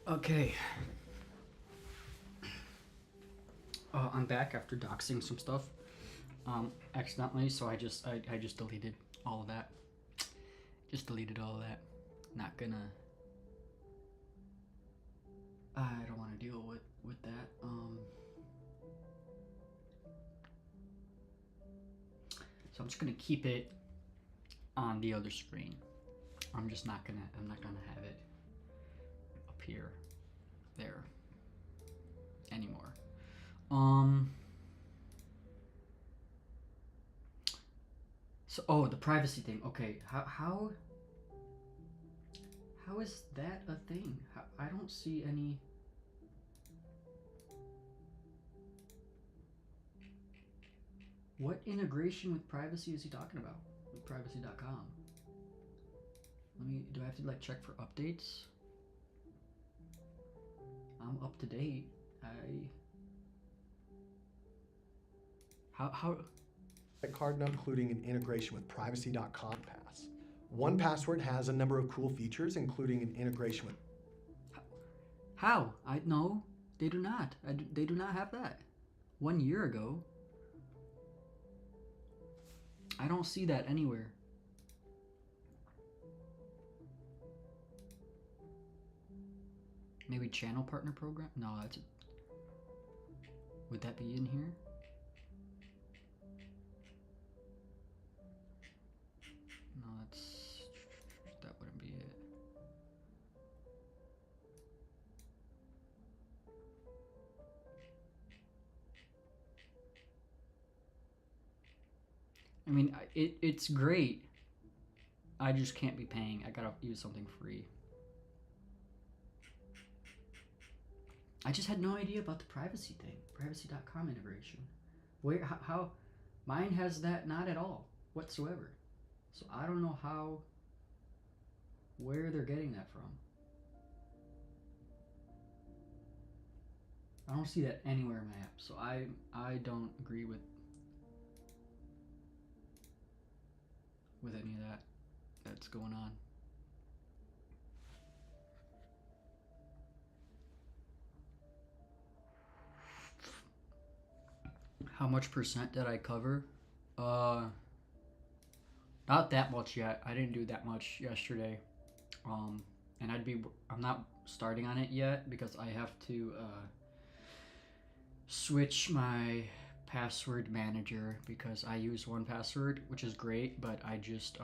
Okay. I'm back after doxing some stuff, accidentally. So I just deleted all of that. Just deleted all of that. Not gonna. I don't want to deal with that. So I'm just gonna keep it on the other screen. I'm not gonna have it appear there anymore. So the privacy thing. Okay, how is that a thing? I don't see any. What integration with privacy is he talking about? With privacy.com. Do I have to like check for updates? I'm up to date. How card number, including an integration with privacy.com pass. 1Password has a number of cool features, including an integration with. How? No, they do not. They do not have that. 1 year ago. I don't see that anywhere. Maybe channel partner program? No, that's. Would that be in here? No, that wouldn't be it. I mean, it's great. I just can't be paying. I gotta use something free. I just had no idea about the privacy thing. Privacy.com integration. How? Mine has that not at all whatsoever. So I don't know where they're getting that from. I don't see that anywhere in my app. So I don't agree with any of that's going on. How much percent did I cover? Not that much yet. I didn't do that much yesterday. And I'm not starting on it yet because I have to switch my password manager because I use 1Password, which is great, but I just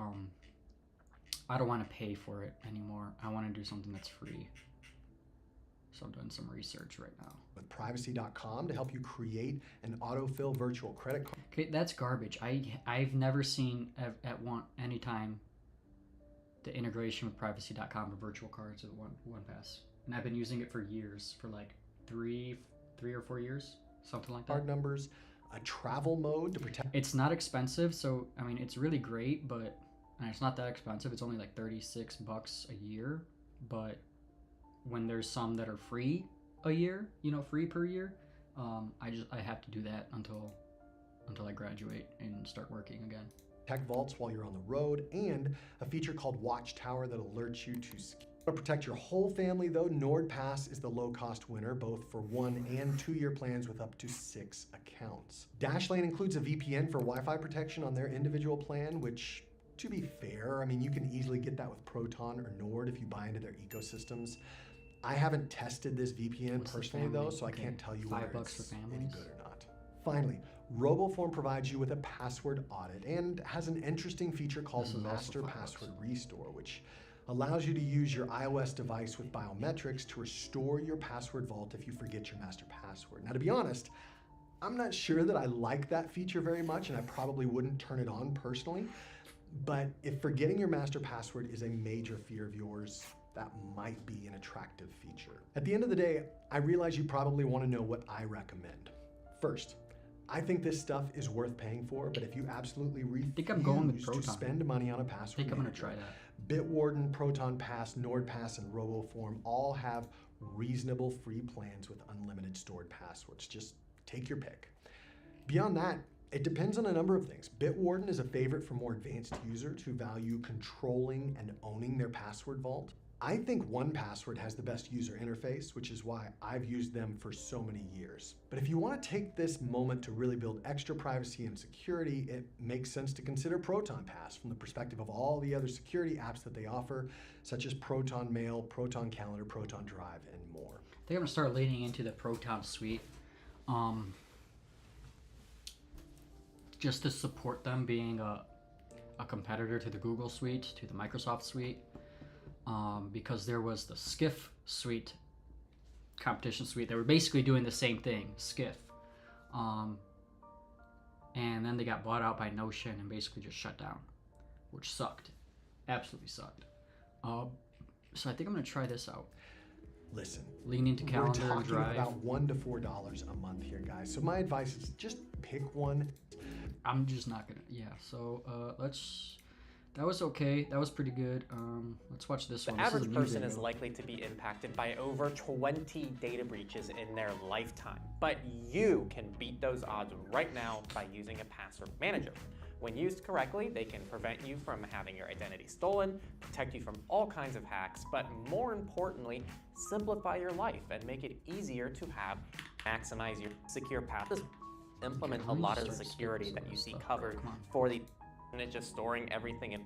I don't want to pay for it anymore. I want to do something that's free. So I'm doing some research right now. With privacy.com to help you create an autofill virtual credit card. Okay, that's garbage. I've never seen any time the integration with privacy.com for virtual cards with 1Pass. And I've been using it for years, for like three or 4 years, something like that. Card numbers, a travel mode to protect. It's not expensive, so I mean it's really great, but and it's not that expensive. It's only like $36 a year, but when there's some that are free a year, free per year, I have to do that until I graduate and start working again. Tech vaults while you're on the road, and a feature called Watchtower that alerts you to protect your whole family though. NordPass is the low-cost winner, both for 1 and 2 year plans with up to 6 accounts. Dashlane includes a VPN for Wi-Fi protection on their individual plan, which, to be fair, I mean, you can easily get that with Proton or Nord if you buy into their ecosystems. I haven't tested this VPN personally though, so I can't tell you whether it's any good or not. Finally, RoboForm provides you with a password audit and has an interesting feature called Master Password Restore, which allows you to use your iOS device with biometrics to restore your password vault if you forget your master password. Now, to be honest, I'm not sure that I like that feature very much, and I probably wouldn't turn it on personally. But if forgetting your master password is a major fear of yours, that might be an attractive feature. At the end of the day, I realize you probably want to know what I recommend. First, I think this stuff is worth paying for, but if you absolutely refuse to spend money on a password, I think I'm going to try that. Bitwarden, Proton Pass, NordPass, and RoboForm all have reasonable free plans with unlimited stored passwords. Just take your pick. Beyond that, it depends on a number of things. Bitwarden is a favorite for more advanced users who value controlling and owning their password vault. I think 1Password has the best user interface, which is why I've used them for so many years. But if you want to take this moment to really build extra privacy and security, it makes sense to consider Proton Pass from the perspective of all the other security apps that they offer, such as Proton Mail, Proton Calendar, Proton Drive, and more. I think I'm gonna start leaning into the Proton suite, just to support them being a competitor to the Google suite, to the Microsoft suite. Because there was the Skiff suite, competition suite. They were basically doing the same thing, Skiff. And then they got bought out by Notion and basically just shut down, which sucked. Absolutely sucked. So I think I'm going to try this out. Listen, Lean into Calendar we're and talking Drive. about $1 to $4 a month here, guys. So my advice is just pick one. I'm just not going to. Yeah, so that was okay. That was pretty good. Let's watch this one. The This is a average new person is video. likely to be impacted by over 20 data breaches in their lifetime. But you can beat those odds right now by using a password manager. When used correctly, they can prevent you from having your identity stolen, protect you from all kinds of hacks, but more importantly, simplify your life and make it easier to maximize your secure paths. Implement a lot of the security that you see covered for the and just storing everything in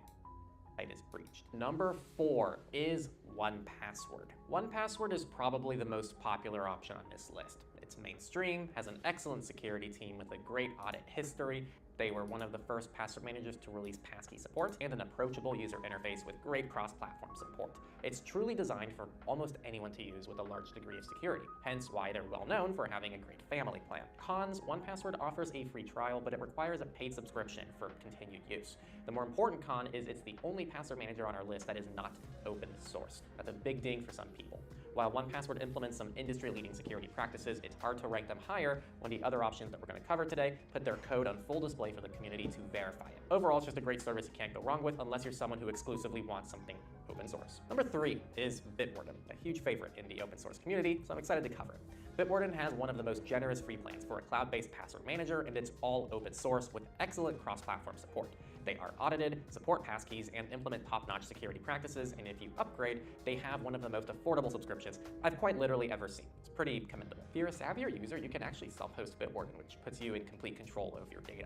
site is breached. Number 4 is 1Password. 1Password is probably the most popular option on this list. It's mainstream, has an excellent security team with a great audit history. They were one of the first password managers to release passkey support and an approachable user interface with great cross-platform support. It's truly designed for almost anyone to use with a large degree of security, hence why they're well known for having a great family plan. Cons: 1Password offers a free trial, but it requires a paid subscription for continued use. The more important con is it's the only password manager on our list that is not open source. That's a big ding for some people. While 1Password implements some industry-leading security practices, it's hard to rank them higher when the other options that we're going to cover today put their code on full display for the community to verify it. Overall, it's just a great service you can't go wrong with unless you're someone who exclusively wants something open source. Number 3 is Bitwarden, a huge favorite in the open source community, so I'm excited to cover it. Bitwarden has one of the most generous free plans for a cloud-based password manager, and it's all open source with excellent cross-platform support. They are audited, support passkeys, and implement top-notch security practices, and if you upgrade, they have one of the most affordable subscriptions I've quite literally ever seen. It's pretty commendable. If you're a savvier user, you can actually self-host Bitwarden, which puts you in complete control of your data.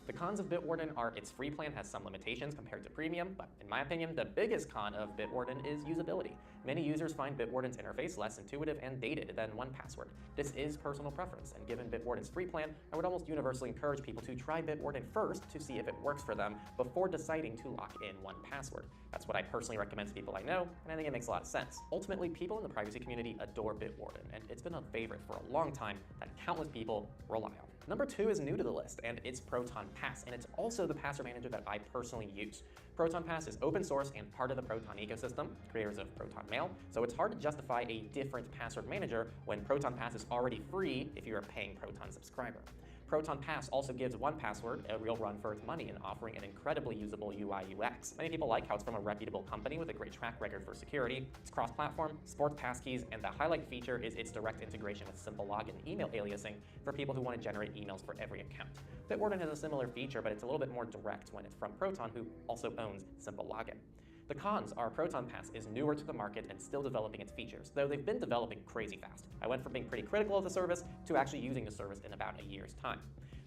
The cons of Bitwarden are its free plan has some limitations compared to premium, but in my opinion, the biggest con of Bitwarden is usability. Many users find Bitwarden's interface less intuitive and dated than 1Password. This is personal preference, and given Bitwarden's free plan, I would almost universally encourage people to try Bitwarden first to see if it works for them before deciding to lock in 1Password. That's what I personally recommend to people I know, and I think it makes a lot of sense. Ultimately, people in the privacy community adore Bitwarden, and it's been a favorite for a long time that countless people rely on. Number 2 is new to the list, and it's Proton Pass, and it's also the password manager that I personally use. Proton Pass is open source and part of the Proton ecosystem, creators of Proton Mail, so it's hard to justify a different password manager when Proton Pass is already free if you're a paying Proton subscriber. Proton Pass also gives 1Password a real run for its money in offering an incredibly usable UI UX. Many people like how it's from a reputable company with a great track record for security. It's cross-platform, supports passkeys, and the highlight feature is its direct integration with simple login email aliasing for people who want to generate emails for every account. Bitwarden has a similar feature, but it's a little bit more direct when it's from Proton, who also owns simple login. The cons are Proton Pass is newer to the market and still developing its features, though they've been developing crazy fast. I went from being pretty critical of the service to actually using the service in about a year's time.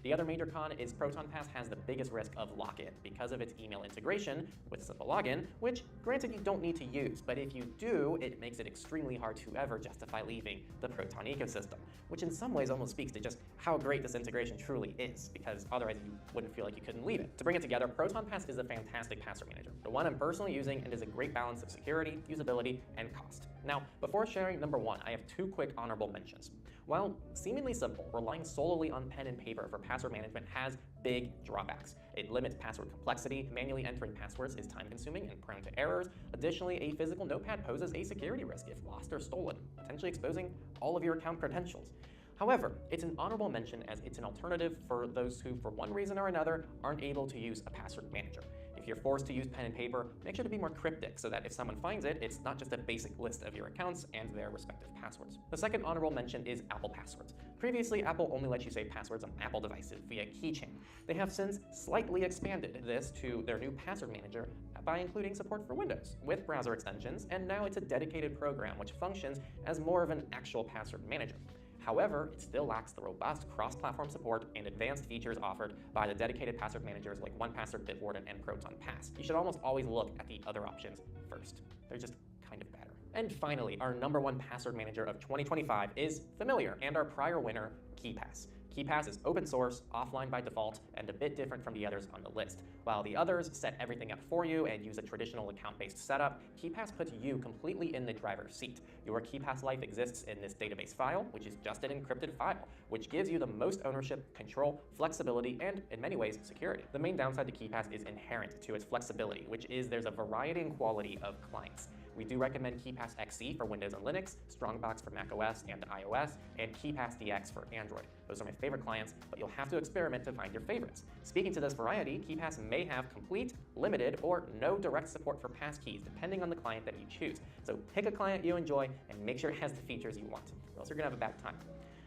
The other major con is Proton Pass has the biggest risk of lock-in because of its email integration with simple login, which granted you don't need to use, but if you do, it makes it extremely hard to ever justify leaving the Proton ecosystem, which in some ways almost speaks to just how great this integration truly is, because otherwise you wouldn't feel like you couldn't leave it. To bring it together, Proton Pass is a fantastic password manager, the one I'm personally using, and is a great balance of security, usability, and cost. Now, before sharing number 1, I have 2 quick honorable mentions. While seemingly simple, relying solely on pen and paper for password management has big drawbacks. It limits password complexity, manually entering passwords is time-consuming and prone to errors. Additionally, a physical notepad poses a security risk if lost or stolen, potentially exposing all of your account credentials. However, it's an honorable mention as it's an alternative for those who, for one reason or another, aren't able to use a password manager. If If you're forced to use pen and paper, make sure to be more cryptic so that if someone finds it, it's not just a basic list of your accounts and their respective passwords. The second honorable mention is Apple passwords. Previously, Apple only let you save passwords on Apple devices via keychain. They have since slightly expanded this to their new password manager by including support for Windows with browser extensions, and now it's a dedicated program which functions as more of an actual password manager. However, it still lacks the robust cross-platform support and advanced features offered by the dedicated password managers like 1Password, Bitwarden, and ProtonPass. You should almost always look at the other options first. They're just kind of better. And finally, our number one password manager of 2025 is Familiar, and our prior winner, KeePass. KeePass is open source, offline by default, and a bit different from the others on the list. While the others set everything up for you and use a traditional account-based setup, KeePass puts you completely in the driver's seat. Your KeePass life exists in this database file, which is just an encrypted file, which gives you the most ownership, control, flexibility, and in many ways, security. The main downside to KeePass is inherent to its flexibility, which is there's a variety and quality of clients. We do recommend KeePass XE for Windows and Linux, Strongbox for macOS and iOS, and KeePass DX for Android. Those are my favorite clients, but you'll have to experiment to find your favorites. Speaking to this variety, KeePass may have complete, limited, or no direct support for passkeys, depending on the client that you choose. So pick a client you enjoy and make sure it has the features you want, or else you're gonna have a bad time.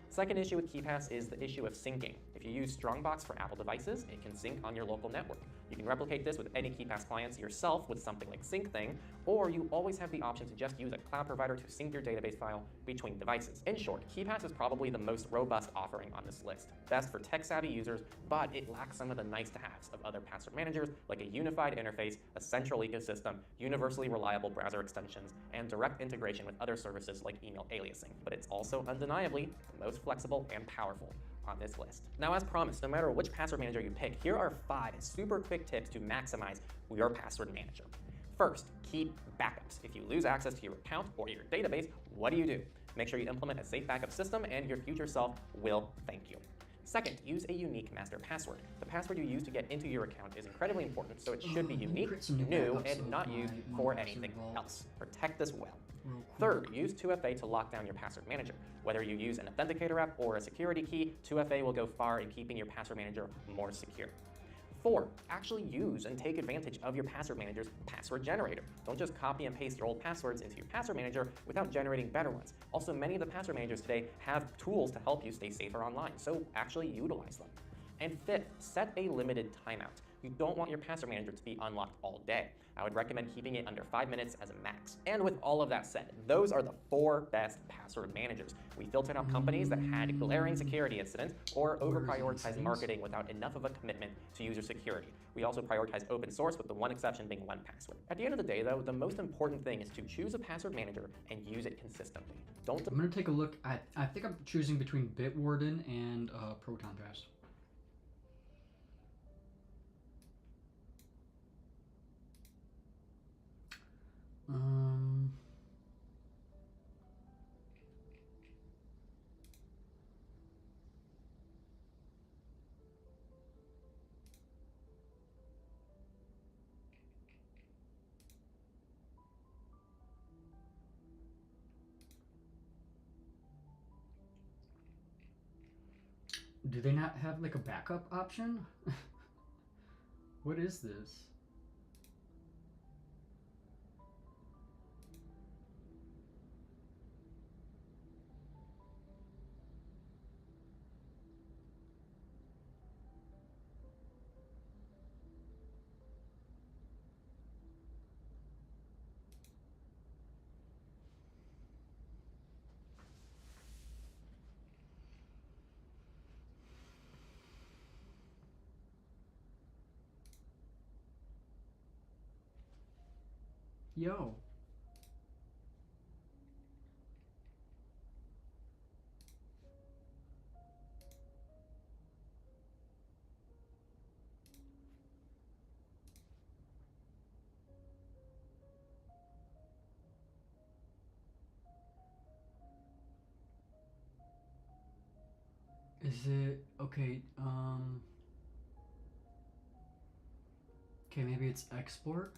Second issue with KeePass is the issue of syncing. If you use Strongbox for Apple devices, it can sync on your local network. You can replicate this with any KeePass clients yourself with something like SyncThing, or you always have the option to just use a cloud provider to sync your database file between devices. In short, KeePass is probably the most robust offering on this list. Best for tech-savvy users, but it lacks some of the nice-to-haves of other password managers, like a unified interface, a central ecosystem, universally reliable browser extensions, and direct integration with other services like email aliasing. But it's also undeniably the most flexible and powerful on this list. Now, as promised, no matter which password manager you pick, here are 5 super quick tips to maximize your password manager. First, keep backups. If you lose access to your account or your database, what do? Make sure you implement a safe backup system and your future self will thank you. Second, use a unique master password. The password you use to get into your account is incredibly important, so it should be unique, new, and not used for anything else. Protect this well. Third, use 2FA to lock down your password manager. Whether you use an authenticator app or a security key, 2FA will go far in keeping your password manager more secure. 4, actually use and take advantage of your password manager's password generator. Don't just copy and paste your old passwords into your password manager without generating better ones. Also, many of the password managers today have tools to help you stay safer online, so actually utilize them. And 5th, set a limited timeout. You don't want your password manager to be unlocked all day. I would recommend keeping it under 5 minutes as a max. And with all of that said, those are the 4 best password managers. We filtered out companies that had glaring security incidents or over-prioritized marketing without enough of a commitment to user security. We also prioritize open source, with the one exception being 1Password. At the end of the day, though, the most important thing is to choose a password manager and use it consistently. I'm gonna take a look. I think I'm choosing between Bitwarden and ProtonPass. Do they not have like a backup option? What is this? Yo. Is it okay? Okay, maybe it's export.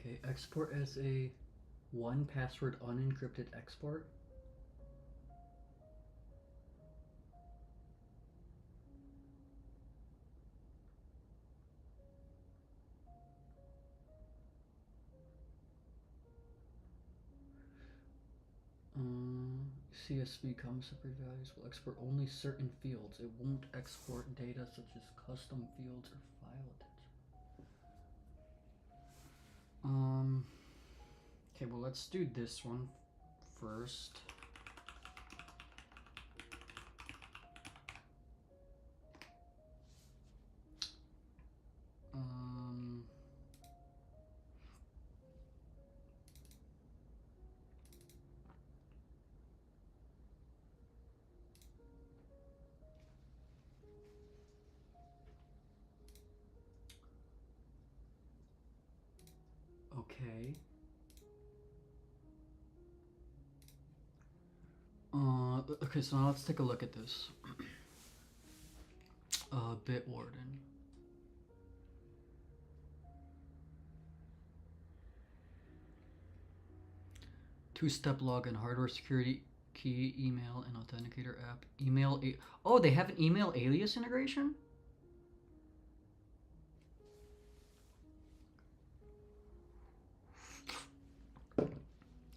Okay, export as a One password unencrypted export. CSV comma separate values will export only certain fields. It won't export data such as custom fields or file attachments. Okay, well let's do this one first. Okay. Okay, so now let's take a look at this. Bitwarden. Two-step login, hardware security key, email, and authenticator app. Oh, they have an email alias integration?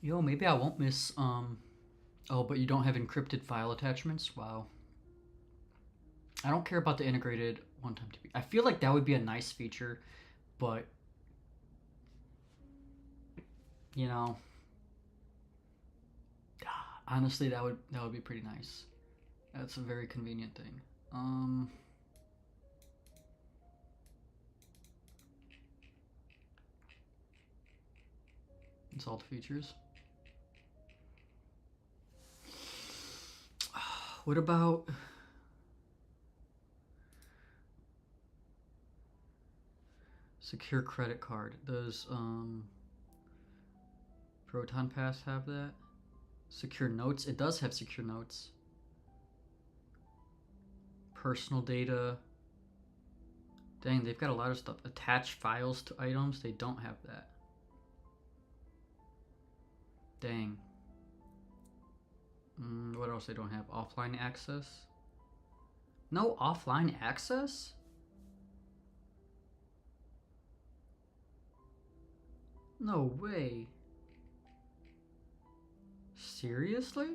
Yo, maybe I won't miss, oh, but you don't have encrypted file attachments? Wow. I don't care about the integrated one-time TP. I feel like that would be a nice feature, but, you know, honestly, that would be pretty nice. That's a very convenient thing. Installed features. What about secure credit card? Does Proton Pass have that? Secure notes. It does have secure notes. Personal data. Dang, they've got a lot of stuff. Attach files to items. They don't have that. Dang. What else they don't have? Offline access? No offline access? No way. Seriously?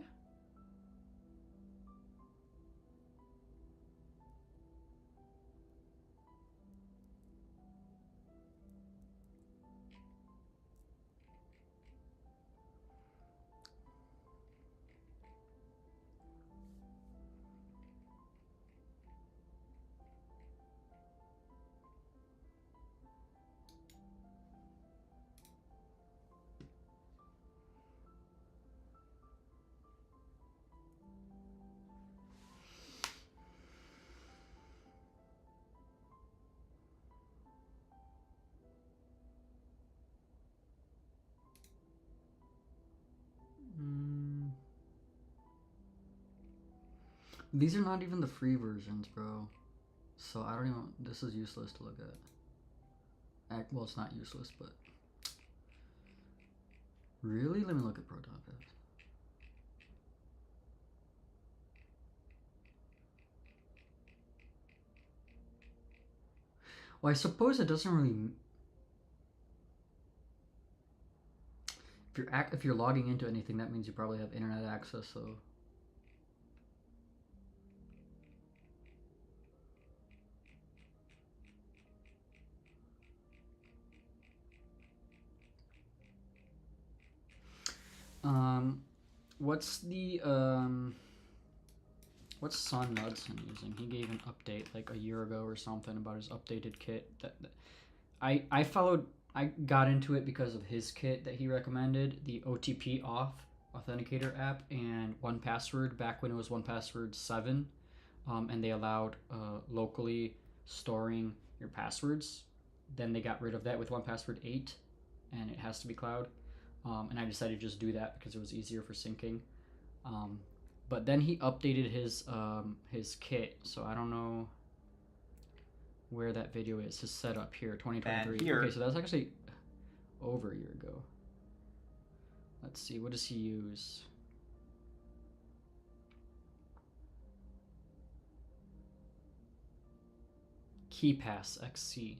These are not even the free versions, bro. So I don't even. This is useless to look at. Well, it's not useless, but. Really? Let me look at Proton Pass. Well, I suppose it doesn't really. If you're logging into anything, that means you probably have internet access. So. What's the what's Son Mudson using? He gave an update like a year ago or something about his updated kit. I followed. I got into it because of his kit that he recommended, the OTP off authenticator app and 1Password back when it was 1Password 7, and they allowed locally storing your passwords. Then they got rid of that with 1Password 8, and it has to be cloud. And I decided to just do that because it was easier for syncing. But then he updated his kit, so I don't know where that video is. His setup here, 2023. Okay, so that's actually over a year ago. Let's see, what does he use? KeyPass XC.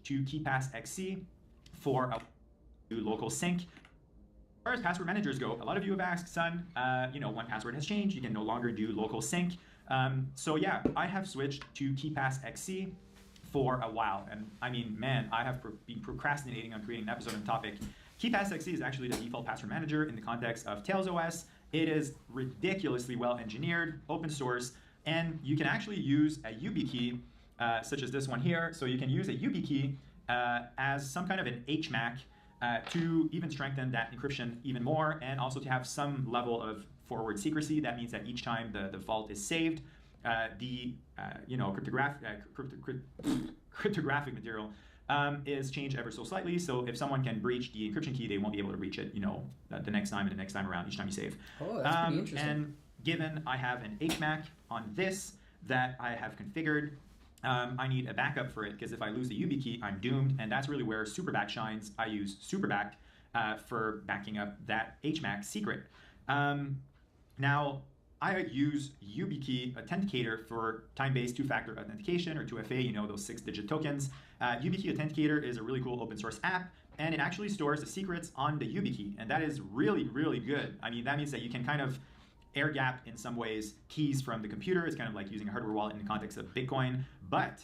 To KeyPass XC for a local sync. As far as password managers go, a lot of you have asked, Sun, one password has changed, you can no longer do local sync. So yeah, I have switched to KeyPass XC for a while. And I mean, man, I have been procrastinating on creating an episode on the topic. KeyPass XC is actually the default password manager in the context of Tails OS. It is ridiculously well engineered, open source, and you can actually use a YubiKey, such as this one here. So you can use a YubiKey as some kind of an HMAC to even strengthen that encryption even more, and also to have some level of forward secrecy. That means that each time the vault is saved, cryptographic material is changed ever so slightly. So if someone can breach the encryption key, they won't be able to breach it, the next time and the next time around, each time you save. Oh, that's pretty interesting. And given I have an HMAC on this that I have configured, I need a backup for it, because if I lose the YubiKey, I'm doomed, and that's really where SuperBack shines. I use SuperBack for backing up that HMAC secret. Now, I use YubiKey Authenticator for time-based two-factor authentication, or 2FA, those 6-digit tokens. YubiKey Authenticator is a really cool open source app, and it actually stores the secrets on the YubiKey, and that is really, really good. I mean, that means that you can kind of air gap in some ways keys from the computer. It's kind of like using a hardware wallet in the context of Bitcoin, but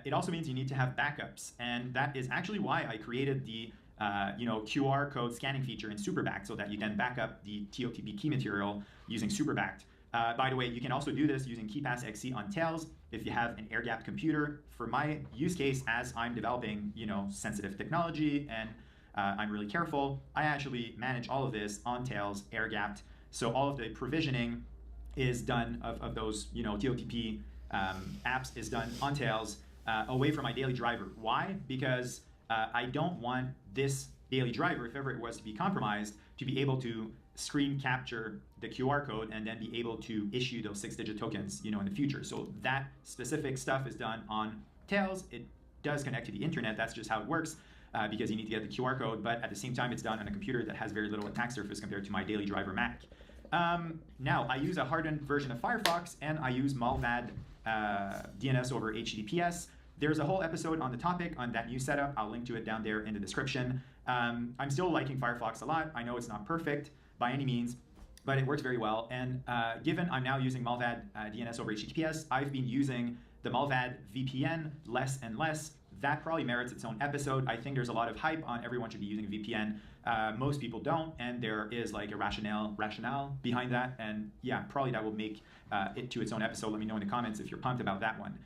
it also means you need to have backups, and that is actually why I created the QR code scanning feature in SuperBack, so that you can back up the TOTP key material using SuperBacked. By the way, you can also do this using KeyPass XC on Tails if you have an air-gapped computer. For my use case, as I'm developing sensitive technology and I'm really careful, I actually manage all of this on Tails, air-gapped. So all of the provisioning is done of those TOTP apps is done on Tails away from my daily driver. Why? Because I don't want this daily driver, if ever it was to be compromised, to be able to screen capture the QR code and then be able to issue those 6-digit tokens in the future. So that specific stuff is done on Tails. It does connect to the internet. That's just how it works, because you need to get the QR code, but at the same time, it's done on a computer that has very little attack surface compared to my daily driver Mac. Now, I use a hardened version of Firefox, and I use Malvad DNS over HTTPS. There's a whole episode on the topic on that new setup. I'll link to it down there in the description. I'm still liking Firefox a lot. I know it's not perfect by any means, but it works very well. And given I'm now using Malvad DNS over HTTPS, I've been using the Malvad VPN less and less. That probably merits its own episode. I think there's a lot of hype on everyone should be using a VPN. Most people don't, and there is like a rationale behind that. And yeah, probably that will make it to its own episode. Let me know in the comments if you're pumped about that one.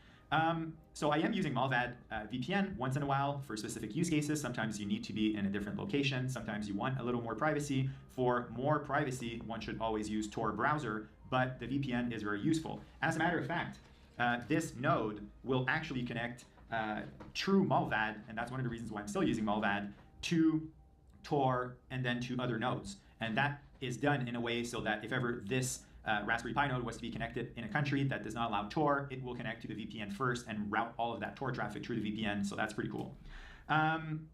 So I am using Malvad VPN once in a while for specific use cases. Sometimes you need to be in a different location. Sometimes you want a little more privacy. For more privacy, one should always use Tor browser, but the VPN is very useful. As a matter of fact, this node will actually connect true Malvad, and that's one of the reasons why I'm still using Malvad, to Tor and then to other nodes. And that is done in a way so that if ever this Raspberry Pi node was to be connected in a country that does not allow Tor, it will connect to the VPN first and route all of that Tor traffic through the VPN, so that's pretty cool.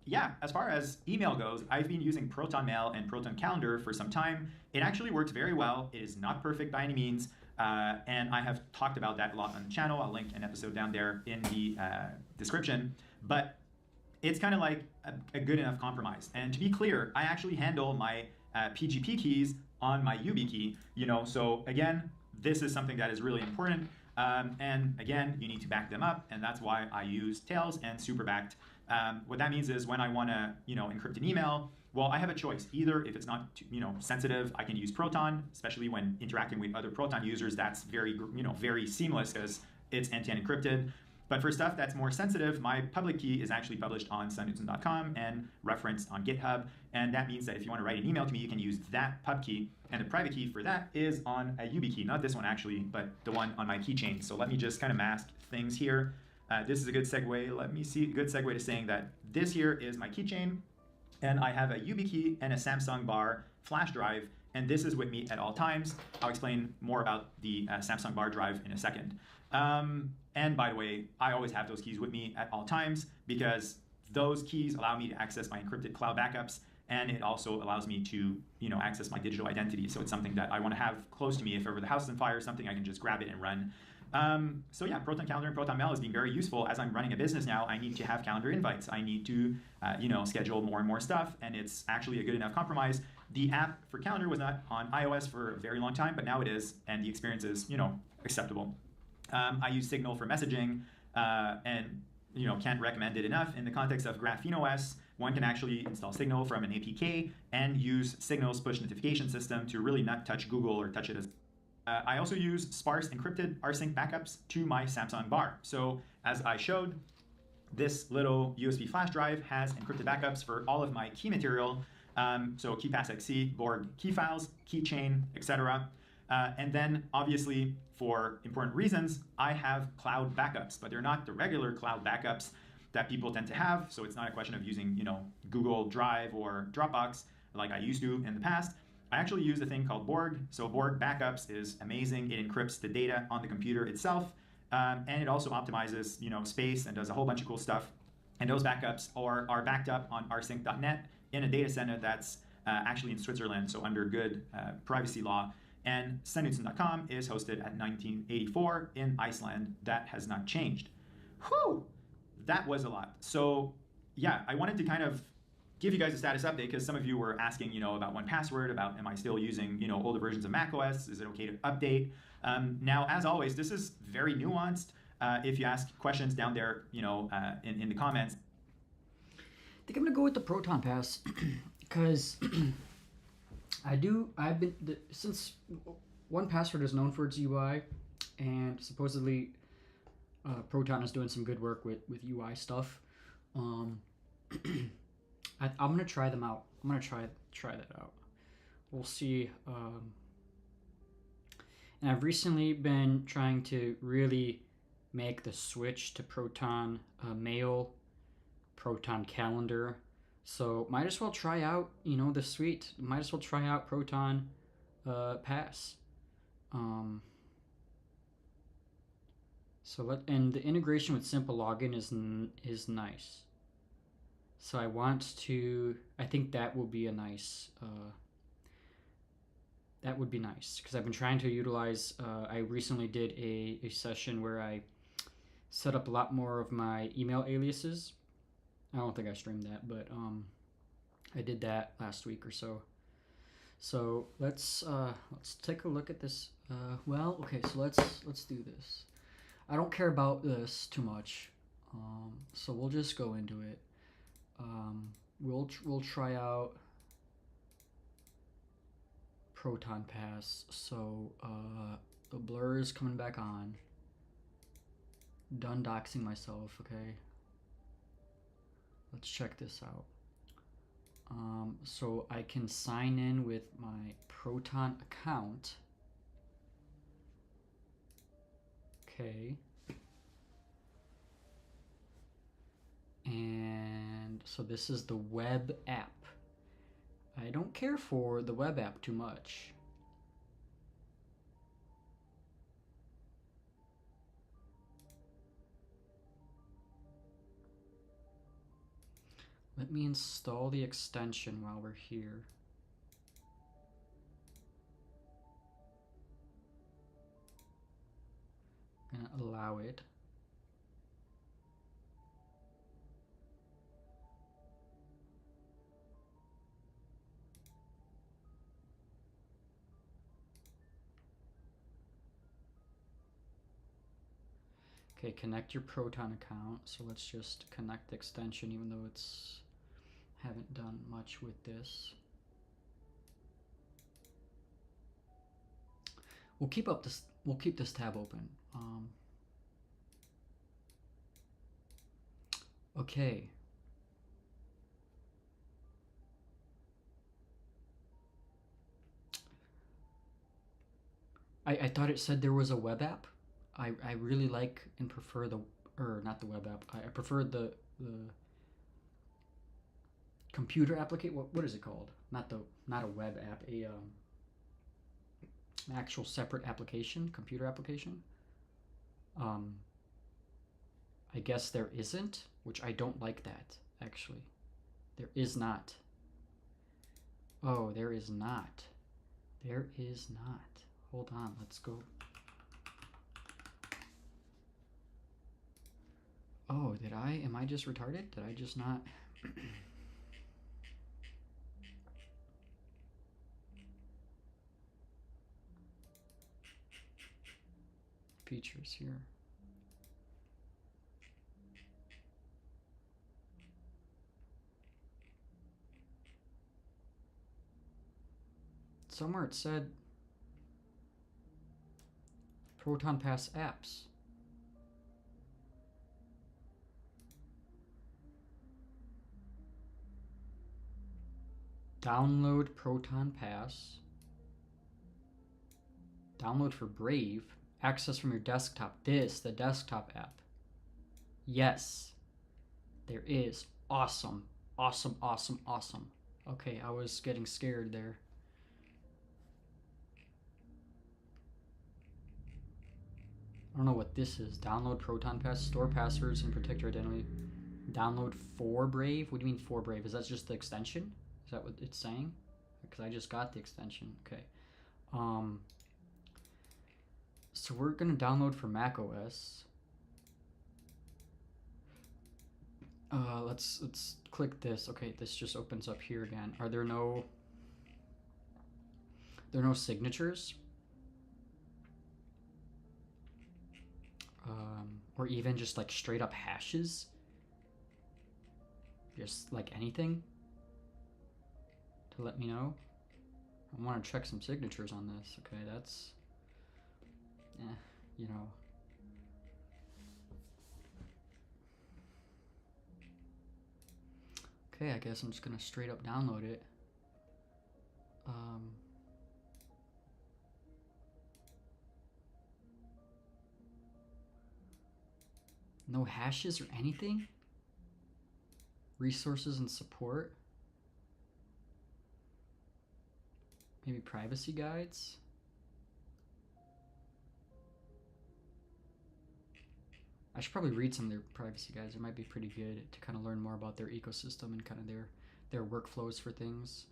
Yeah, as far as email goes, I've been using Proton Mail and Proton Calendar for some time. It actually works very well. It is not perfect by any means, and I have talked about that a lot on the channel. I'll link an episode down there in the description, but it's kind of like a good enough compromise. And to be clear, I actually handle my PGP keys on my YubiKey, so again, this is something that is really important. And again, you need to back them up, and that's why I use Tails and SuperBacked. What that means is when I want to, encrypt an email, well, I have a choice. Either if it's not, sensitive, I can use Proton, especially when interacting with other Proton users. That's very, very seamless because it's end-to-end encrypted. But for stuff that's more sensitive, my public key is actually published on sunnewton.com and referenced on GitHub. And that means that if you want to write an email to me, you can use that pub key. And the private key for that is on a YubiKey, not this one actually, but the one on my keychain. So let me just kind of mask things here. This is a good segue. Let me see, a good segue to saying that this here is my keychain, and I have a YubiKey and a Samsung bar flash drive, and this is with me at all times. I'll explain more about the Samsung bar drive in a second. And by the way, I always have those keys with me at all times because those keys allow me to access my encrypted cloud backups, and it also allows me to, access my digital identity. So it's something that I want to have close to me. If ever the house is on fire or something, I can just grab it and run. So yeah, Proton Calendar and Proton Mail is being very useful. As I'm running a business now, I need to have calendar invites. I need to, schedule more and more stuff, and it's actually a good enough compromise. The app for calendar was not on iOS for a very long time, but now it is, and the experience is, acceptable. I use Signal for messaging, and can't recommend it enough. In the context of Graphene OS, one can actually install Signal from an APK and use Signal's push notification system to really not touch Google or touch it as. I also use sparse encrypted rsync backups to my Samsung bar. So as I showed, this little USB flash drive has encrypted backups for all of my key material. So KeyPass.exe, Borg key files, keychain, etc. And then obviously, for important reasons, I have cloud backups, but they're not the regular cloud backups that people tend to have. So it's not a question of using, Google Drive or Dropbox like I used to in the past. I actually use a thing called Borg. So Borg backups is amazing. It encrypts the data on the computer itself, and it also optimizes, space and does a whole bunch of cool stuff. And those backups are backed up on rsync.net in a data center that's actually in Switzerland, so under good privacy law. And Sennhutsen.com is hosted at 1984 in Iceland. That has not changed. Whew! That was a lot. So yeah, I wanted to kind of give you guys a status update because some of you were asking, about 1Password, about am I still using, older versions of macOS? Is it okay to update? Now, as always, this is very nuanced. If you ask questions down there, in the comments. I think I'm gonna go with the Proton Pass because since 1Password is known for its UI, and supposedly Proton is doing some good work with UI stuff. I'm gonna try them out. I'm gonna try that out. We'll see. And I've recently been trying to really make the switch to Proton Mail, Proton Calendar. So might as well try out, the suite. Might as well try out Proton Pass. And the integration with Simple Login is nice. So I think that will be a nice. That would be nice because I've been trying to utilize. I recently did a session where I set up a lot more of my email aliases. I don't think I streamed that, but I did that last week or so. So let's take a look at this. Okay, so let's do this. I don't care about this too much, so we'll just go into it. We'll try out Proton Pass. So the blur is coming back on. Done doxing myself. Okay. Let's check this out. So I can sign in with my Proton account. Okay. And so this is the web app. I don't care for the web app too much. Let me install the extension while we're here. I'm gonna allow it. Okay, connect your Proton account. So let's just connect the extension, even though it's haven't done much with this. We'll keep this tab open. Okay. I thought it said there was a web app. I really like and prefer not the web app. I prefer the computer application. What is it called? Not a web app. An actual separate application, computer application. I guess there isn't, which I don't like that. actually. There is not. Oh, there is not. There is not. Hold on, let's go. Oh, am I just retarded? Did I just not? Features here. Somewhere it said Proton Pass apps. Download Proton Pass. Download for Brave. Access from your desktop. The desktop app. Yes. There is. Awesome. Awesome, awesome, awesome. Okay, I was getting scared there. I don't know what this is. Download Proton Pass. Store passwords and protect your identity. Download for Brave? What do you mean for Brave? Is that just the extension? Is that what it's saying? Because I just got the extension. Okay. So we're gonna download for Mac OS. Let's click this. Okay, this just opens up here again. Are there no signatures? Or even just like straight up hashes? Just like anything to let me know. I want to check some signatures on this. Okay, that's you know. Okay, I guess I'm just gonna straight up download it. No hashes or anything? Resources and support? Maybe privacy guides? I should probably read some of their privacy guides. It might be pretty good to kind of learn more about their ecosystem and kind of their workflows for things.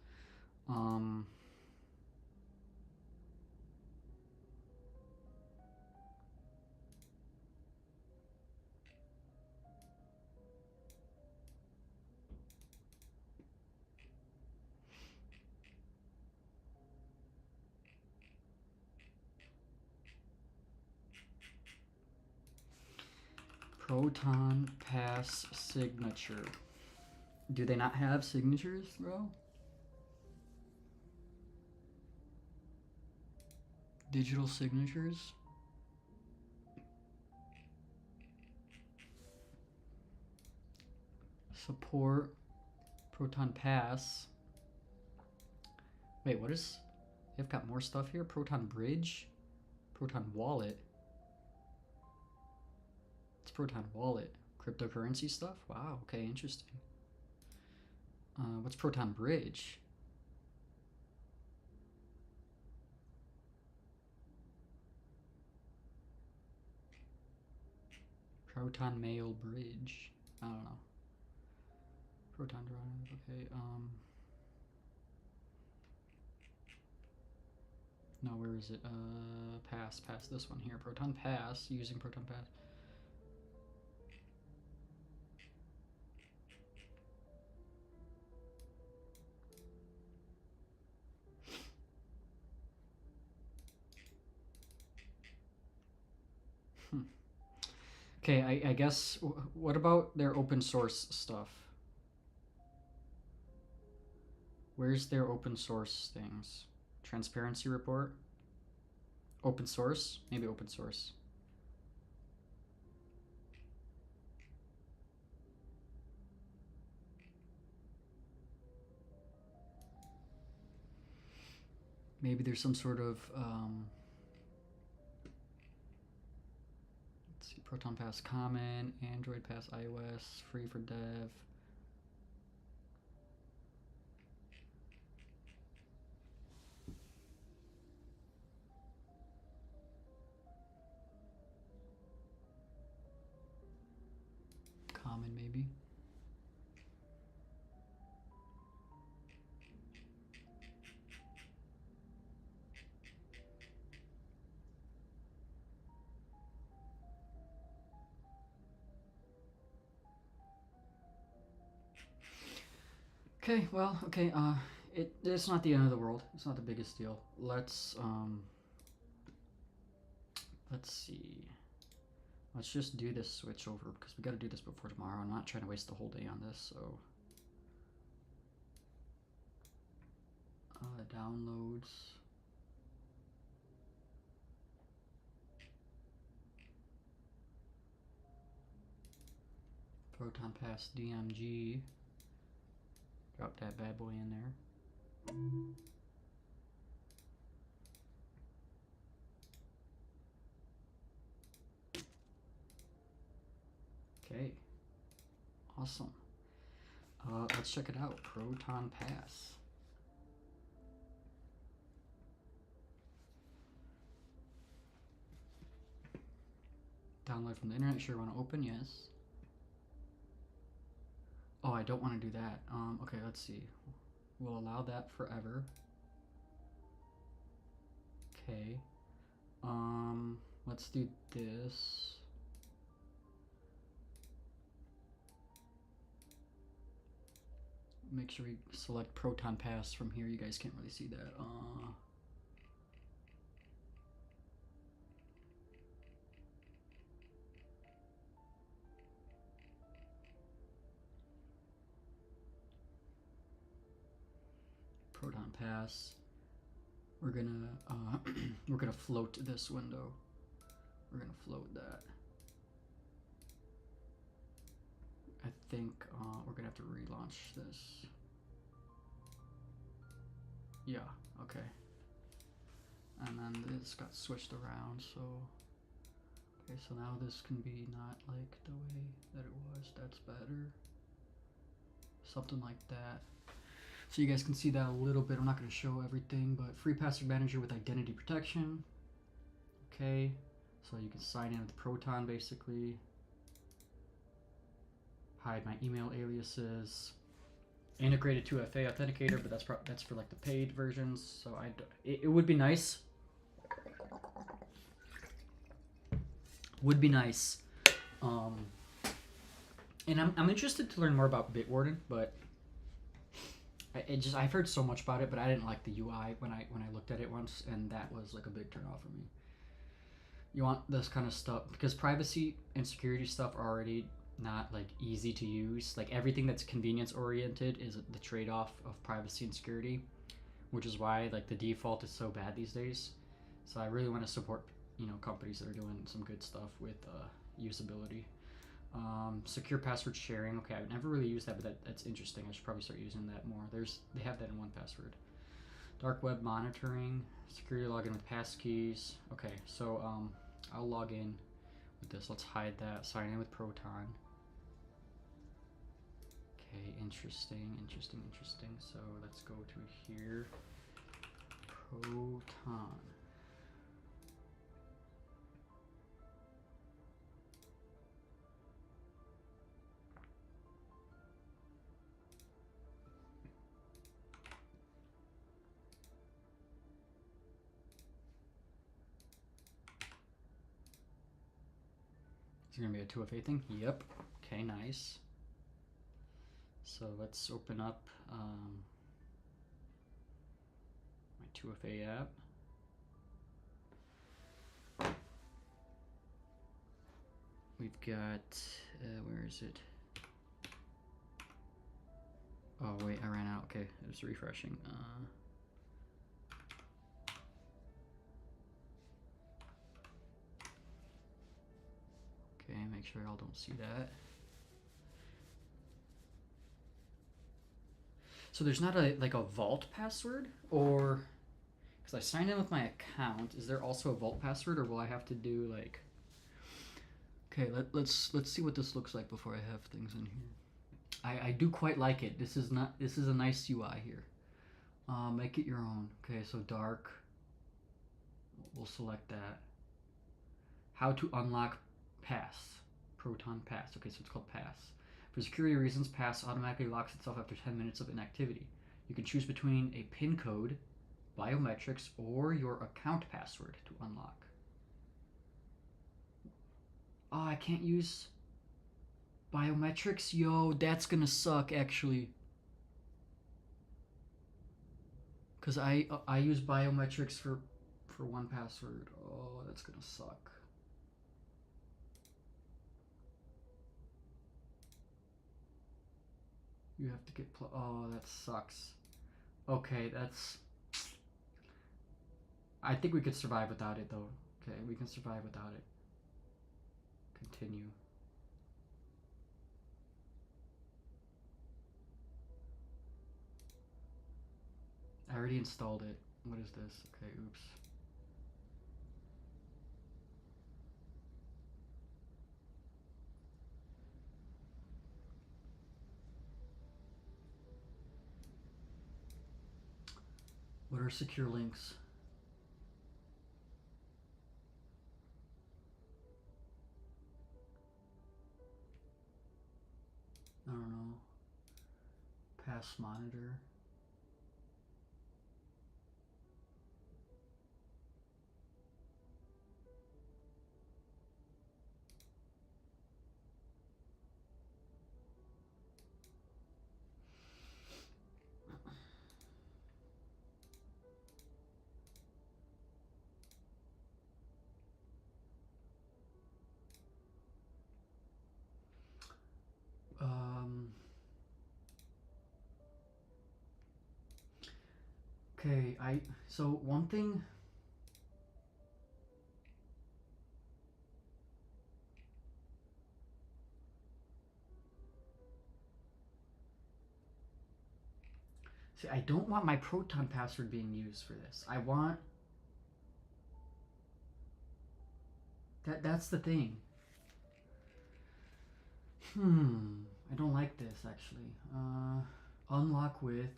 Proton Pass signature. Do they not have signatures, bro? Digital signatures? Support Proton Pass. Wait, what is... They've got more stuff here? Proton Bridge? Proton Wallet? It's Proton Wallet. Cryptocurrency stuff? Wow, okay, interesting. What's Proton Bridge? Proton Mail Bridge. I don't know. Proton Drive, okay, no, where is it? Pass, this one here. Proton Pass, using Proton Pass. Okay, I guess, what about their open source stuff? Where's their open source things? Transparency report? Open source? Maybe open source. Maybe there's some sort of, let's see, Proton Pass Common, Android Pass iOS, free for dev. Common, maybe. Okay, well, okay, it's not the end of the world. It's not the biggest deal. Let's see. Let's just do this switch over because we got to do this before tomorrow. I'm not trying to waste the whole day on this, so. Downloads. Proton Pass DMG. Drop that bad boy in there. Okay. Awesome. Let's check it out. Proton Pass. Download from the internet. Sure, want to open? Yes. Oh, I don't want to do that. Okay, let's see. We'll allow that forever. Okay. Let's do this. Make sure we select Proton Pass from here. You guys can't really see that. Proton Pass. We're gonna we're gonna float this window. We're gonna float that. I think we're gonna have to relaunch this. Yeah, okay. And then this got switched around, so okay, so now this can be not like the way that it was. That's better. Something like that. So you guys can see that a little bit. I'm not going to show everything, but free password manager with identity protection. Okay, so you can sign in with Proton basically. Hide my email aliases. Integrated 2FA authenticator, but that's for like the paid versions. So it would be nice. Would be nice. And I'm interested to learn more about Bitwarden, but I've heard so much about it, but I didn't like the UI when I looked at it once, and that was like a big turn off for me. You want this kind of stuff because privacy and security stuff are already not like easy to use. Like everything that's convenience oriented is the trade-off of privacy and security, which is why like the default is so bad these days. So I really want to support, you know, companies that are doing some good stuff with usability. Secure password sharing. Okay, I've never really used that, but that's interesting. I should probably start using that more. They have that in 1Password. Dark web monitoring, security login with passkeys. Okay, so I'll log in with this. Let's hide that. Sign in with Proton. Okay, interesting. So let's go to here. Proton. Is it gonna be a 2FA thing? Yep. Okay, nice. So let's open up my 2FA app. We've got, where is it? Oh wait, I ran out. Okay, it was refreshing. Okay, make sure y'all don't see that. So there's not a vault password, or because I signed in with my account, is there also a vault password, or will I have to do like? Okay, let's see what this looks like before I have things in here. I do quite like it. This is a nice UI here. Make it your own. Okay, so dark. We'll select that. How to unlock Pass. Proton Pass. Okay, so it's called Pass. For security reasons, Pass automatically locks itself after 10 minutes of inactivity. You can choose between a PIN code, biometrics, or your account password to unlock. Oh, I can't use biometrics? Yo, that's gonna suck, actually. Cause I use biometrics for 1Password. Oh, that's gonna suck. You have to get oh, that sucks. Okay, that's. I think we could survive without it though. Okay, we can survive without it. Continue. I already installed it. What is this? Okay, oops. What are secure links? I don't know. Pass monitor. Okay, so one thing. See, I don't want my Proton password being used for this. I want that's the thing. I don't like this actually. Unlock with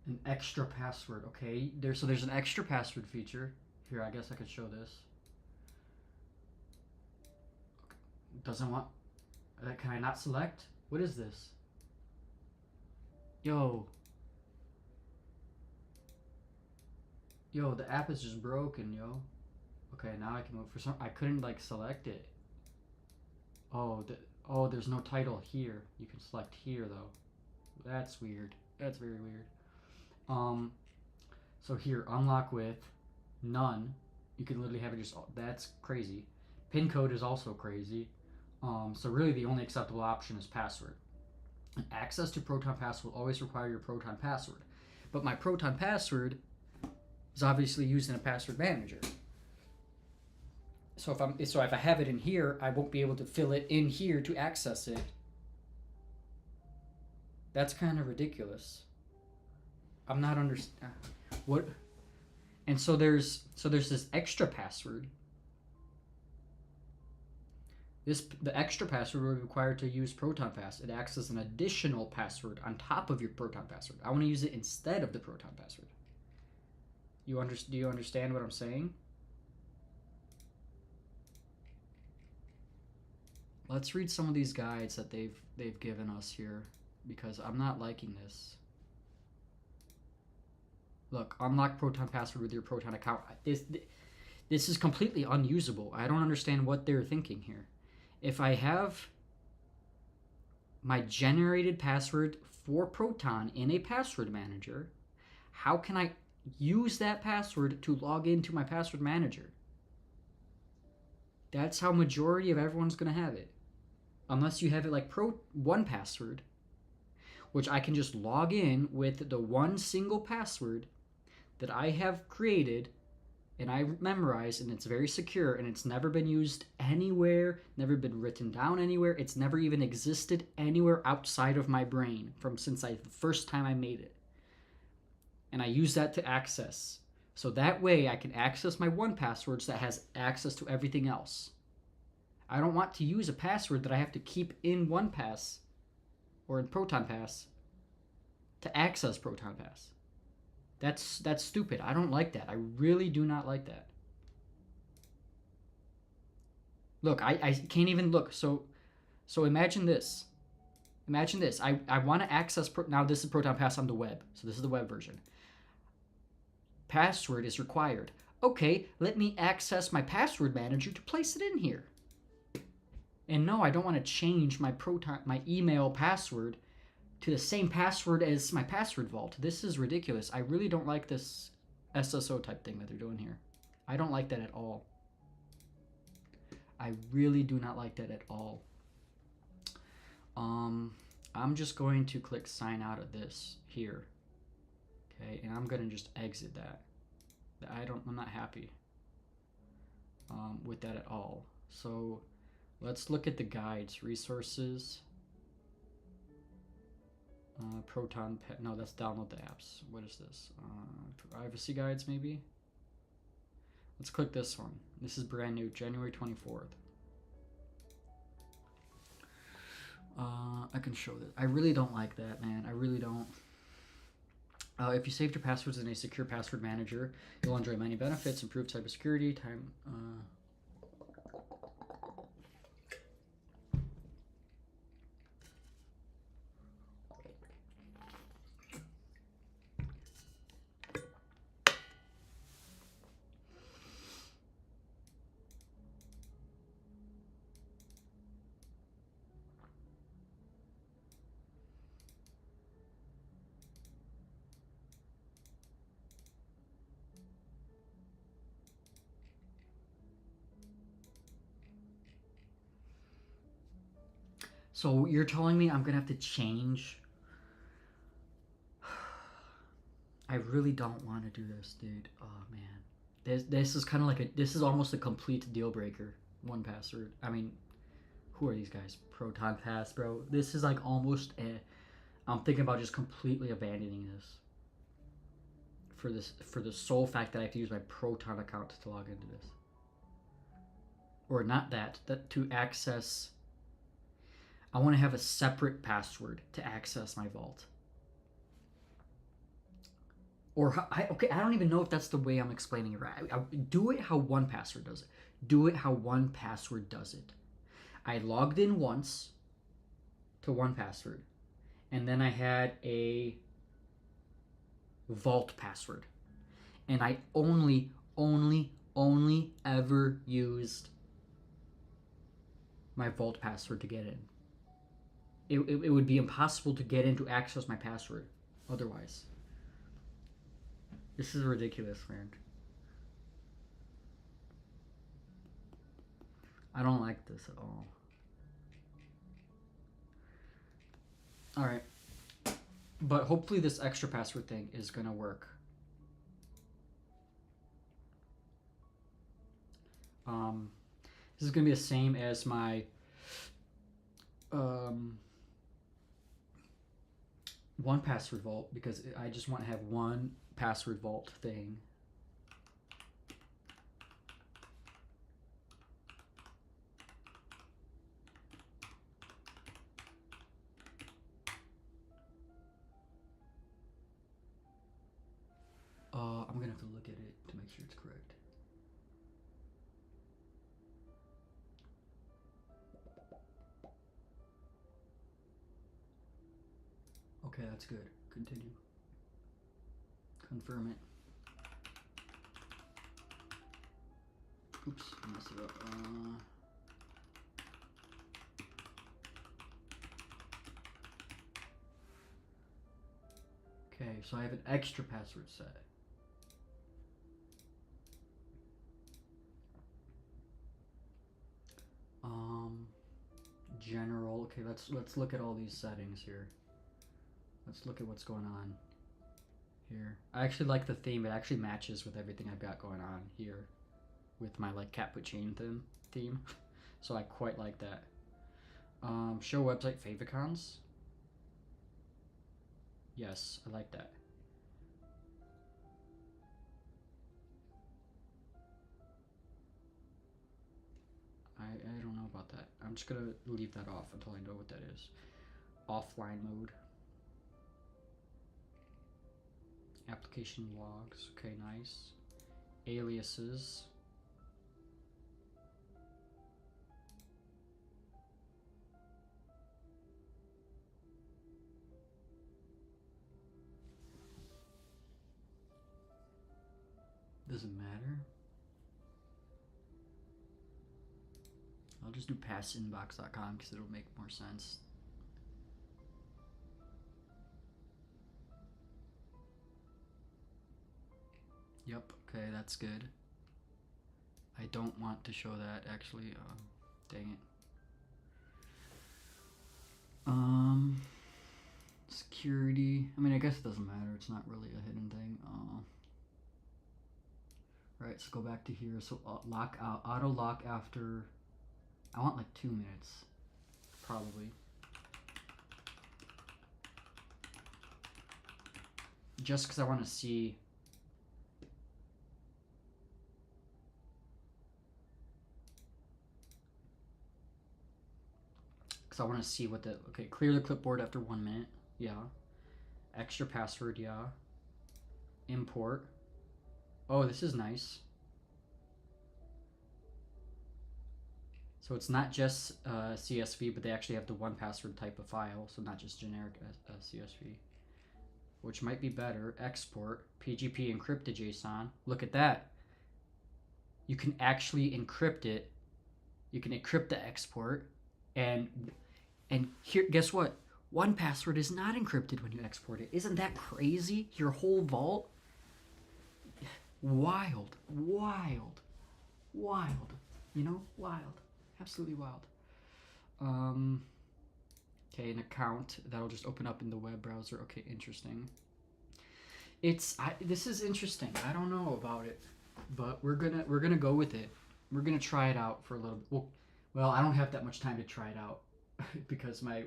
an extra password. Okay, there's an extra password feature. Here, I guess I could show this. Doesn't want. Can I not select? What is this? Yo, the app is just broken, yo. Okay, now I can move. For some, I couldn't like select it. Oh, there's no title here. You can select here though. That's weird. That's very weird. So here, unlock with none. You can literally have it just. That's crazy. Pin code is also crazy. So really, the only acceptable option is password. Access to Proton Pass will always require your Proton password, but my Proton password is obviously used in a password manager. So if I have it in here, I won't be able to fill it in here to access it. That's kind of ridiculous. I'm not understand what. And so there's this extra password. The extra password will be required to use Proton Pass. It acts as an additional password on top of your Proton password. I want to use it instead of the Proton password. Do you understand what I'm saying? Let's read some of these guides that they've given us here, because I'm not liking this. Look, unlock Proton password with your Proton account. This is completely unusable. I don't understand what they're thinking here. If I have my generated password for Proton in a password manager, how can I use that password to log into my password manager? That's how majority of everyone's going to have it. Unless you have it like 1Password, which I can just log in with the one single password that I have created and I memorized, and it's very secure, and it's never been used anywhere, never been written down anywhere. It's never even existed anywhere outside of my brain since the first time I made it. And I use that to access. So that way I can access my 1Passwords that has access to everything else. I don't want to use a password that I have to keep in 1Pass or in Proton Pass to access Proton Pass. That's stupid. I don't like that. I really do not like that. Look, I can't even look. So imagine this. Imagine this. I want to access now. This is Proton Pass on the web. So this is the web version. password is required. Okay, let me access my password manager to place it in here. And no, I don't want to change my email password to the same password as my password vault. This is ridiculous. I really don't like this SSO type thing that they're doing here. I don't like that at all. I really do not like that at all. I'm just going to click sign out of this here. Okay, and I'm gonna just exit that. I'm not happy with that at all. So let's look at the guides, resources, no, that's download the apps. What is this? Privacy guides, maybe? Let's click this one. This is brand new, January 24th. I can show this. I really don't like that, man. I really don't. If you saved your passwords in a secure password manager, you'll enjoy many benefits, improved cybersecurity, time. So you're telling me I'm gonna have to change? I really don't want to do this, dude. Oh man, this is kind of like this is almost a complete deal breaker. 1Password. I mean, who are these guys? Proton Pass, bro. This is like almost I'm thinking about just completely abandoning this. For the sole fact that I have to use my Proton account to log into this. Or not that to access. I want to have a separate password to access my vault. Or okay, I don't even know if that's the way I'm explaining it right. Do it how 1Password does it. Do it how 1Password does it. I logged in once to 1Password, and then I had a vault password, and I only ever used my vault password to get in. It would be impossible to get in to access my password otherwise. This is ridiculous, man. I don't like this at all. Alright. But hopefully this extra password thing is gonna work. This is gonna be the same as my 1Password vault, because I just want to have 1Password vault thing. I'm gonna have to look at it to make sure it's correct. Okay, that's good. Continue. Confirm it. Oops, I messed it up. Okay, so I have an extra password set. General. Okay, let's look at all these settings here. Let's look at what's going on here. I actually like the theme. It actually matches with everything I've got going on here with my like cappuccino theme. So I quite like that. Show website favicons. Yes, I like that. I don't know about that. I'm just gonna leave that off until I know what that is. Offline mode. Application logs. Okay, nice. Aliases. Doesn't matter. I'll just do passinbox.com because it'll make more sense. Yep, okay, that's good. I don't want to show that actually. Dang it. Security. I mean, I guess it doesn't matter. It's not really a hidden thing. Right, so go back to here. So lock out, auto lock after. I want like 2 minutes, probably. Just because I want to see. Because I want to see what the. Okay, clear the clipboard after 1 minute. Yeah. Extra password, yeah. Import. Oh, this is nice. So it's not just CSV, but they actually have the 1Password type of file, so not just generic CSV, which might be better. Export, PGP encrypted JSON. Look at that. You can actually encrypt it. You can encrypt the export, and here, guess what? 1Password is not encrypted when you export it. Isn't that crazy? Your whole vault? Wild, wild, wild. You know, wild. Absolutely wild. Okay, an account that'll just open up in the web browser. Okay, interesting. This is interesting. I don't know about it, but we're gonna go with it. We're gonna try it out for a little bit. Well, I don't have that much time to try it out because I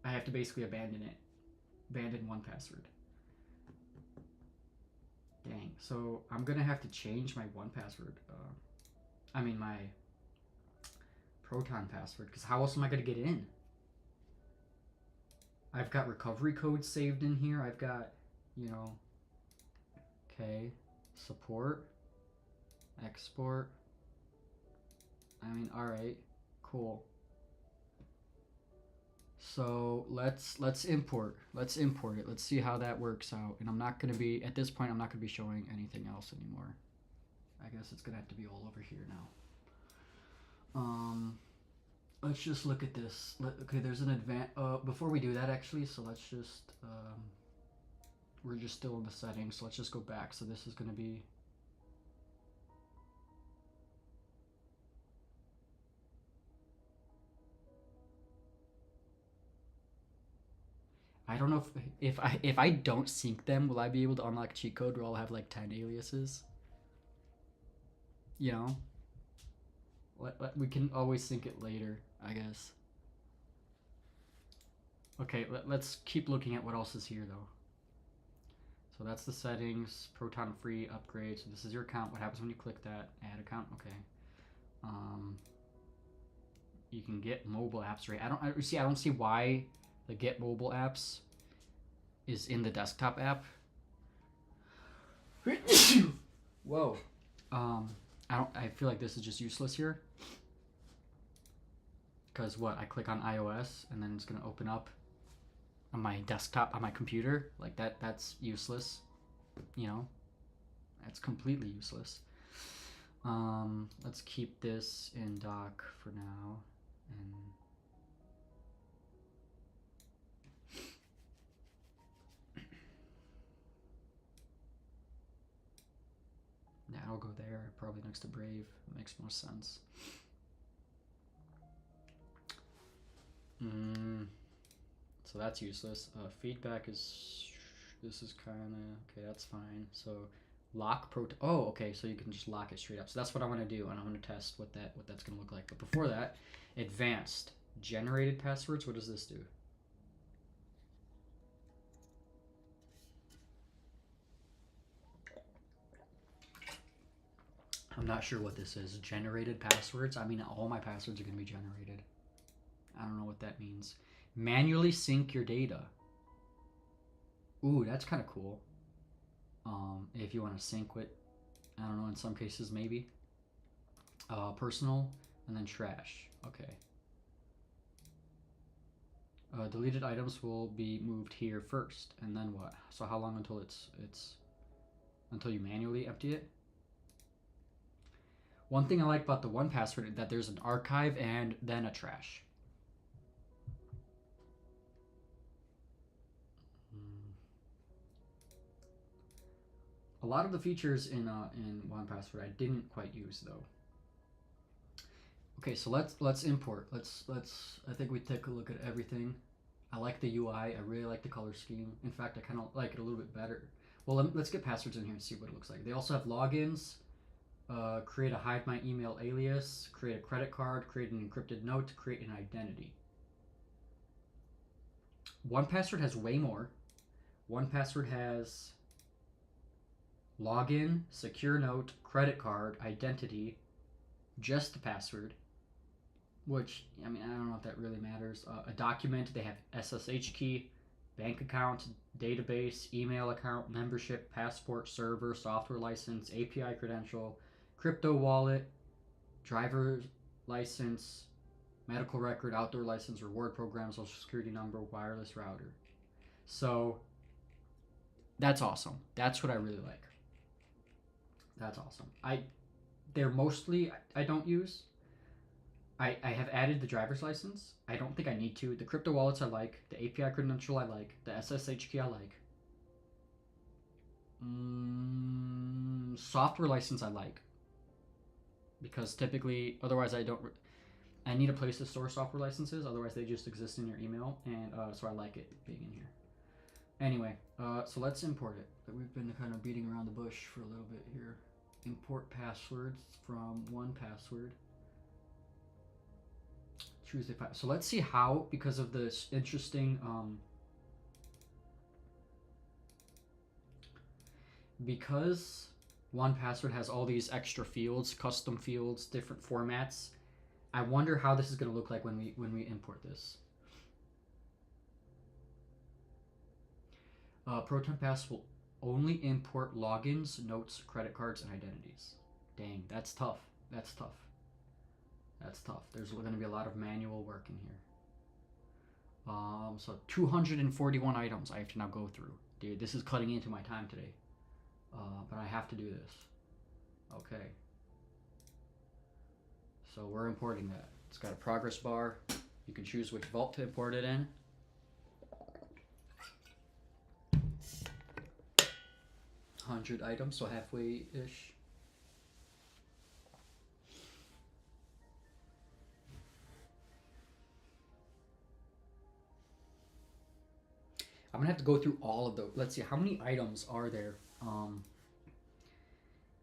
have to basically abandon 1Password. Dang. So I'm gonna have to change my 1Password. I mean my Proton password, because how else am I going to get in? I've got recovery codes saved in here. I've got, you know, okay, support, export. I mean, all right, cool. So let's import. Let's import it. Let's see how that works out. And I'm not going to be, at this point, I'm not going to be showing anything else anymore. I guess it's going to have to be all over here now. Let's just look at this. Okay, there's an before we do that actually, so let's just, we're just still in the settings, so let's just go back. So this is going to be, I don't know if I don't sync them, will I be able to unlock cheat code where I'll have like 10 aliases? You know? We can always sync it later, I guess. Okay, let's keep looking at what else is here though. So that's the settings, Proton free upgrade. So this is your account. What happens when you click that? Add account. Okay. You can get mobile apps, right? I don't see why the get mobile apps is in the desktop app. Whoa. I feel like this is just useless here. Because what? I click on iOS and then it's gonna open up on my desktop, on my computer. Like that's useless. You know? That's completely useless. Let's keep this in doc for now. And yeah, I'll go there, probably next to Brave. It makes more sense. So that's useless. Feedback is, this is kind of, okay, that's fine. So lock oh, okay, so you can just lock it straight up. So that's what I want to do, and I want to test what that's going to look like. But before that, advanced generated passwords. What does this do? I'm not sure what this is. Generated passwords? I mean, all my passwords are going to be generated. I don't know what that means. Manually sync your data. Ooh, that's kind of cool. If you want to sync with, I don't know, in some cases maybe. Personal, and then trash. Okay. Deleted items will be moved here first, and then what? So how long until until you manually empty it? One thing I like about the 1Password is that there's an archive and then a trash. A lot of the features in 1Password I didn't quite use though. Okay, so let's import. Let's I think we take a look at everything. I like the UI. I really like the color scheme. In fact, I kind of like it a little bit better. Well, let's get passwords in here and see what it looks like. They also have logins. Create a hide my email alias. Create a credit card. Create an encrypted note. Create an identity. 1Password has way more. 1Password has login, secure note, credit card, identity, just the password, which, I mean, I don't know if that really matters. A document, they have SSH key, bank account, database, email account, membership, passport, server, software license, API credential, crypto wallet, driver license, medical record, outdoor license, reward program, social security number, wireless router. So that's awesome. That's what I really like. That's awesome. They're mostly I don't use. I have added the driver's license. I don't think I need to. The crypto wallets I like. The API credential I like. The SSH key I like. Software license I like. Because typically, otherwise I need a place to store software licenses. Otherwise they just exist in your email. And so I like it being in here. Anyway, so let's import it. We've been kind of beating around the bush for a little bit here. Import passwords from 1Password. Choose the so let's see how, because of this interesting because 1Password has all these extra fields, custom fields, different formats. I wonder how this is going to look like when we import this. Proton Pass will only import logins, notes, credit cards, and identities. Dang, that's tough. That's tough. That's tough. There's going to be a lot of manual work in here. So 241 items I have to now go through. Dude, this is cutting into my time today. But I have to do this. Okay. So we're importing that. It's got a progress bar. You can choose which vault to import it in. $100 items, so halfway-ish. I'm gonna have to go through all of those. Let's see, how many items are there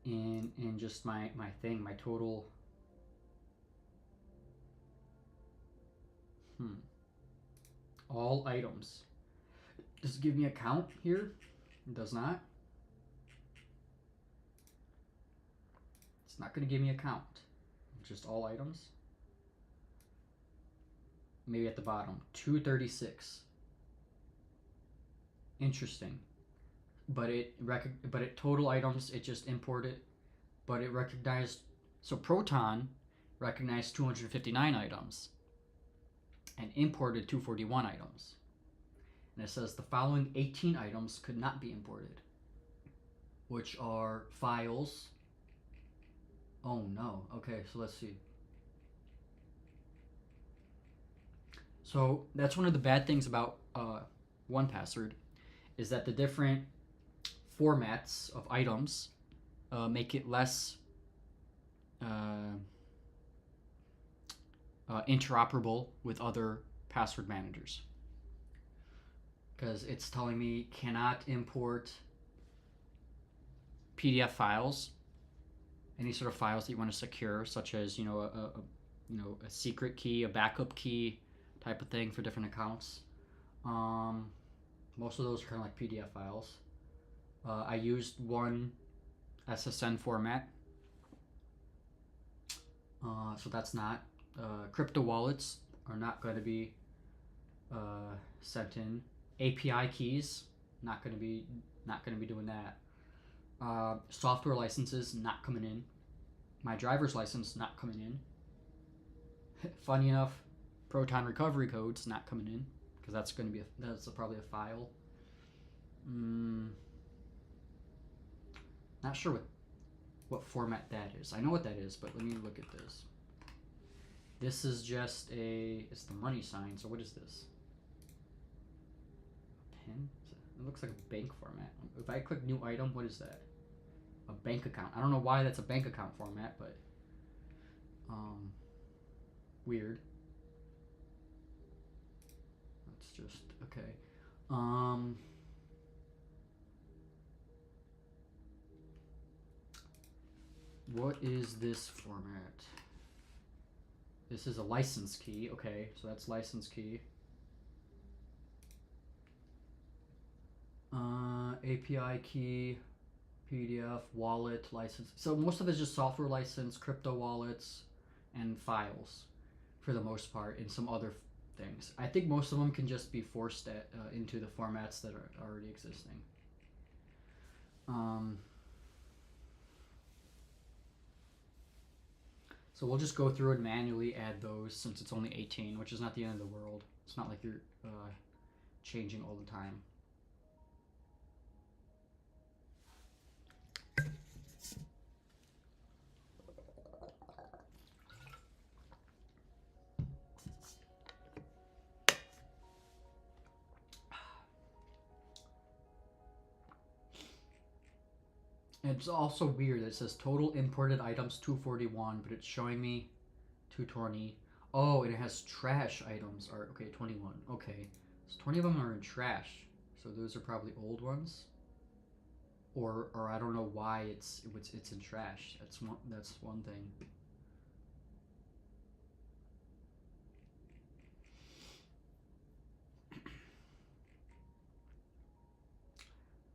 in just my thing, my total. All items. Does it give me a count here? It does not. It's not going to give me a count. Just all items. Maybe at the bottom. 236. Interesting. But it total items, it just imported. But it recognized. So Proton recognized 259 items. And imported 241 items. And it says the following 18 items could not be imported, which are files. Oh no. Okay, so let's see. So that's one of the bad things about 1Password, is that the different formats of items make it less interoperable with other password managers, because it's telling me cannot import PDF files, any sort of files that you want to secure, such as a secret key, a backup key type of thing for different accounts. Most of those are kind of like PDF files. I used one SSN format, so that's not. Crypto wallets are not going to be sent in. API keys, not going to be doing that. Software licenses not coming in. My driver's license not coming in. Funny enough, Proton recovery codes not coming in, because that's going to be that's probably a file. Not sure what what format that is. I know what that is, but let me look at this. This is just it's the money sign. So what is this? A pin? It looks like a bank format. If I click new item, what is that? A bank account. I don't know why that's a bank account format, but weird. That's just okay. What is this format? This is a license key. Okay, so that's license key. API key, PDF, wallet, license. So most of it is just software license, crypto wallets, and files for the most part, and some other things. I think most of them can just be forced into the formats that are already existing. So we'll just go through and manually add those since it's only 18, which is not the end of the world. It's not like you're changing all the time. It's also weird that it says total imported items 241, but it's showing me 220. Oh, and it has trash items are okay, 21. Okay, so 20 of them are in trash. So those are probably old ones. Or I don't know why it's in trash. That's one thing.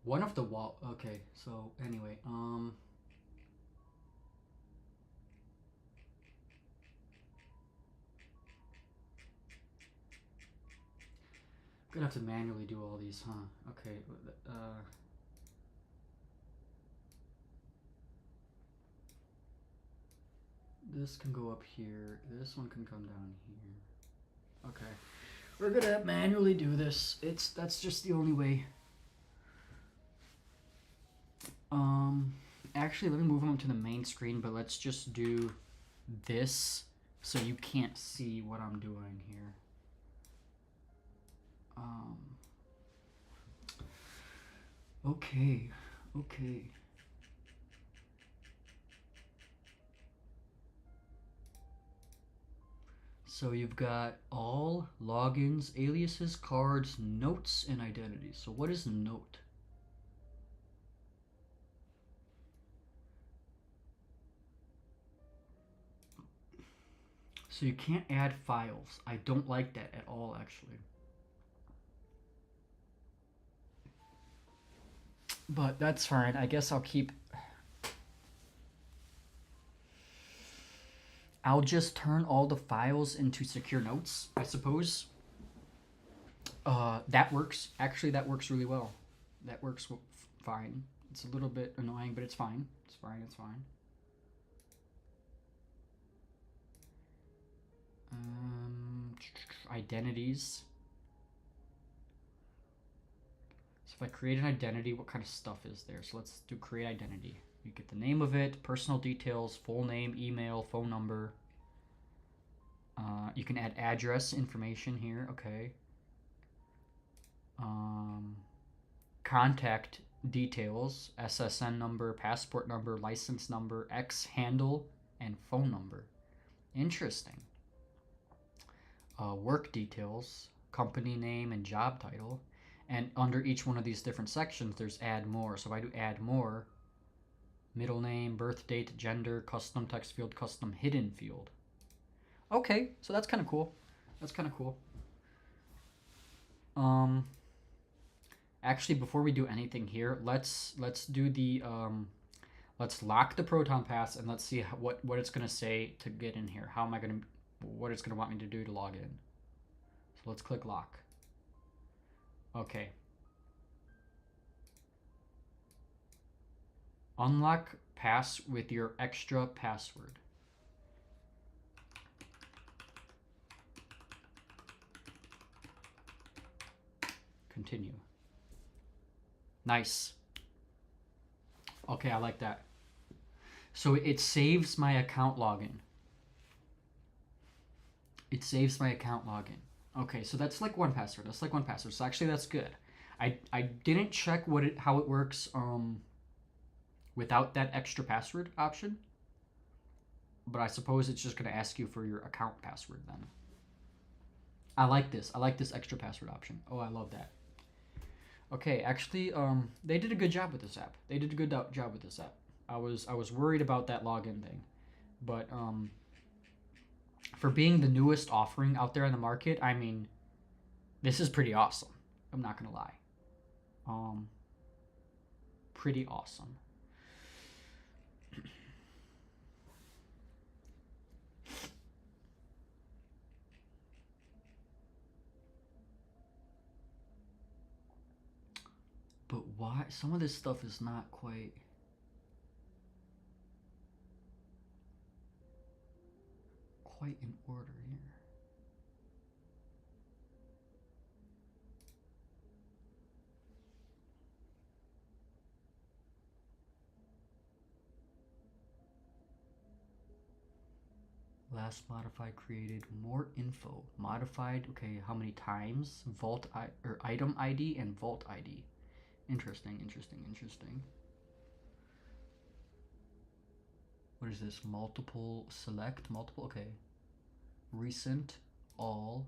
One of the wall. Okay, so anyway, gonna have to manually do all these, huh? Okay, this can go up here. This one can come down here. Okay, we're gonna manually do this. That's just the only way. Actually, let me move them to the main screen, but let's just do this so you can't see what I'm doing here. Okay. So you've got all logins, aliases, cards, notes, and identities. So what is note? So you can't add files. I don't like that at all, actually. But that's fine. I guess I'll just turn all the files into secure notes, I suppose. That works. Actually, that works really well. That works fine. It's a little bit annoying, but it's fine. It's fine. Identities. So if I create an identity, what kind of stuff is there? So let's do create identity. You get the name of it, personal details, full name, email, phone number. You can add address information here. Okay. Contact details, SSN number, passport number, license number, X handle, and phone number. Interesting. Work details, company name and job title, and under each one of these different sections there's add more. So if I do add more, middle name, birth date, gender, custom text field, custom hidden field. Okay, so that's kind of cool. Actually, before we do anything here, let's do the let's lock the Proton Pass and let's see what it's gonna say to get in here. What it's gonna want me to do to log in. So let's click lock. Okay. Unlock pass with your extra password. Continue. Nice. Okay, I like that. So it saves my account login. It saves my account login. Okay, so that's like 1Password. That's like 1Password. So actually, that's good. I didn't check how it works without that extra password option, but I suppose it's just gonna ask you for your account password then. I like this. I like this extra password option. Oh, I love that. Okay, actually, they did a good job with this app. They did a good job with this app. I was worried about that login thing, but for being the newest offering out there in the market, I mean, this is pretty awesome. I'm not gonna lie. Pretty awesome. But why? Some of this stuff is not quite in order here. Last modified created, more info. Modified, okay, how many times? Or item ID and vault ID. Interesting. What is this? Multiple, select, multiple, okay. Recent, all.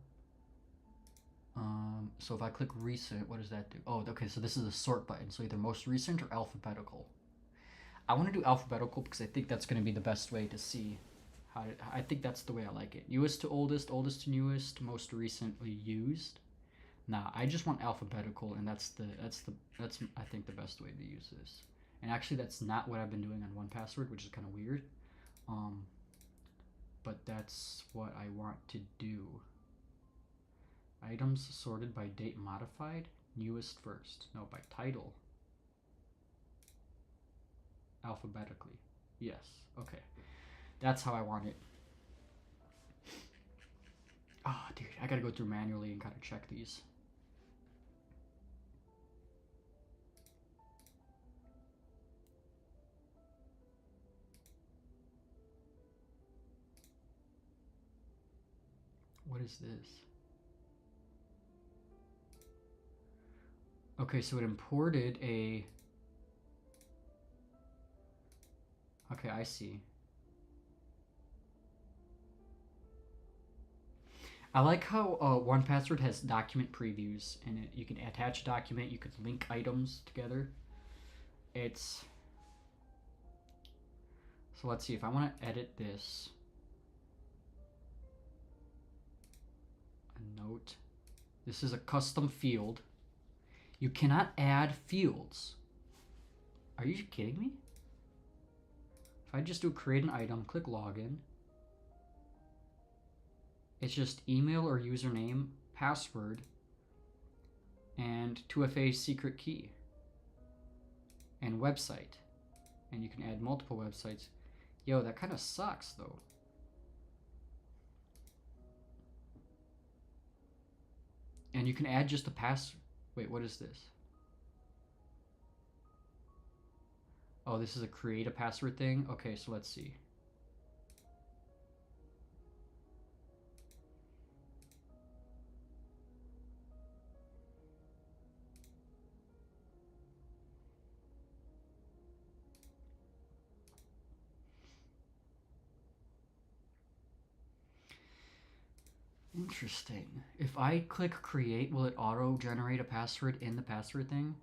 So if I click recent, what does that do? Oh, okay, so this is a sort button. So either most recent or alphabetical. I want to do alphabetical because I think that's going to be the best way to see I think that's the way I like it. Newest to oldest, oldest to newest, most recently used. Nah, I just want alphabetical, and that's I think the best way to use this. And actually, that's not what I've been doing on 1Password, which is kind of weird. But that's what I want to do. Items sorted by date modified, newest first. No, by title. Alphabetically. Yes. Okay. That's how I want it. Oh, dude, I gotta go through manually and kind of check these. What is this? Okay, so it imported a... Okay, I see. I like how 1Password has document previews, and you can attach a document, you could link items together. It's... So let's see, if I want to edit this... A note. This is a custom field. You cannot add fields. Are you kidding me? If I just do create an item, click login, it's just email or username, password, and 2FA secret key, and website. And you can add multiple websites. Yo, that kind of sucks though. And you can add just a wait, what is this? Oh, this is a create a password thing? Okay, so let's see. Interesting. If I click create, will it auto-generate a password in the password thing?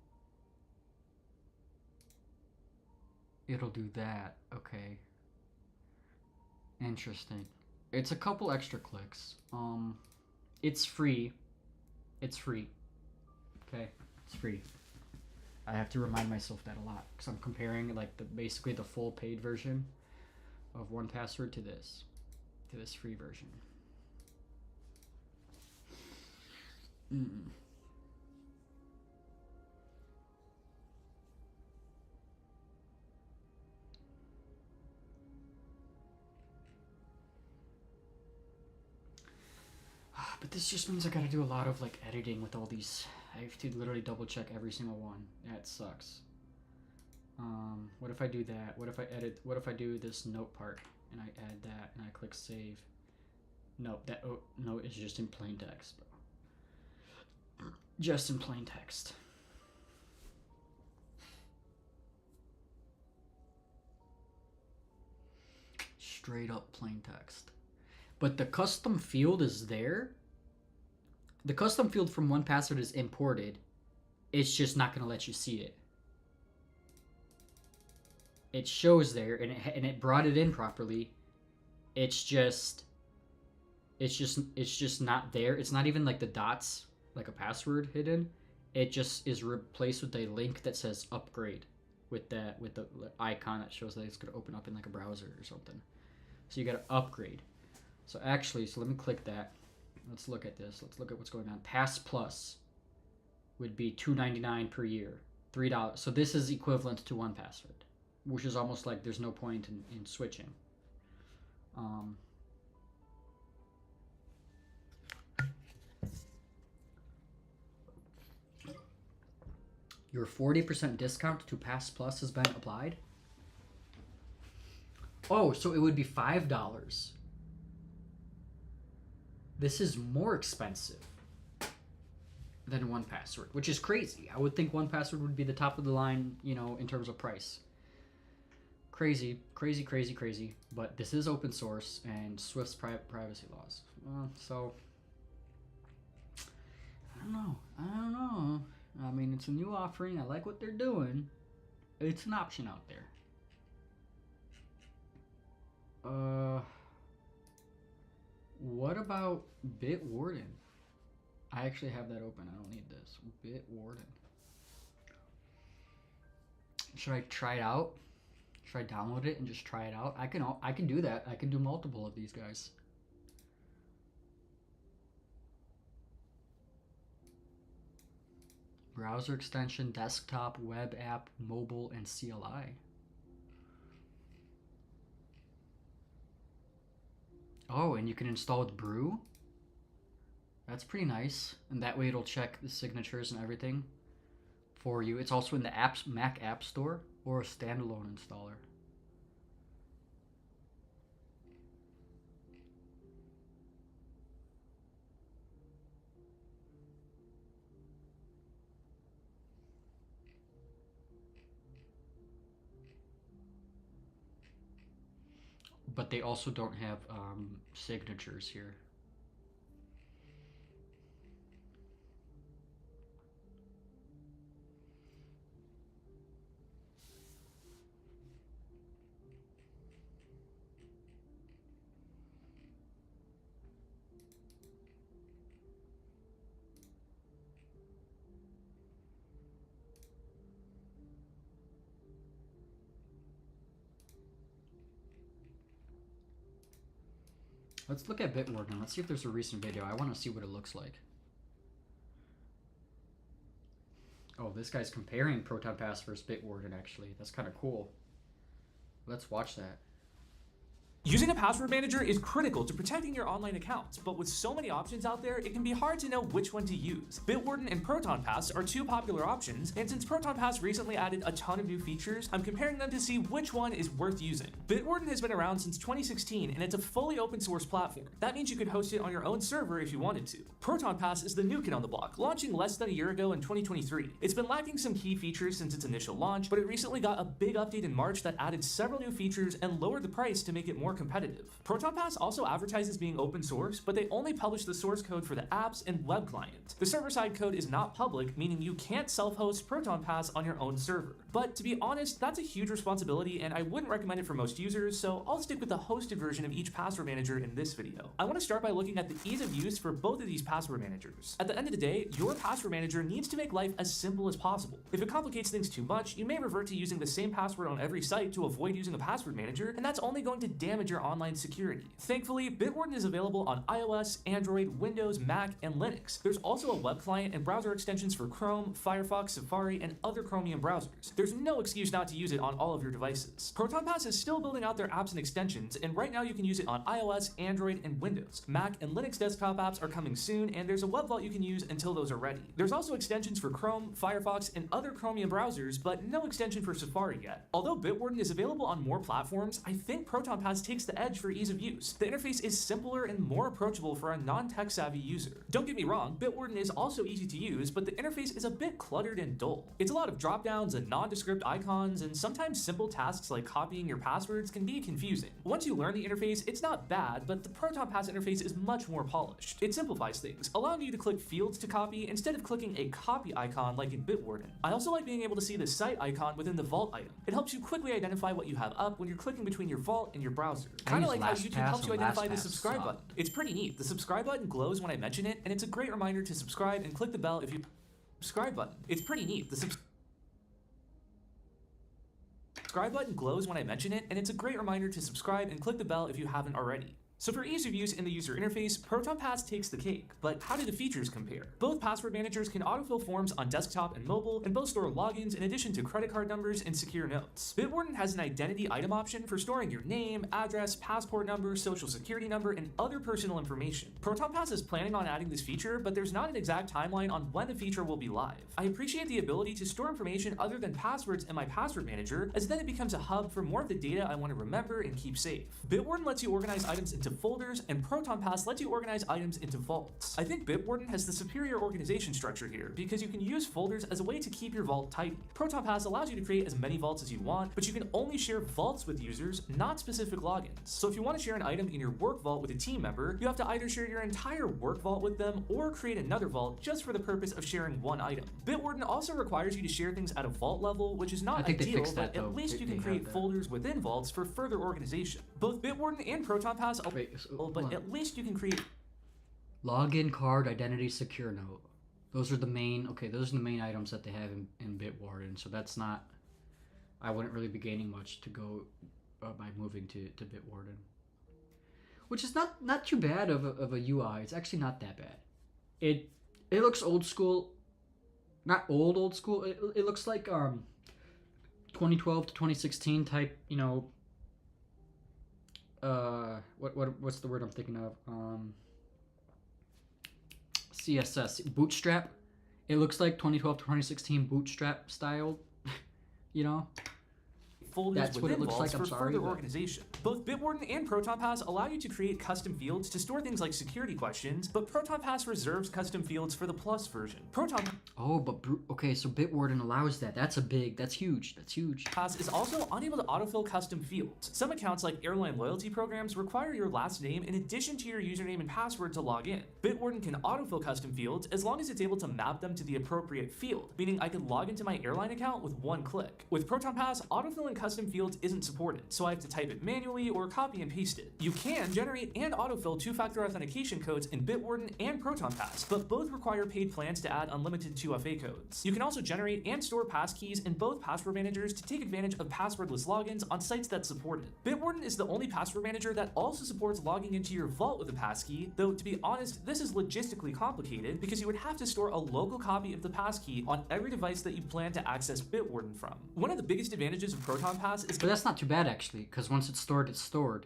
It'll do that. Okay. Interesting. It's a couple extra clicks. It's free. It's free. Okay, it's free. I have to remind myself that a lot because I'm comparing like basically the full paid version of 1Password to this free version. But this just means I gotta do a lot of like editing with all these. I have to literally double check every single one. That sucks. What if I do that? What if I edit? What if I do this note part and I add that and I click save? Nope, that no, it's just in plain text, bro. Just in plain text. Straight up plain text. But the custom field is there. The custom field from 1Password is imported. It's just not gonna let you see it. It shows there, and it brought it in properly. It's just not there. It's not even like the dots, like a password hidden. It just is replaced with a link that says upgrade, with the icon that shows that it's gonna open up in like a browser or something. So you gotta upgrade. So actually, so let me click that. Let's look at this. Let's look at what's going on. Pass Plus would be $2.99 per year, $3. So this is equivalent to 1Password, which is almost like there's no point in switching. Your 40% discount to Pass Plus has been applied. Oh, so it would be $5. This is more expensive than 1Password, which is crazy. I would think 1Password would be the top of the line, you know, in terms of price. Crazy, crazy, crazy, crazy. But this is open source and Swift's privacy laws. So, I don't know. I mean, it's a new offering. I like what they're doing. It's an option out there. What about Bitwarden? I actually have that open. I don't need this. Bitwarden. Should I try it out? Should I download it and just try it out? I can do that. I can do multiple of these guys. Browser extension, desktop, web app, mobile, and CLI. Oh, and you can install with Brew. That's pretty nice. And that way it'll check the signatures and everything for you. It's also in the Mac App Store or a standalone installer. But they also don't have signatures here. Let's look at Bitwarden. Let's see if there's a recent video. I want to see what it looks like. Oh, this guy's comparing Proton Pass versus Bitwarden, actually. That's kind of cool. Let's watch that. Using a password manager is critical to protecting your online accounts, but with so many options out there, it can be hard to know which one to use. Bitwarden and Proton Pass are two popular options, and since Proton Pass recently added a ton of new features, I'm comparing them to see which one is worth using. Bitwarden has been around since 2016, and it's a fully open source platform. That means you could host it on your own server if you wanted to. Proton Pass is the new kid on the block, launching less than a year ago in 2023. It's been lacking some key features since its initial launch, but it recently got a big update in March that added several new features and lowered the price to make it more competitive. Proton Pass also advertises being open source, but they only publish the source code for the apps and web client. The server-side code is not public, meaning you can't self-host Proton Pass on your own server. But to be honest, that's a huge responsibility, and I wouldn't recommend it for most users, so I'll stick with the hosted version of each password manager in this video. I want to start by looking at the ease of use for both of these password managers. At the end of the day, your password manager needs to make life as simple as possible. If it complicates things too much, you may revert to using the same password on every site to avoid using a password manager, and that's only going to damage manage your online security. Thankfully, Bitwarden is available on iOS, Android, Windows, Mac, and Linux. There's also a web client and browser extensions for Chrome, Firefox, Safari, and other Chromium browsers. There's no excuse not to use it on all of your devices. ProtonPass is still building out their apps and extensions, and right now you can use it on iOS, Android, and Windows. Mac and Linux desktop apps are coming soon, and there's a web vault you can use until those are ready. There's also extensions for Chrome, Firefox, and other Chromium browsers, but no extension for Safari yet. Although Bitwarden is available on more platforms, I think ProtonPass takes the edge for ease of use. The interface is simpler and more approachable for a non-tech savvy user. Don't get me wrong, Bitwarden is also easy to use, but the interface is a bit cluttered and dull. It's a lot of drop-downs and nondescript icons, and sometimes simple tasks like copying your passwords can be confusing. Once you learn the interface, it's not bad, but the ProtonPass interface is much more polished. It simplifies things, allowing you to click fields to copy instead of clicking a copy icon like in Bitwarden. I also like being able to see the site icon within the vault item. It helps you quickly identify what you have up when you're clicking between your vault and your browser. Kind of like how YouTube helps you identify the subscribe button. It's pretty neat. The subscribe button glows when I mention it, and it's a great reminder to subscribe and click the bell if you subscribe button. It's pretty neat. The subscribe button glows when I mention it, and it's a great reminder to subscribe and click the bell if you haven't already. So for ease of use in the user interface, ProtonPass takes the cake, but how do the features compare? Both password managers can autofill forms on desktop and mobile, and both store logins in addition to credit card numbers and secure notes. Bitwarden has an identity item option for storing your name, address, passport number, social security number, and other personal information. ProtonPass is planning on adding this feature, but there's not an exact timeline on when the feature will be live. I appreciate the ability to store information other than passwords in my password manager, as then it becomes a hub for more of the data I want to remember and keep safe. Bitwarden lets you organize items into folders, and ProtonPass lets you organize items into vaults. I think Bitwarden has the superior organization structure here, because you can use folders as a way to keep your vault tidy. ProtonPass allows you to create as many vaults as you want, but you can only share vaults with users, not specific logins. So if you want to share an item in your work vault with a team member, you have to either share your entire work vault with them, or create another vault just for the purpose of sharing one item. Bitwarden also requires you to share things at a vault level, which is not ideal, but at least you can create folders within vaults for further organization. Both Bitwarden and ProtonPass but at least you can create login, card, identity, secure note. Those are the main items that they have in Bitwarden. So that's not, I wouldn't really be gaining much to go by moving to Bitwarden, which is not too bad of a UI. It's actually not that bad. It looks old school, not old school. It looks like 2012 to 2016 type, you know. What's the word I'm thinking of? CSS Bootstrap. It looks like 2012 to 2016 Bootstrap style, you know. Folders That's what it looks like. I'm sorry. Further organization. Both Bitwarden and ProtonPass allow you to create custom fields to store things like security questions, but ProtonPass reserves custom fields for the Plus version. Okay, so Bitwarden allows that. That's huge. Pass is also unable to autofill custom fields. Some accounts like airline loyalty programs require your last name in addition to your username and password to log in. Bitwarden can autofill custom fields as long as it's able to map them to the appropriate field, meaning I could log into my airline account with one click. With ProtonPass, autofilling custom fields isn't supported, so I have to type it manually or copy and paste it. You can generate and autofill two-factor authentication codes in Bitwarden and ProtonPass, but both require paid plans to add unlimited 2FA codes. You can also generate and store passkeys in both password managers to take advantage of passwordless logins on sites that support it. Bitwarden is the only password manager that also supports logging into your vault with a passkey, though to be honest, this is logistically complicated because you would have to store a local copy of the passkey on every device that you plan to access Bitwarden from. One of the biggest advantages of ProtonPass is... But that's not too bad actually, because once it's stored, it's stored.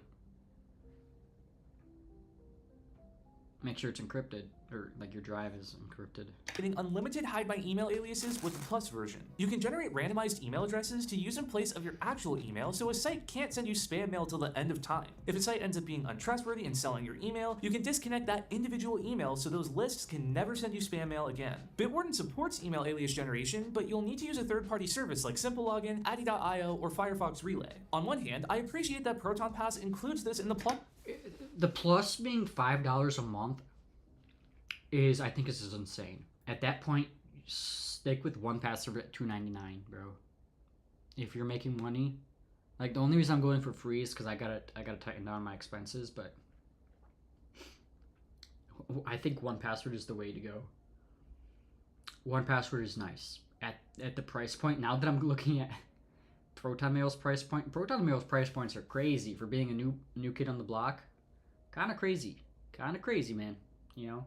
Make sure it's encrypted, or like your drive is encrypted. Getting unlimited hide by email aliases with the Plus version. You can generate randomized email addresses to use in place of your actual email, so a site can't send you spam mail till the end of time. If a site ends up being untrustworthy and selling your email, you can disconnect that individual email so those lists can never send you spam mail again. Bitwarden supports email alias generation, but you'll need to use a third-party service like SimpleLogin, Addy.io, or Firefox Relay. On one hand, I appreciate that ProtonPass includes this in the Plus. The Plus being $5 a month I think this is insane. At that point, stick with one password at $2.99, bro. If you're making money, like the only reason I'm going for free is because I gotta tighten down my expenses, but I think one password is the way to go. One password is nice at the price point. Now that I'm looking at Proton Mail's price point. Proton Mail's price points are crazy for being a new kid on the block. Kind of crazy. Kind of crazy, man. You know?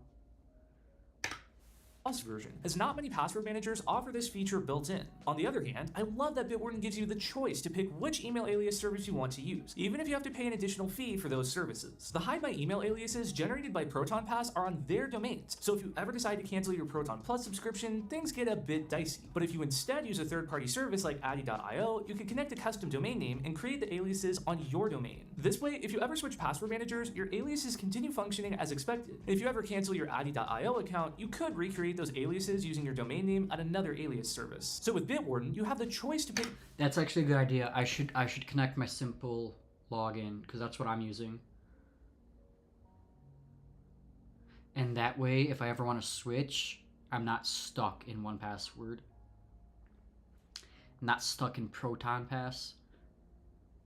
Plus version, as not many password managers offer this feature built in. On the other hand, I love that Bitwarden gives you the choice to pick which email alias service you want to use, even if you have to pay an additional fee for those services. The Hide My Email aliases generated by Proton Pass are on their domains, so if you ever decide to cancel your Proton Plus subscription, things get a bit dicey. But if you instead use a third-party service like Addy.io, you can connect a custom domain name and create the aliases on your domain. This way, if you ever switch password managers, your aliases continue functioning as expected. If you ever cancel your Addy.io account, you could recreate those aliases using your domain name at another alias service. So with Bitwarden, you have the choice to pick. That's actually a good idea. I should connect my simple login because that's what I'm using. And that way, if I ever want to switch, I'm not stuck in 1Password. I'm not stuck in Proton Pass.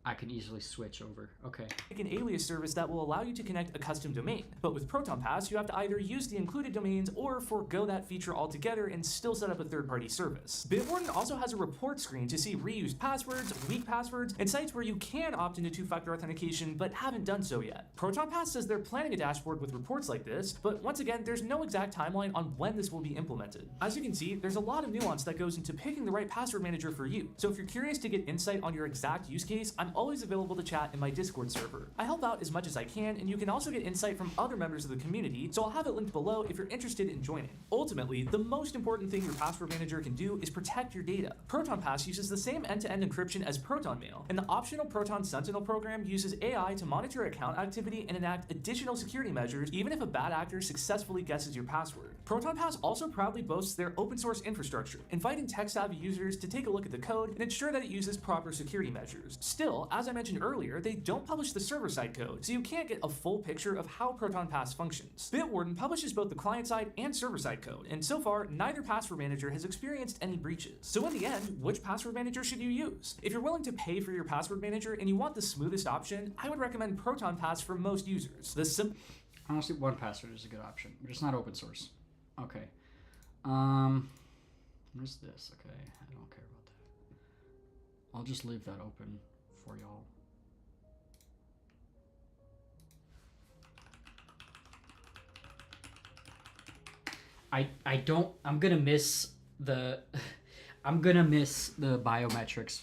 I can easily switch over. Okay. An alias service that will allow you to connect a custom domain. But with Proton Pass, you have to either use the included domains or forego that feature altogether and still set up a third-party service. Bitwarden also has a report screen to see reused passwords, weak passwords, and sites where you can opt into two-factor authentication but haven't done so yet. Proton Pass says they're planning a dashboard with reports like this, but once again, there's no exact timeline on when this will be implemented. As you can see, there's a lot of nuance that goes into picking the right password manager for you. So if you're curious to get insight on your exact use case, I'm always available to chat in my Discord server. I help out as much as I can, and you can also get insight from other members of the community, so I'll have it linked below if you're interested in joining. Ultimately, the most important thing your password manager can do is protect your data. Proton Pass uses the same end-to-end encryption as Proton Mail, and the optional Proton Sentinel program uses AI to monitor account activity and enact additional security measures even if a bad actor successfully guesses your password. Proton Pass also proudly boasts their open source infrastructure, inviting tech-savvy users to take a look at the code and ensure that it uses proper security measures. Still, as I mentioned earlier, they don't publish the server-side code, so you can't get a full picture of how Proton Pass functions. Bitwarden publishes both the client-side and server-side code, and so far, neither password manager has experienced any breaches. So in the end, which password manager should you use? If you're willing to pay for your password manager and you want the smoothest option, I would recommend Proton Pass for most users. Honestly, 1Password is a good option, but it's not open source. Okay. Where's this? Okay, I don't care about that. I'll just leave that open for y'all. I'm gonna miss the biometrics.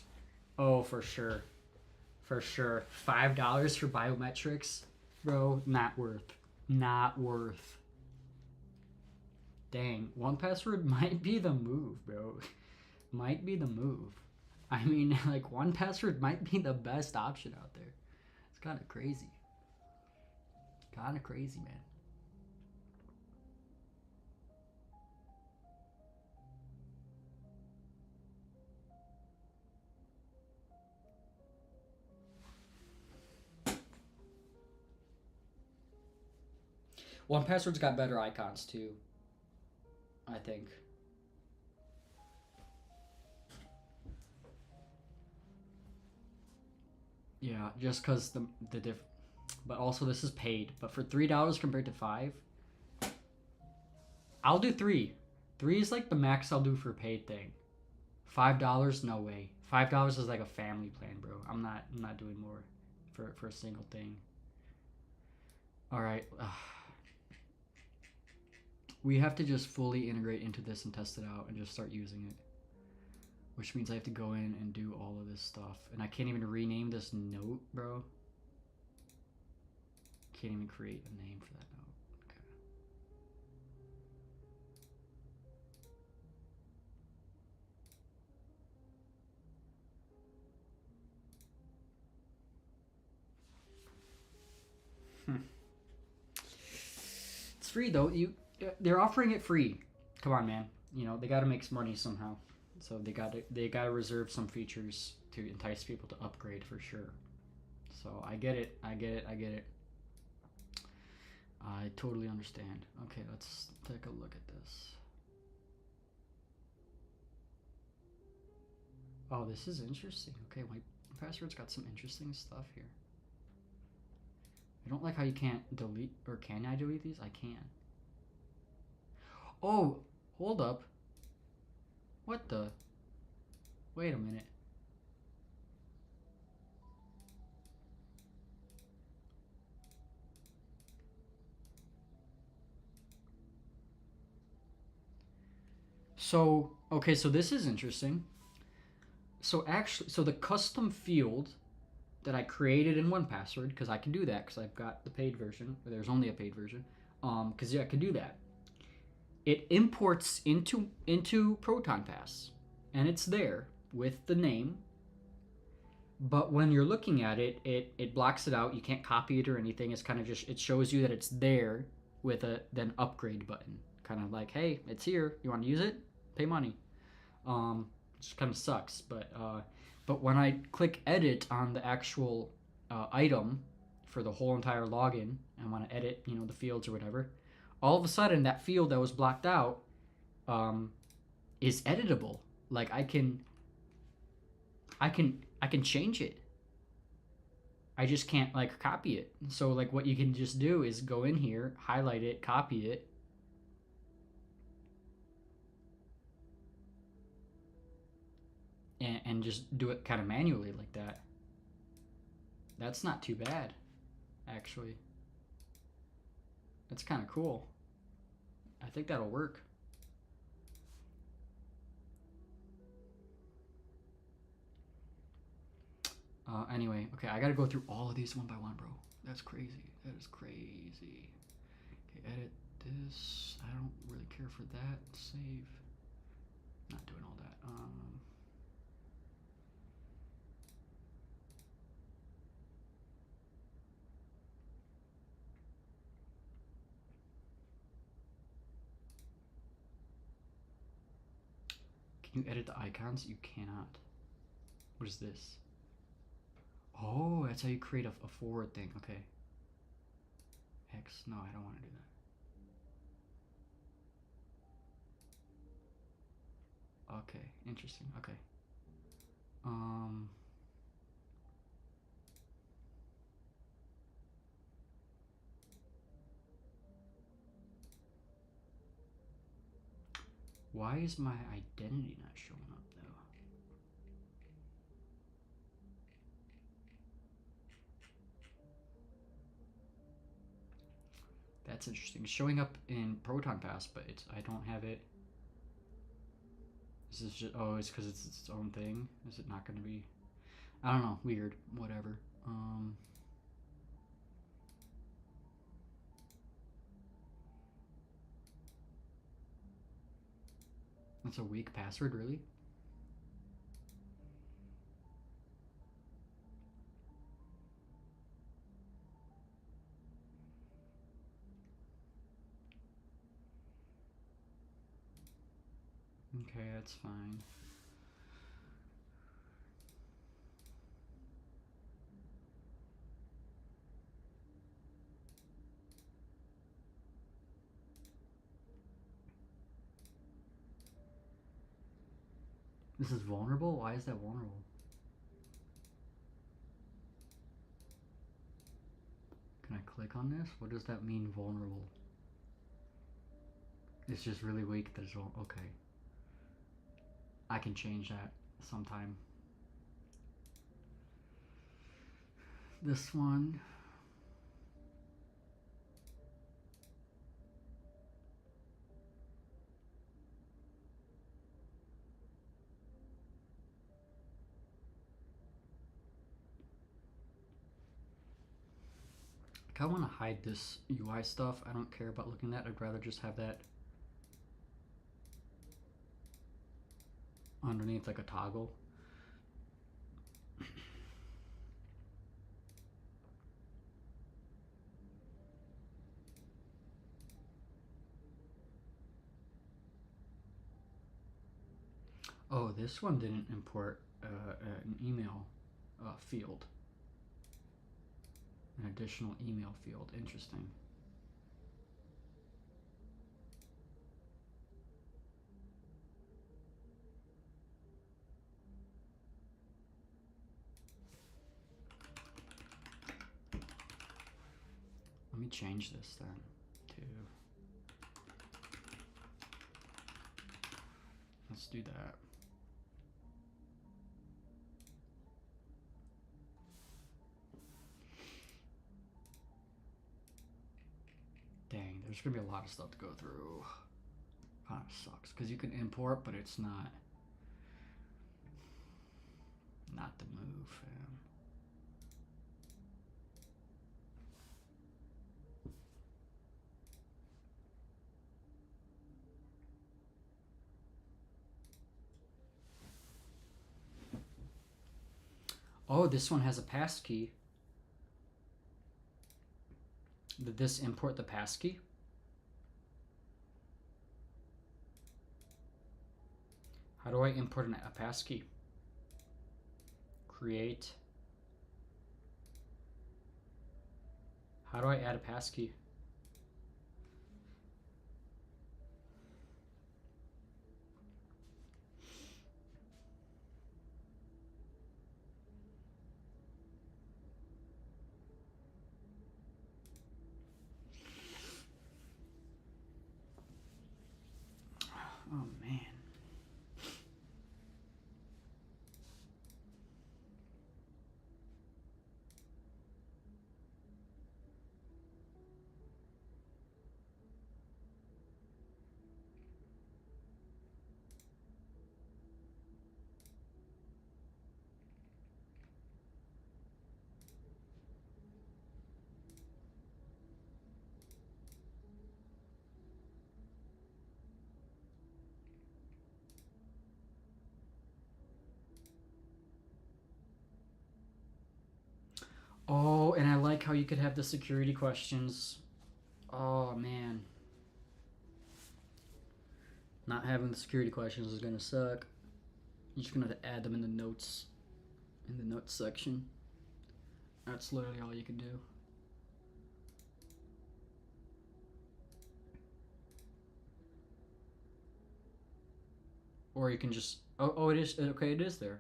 Oh, for sure. For sure. $5 for biometrics? Bro, not worth. Not worth. Dang, 1Password might be the move, bro. Might be the move. I mean, like, 1Password might be the best option out there. It's kind of crazy. Kind of crazy, man. One Password's got better icons too, I think. Yeah, just because the diff, but also this is paid. But for $3 compared to $5, I'll do 3. 3 is like the max I'll do for a paid thing. $5, no way. $5 is like a family plan, bro. I'm not doing more for a single thing. All right. We have to just fully integrate into this and test it out and just start using it. Which means I have to go in and do all of this stuff. And I can't even rename this note, bro. Can't even create a name for that note. Okay. It's free though. They're offering it free. Come on, man. You know, they gotta make some money somehow. So they gotta reserve some features to entice people to upgrade for sure. So I get it. I totally understand. Okay, let's take a look at this. Oh, this is interesting. Okay, my password's got some interesting stuff here. I don't like how you can't delete, or can I delete these? I can. Oh, hold up. What the? Wait a minute. So, okay, so this is interesting. So actually, so the custom field that I created in 1Password, because I can do that because I've got the paid version. There's only a paid version. Because yeah, I can do that. It imports into Proton Pass, and it's there with the name. But when you're looking at it, it blocks it out. You can't copy it or anything. It's kind of just, it shows you that it's there with a then upgrade button. Kind of like, hey, it's here. You want to use it? Pay money. Just kind of sucks. But when I click edit on the actual item for the whole entire login, and want to edit, the fields or whatever, all of a sudden that field that was blocked out is editable. Like I can change it. I just can't like copy it. So like what you can just do is go in here, highlight it, copy it, and just do it kind of manually like that. That's not too bad, actually. That's kind of cool. I think that'll work. Anyway, okay, I gotta go through all of these one by one, bro. That's crazy. That is crazy. Okay, edit this. I don't really care for that. Save. Not doing all that. Can you edit the icons? You cannot. What is this? Oh, that's how you create a forward thing. Okay. X. No, I don't want to do that. Okay, interesting. Okay. Why is my identity not showing up though? That's interesting. It's showing up in Proton Pass, but I don't have it. Is this just, oh, it's because it's its own thing? Is it not going to be? I don't know. Weird. Whatever. That's a weak password, really? Okay, that's fine. This is vulnerable? Why is that vulnerable? Can I click on this? What does that mean, vulnerable? It's just really weak. That's all. Okay. I can change that sometime. This one. I kind of want to hide this UI stuff. I don't care about looking at that. I'd rather just have that underneath like a toggle. Oh, this one didn't import an email field. An additional email field. Interesting. Let me change this then to, let's do that. Dang, there's gonna be a lot of stuff to go through. kind of sucks because you can import, but it's not the move, fam. Oh, this one has a passkey. Did this import the passkey? How do I import a passkey? Create. How do I add a passkey? Oh man. Oh, and I like how you could have the security questions. Oh man. Not having the security questions is gonna suck. You're just gonna have to add them in the notes section. That's literally all you can do. Or you can just it is okay, it is there.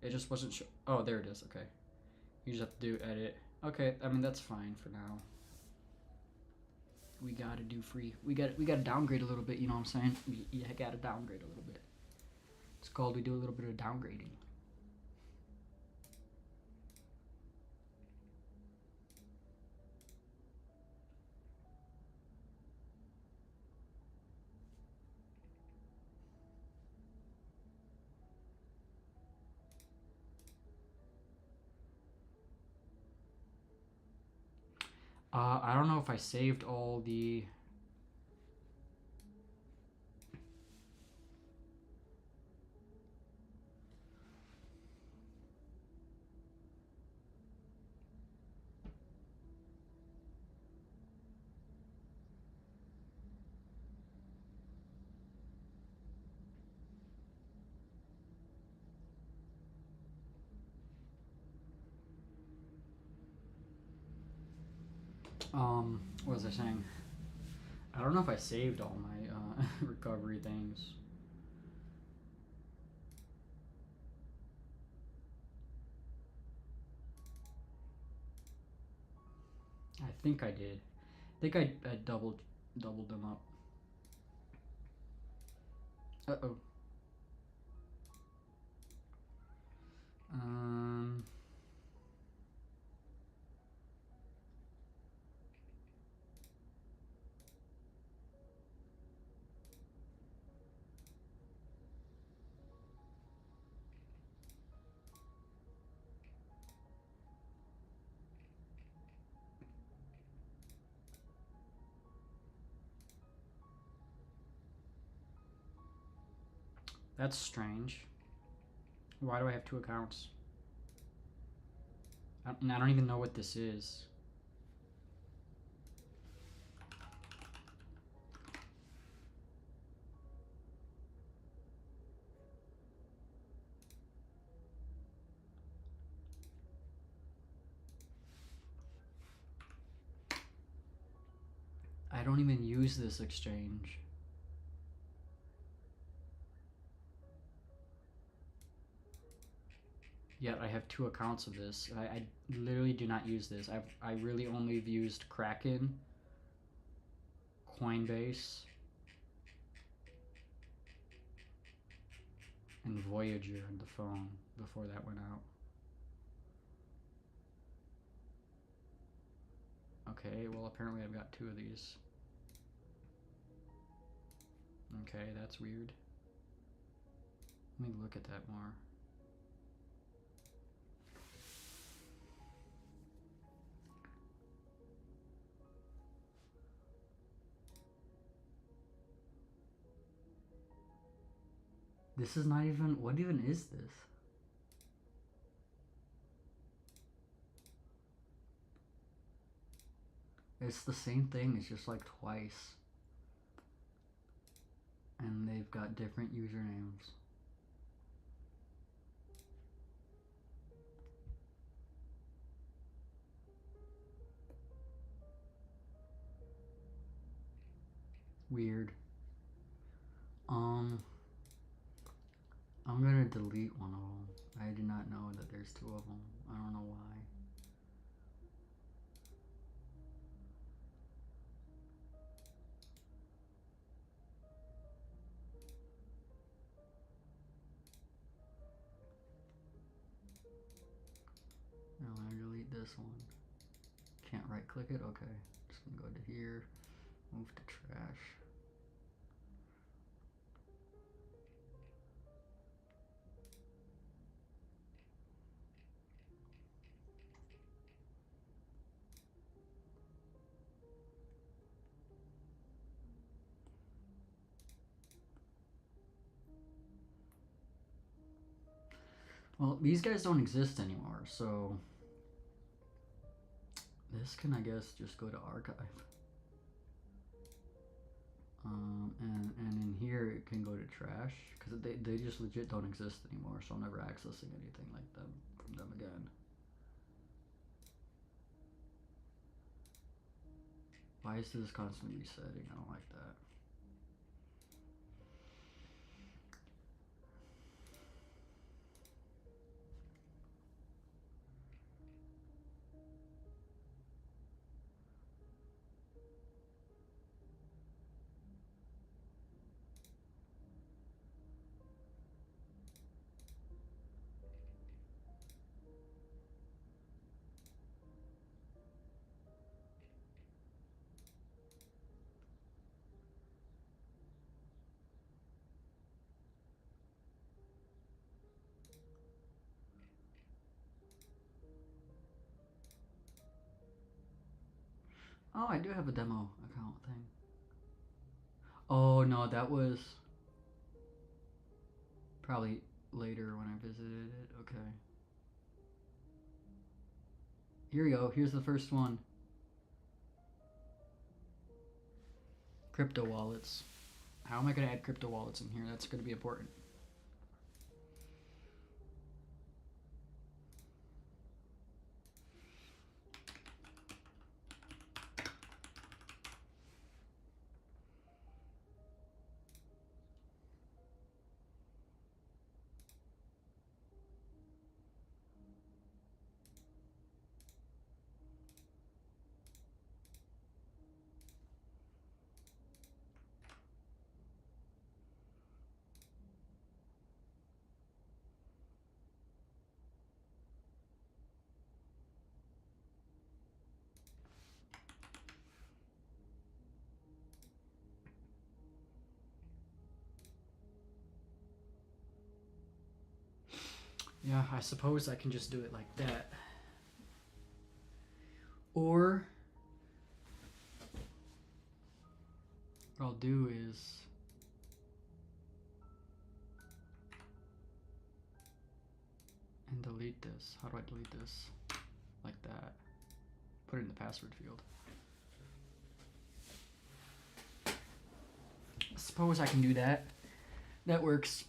It just wasn't sure. Oh, there it is. Okay. You just have to do edit. Okay, I mean that's fine for now. We gotta do free. We gotta downgrade a little bit. You know what I'm saying? You gotta downgrade a little bit. It's called we do a little bit of downgrading. I don't know if I saved all the. What was I saying? I don't know if I saved all my recovery things. I think I did. I think I doubled them up. Uh-oh. Um That's strange. Why do I have two accounts? I don't even know what this is. I don't even use this exchange. Yet I have two accounts of this. I literally do not use this. I really only have used Kraken, Coinbase, and Voyager on the phone before that went out. Okay, well apparently I've got two of these. Okay, that's weird. Let me look at that more. This is not even, what even is this? It's the same thing, it's just like twice. And they've got different usernames. Weird. I'm gonna delete one of them. I did not know that there's two of them. I don't know why. I'm gonna delete this one. Can't right click it? Okay. Just gonna go to here, move to trash. Well, these guys don't exist anymore, so this can, I guess, just go to archive. And in here it can go to trash because they just legit don't exist anymore, so I'm never accessing anything like them from them again. Why is this constantly resetting? I don't like that. Oh, I do have a demo account thing. Oh no, that was probably later when I visited it. Okay. Here we go. Here's the first one. Crypto wallets. How am I going to add crypto wallets in here? That's going to be important. Yeah, I suppose I can just do it like that. Or what I'll do is and delete this. How do I delete this? Like that. Put it in the password field. I suppose I can do that. That works.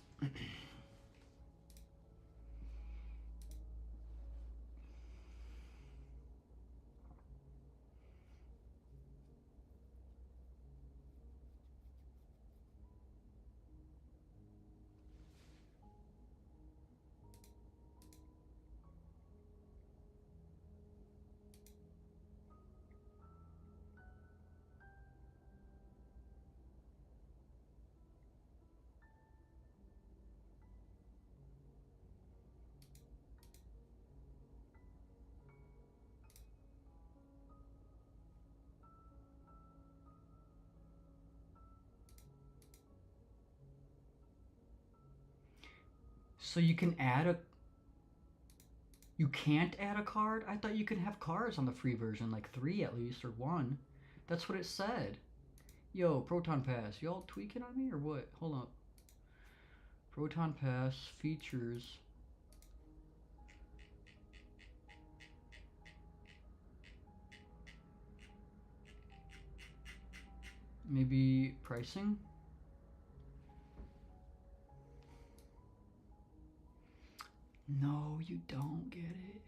So you can add a... You can't add a card? I thought you could have cards on the free version, like 3 at least, or 1. That's what it said. Yo, Proton Pass, y'all tweaking on me or what? Hold up. Proton Pass features. Maybe pricing? No, you don't get it.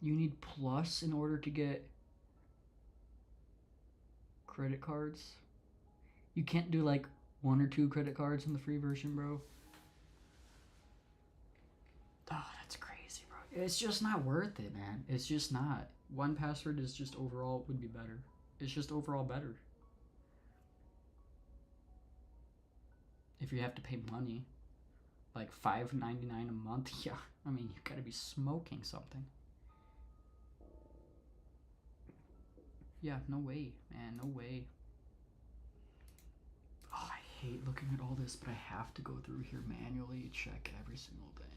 You need plus in order to get credit cards. You can't do like 1 or 2 credit cards in the free version, bro. Oh, that's crazy, bro. It's just not worth it, man. It's just not. 1Password is just overall would be better. It's just overall better. If you have to pay money, like $5.99 a month, yeah. I mean, you gotta be smoking something. Yeah, no way, man, no way. Oh, I hate looking at all this, but I have to go through here manually, check every single thing.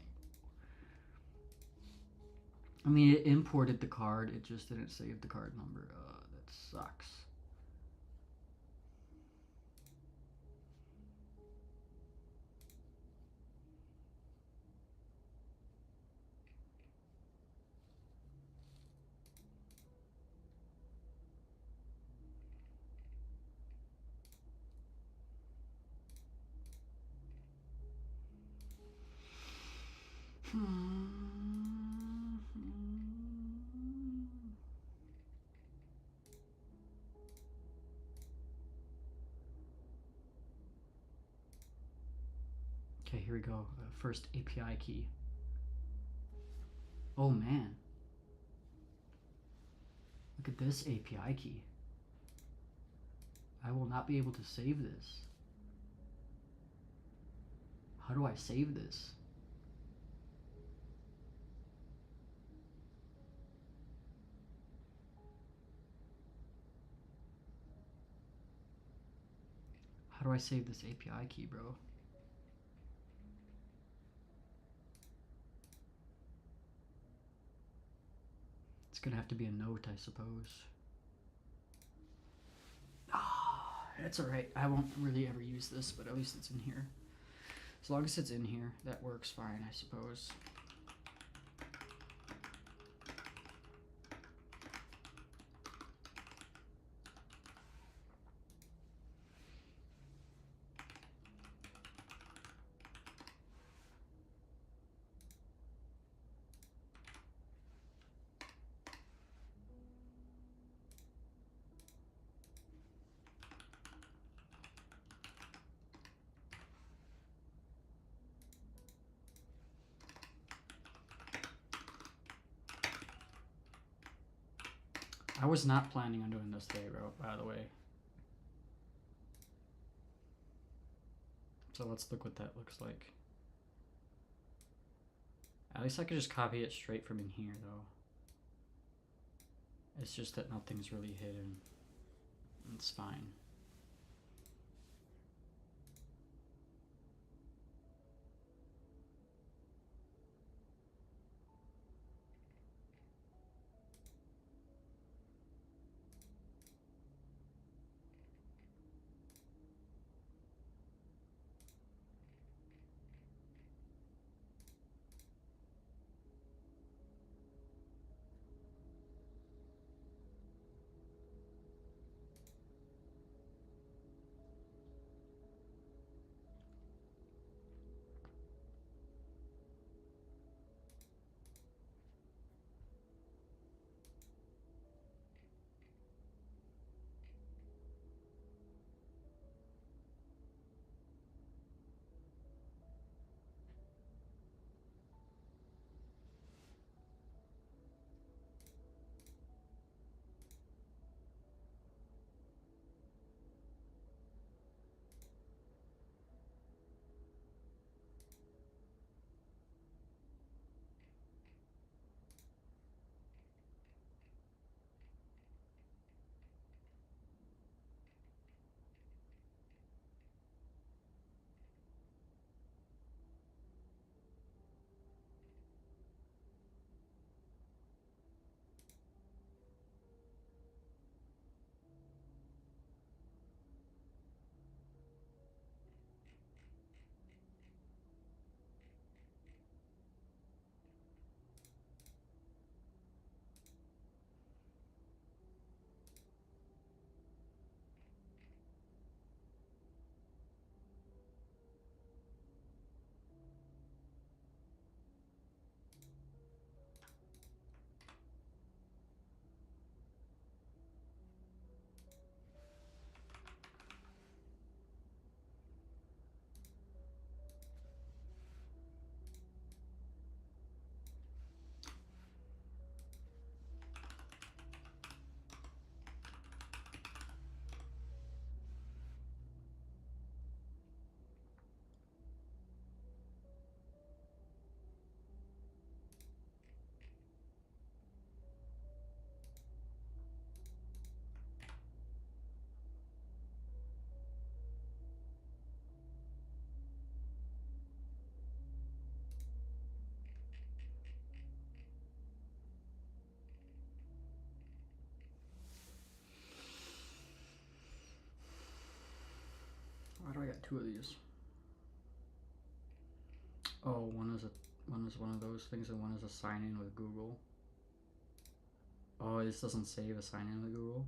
I mean, it imported the card, it just didn't save the card number. That sucks. Okay, here we go. First API key. Oh man. Look at this API key. I will not be able to save this. How do I save this? How do I save this API key, bro? It's gonna have to be a note, I suppose. Ah, it's alright. I won't really ever use this, but at least it's in here. As long as it's in here, that works fine, I suppose. I was not planning on doing this today, bro, by the way. So let's look what that looks like. At least I could just copy it straight from in here, though. It's just that nothing's really hidden. It's fine. 2 of these. Oh, one is one of those things, and one is a sign in with Google. Oh, this doesn't save a sign in with Google.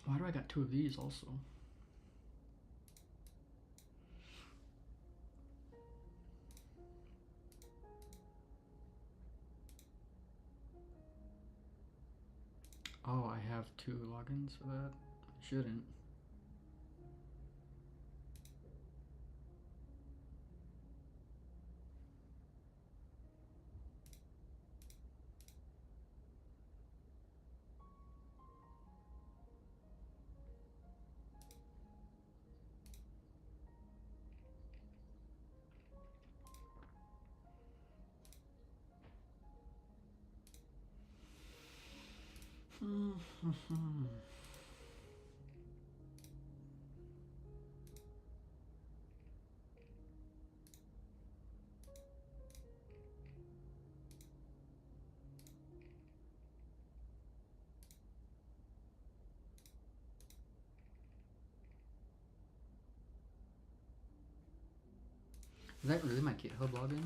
Why do I got 2 of these also? Oh, I have 2 logins for that. I shouldn't. Is that really my GitHub login?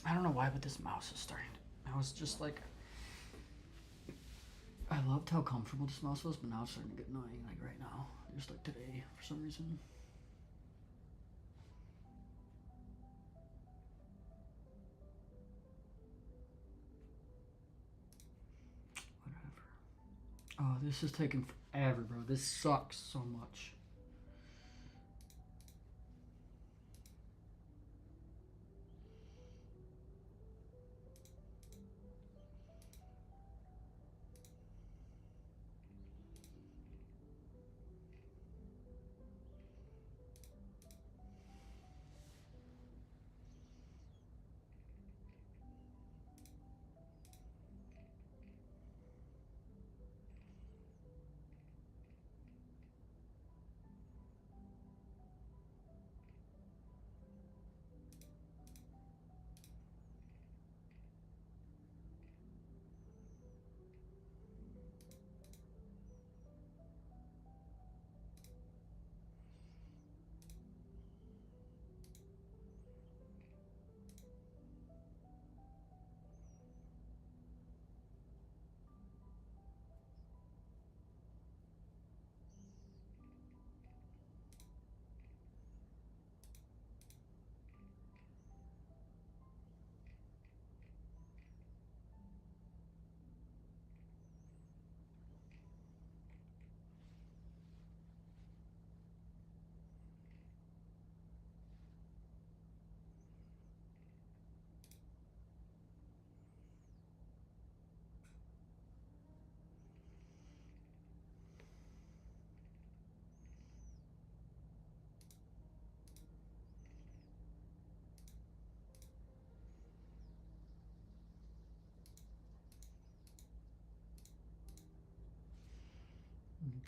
I don't know why, but this mouse is starting to, I was just like, I loved how comfortable this mouse was, but now it's starting to get annoying, like right now. Just like today, for some reason. Whatever. Oh, this is taking forever, bro. This sucks so much.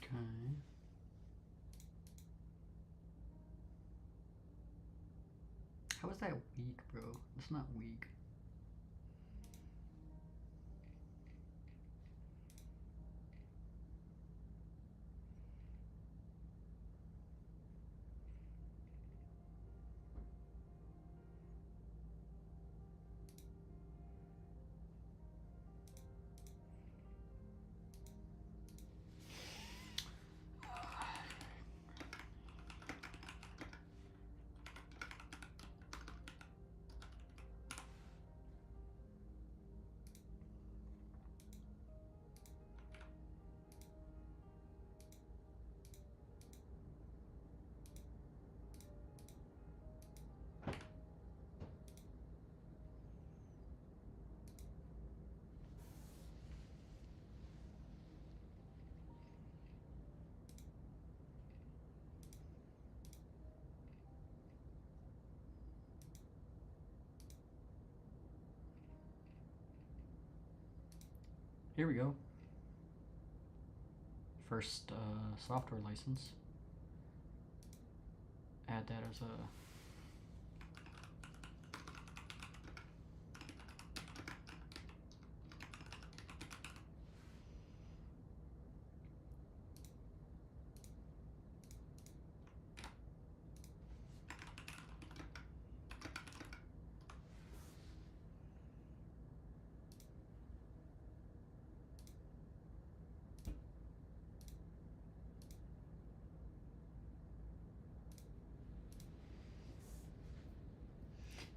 Okay. How is that weak, bro? It's not weak. Here we go. First software license. Add that as a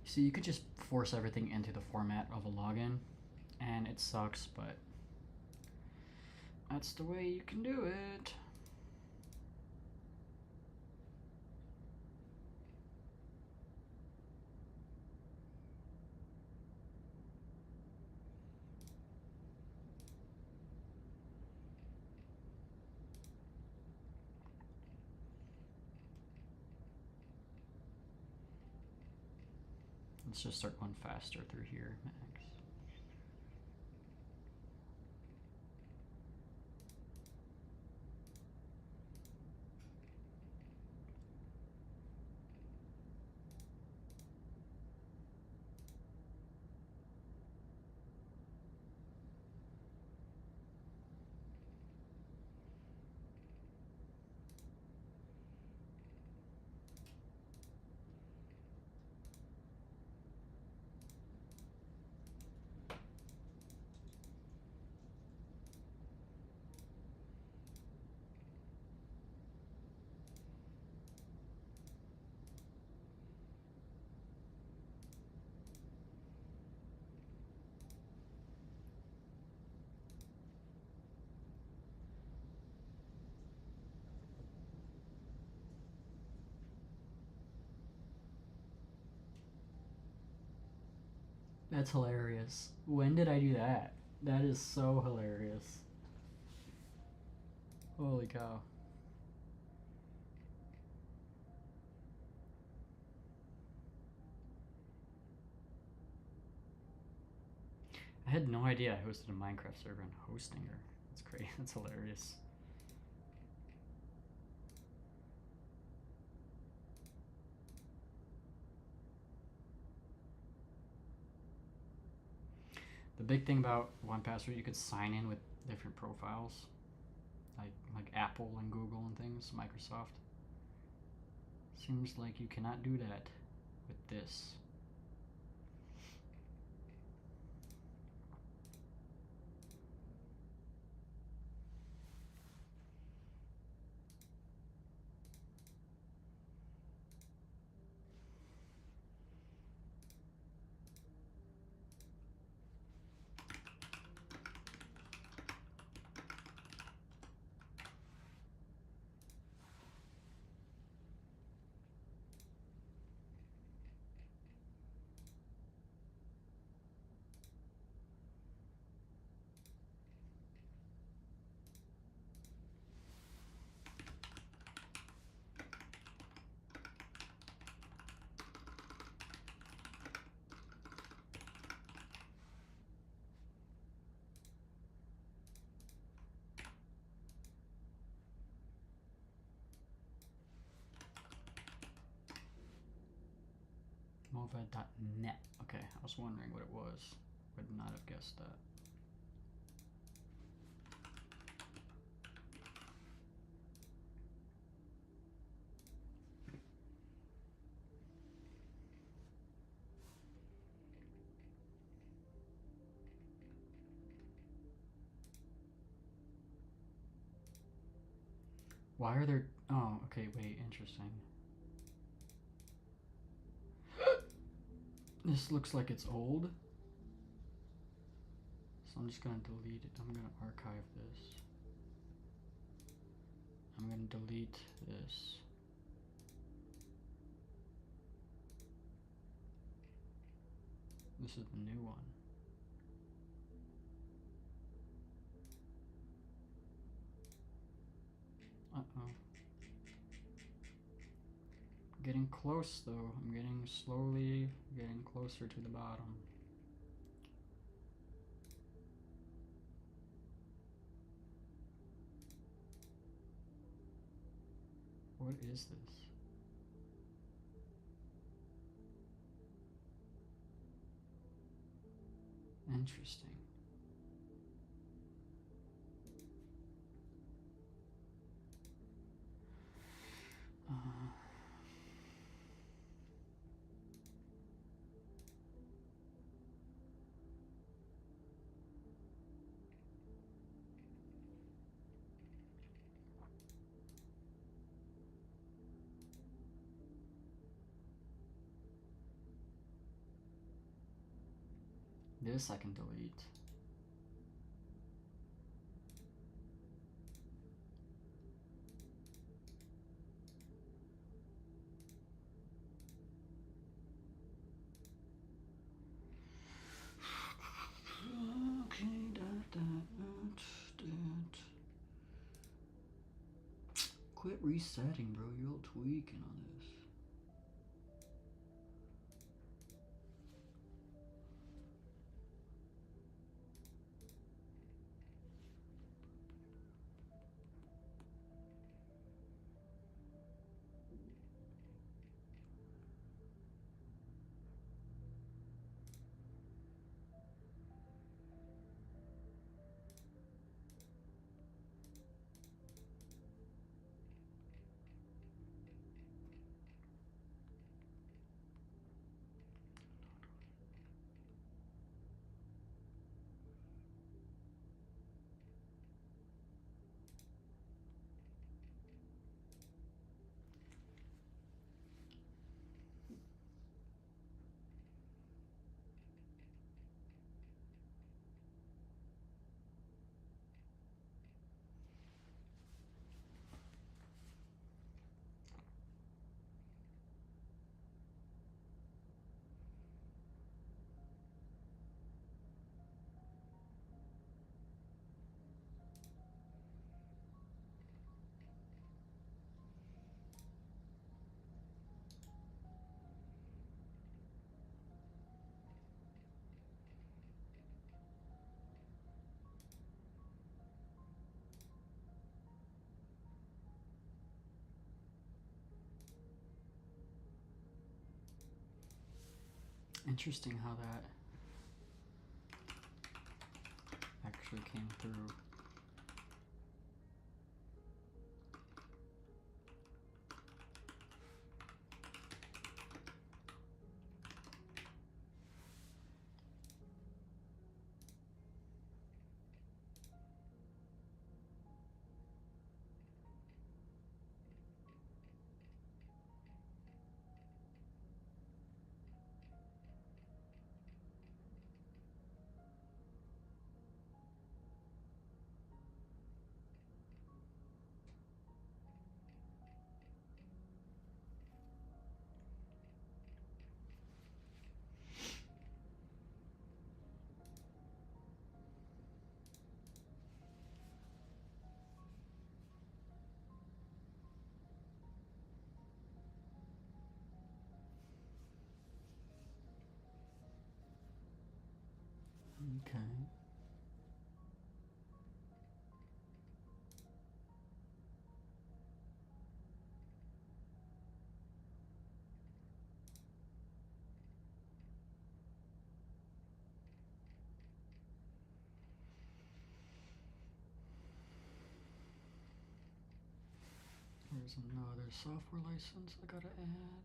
See, you could just force everything into the format of a login, and it sucks, but that's the way you can do it. Let's just start going faster through here, Max. That's hilarious. When did I do that? That is so hilarious. Holy cow. I had no idea I hosted a Minecraft server on Hostinger. That's great. That's hilarious. The big thing about 1Password, you could sign in with different profiles, like Apple and Google and things, Microsoft. Seems like you cannot do that with this. Mova.net. Okay, I was wondering what it was. Would not have guessed that. Why are there... Oh, okay, wait, interesting. This looks like it's old. So I'm just gonna delete it. I'm gonna archive this. I'm gonna delete this. This is the new one. Uh-oh. Getting close though. I'm getting slowly getting closer to the bottom. What is this? Interesting. This I can delete. Okay, Quit resetting, bro. You're all tweaking on this. Interesting how that actually came through. Okay. There's another software license I gotta add.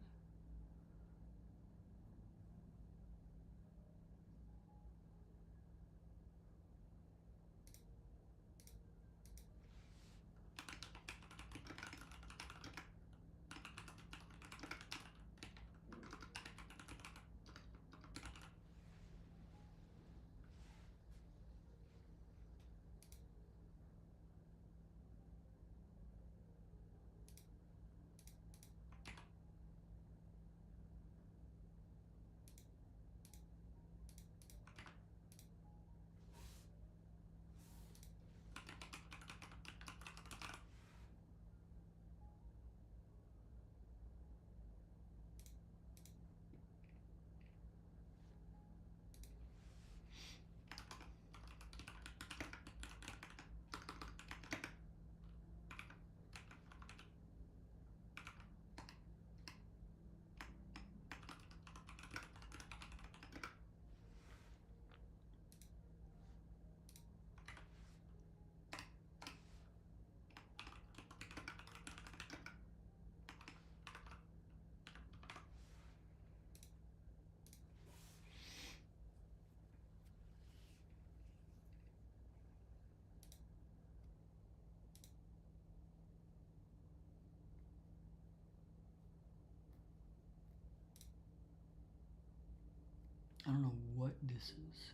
I don't know what this is.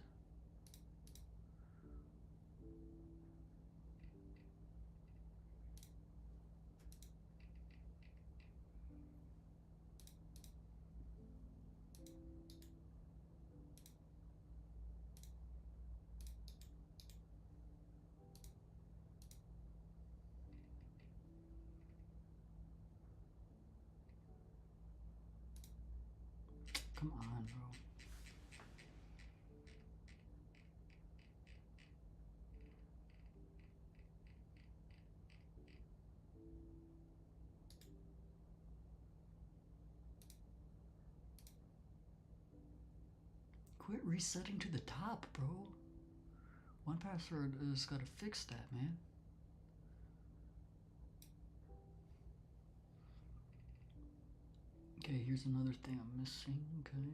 Come on, bro. Quit resetting to the top, bro. One password has got to fix that, man. Okay, here's another thing I'm missing. Okay.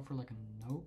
out for like a note.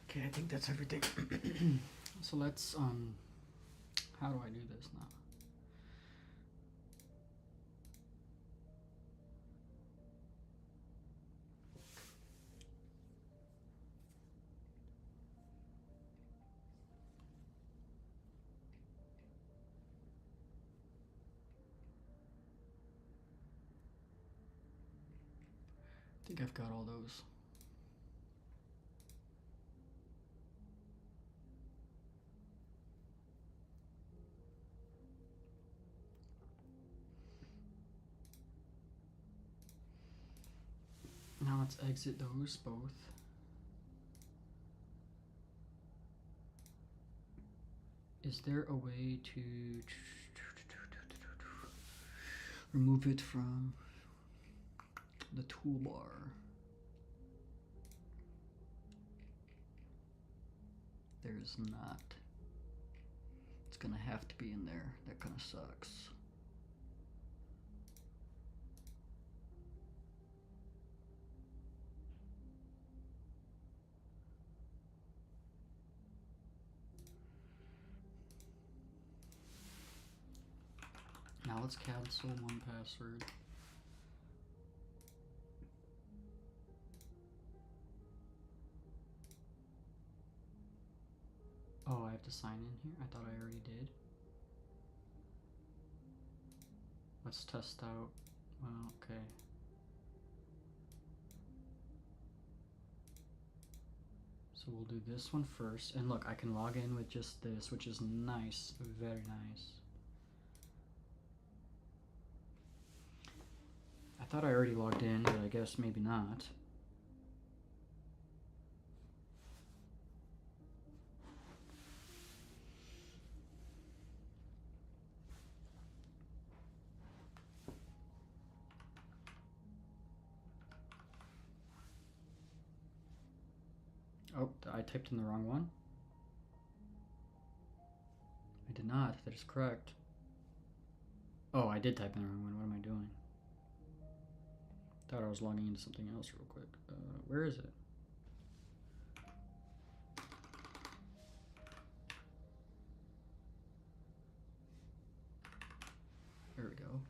Okay, I think that's everything. So let's how do I do this now? I think I've got all those. Now let's exit those both. Is there a way to remove it from the toolbar? There's not. It's gonna have to be in there. That kind of sucks. Now let's cancel one password. Oh, I have to sign in here? I thought I already did. Let's test out. Well, okay. So we'll do this one first. And look, I can log in with just this, which is nice. Very nice. I thought I already logged in, but I guess maybe not. Oh, I typed in the wrong one. I did not. That is correct. Oh, I did type in the wrong one. What am I doing? Thought I was logging into something else real quick. Where is it? There we go.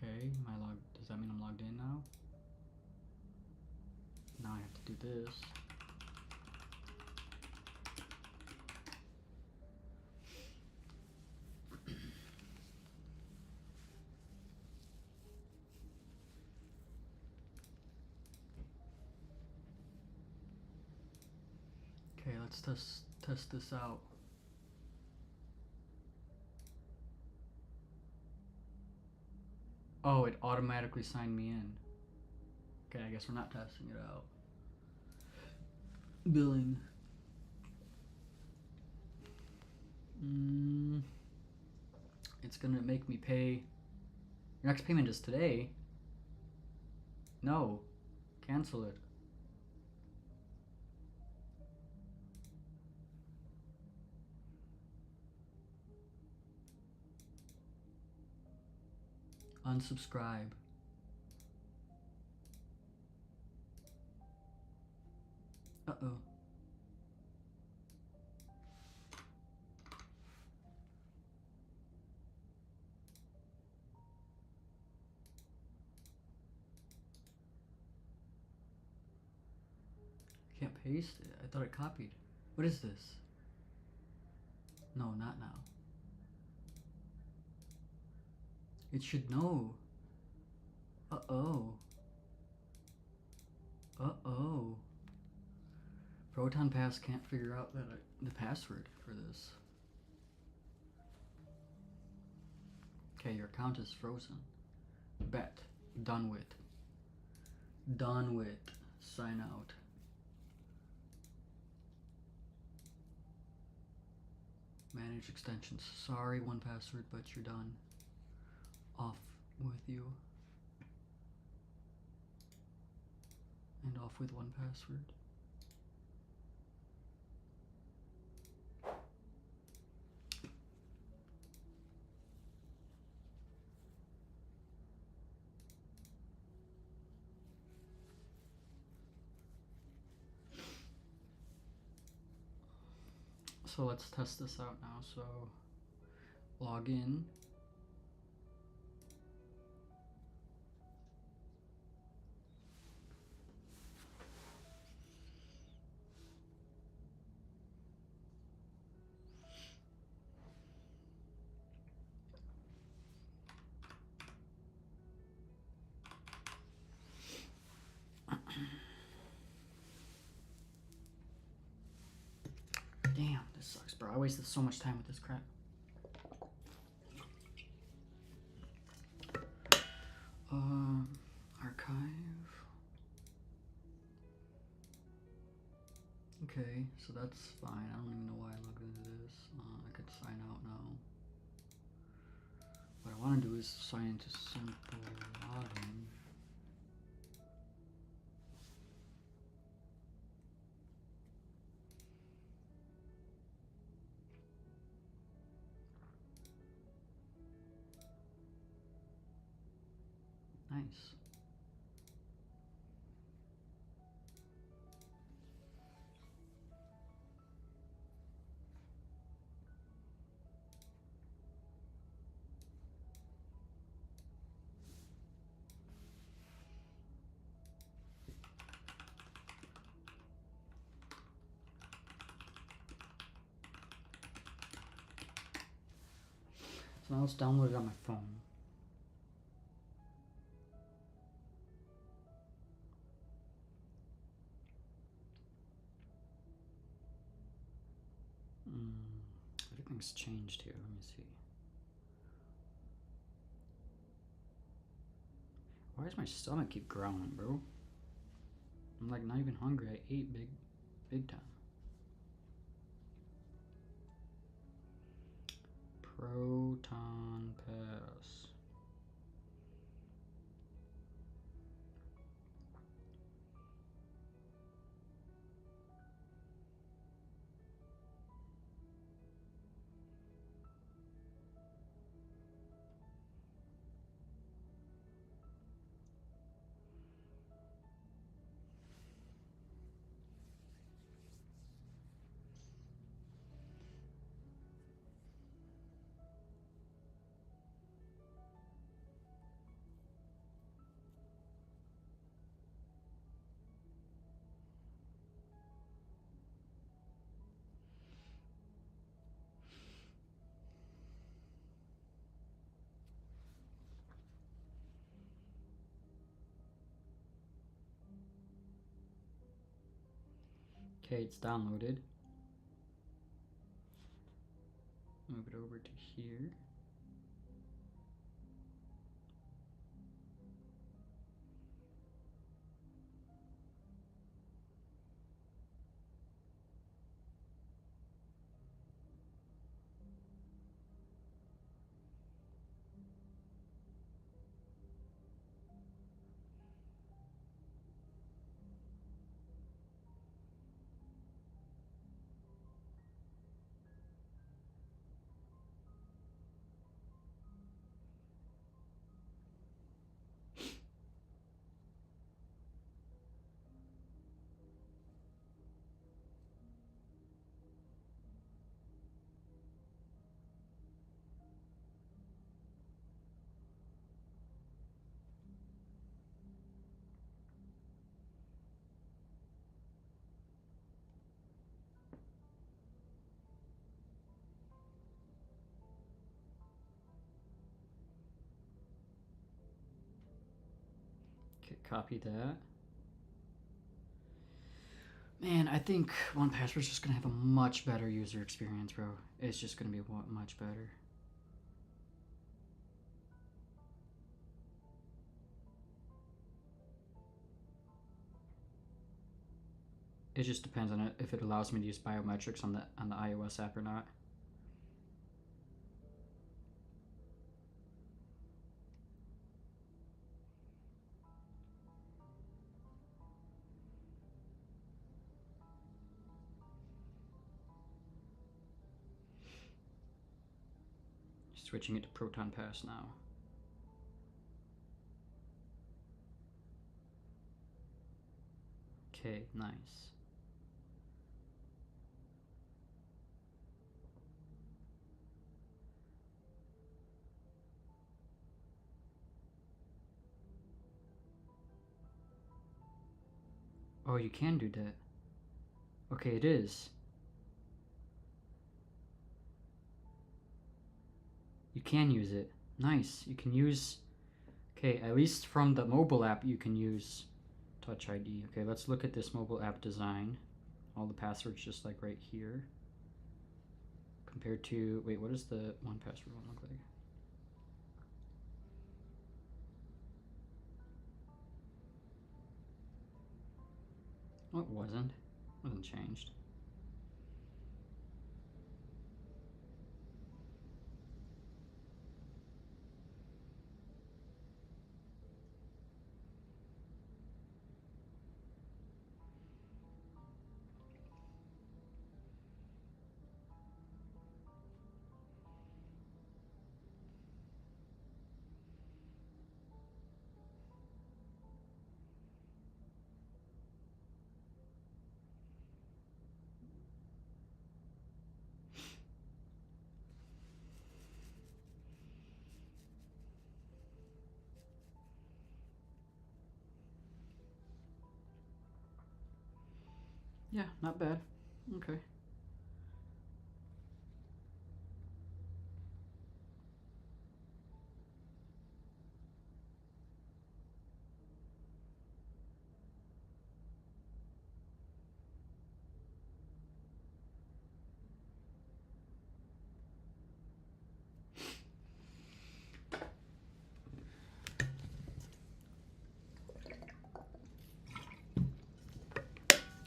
Okay, does that mean I'm logged in now? Now I have to do this. Okay, let's test this out. Oh, it automatically signed me in. Okay, I guess we're not testing it out. Billing. It's gonna make me pay. Your next payment is today. No, cancel it. Unsubscribe. Uh-oh. I can't paste it. I thought it copied. What is this? No, not now. It should know. Uh-oh. Uh-oh. Proton Pass can't figure out the password for this. Okay, your account is frozen. Bet. Done with. Done with. Sign out. Manage extensions. Sorry, 1Password, but you're done. Off with you. And off with 1Password. So let's test this out now. So log in. Damn, this sucks, bro. I wasted so much time with this crap. Archive. Okay, so that's fine. I don't even know why I logged into this. I could sign out now. What I want to do is sign into simple login. Nice. So now it's downloaded on my phone. Everything's changed here. Let me see. Why does my stomach keep growling, bro? I'm like not even hungry. I ate big time. Proton Pass. Okay, it's downloaded. Move it over to here. copy that. Man, I think 1Password's just gonna have a much better user experience, bro. It's just gonna be much better. It just depends on it, if it allows me to use biometrics on the iOS app or not. Switching it to Proton Pass now. Okay, nice. Oh, you can do that. Okay, it is. You can use it. Nice. You can use... Okay, at least from the mobile app you can use Touch ID. Okay, let's look at this mobile app design. All the passwords just like right here. Compared to... Wait, what does the 1Password one look like? Oh, it wasn't. It wasn't changed. Yeah, not bad. Okay.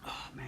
Oh, man.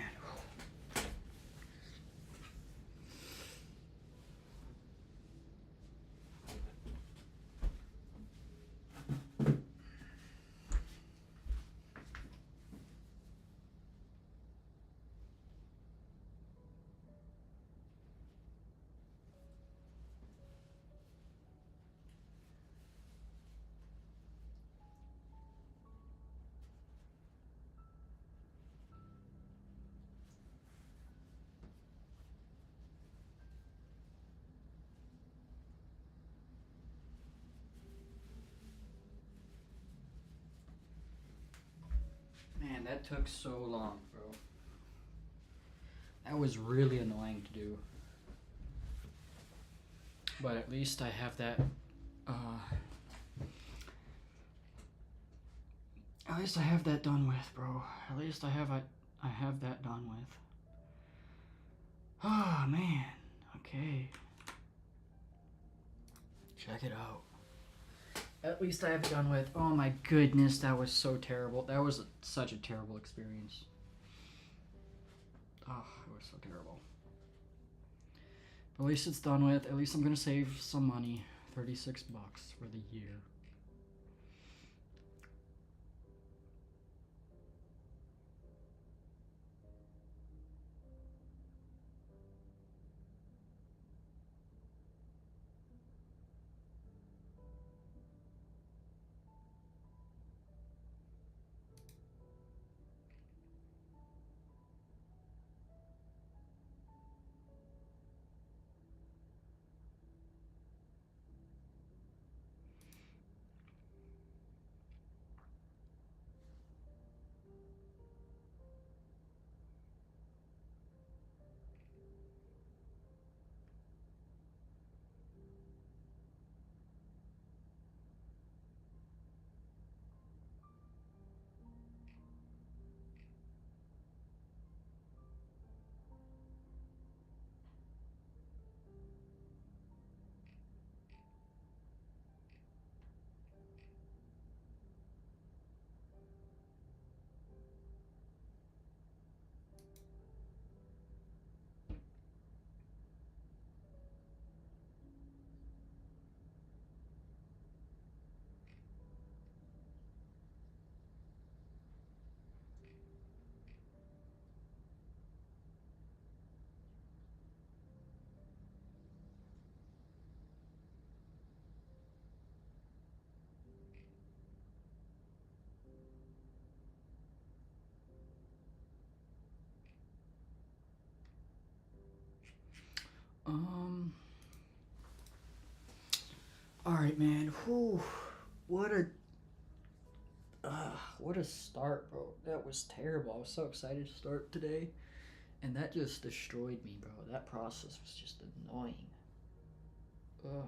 Man, that took so long, bro. That was really annoying to do. But at least I have that, at least I have that done with, bro. At least I have that done with. Oh, man. Okay. Check it out. At least I have it done with. Oh my goodness, that was so terrible. That was such a terrible experience. Oh, it was so terrible. But at least it's done with. At least I'm gonna save some money. 36 bucks for the year. Um. All right, man. Whew. What a. What a start, bro. That was terrible. I was so excited to start today, and that just destroyed me, bro. That process was just annoying. Ugh.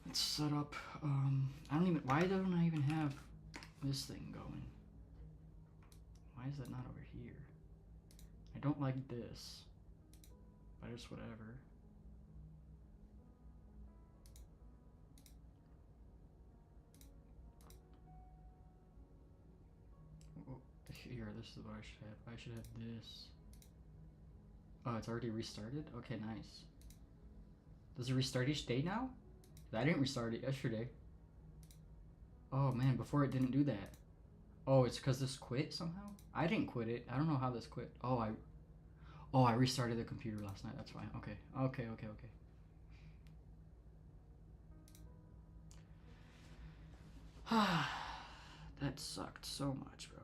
Let's set up. I don't even. Why don't I even have this thing going? Why is that not over here? I don't like this, but it's whatever. Oh, here, this is what I should have. I should have this. Oh, it's already restarted? Okay, nice. Does it restart each day now? I didn't restart it yesterday. Oh man, before it didn't do that. Oh, it's because this quit somehow? I didn't quit it. I don't know how this quit. Oh, I restarted the computer last night. That's fine. Okay. Okay. That sucked so much, bro.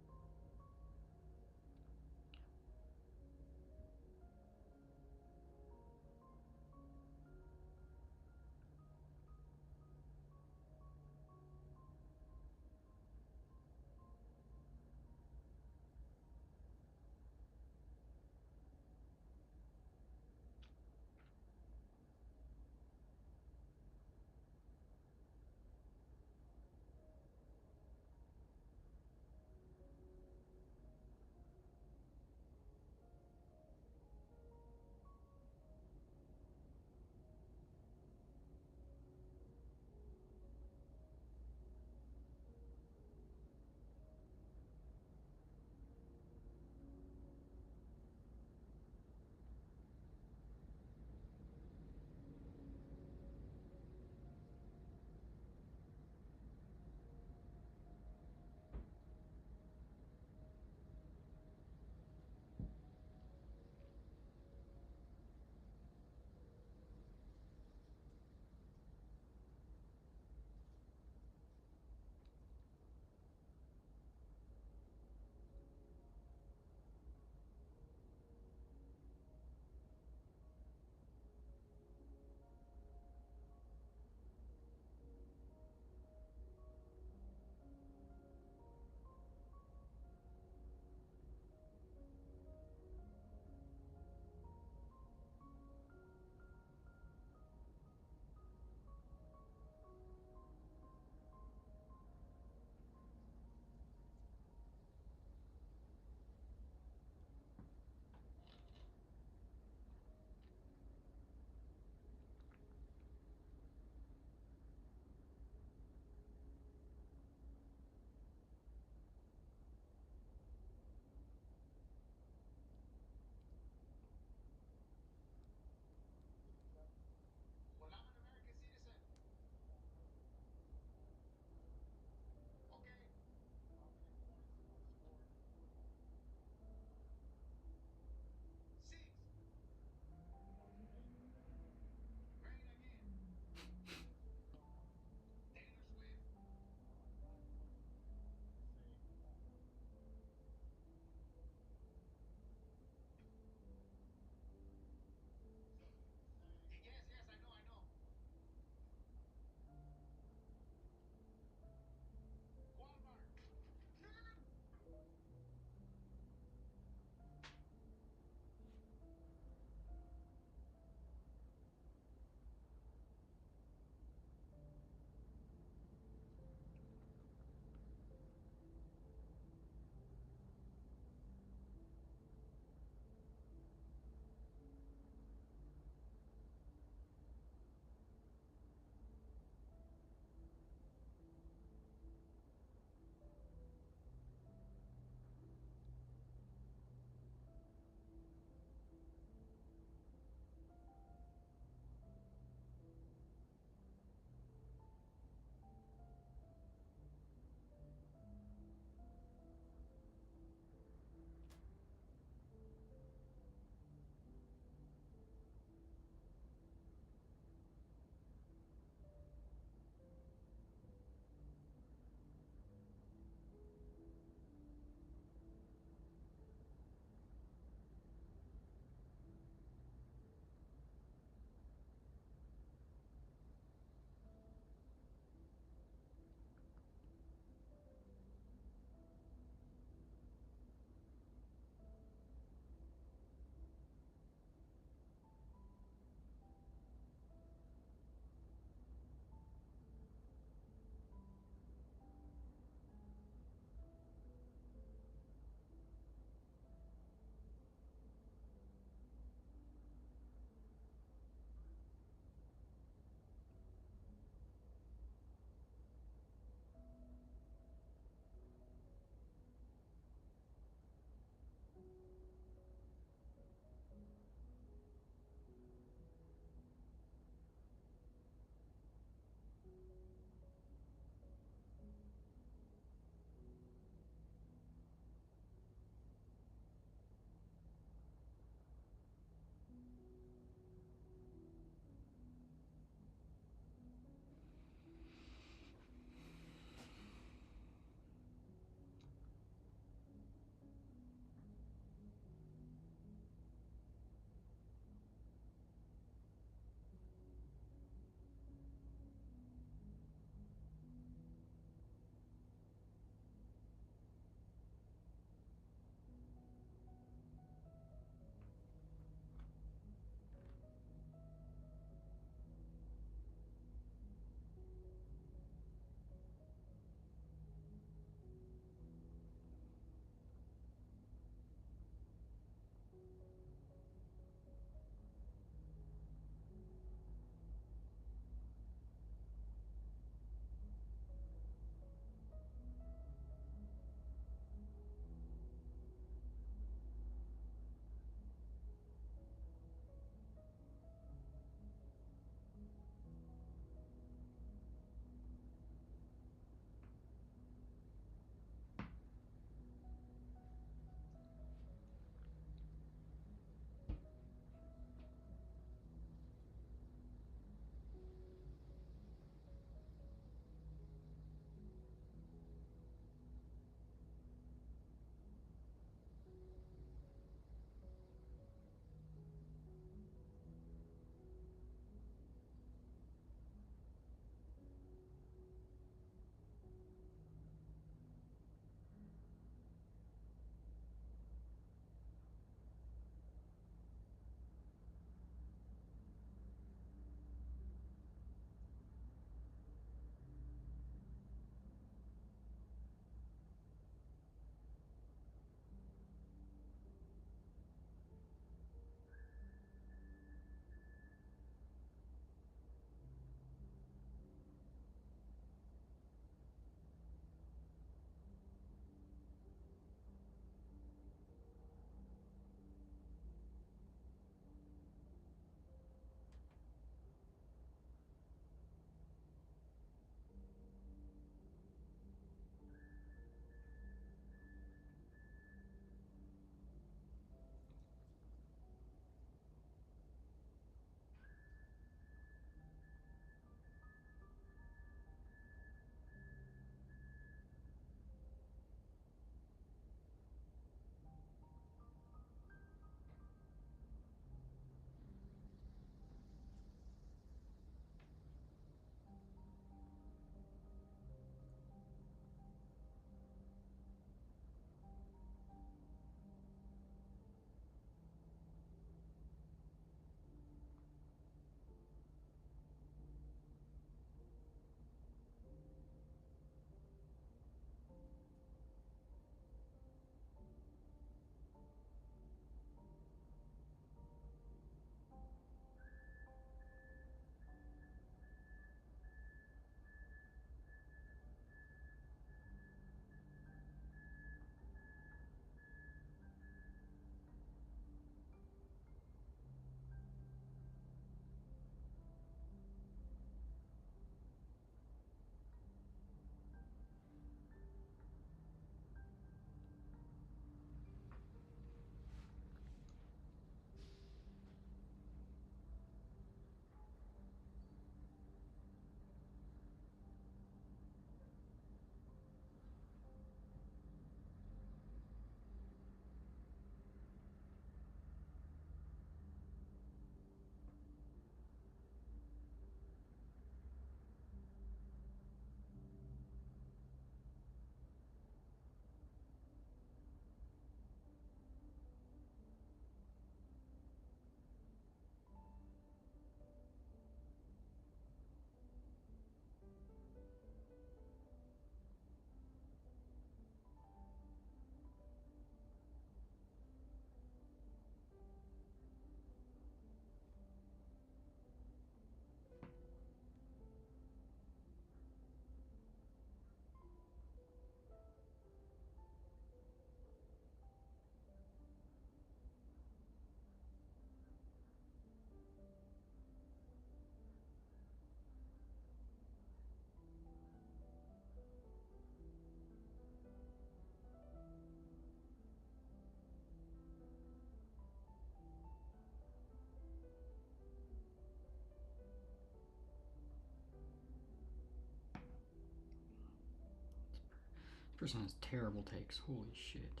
Person has terrible takes. Holy shit.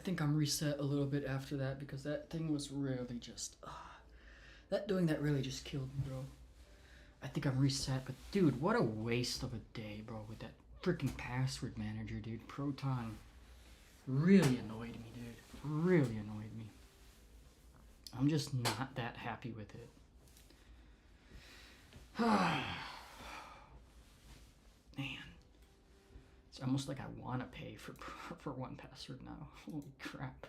think I'm reset a little bit after that because that thing was really just doing that really just killed me, bro. I think I'm reset, but dude, what a waste of a day, bro, with that freaking password manager, dude. Proton really annoyed me, dude. Really annoyed me. I'm just not that happy with it. Man. It's almost like I want to pay for 1Password now. Holy crap.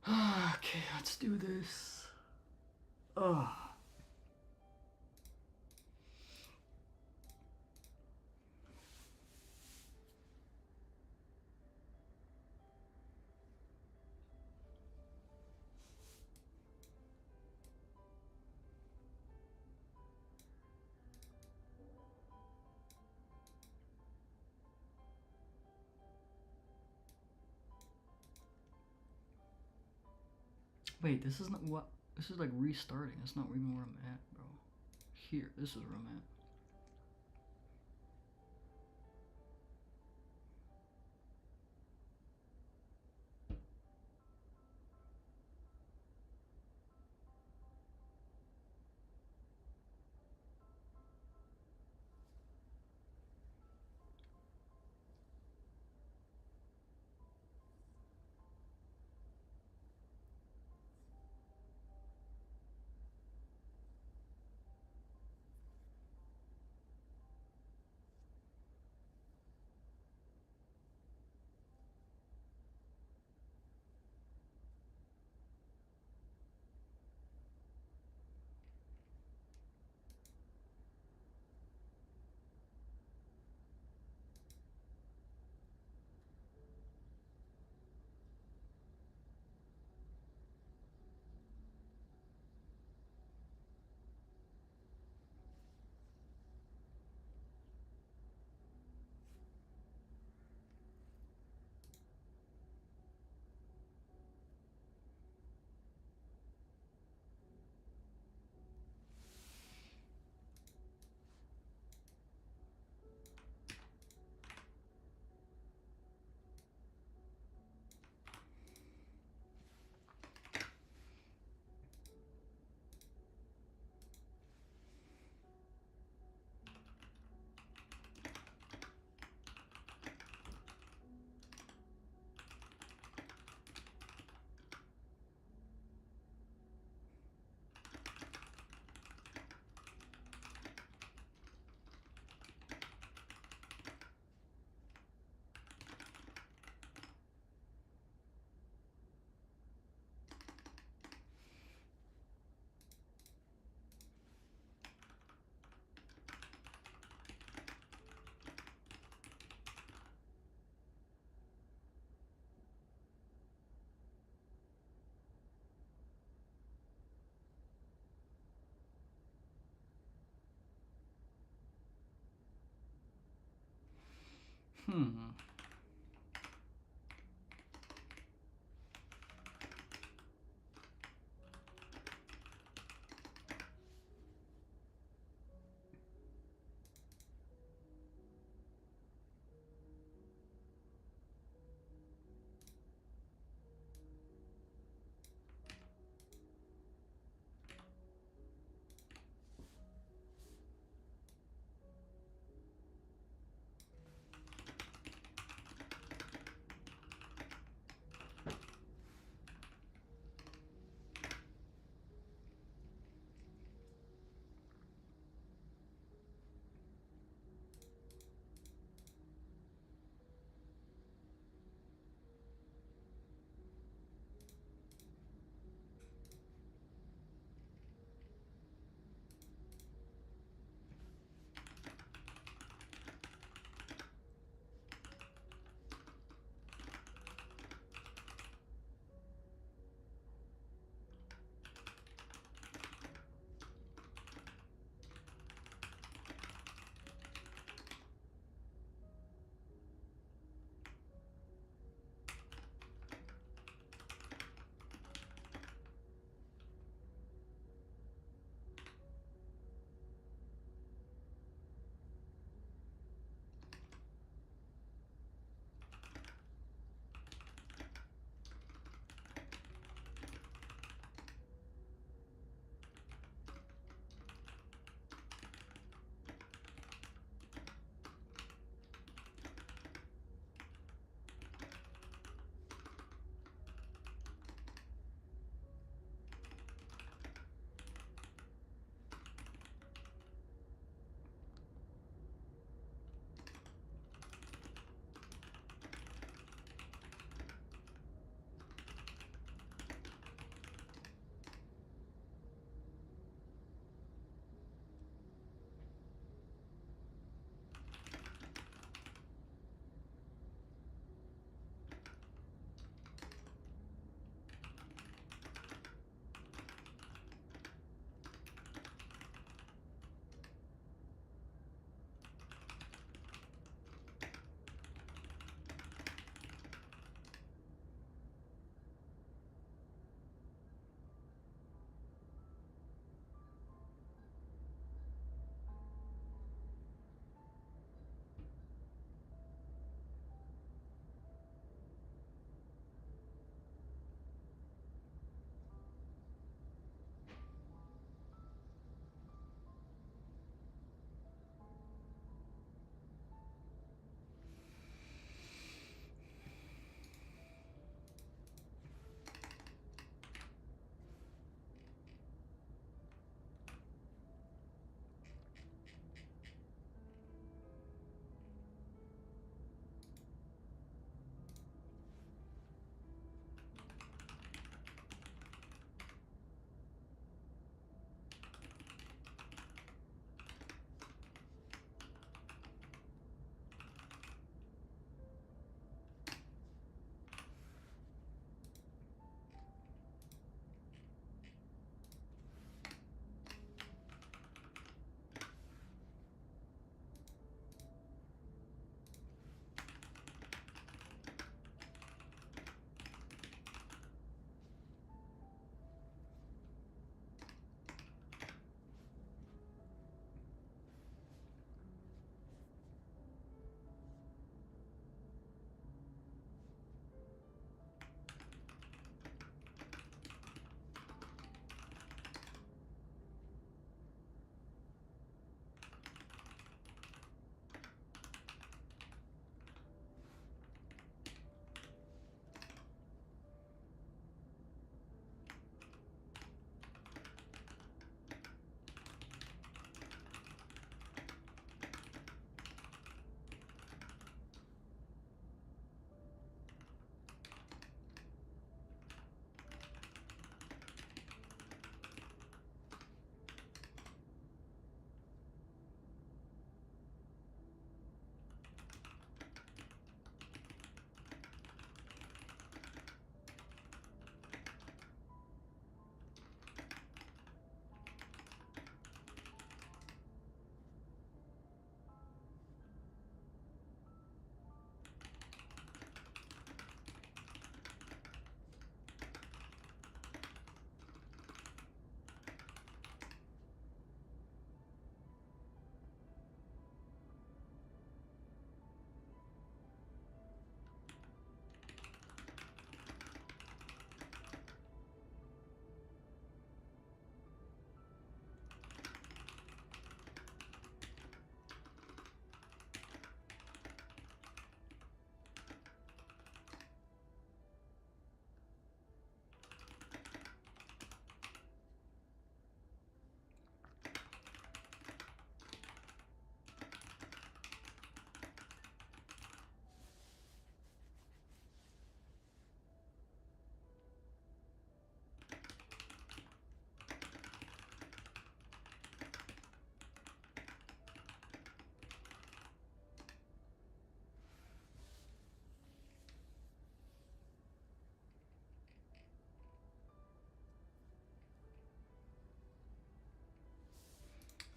Okay, let's do this. Ugh. Wait, this isn't what. This is like restarting. That's not even where I'm at, bro. Here, this is where I'm at. Hmm.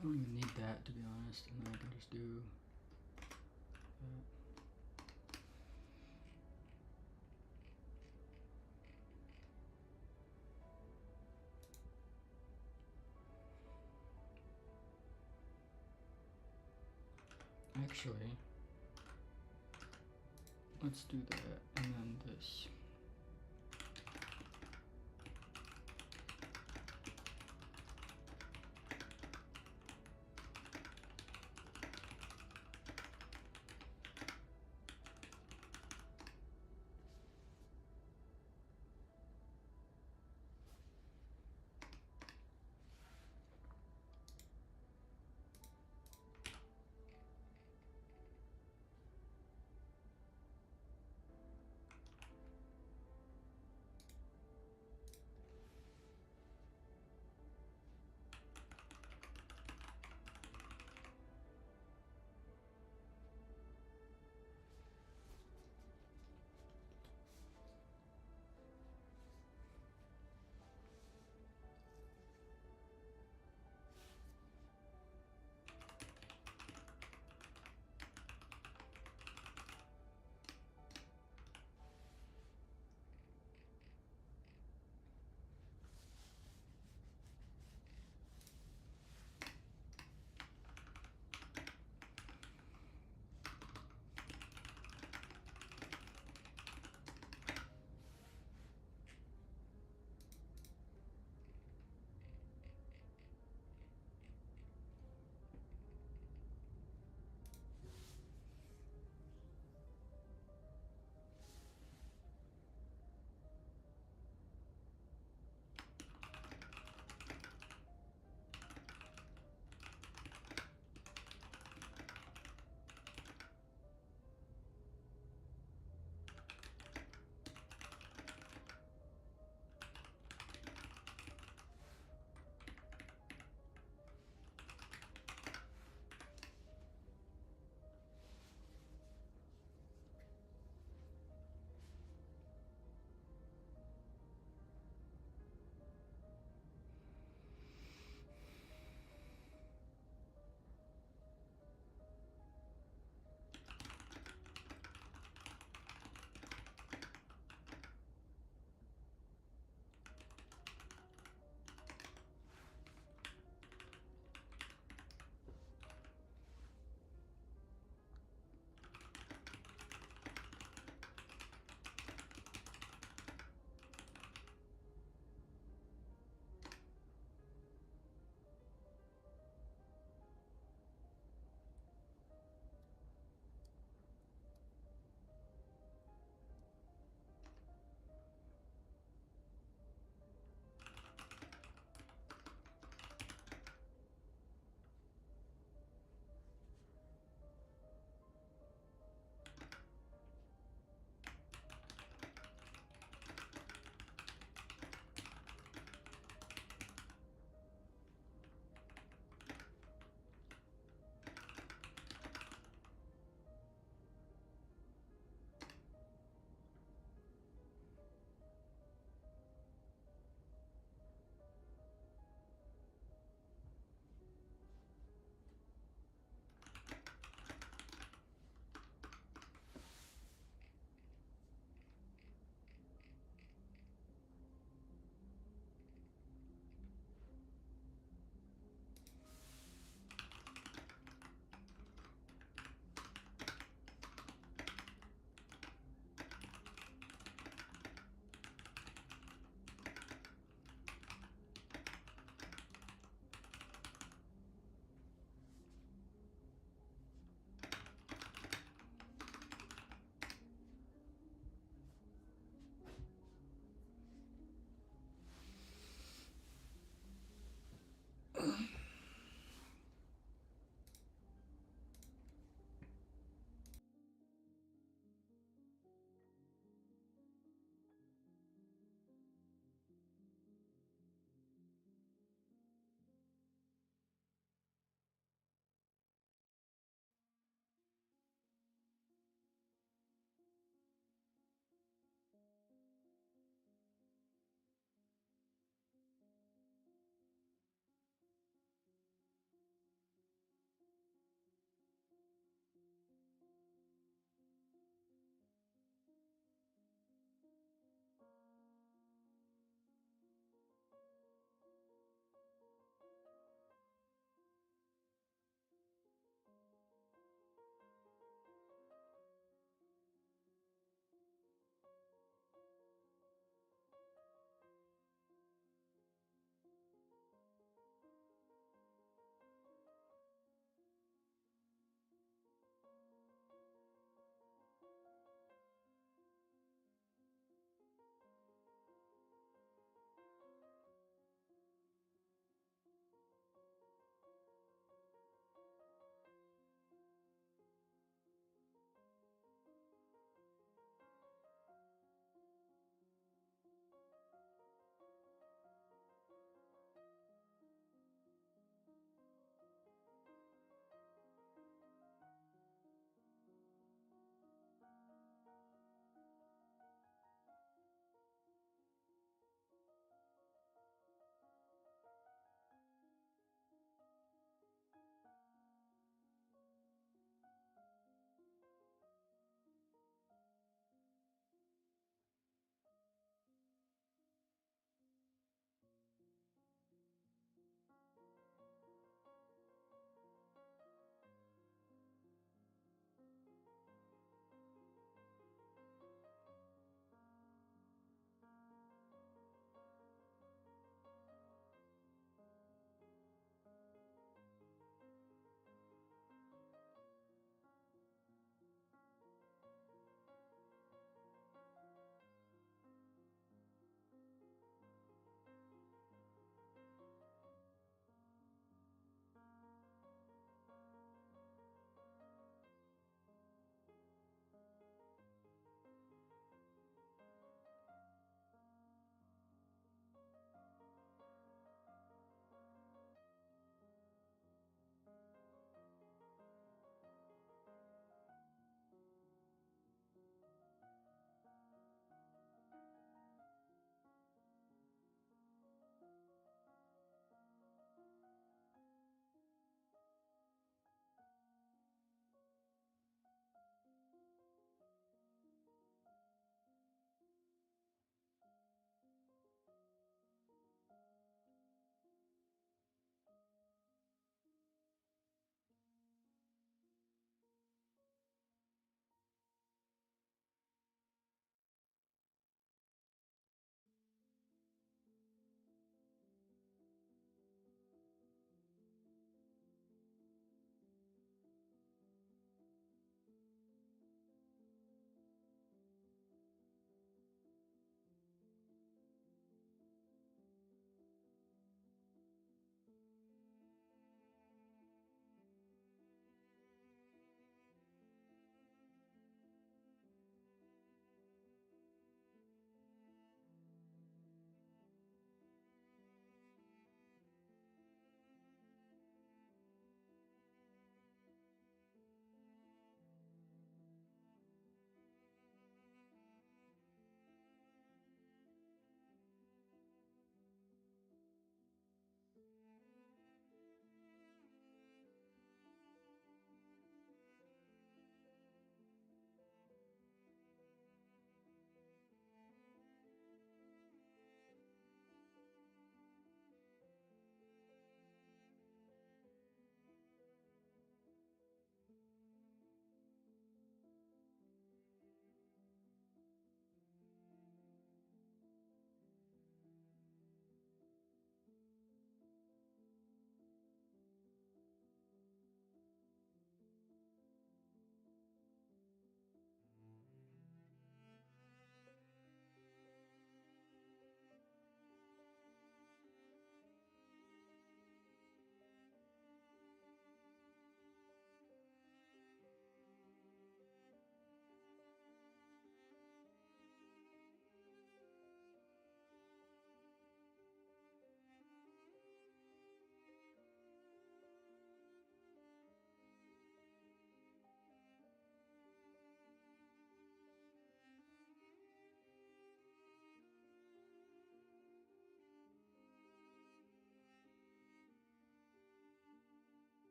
I don't even need that, to be honest, and then I can just do that. Actually, let's do that, and then this.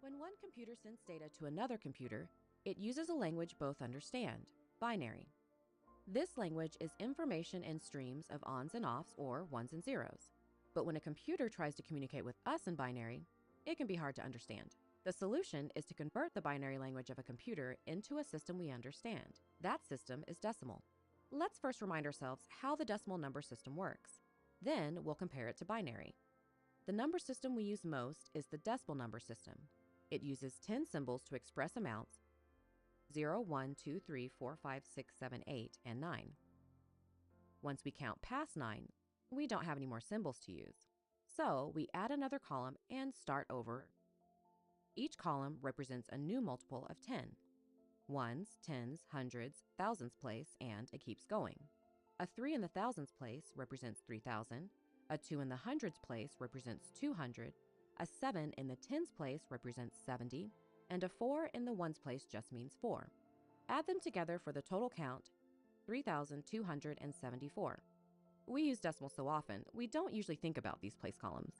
When one computer sends data to another computer, it uses a language both understand, binary. This language is information in streams of ons and offs or ones and zeros. But when a computer tries to communicate with us in binary, it can be hard to understand. The solution is to convert the binary language of a computer into a system we understand. That system is decimal. Let's first remind ourselves how the decimal number system works. Then we'll compare it to binary. The number system we use most is the decimal number system. It uses 10 symbols to express amounts 0, 1, 2, 3, 4, 5, 6, 7, 8, and 9. Once we count past 9, we don't have any more symbols to use. So we add another column and start over. Each column represents a new multiple of 10. Ones, tens, hundreds, thousands place, and it keeps going. A 3 in the thousands place represents 3,000. A 2 in the hundreds place represents 200. A 7 in the tens place represents 70. And a 4 in the ones place just means 4. Add them together for the total count, 3,274. We use decimals so often, we don't usually think about these place columns.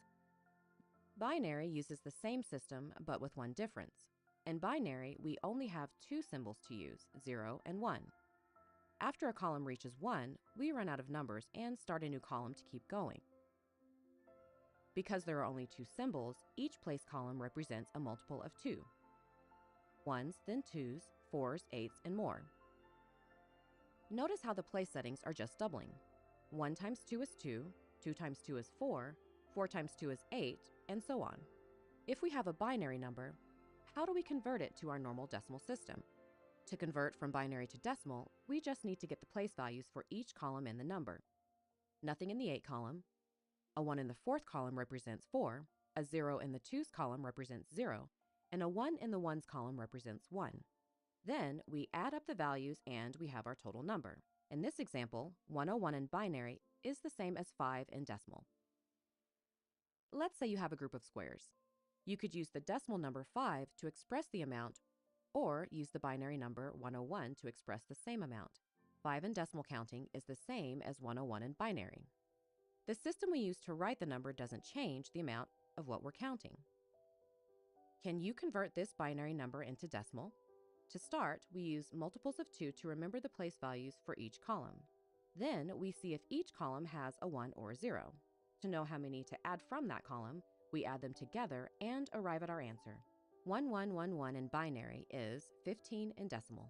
Binary uses the same system, but with one difference. In binary, we only have 2 symbols to use, 0 and 1. After a column reaches 1, we run out of numbers and start a new column to keep going. Because there are only 2 symbols, each place column represents a multiple of 2. Ones, then twos, fours, eights, and more. Notice how the place settings are just doubling. 1 times 2 is 2, 2 times 2 is 4, 4 times 2 is 8, and so on. If we have a binary number, how do we convert it to our normal decimal system? To convert from binary to decimal, we just need to get the place values for each column in the number. Nothing in the 8 column. A 1 in the 4th column represents 4, a 0 in the 2's column represents 0, and a 1 in the 1's column represents 1. Then we add up the values and we have our total number. In this example, 101 in binary is the same as 5 in decimal. Let's say you have a group of squares. You could use the decimal number 5 to express the amount, or use the binary number 101 to express the same amount. 5 in decimal counting is the same as 101 in binary. The system we use to write the number doesn't change the amount of what we're counting. Can you convert this binary number into decimal? To start, we use multiples of 2 to remember the place values for each column. Then we see if each column has a 1 or a 0. To know how many to add from that column, we add them together and arrive at our answer. 1111 in binary is 15 in decimal.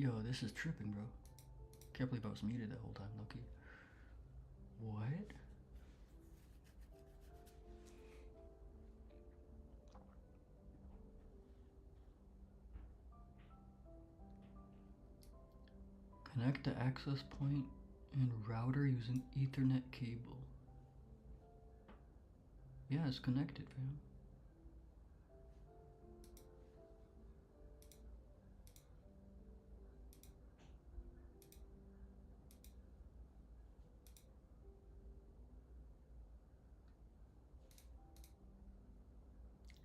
Yo, this is tripping, bro. Can't believe I was muted that whole time, Loki. What? Connect the access point and router using Ethernet cable. Yeah, it's connected, fam.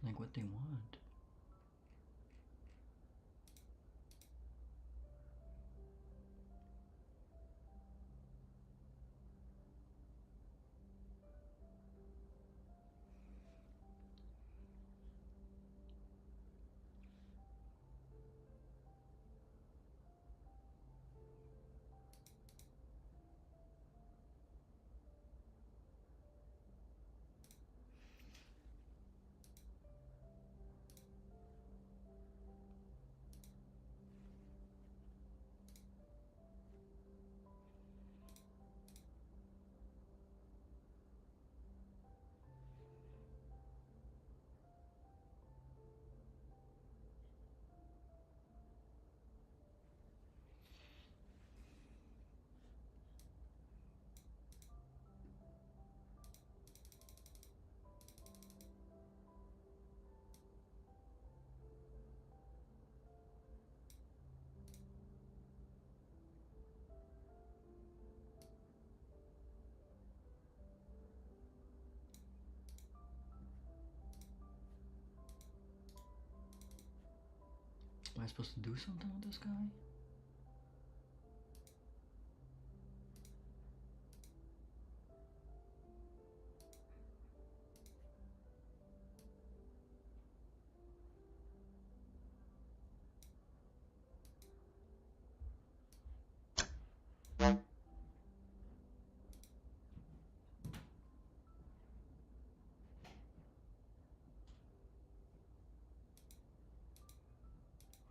Like what they want. Am I supposed to do something with this guy?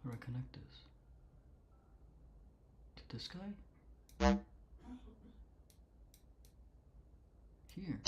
How do I connect this? To this guy? Here.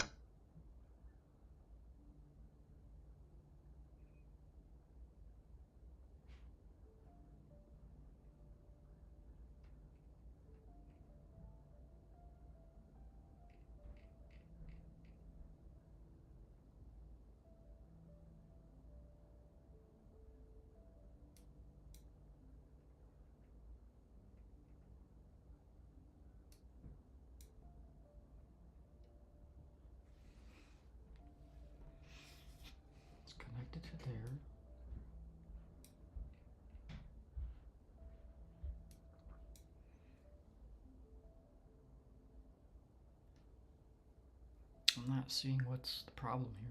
It's connected to there. I'm not seeing what's the problem here.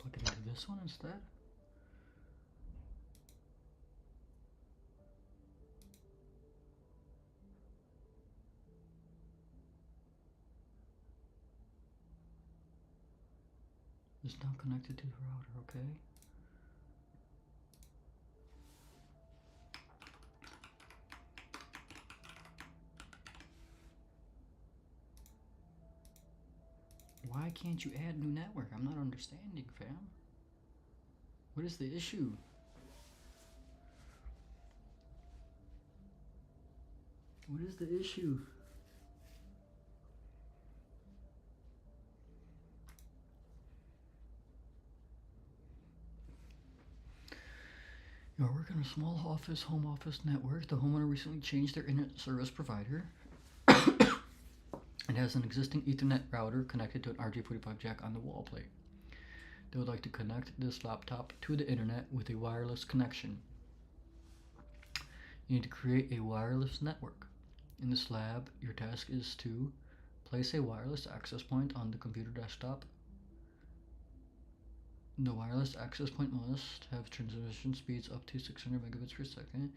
Plug it into this one instead? It's now connected to the router, okay? Why Why can't you add new network? I'm not understanding, fam. What is the issue? What is the issue? You are working on a small office, home office network. The homeowner recently changed their internet service provider and has an existing Ethernet router connected to an RJ45 jack on the wall plate. They would like to connect this laptop to the internet with a wireless connection. You need to create a wireless network. In this lab, your task is to place a wireless access point on the computer desktop. The wireless access point must have transmission speeds up to 600 megabits per second,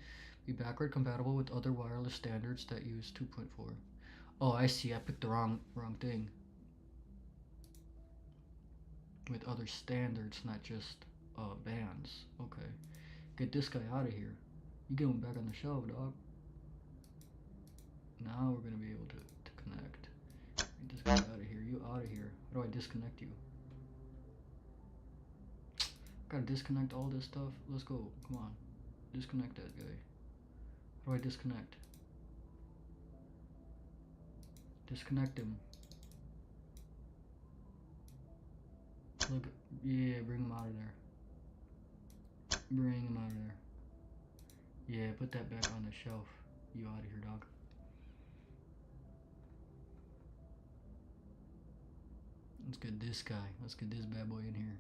be backward compatible with other wireless standards that use 2.4. Oh, I see. I picked the wrong thing. With other standards, not just bands. Okay. Get this guy out of here. You get him back on the shelf, dog. Now we're gonna be able to connect. Get this guy out of here. You out of here. How do I disconnect you? Gotta disconnect all this stuff. Let's go. Come on. Disconnect that guy. How do I disconnect? Disconnect him. Look. Yeah, bring him out of there. Bring him out of there. Yeah, put that back on the shelf. You out of here, dog. Let's get this guy. Let's get this bad boy in here.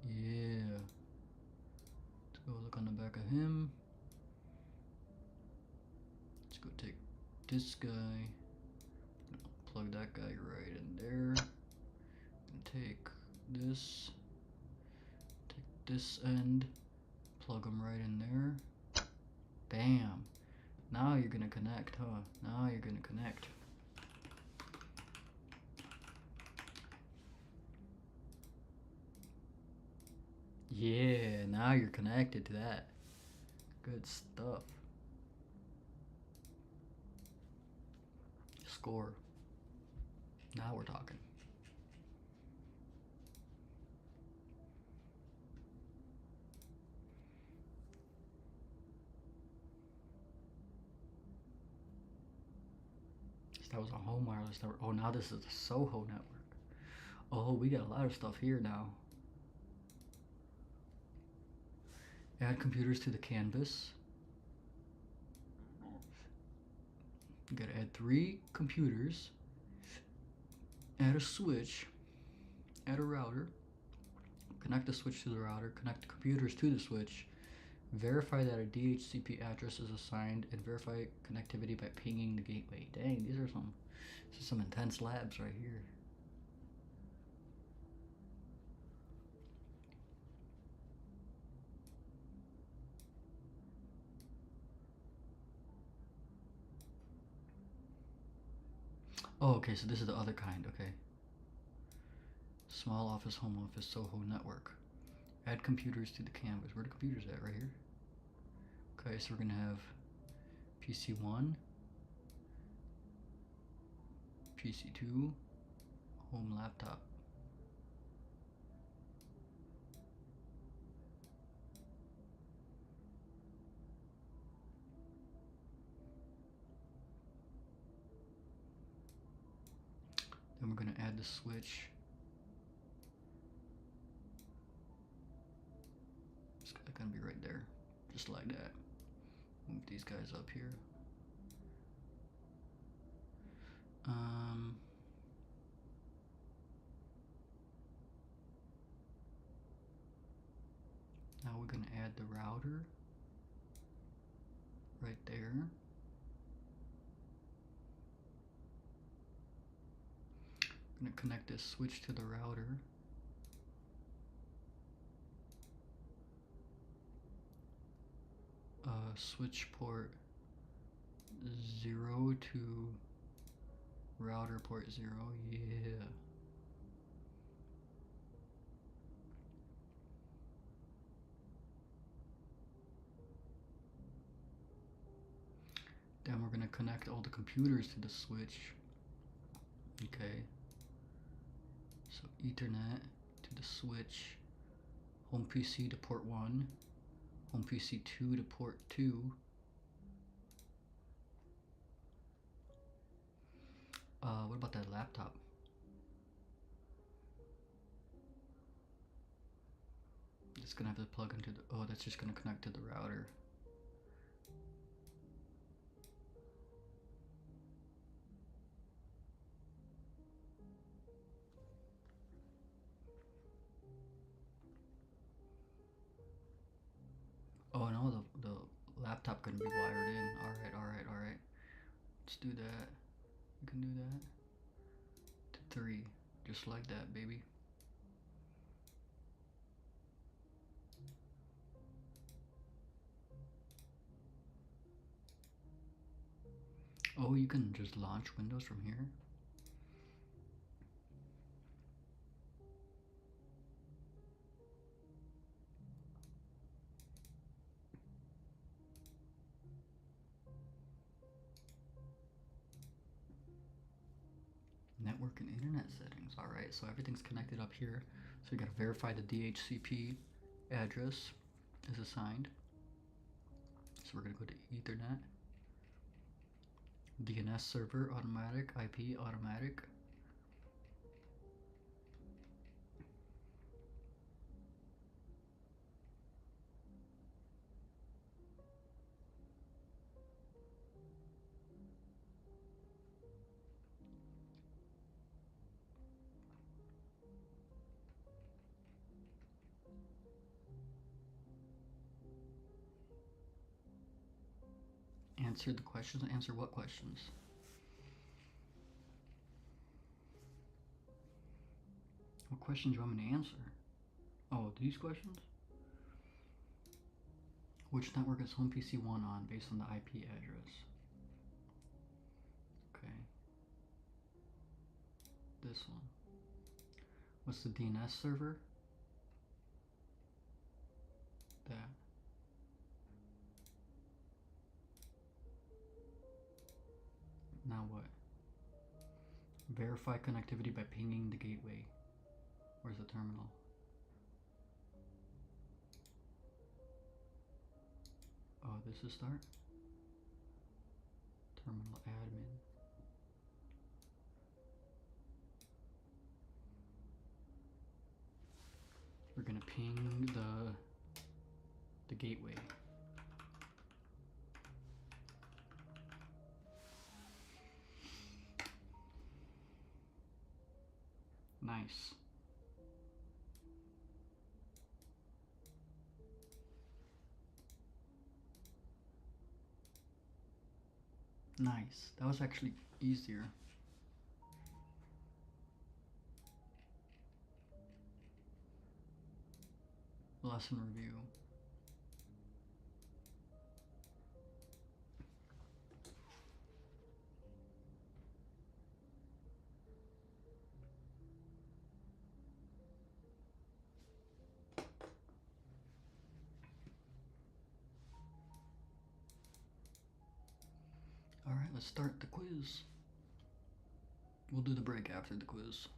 Yeah. Let's go look on the back of him. Let's go take this guy. Plug that guy right in there. And take this. Take this end. Plug him right in there. Bam. Now you're gonna connect, huh? Now you're gonna connect. Yeah, now you're connected to that. Good stuff. Score. Now we're talking. That was a home wireless network. Oh, now this is a Soho network. Oh, we got a lot of stuff here now. Add computers to the canvas. You gotta add 3 computers. Add a switch. Add a router. Connect the switch to the router. Connect the computers to the switch. Verify that a DHCP address is assigned and verify connectivity by pinging the gateway. Dang, these are some intense labs right here. Oh, okay, so this is the other kind, okay. Small office, home office, Soho network. Add computers to the canvas. Where are the computers at? Right here? Okay, so we're gonna have PC1, PC2, home laptop. Then we're gonna add the switch. It's gonna be right there, just like that. Move these guys up here. Now we're gonna add the router right there. I'm gonna connect this switch to the router. Switch port 0 to router port 0, yeah. Then we're gonna connect all the computers to the switch. Okay. Ethernet to the switch, home PC to port 1, home PC 2 to port 2. What about that laptop? It's gonna have to plug into the, oh, that's just gonna connect to the router. Oh no, the laptop couldn't be wired in. Alright. Let's do that. You can do that. To 3. Just like that, baby. Oh, you can just launch Windows from here? Network and internet settings. Alright, so everything's connected up here. So you gotta verify the DHCP address is assigned. So we're gonna go to Ethernet. DNS server automatic, IP automatic. Answer the questions. Answer what questions? What questions do you want me to answer? Oh, these questions? Which network is home PC 1 on based on the IP address? Okay. This one. What's the DNS server? That. Now what? Verify connectivity by pinging the gateway. Where's the terminal? Oh, this is start? Terminal admin. We're gonna ping the gateway. Nice. Nice. That was actually easier. Lesson review. Alright, let's start the quiz. We'll do the break after the quiz.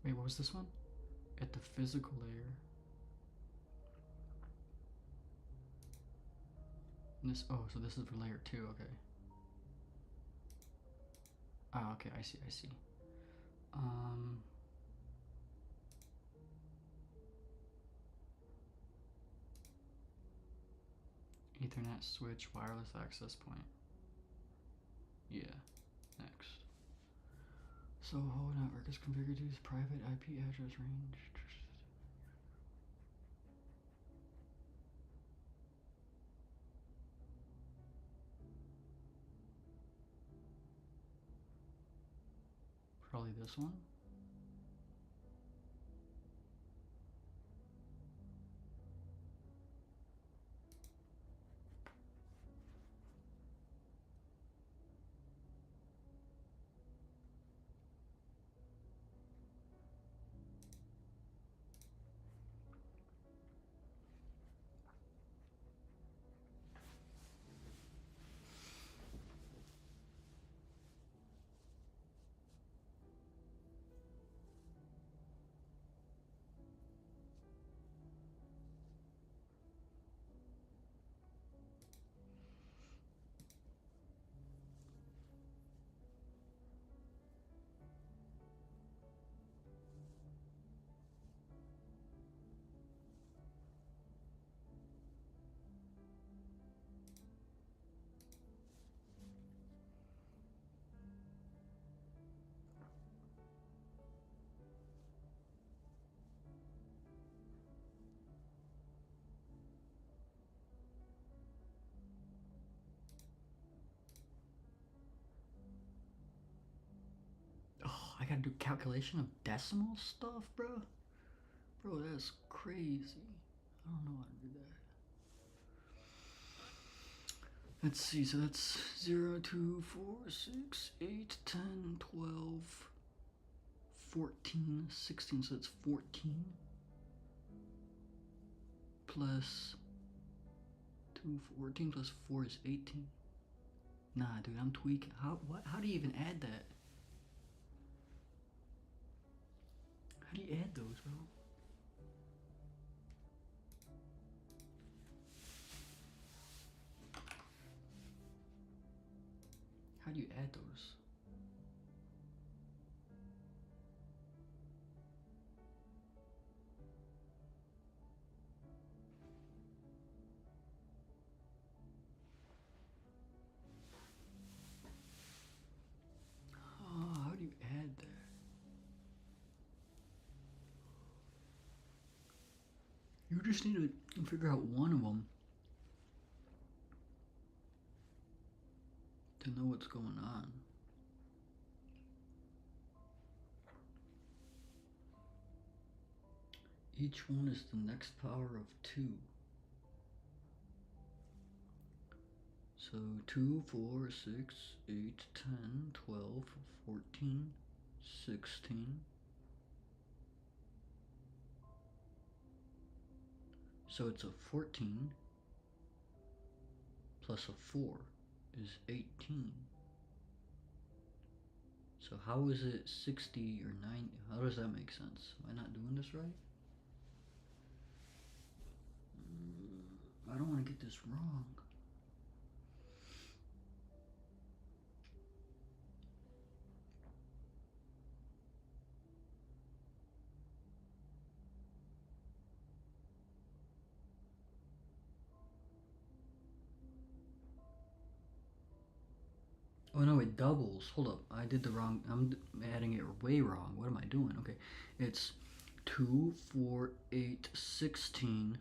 Wait, what was this one? At the physical layer. And this, oh, so this is for layer 2, okay. Ah, okay, I see. Ethernet switch, wireless access point. Yeah, next. So whole network is configured to use private IP address range. this one. Oh, I gotta do calculation of decimal stuff, bro. Bro, that's crazy. I don't know how to do that. Let's see, so that's 0, 2, 4, 6, 8, 10, 12, 14, 16, so that's 14 plus 2, 14 plus 4 is 18. Nah, dude, I'm tweaking. How do you even add that? How do you add those, bro? How do you add those? Oh, how do you add that? You just need to figure out one of them to know what's going on. Each one is the next power of 2. So 2, 4, 6, 8, 10, 12, 14, 16. So it's a 14 plus a 4 is 18. So how is it 60 or 90? How does that make sense? Am I not doing this right? I don't want to get this wrong. Oh no, it doubles. Hold up, I did the wrong. I'm adding it way wrong. What am I doing? Okay, it's 2, 4, 8, 16,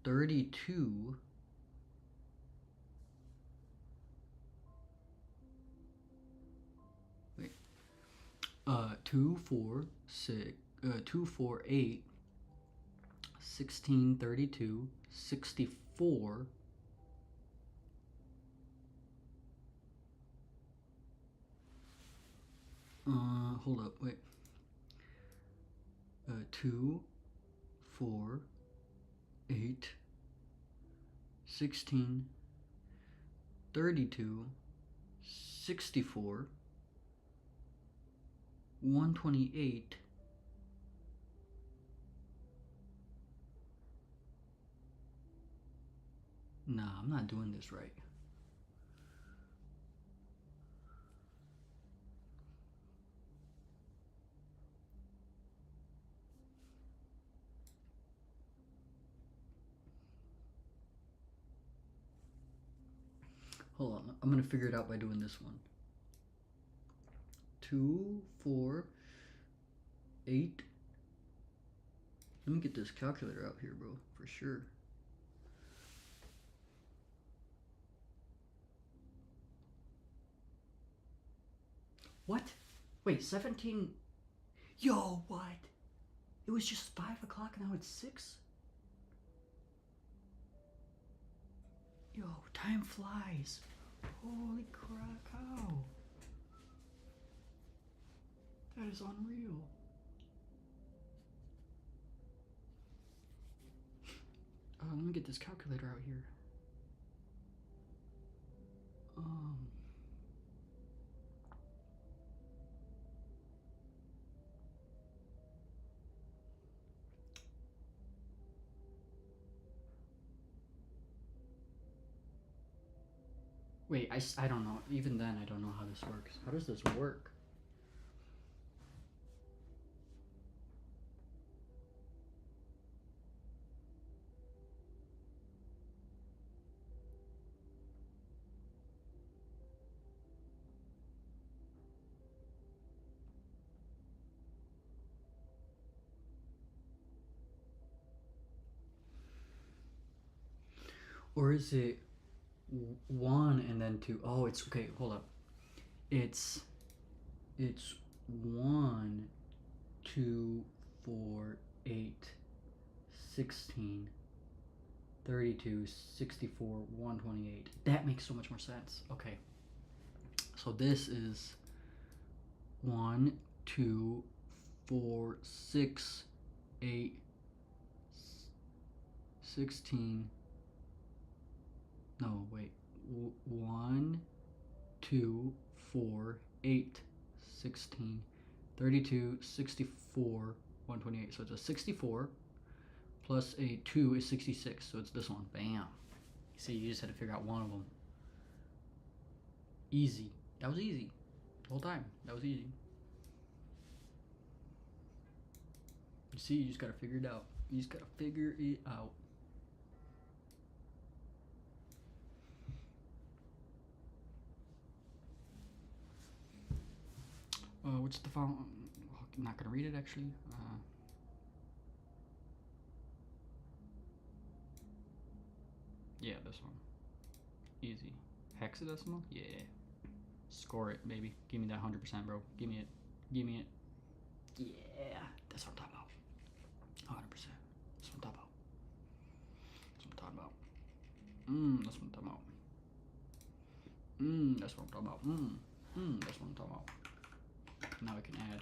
32. Wait. 2, 4, 6, 2, 4, 8, 16, 32, 64. Hold up, wait. 2, 4, 8, 16, 32, 64, 128. Nah, I'm not doing this right. Hold on, I'm gonna figure it out by doing this one. 2, 4, 8. Let me get this calculator out here, bro, for sure. What? Wait, 17. Yo, what? It was just 5 o'clock and now it's 6? Yo, time flies. Holy cow. That is unreal. Let me get this calculator out here. Wait, I don't know. Even then, I don't know how this works. How does this work? Or is it 1 and then 2? Oh, it's okay. Hold up. It's 1, 2, 4, 8, 16, 32, 64, 128. That makes so much more sense. Okay. So this is 1, 2, 4, 6, 8, 16. No, wait. 1, 2, 4, 8, 16, 32, 64, 128. So it's a 64 plus a 2 is 66. So it's this one. Bam. See, you just had to figure out one of them. Easy. That was easy. The whole time. That was easy. You see, you just gotta figure it out. You just gotta figure it out. What's the font? I'm not gonna read it actually. Yeah, this one. Easy. Hexadecimal? Yeah. Score it, baby. Give me that 100%, bro. Give me it. Give me it. Yeah. That's what I'm talking about. 100%. That's what I'm talking about. That's what I'm talking about. That's what I'm talking about. That's what I'm talking about. That's what I'm talking about. Now we can add.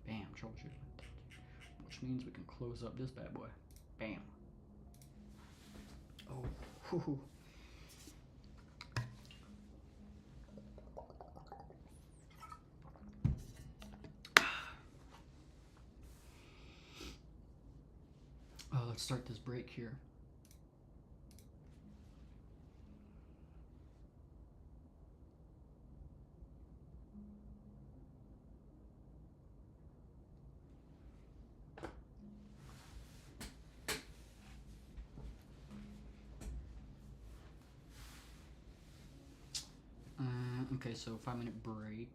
Bam, troubleshoot. Which means we can close up this bad boy. Bam. Oh, whoo. Let's start this break here. Okay, so 5-minute break.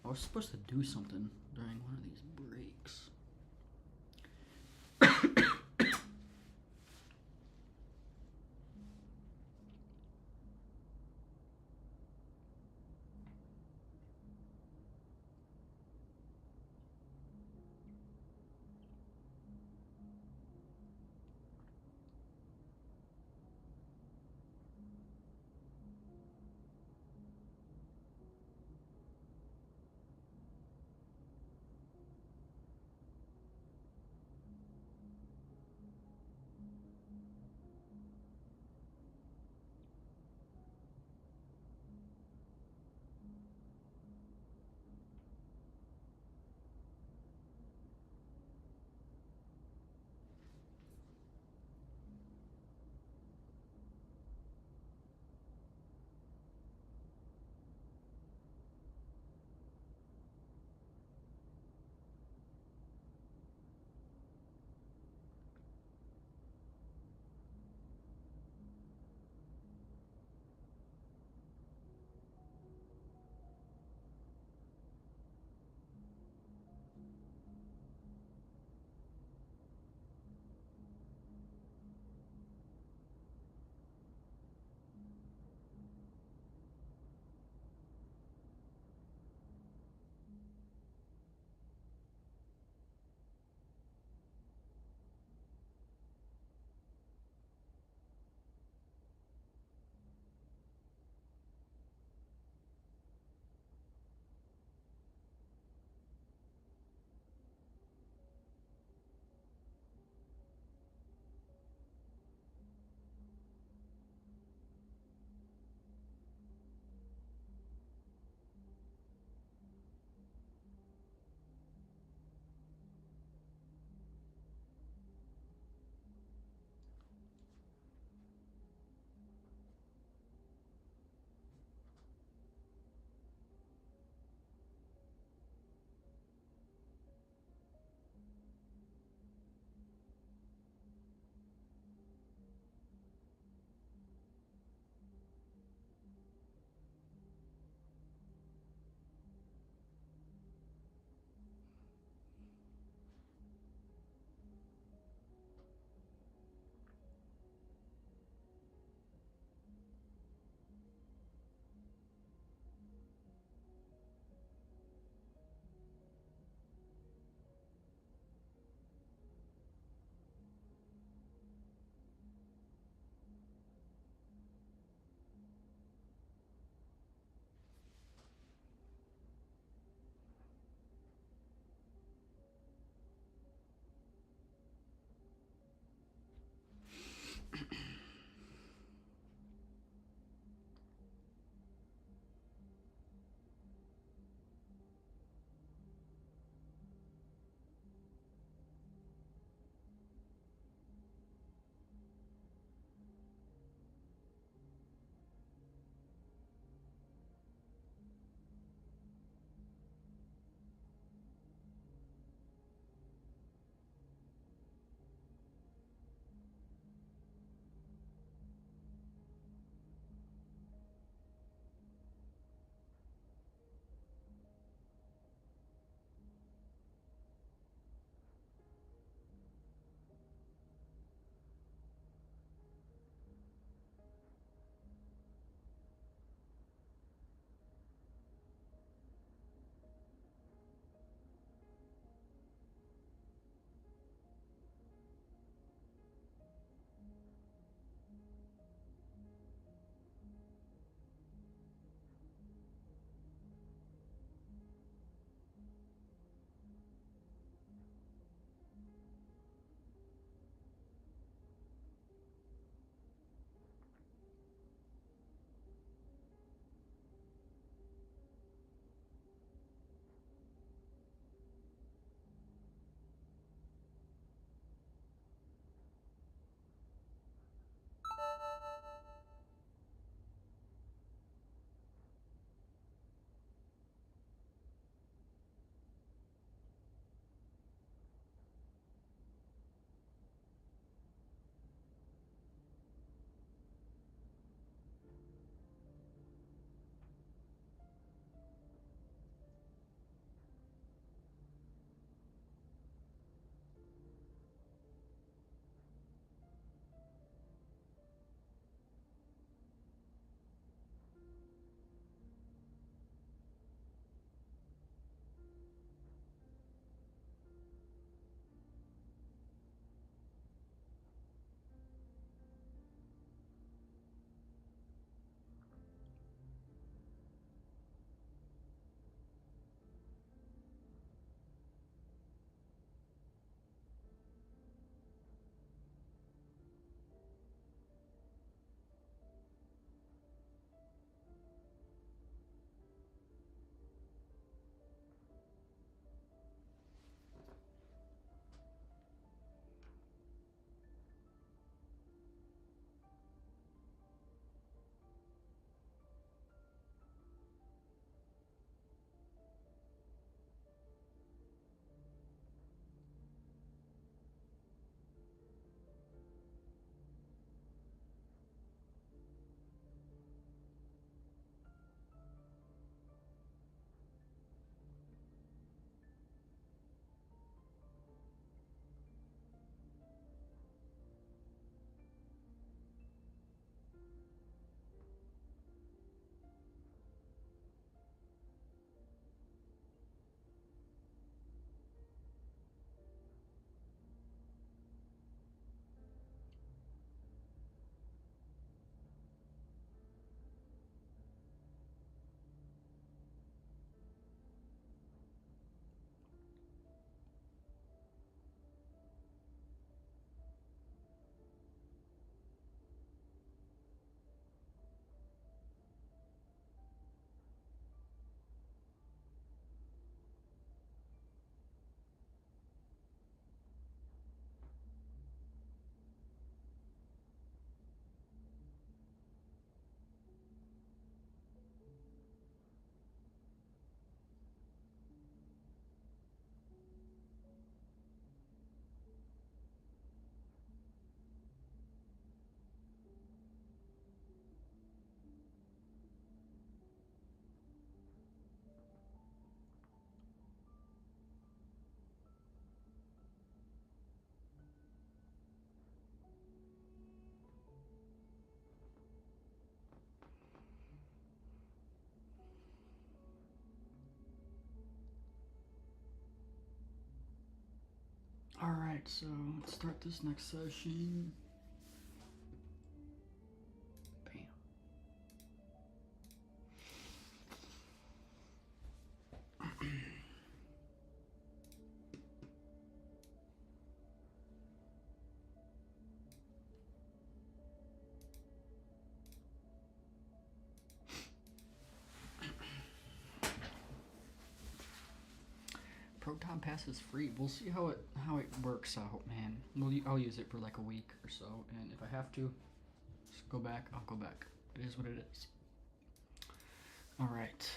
I was supposed to do something during one of these breaks. Alright, so let's start this next session. Bam. Proton Pass is free. We'll see how it works out, man. I'll use it for like a week or so, and if I have to just go back, I'll go back. It is what it is. All right.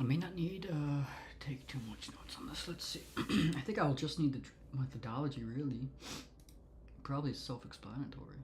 I may not need take too much notes on this. Let's see. I think I'll just need the methodology, really. Probably self-explanatory.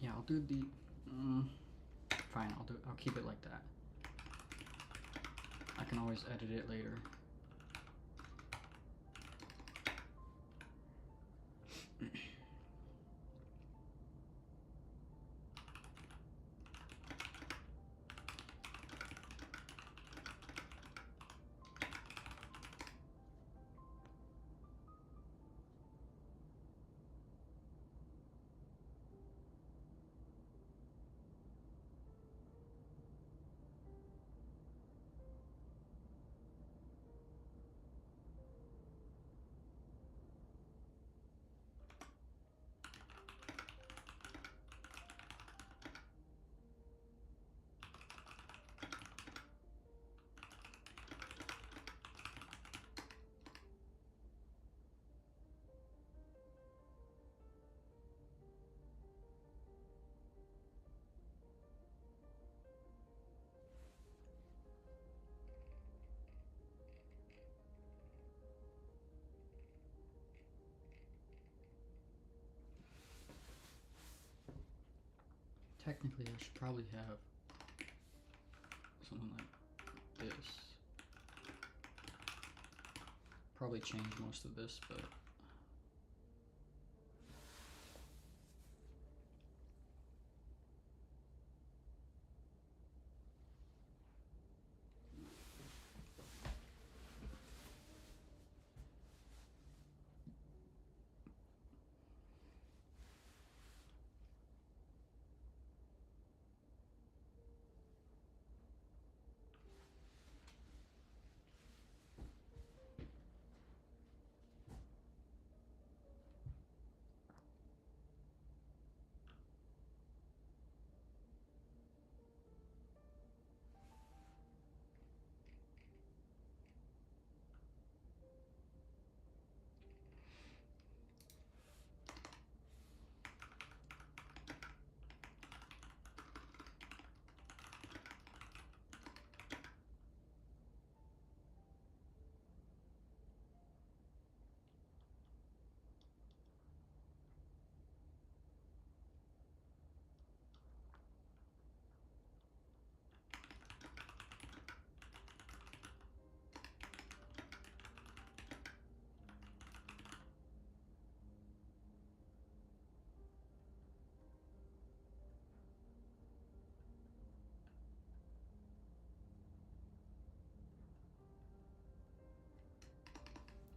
Yeah, I'll do the. Fine, I'll keep it like that. I can always edit it later. Technically, I should probably have something like this. Probably change most of this, but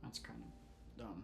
that's kind of dumb.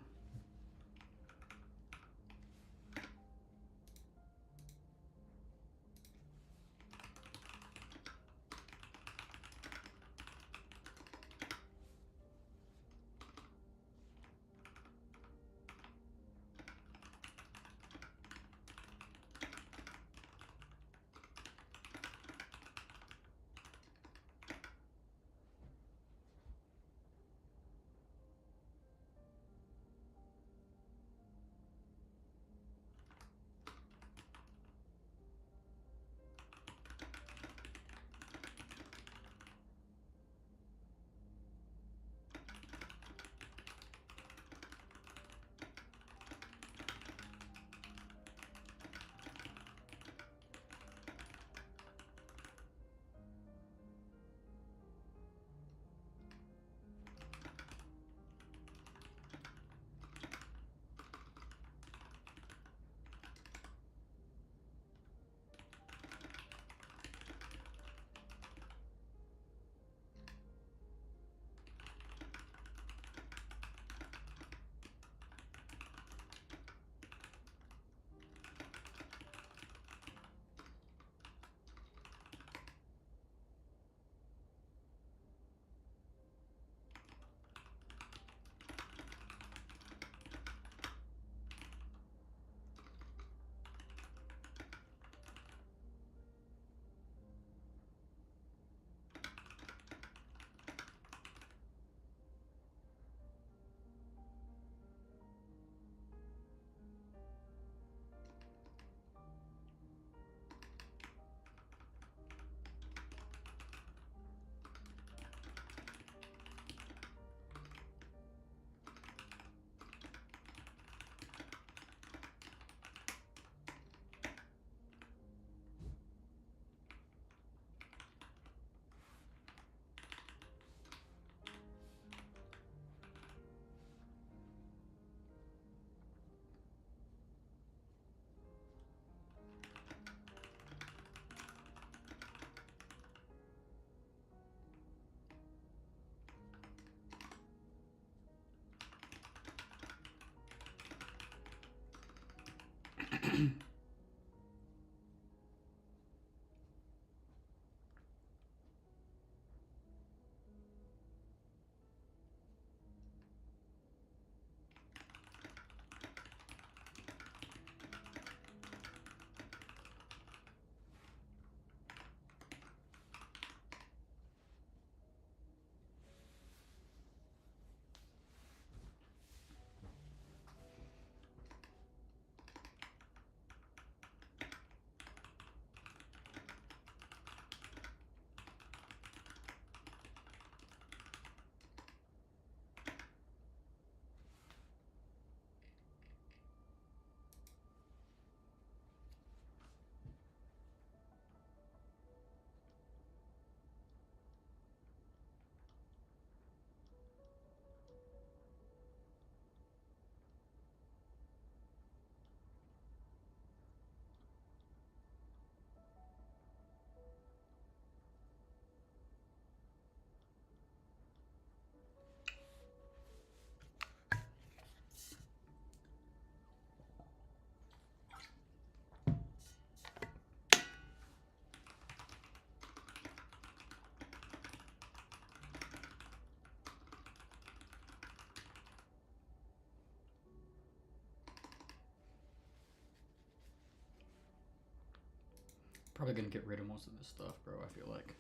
Probably gonna get rid of most of this stuff, bro, I feel like.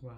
Wow.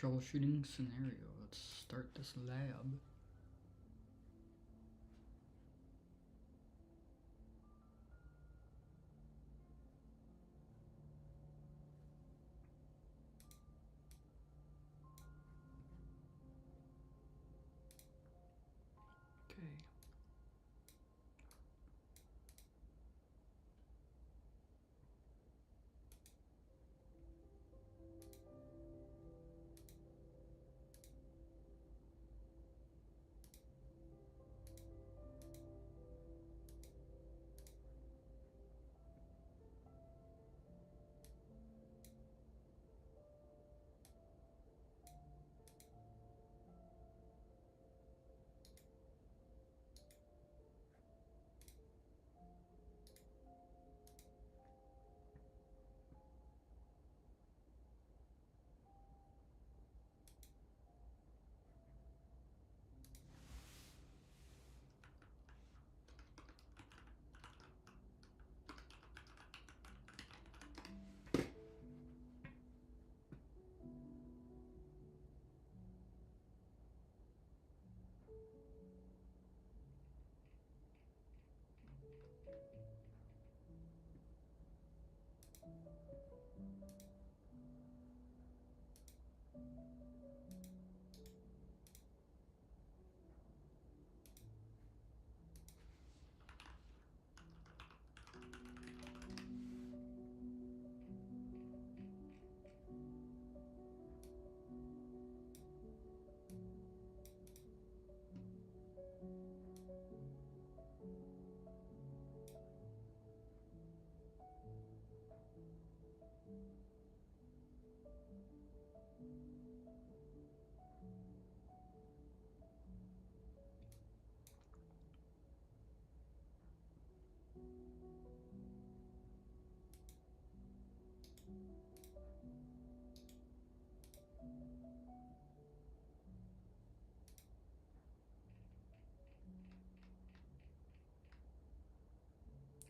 Troubleshooting scenario. Let's start this lab. Okay.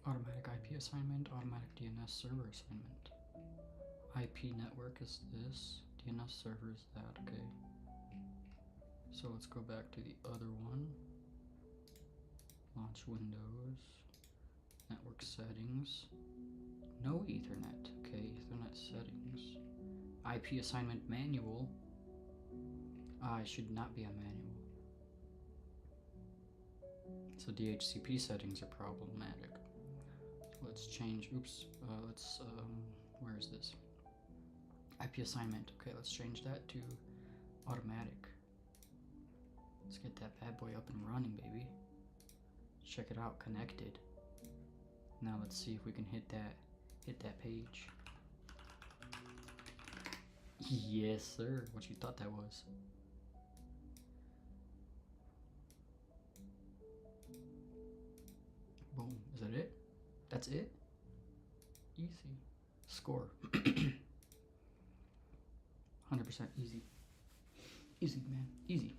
Automatic IP assignment, automatic DNS server assignment. IP network is this, DNS server is that, okay. So let's go back to the other one. Launch Windows, network settings, no Ethernet, okay, Ethernet settings. IP assignment manual, it should not be a manual. So DHCP settings are problematic. Let's change, where is this? IP assignment, okay, let's change that to automatic. Let's get that bad boy up and running, baby. Check it out, connected. Now let's see if we can hit that page. Yes, sir. What you thought that was? Boom. Is that it? That's it? Easy. Score. 100% easy. Easy, man. Easy.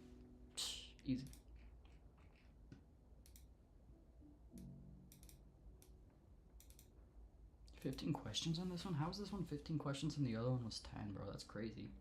Easy. $15 questions on this one? How is this one 15 questions and the other one was 10, bro? That's crazy.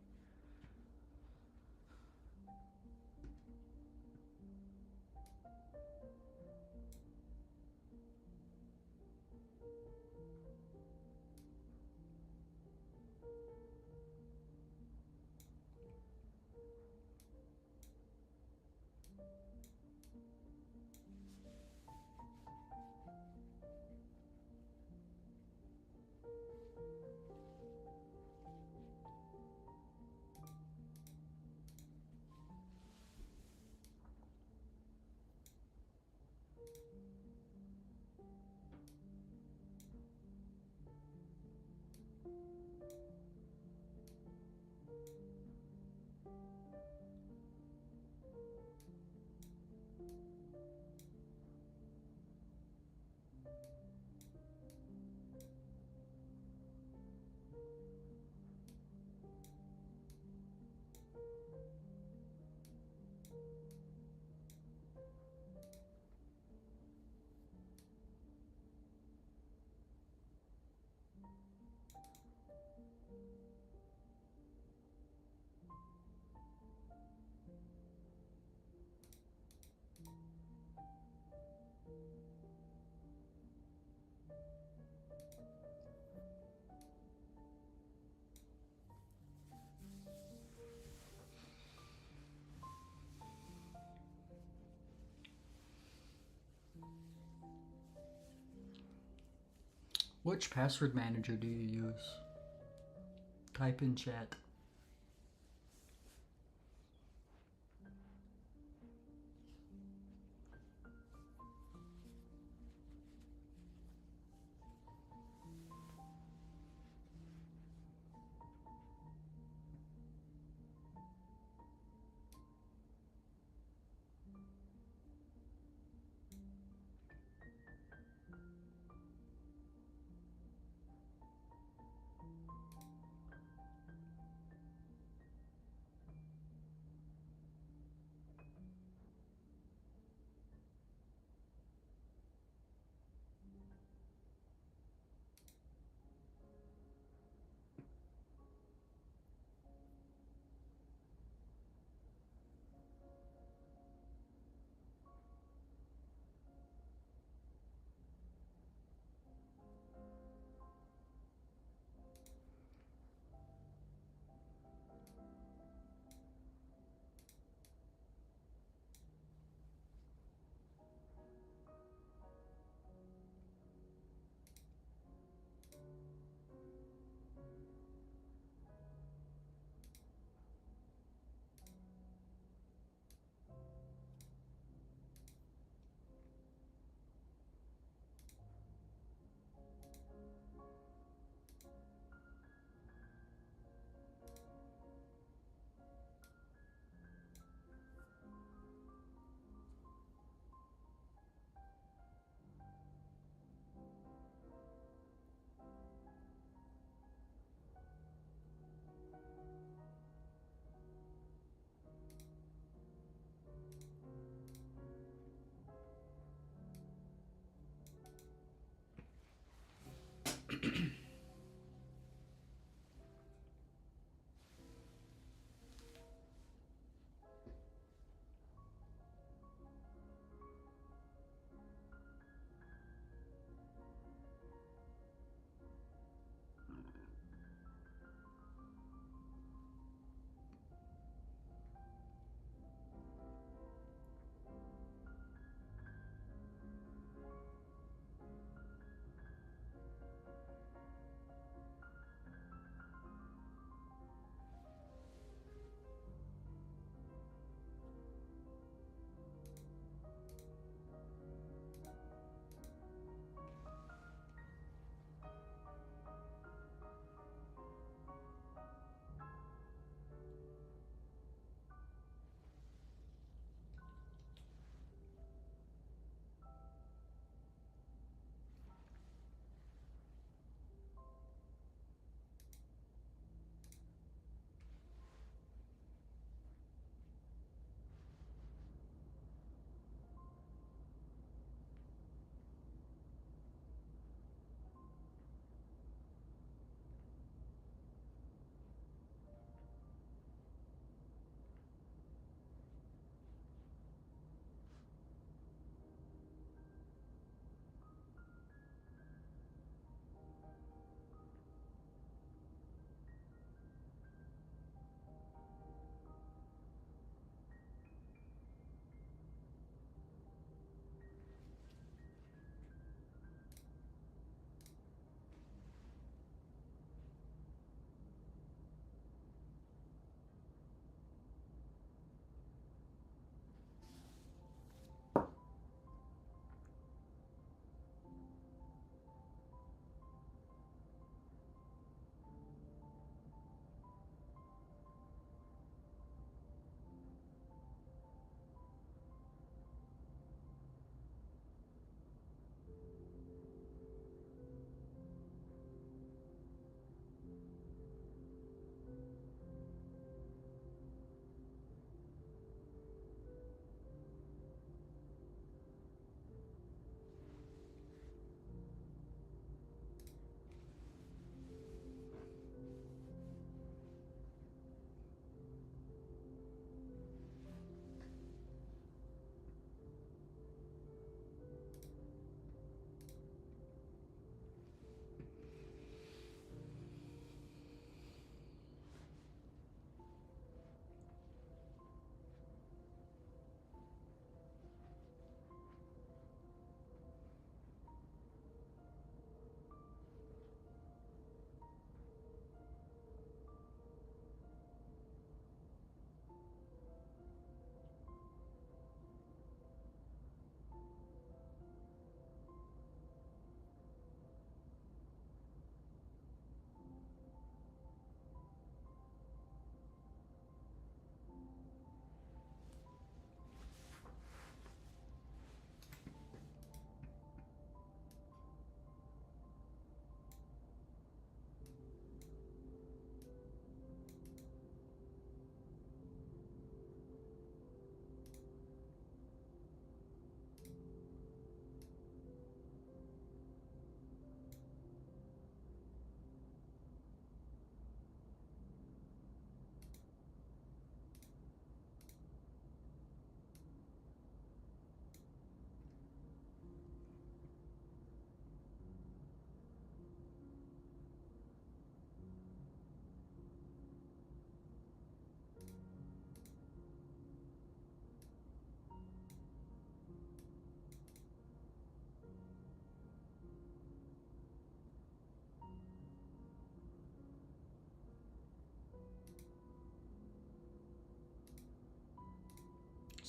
Which password manager do you use? Type in chat.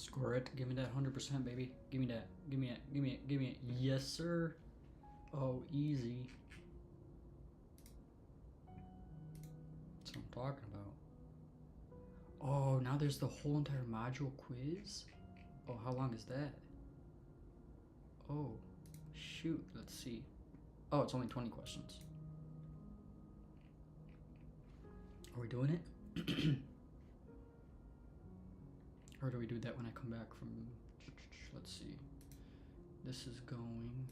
Score it. Give me that 100%, baby. Give me that. Give me it. Give me it. Give me it. Yes, sir. Oh, easy. That's what I'm talking about. Oh, now there's the whole entire module quiz? Oh, how long is that? Oh, shoot. Let's see. Oh, it's only 20 questions. Are we doing it? Or do we do that when I come back from... Let's see. This is going...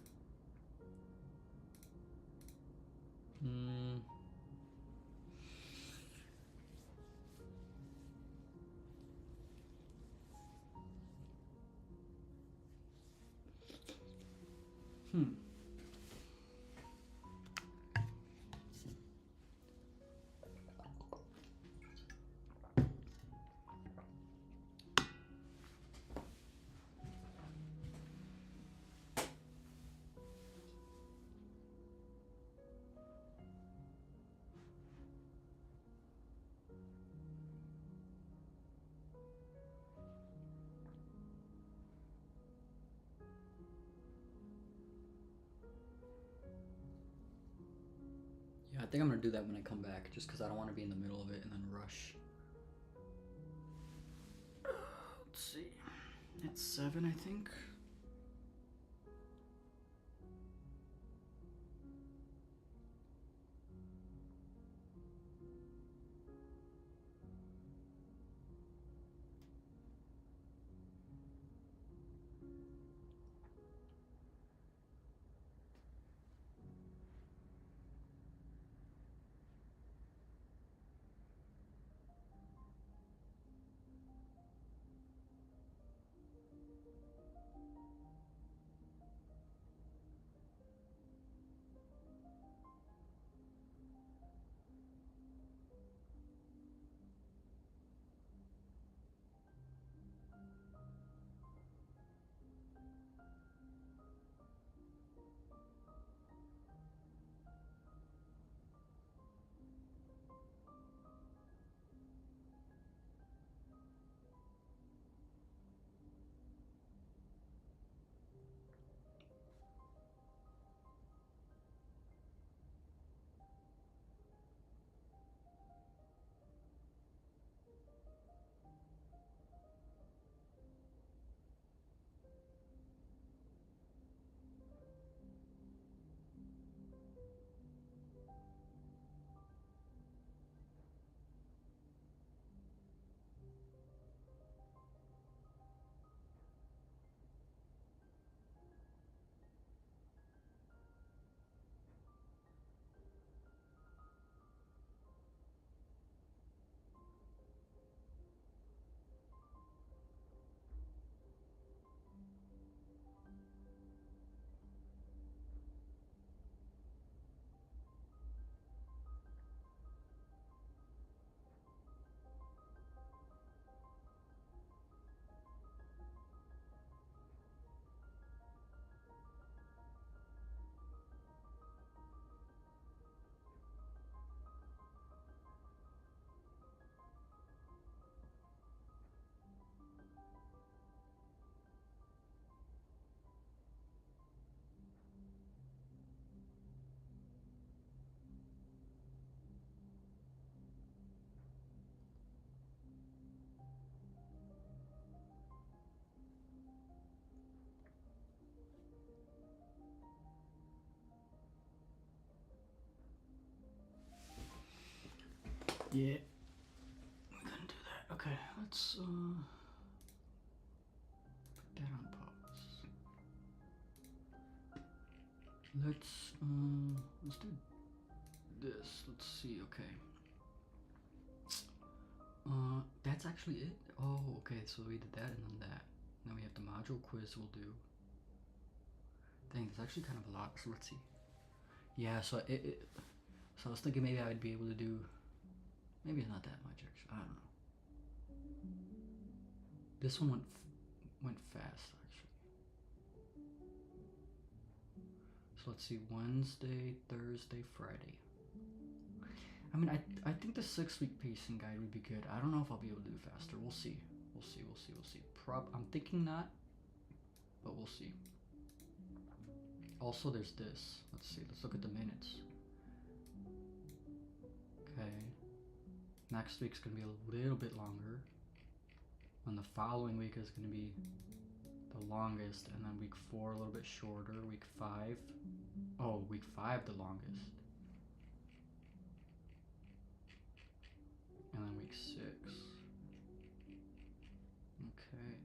Yeah, I think I'm gonna do that when I come back, just because I don't want to be in the middle of it and then rush. Let's see. It's 7, I think. Yeah, we couldn't do that. Okay, let's put that on pause. Let's do this. Let's see. Okay. That's actually it. Oh, okay. So we did that and then that. Now we have the module quiz. We'll do. Dang, it's actually kind of a lot. So let's see. Yeah. So so I was thinking maybe I would be able to do. Maybe it's not that much actually. I don't know. This one went fast actually. So let's see. Wednesday, Thursday, Friday. I mean, I think the 6-week pacing guide would be good. I don't know if I'll be able to do faster. We'll see. We'll see, we'll see, we'll see. I'm thinking not, but we'll see. Also, there's this. Let's see, let's look at the minutes. Okay. Next week's gonna be a little bit longer. And the following week is gonna be the longest, and then week 4 a little bit shorter. Week 5. Oh, week 5 the longest. And then week 6. Okay.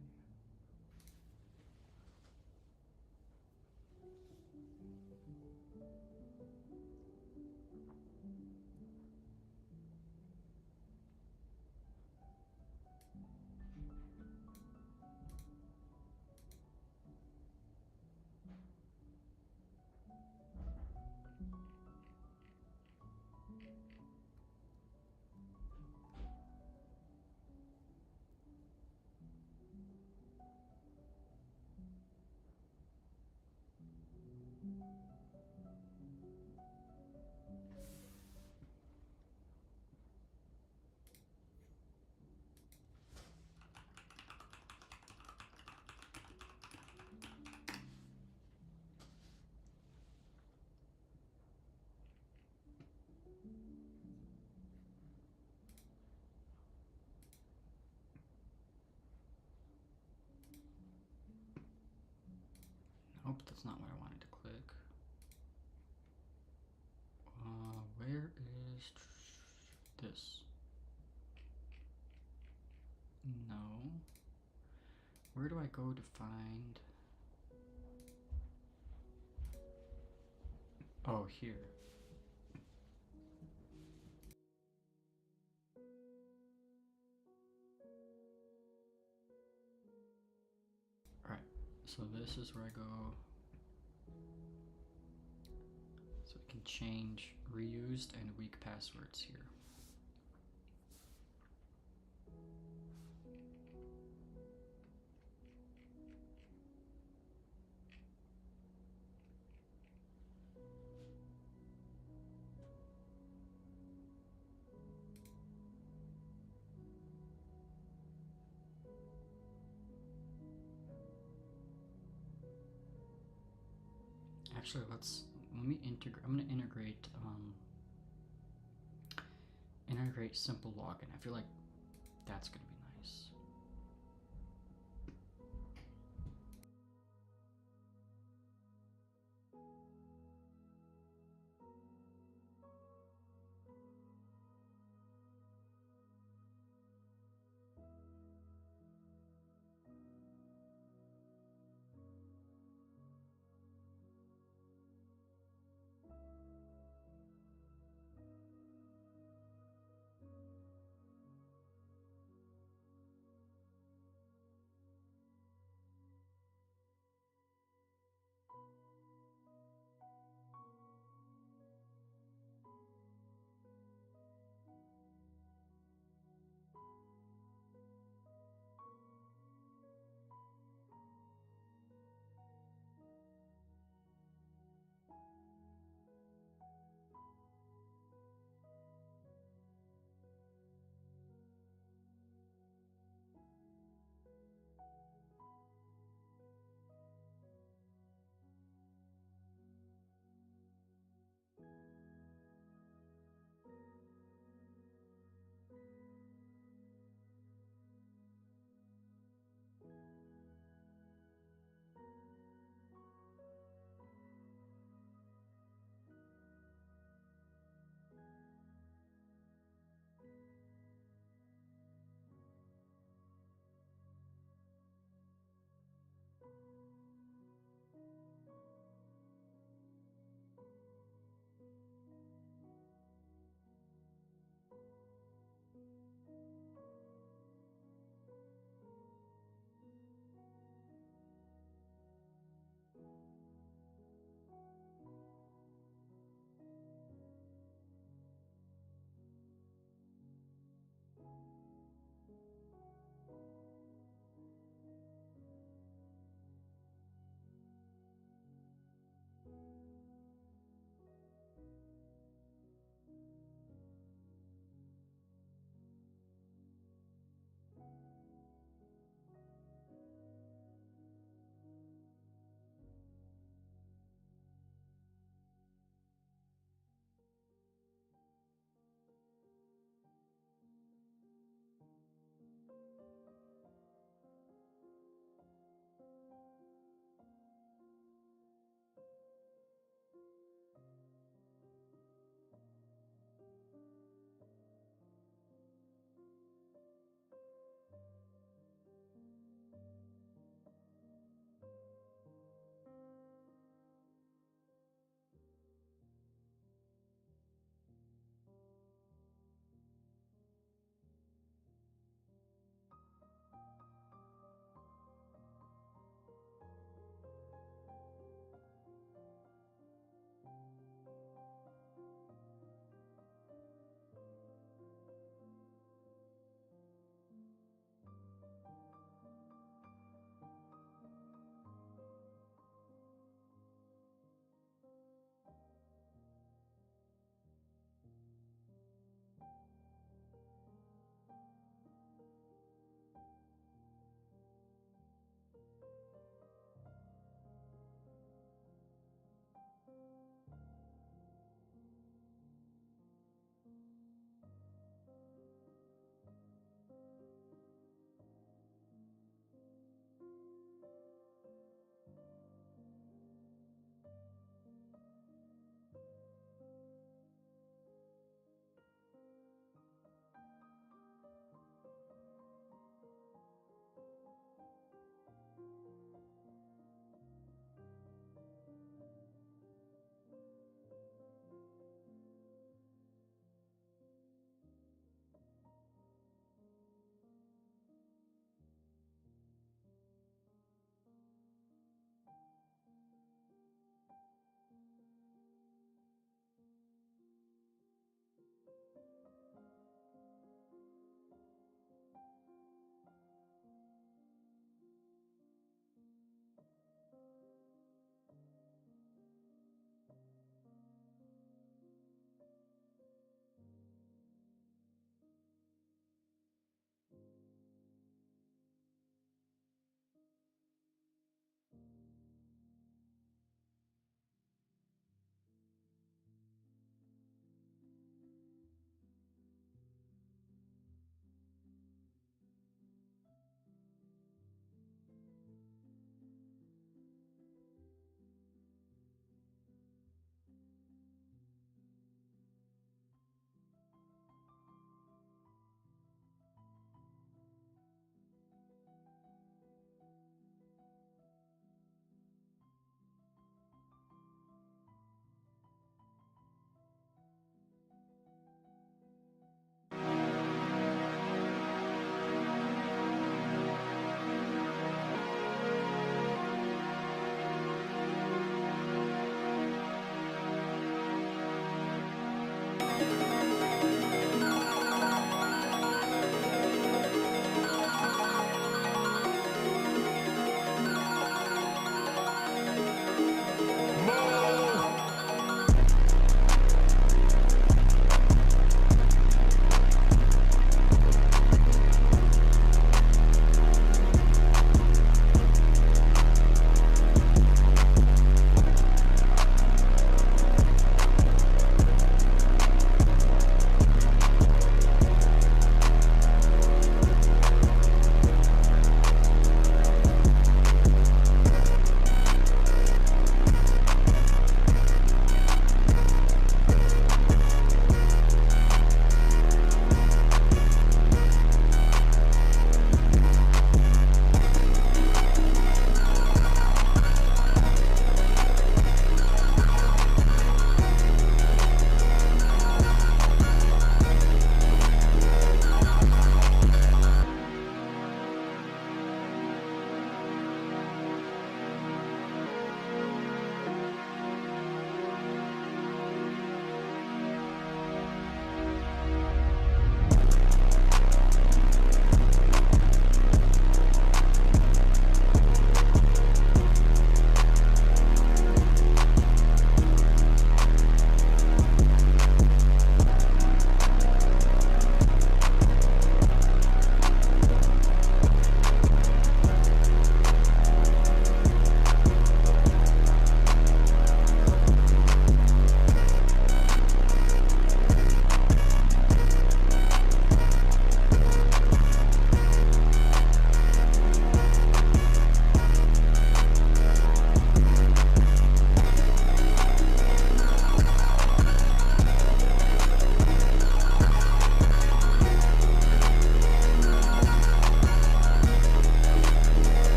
Nope, that's not what I wanted to click. Where is this? No. Where do I go to find? Oh, here. Alright, so this is where I go. So we can change reused and weak passwords here. Actually, let me integrate. I'm gonna integrate simple login. I feel like that's gonna be nice.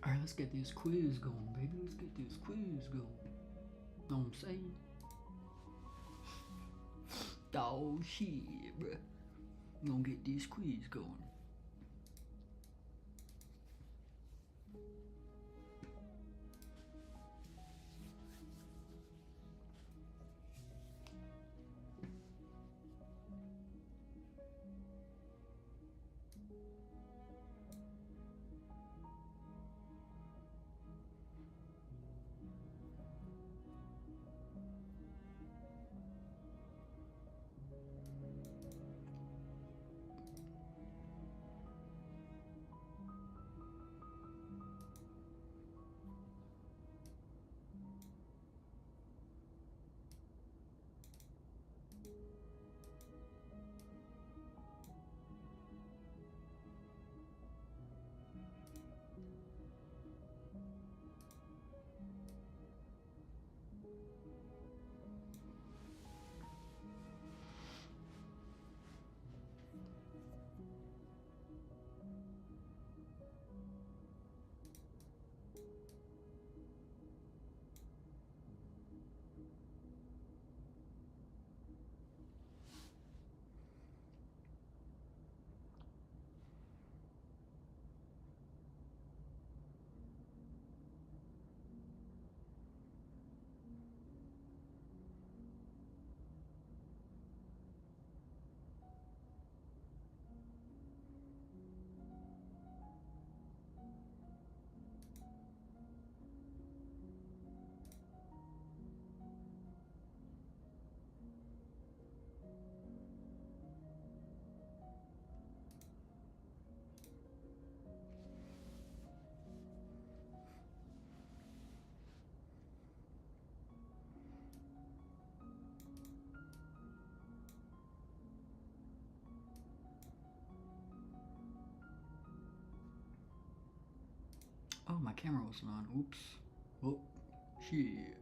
Alright, let's get this quiz going, baby. Let's get this quiz going. Know what I'm saying? Oh shit, bruh. Gonna get this quiz going. Oh, my camera wasn't on. Oops. Oh, shit.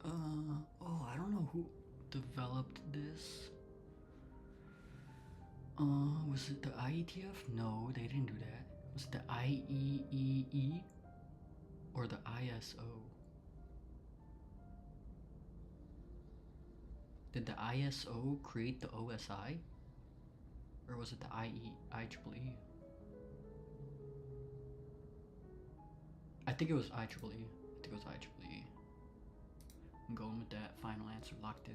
I don't know who developed this. Was it the IETF? No, they didn't do that. Was it the IEEE or the ISO? Did the ISO create the OSI? Or was it the IEEE? I think it was IEEE. I think it was IEEE. I'm going with that final answer locked in.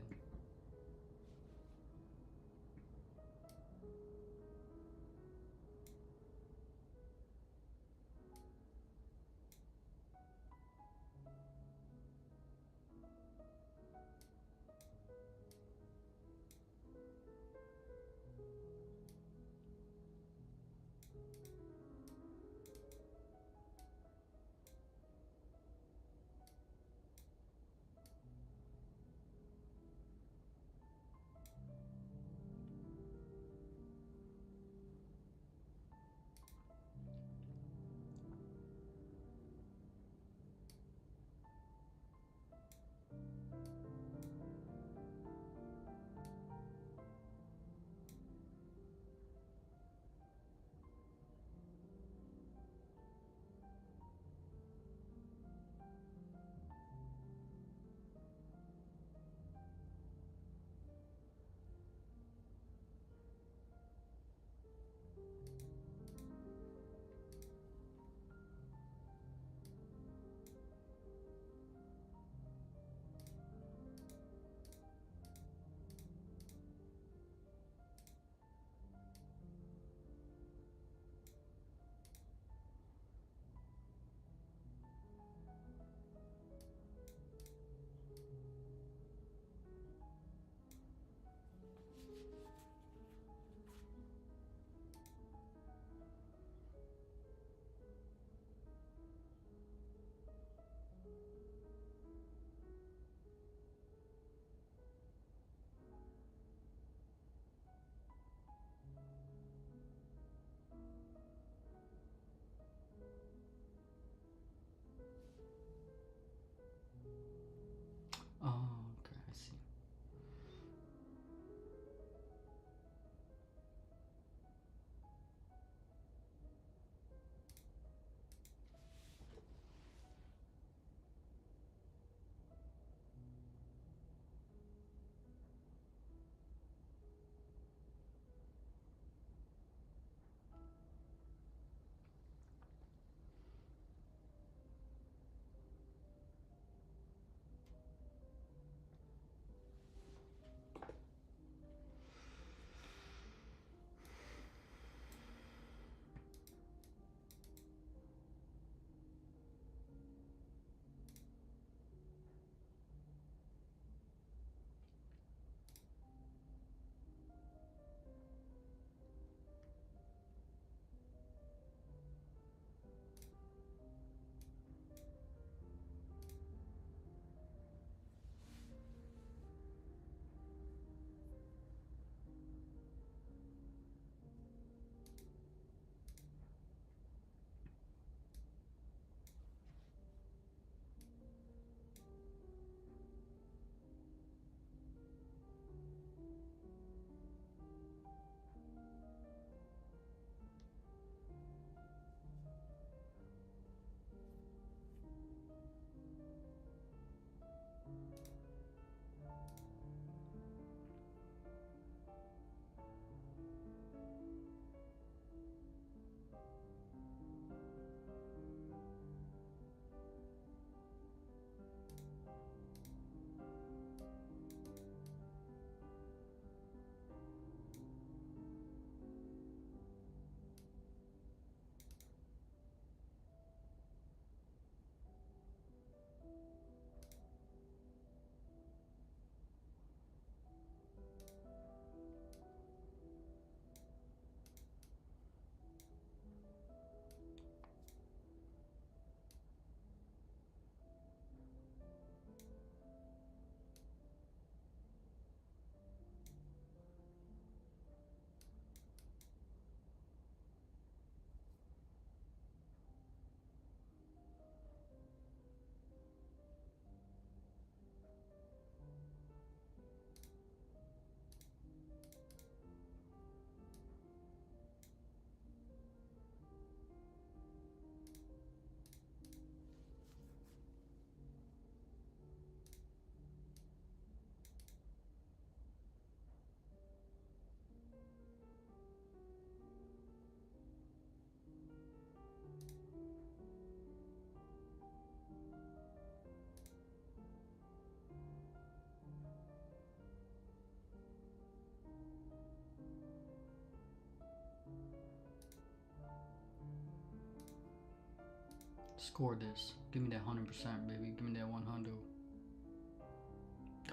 Score this. Give me that 100%, baby. Give me that 100.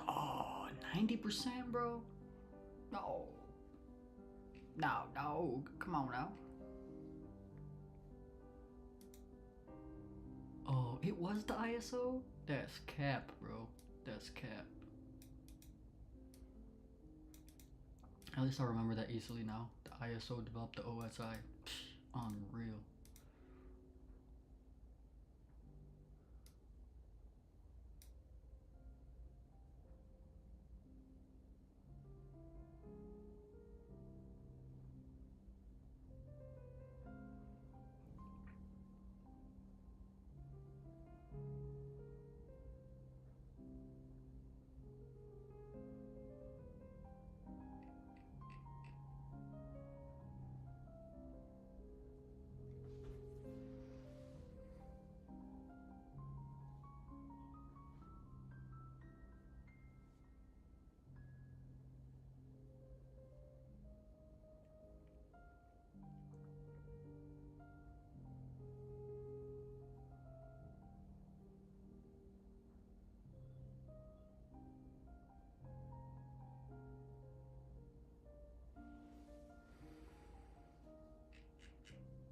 Oh, 90%, bro? No. No. Come on now. Oh, it was the ISO? That's cap, bro. That's cap. At least I remember that easily now. The ISO developed the OSI. Unreal.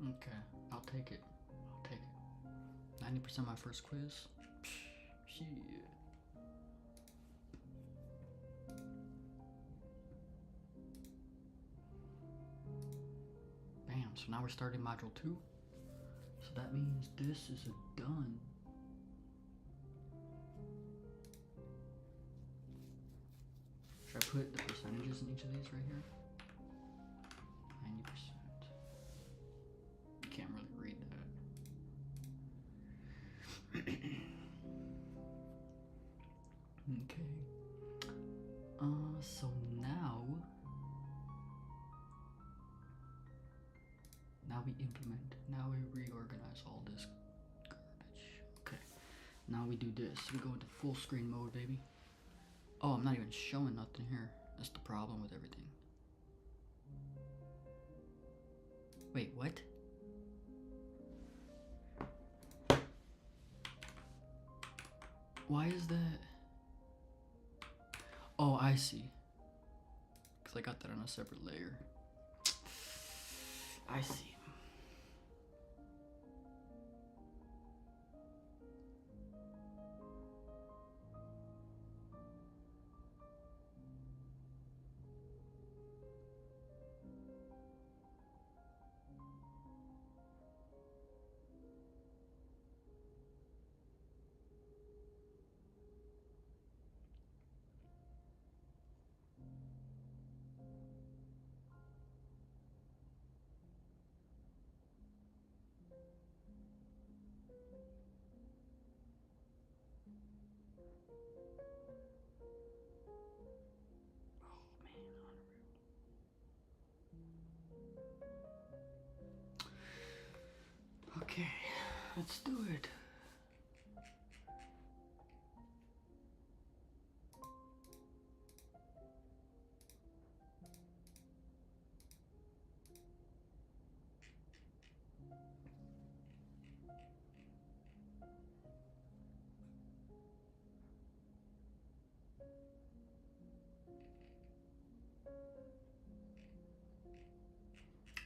Okay, I'll take it. 90% my first quiz. Shit. Bam, so now we're starting module 2. So that means this is a done. Should I put the percentages in each of these right here? 90%. You can't really read that. Okay. So now we implement. Now we reorganize all this garbage. Okay. Now we do this. We go into full screen mode, baby. Oh, I'm not even showing nothing here. That's the problem with everything. Wait, what? Why is that? Oh, I see. Because I got that on a separate layer. I see. Okay, let's do it.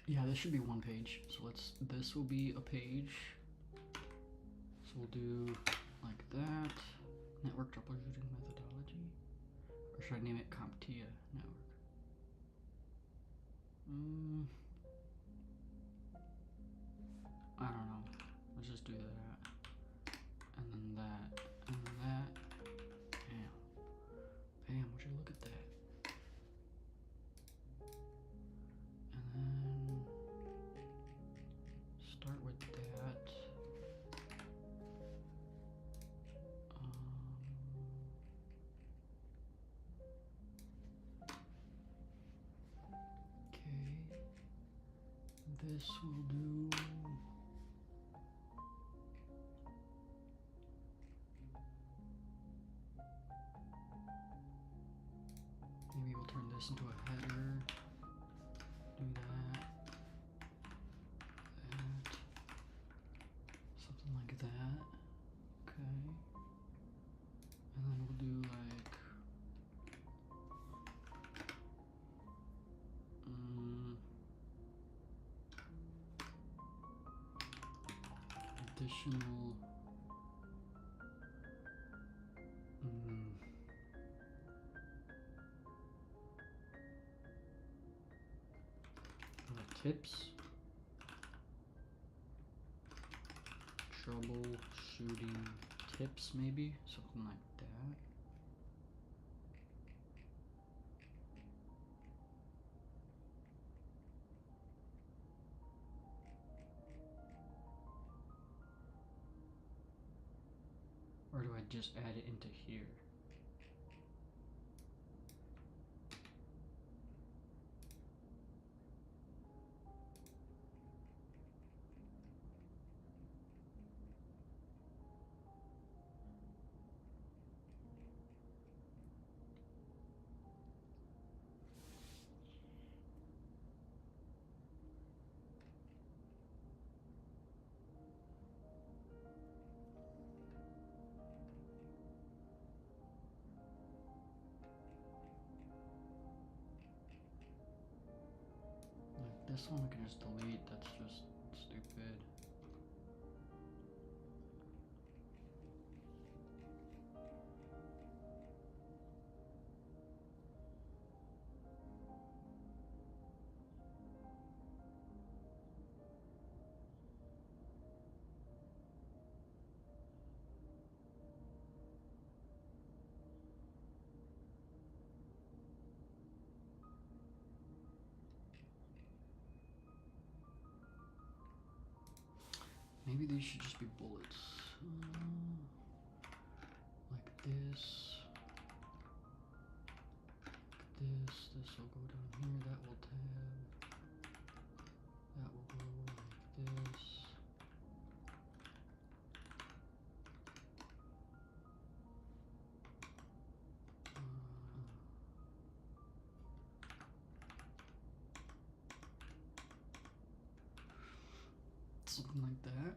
Yeah, this should be one page. So this will be a page. So we'll do like that. Network troubleshooting methodology. Or should I name it CompTIA network? I don't know. Let's just do that. And then that. And then that. Bam. Bam, would you look at that? And then start with that. Okay. This will do. Maybe we'll turn this into a header. Do that. Something like that. Okay. And then we'll do like additional tips, troubleshooting tips, maybe something like that. Or do I just add it into here? This one we can just delete, that's just stupid. Maybe these should just be bullets. Like this. This will go down here, that will tab. That will go like this. Something like that.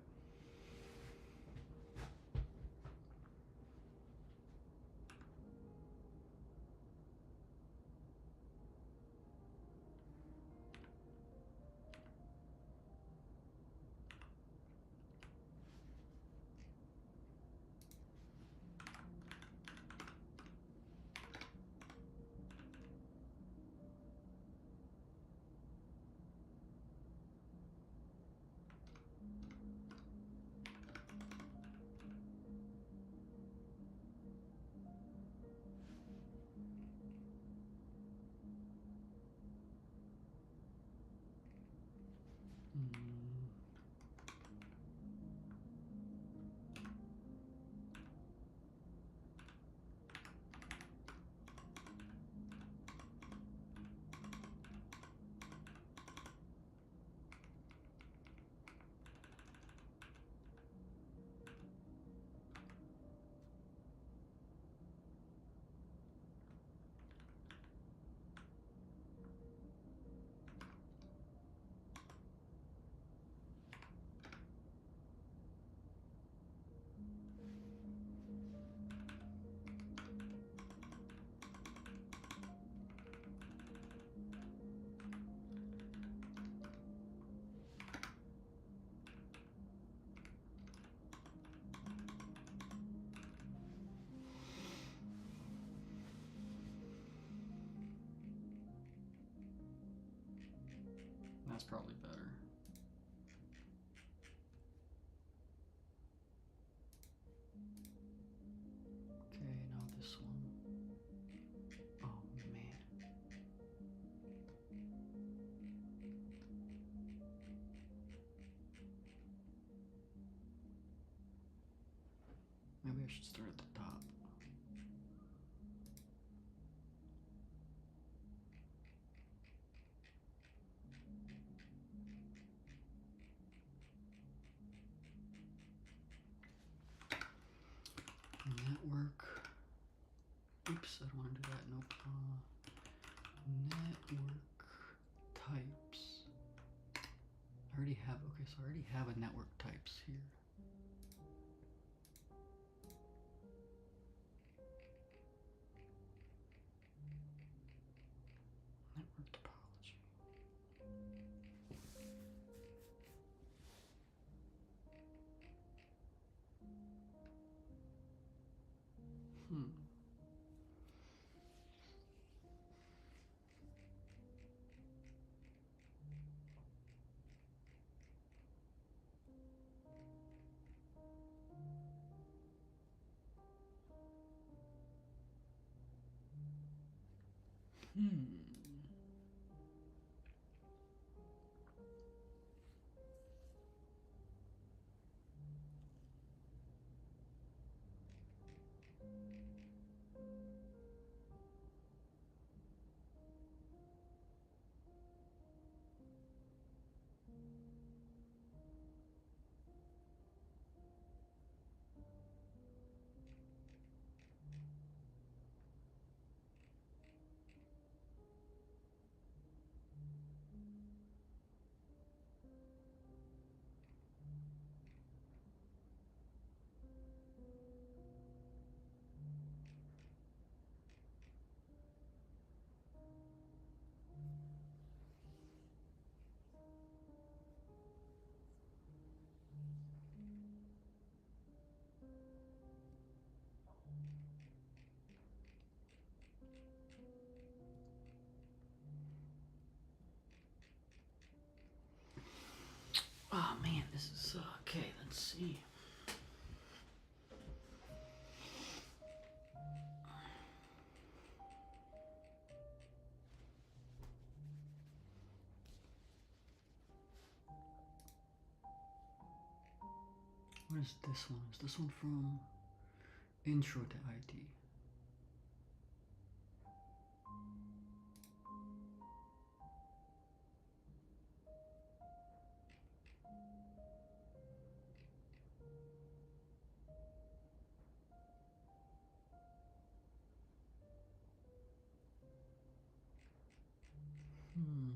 That's probably better. Okay, now this one. Oh man. Maybe I should start at the top. Network. Oops, I don't want to do that. Nope. Network types. I already have. Okay, so I already have a network types here. Hmm. Hmm. Oh man, this is okay. Let's see. What is this one? Is this one from Intro to IT? Hmm.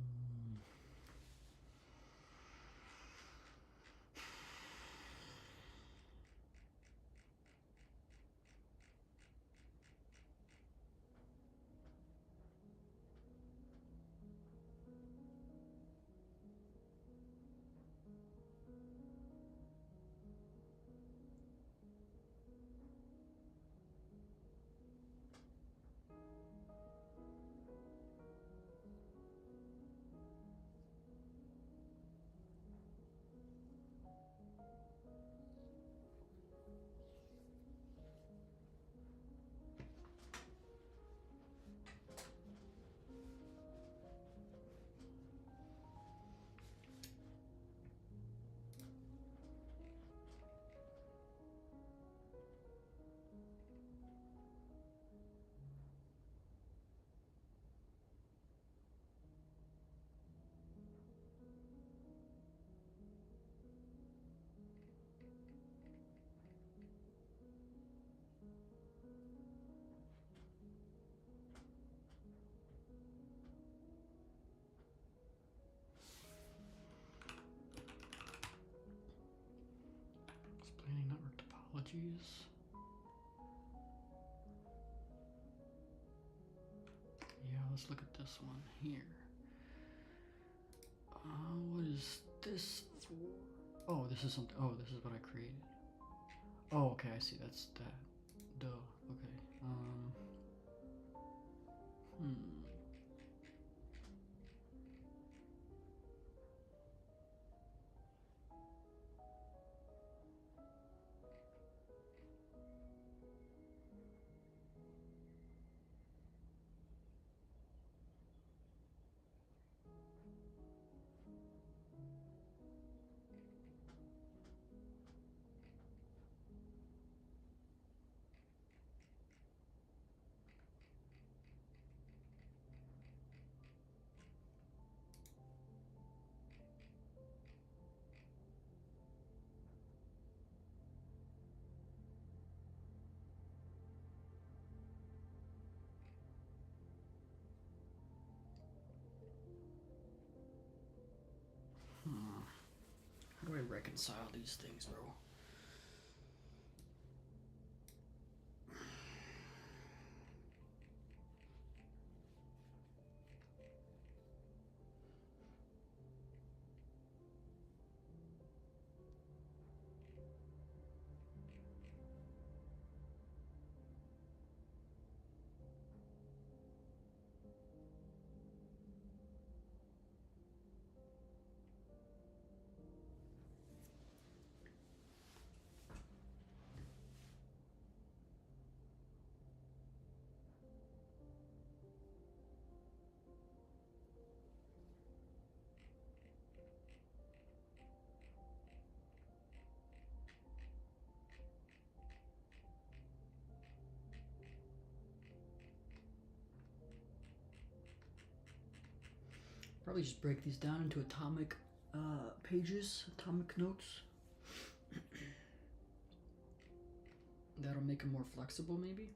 Explaining network topologies. Yeah, let's look at this one here. What is this for? Oh, this is something. Oh, this is what I created. Oh, okay, I see. That's that. Duh. Okay. Hmm. How do I reconcile these things, bro? Probably just break these down into atomic pages, atomic notes. That'll make them more flexible, maybe.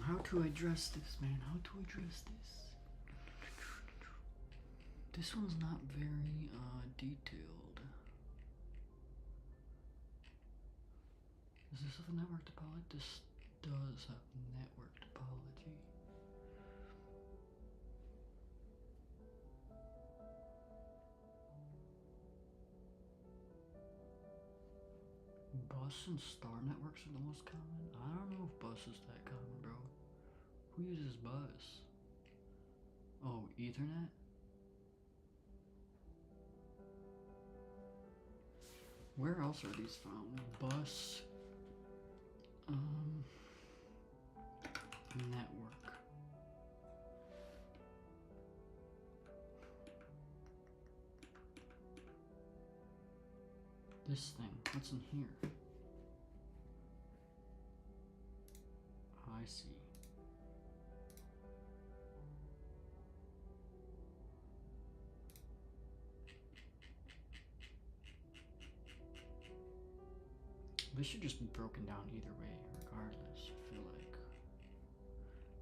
How to address this, man? How to address this? This one's not very detailed. Does this have a network topology? This does have network topology. Bus and star networks are the most common. I don't know if bus is that common, bro. Who uses bus? Oh, Ethernet? Where else are these found? Bus. Network. This thing, what's in here? I see. This should just be broken down either way, regardless, I feel like.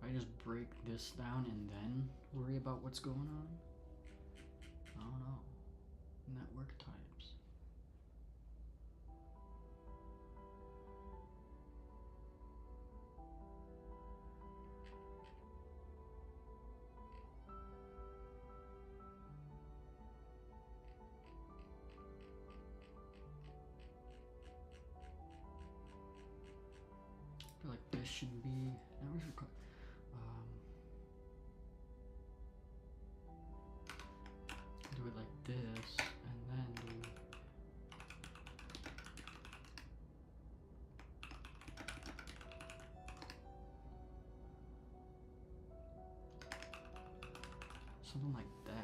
I just break this down and then worry about what's going on? I don't know. Network types. I feel like this should be networks required. Do it like this, and then do something like that.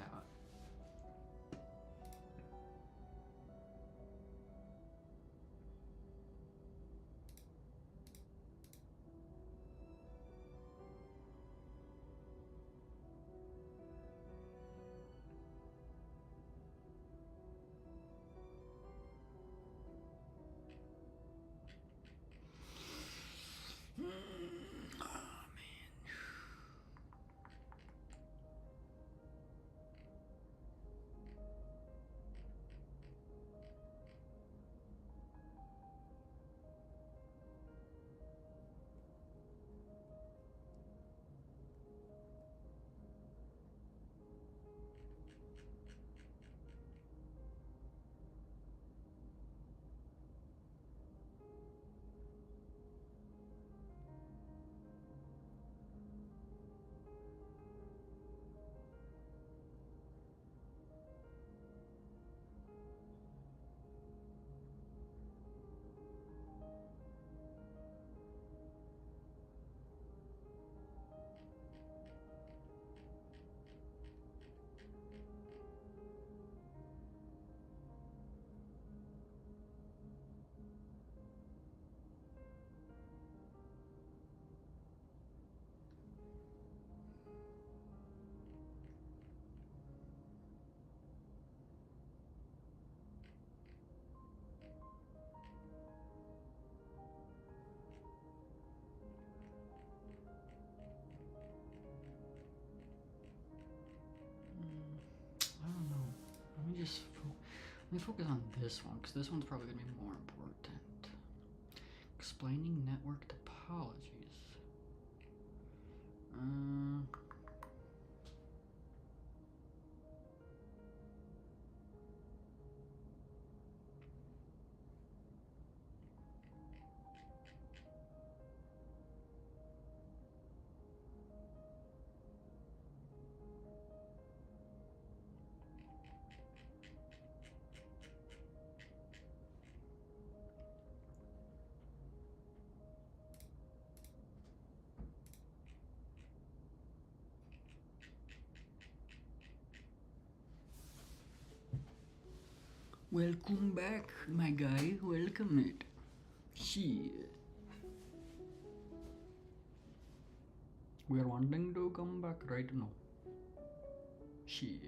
me focus on this one, because this one's probably going to be more important. Explaining network topologies. Welcome back, my guy. Welcome it. Shit. We're wanting to come back right now. Shit.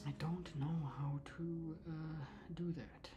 I don't know how to do that.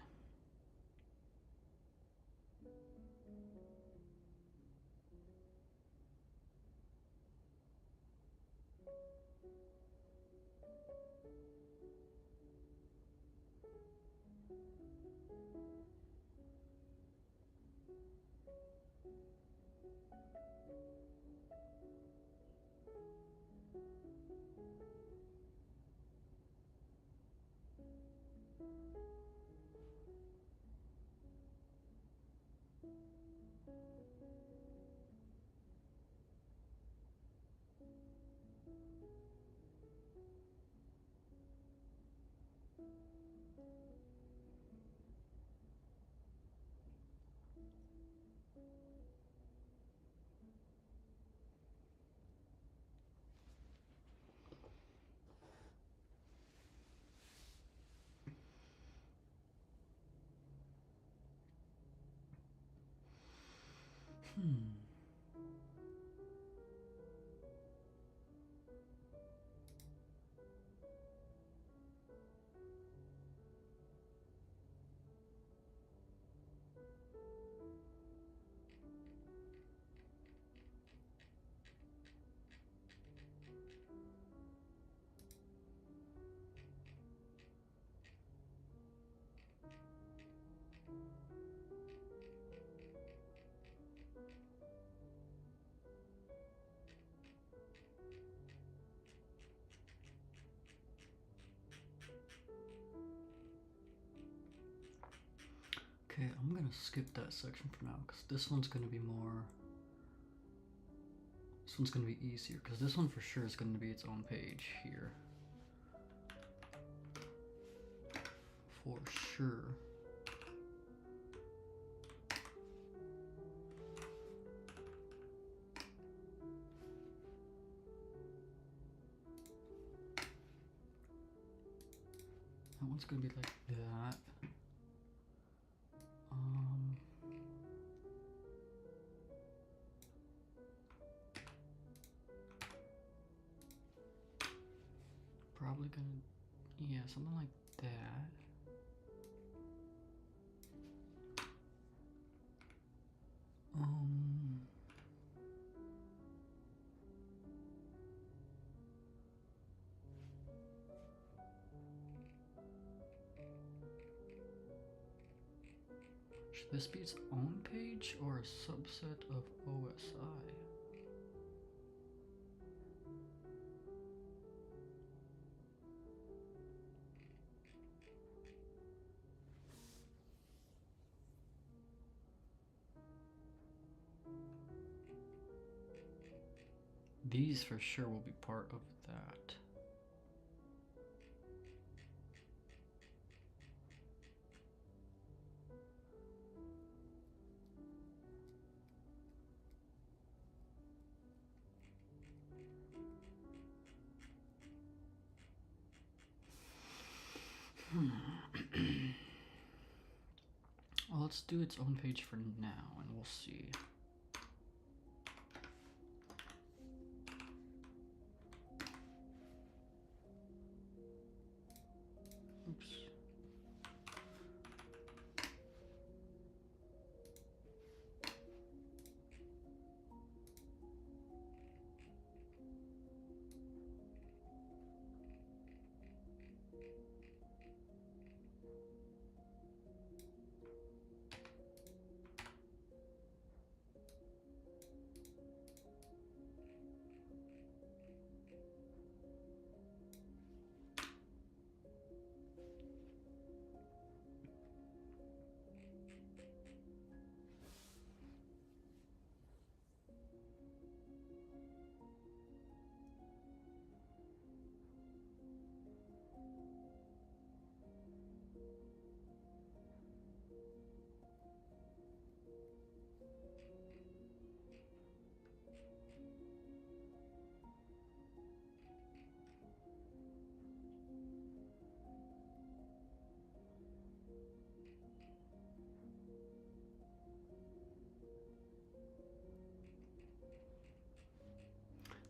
Okay, I'm gonna skip that section for now because this one's gonna be more. This one's gonna be easier because this one for sure is gonna be its own page here. For sure. That one's gonna be like that. Probably gonna, yeah, something like that. Should this be its own page or a subset of OSI? These for sure will be part of that. Well, let's do its own page for now, and we'll see. Oops.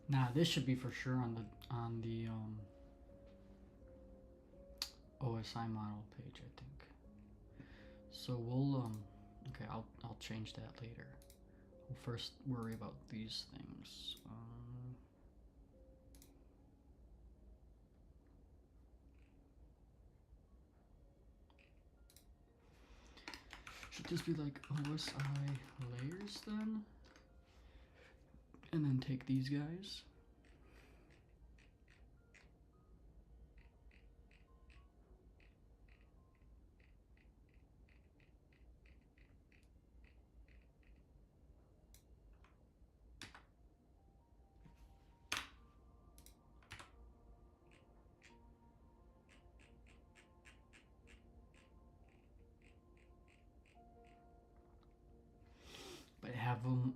Nah, this should be for sure on the OSI model page, I think. So we'll okay, I'll change that later. We'll first worry about these things. Should this be like OSI layers then? And then take these guys. But have them,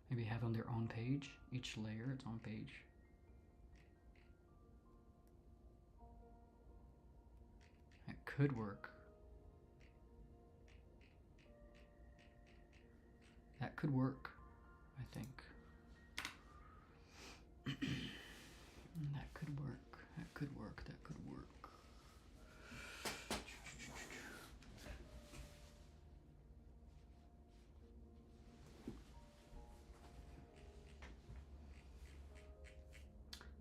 maybe have them their own page, each layer its own page. That could work. That could work, I think. That could work. That could work. That could work.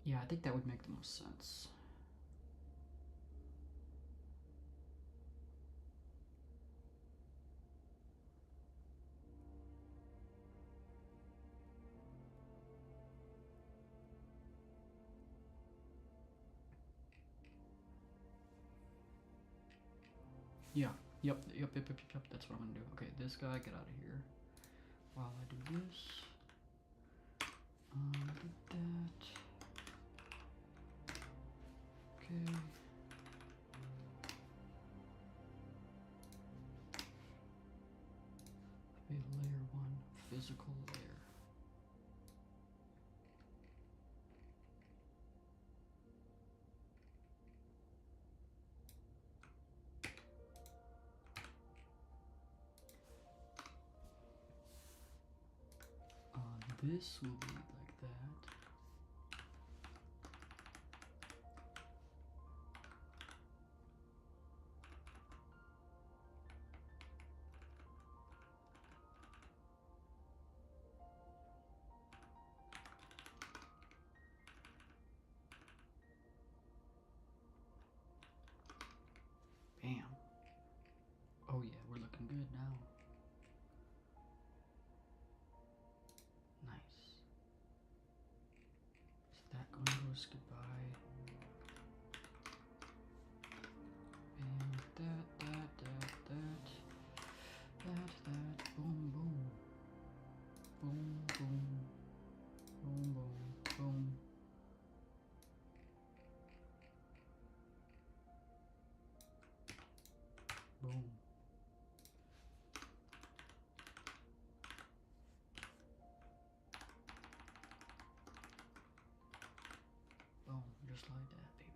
Yeah, I think that would make the most sense. Yeah, yep, that's what I'm gonna do. Okay, this guy, get out of here. While I do this, do that. Okay. A layer 1 physical layer. This will be like that. Bam. Oh yeah, we're looking looking good now. Nice. Is that going to us goodbye? And that. Boom, boom. Boom, boom. Boom, boom, boom. Boom. Boom, just like that, baby.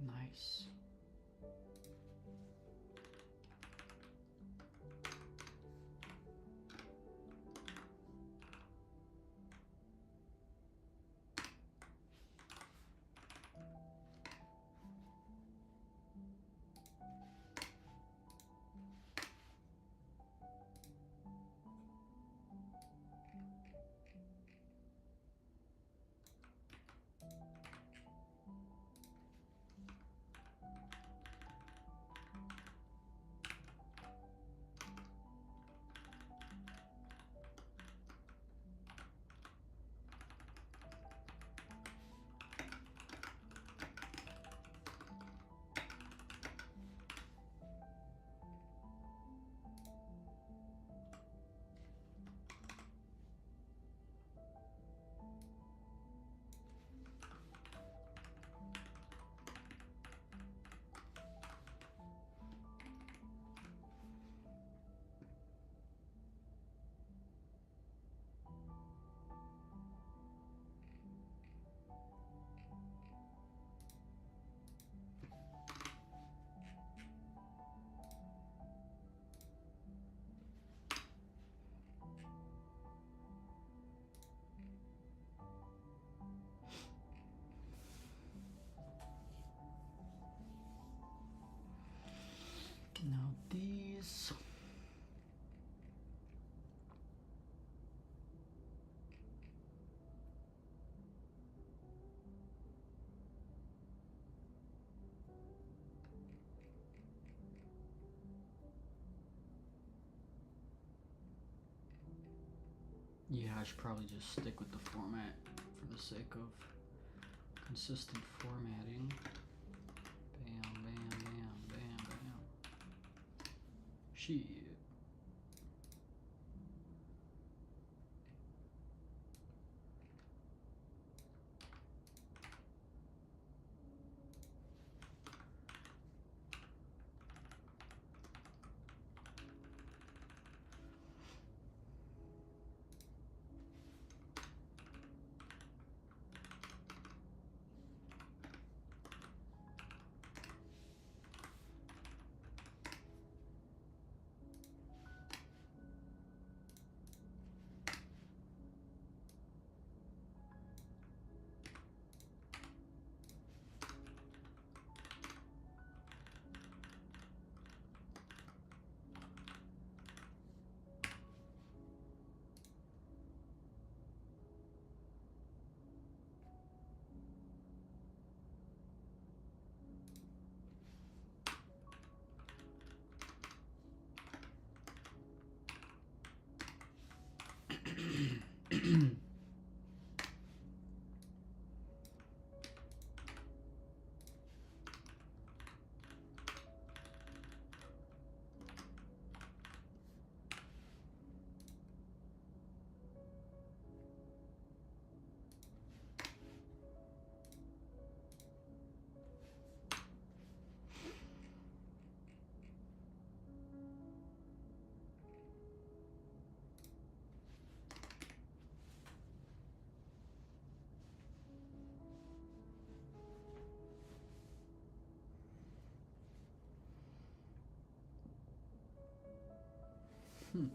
Nice. Now these. Yeah, I should probably just stick with the format for the sake of consistent formatting. Bam, bam, bam, bam, bam. Shit. Hmm.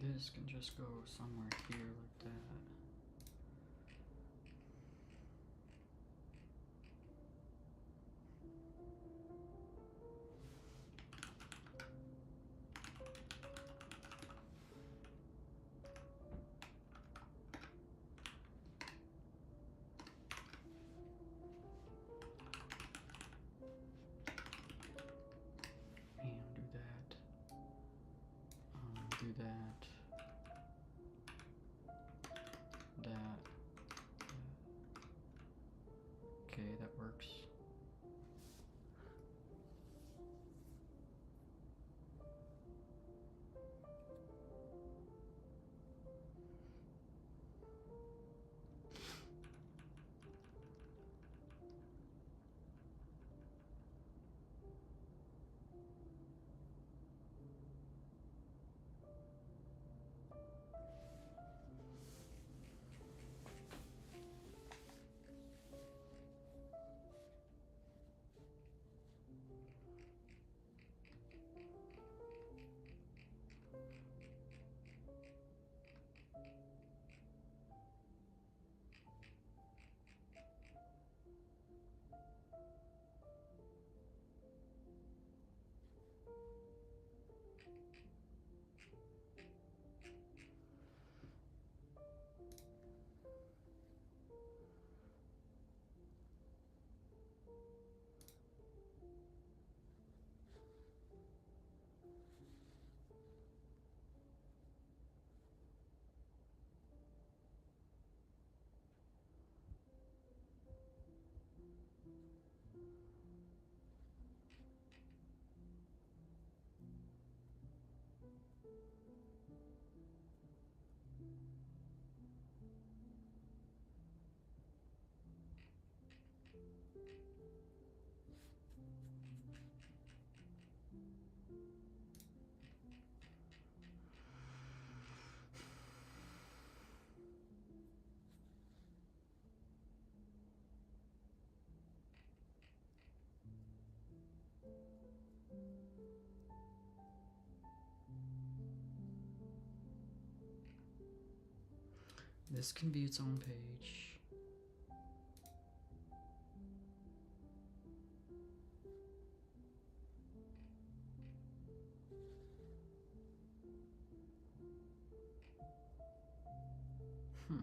This can just go somewhere here like that. And do that. Do that. That. Okay, that works. This can be its own page. Hmm.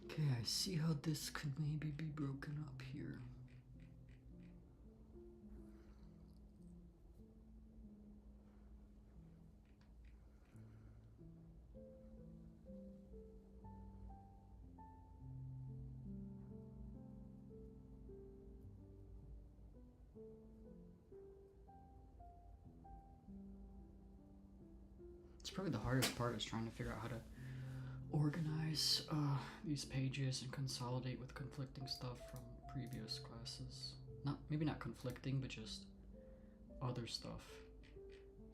Okay, I see how this could maybe be broken up here. It's probably the hardest part is trying to figure out how to organize these pages and consolidate with conflicting stuff from previous classes. Maybe not conflicting, but just other stuff,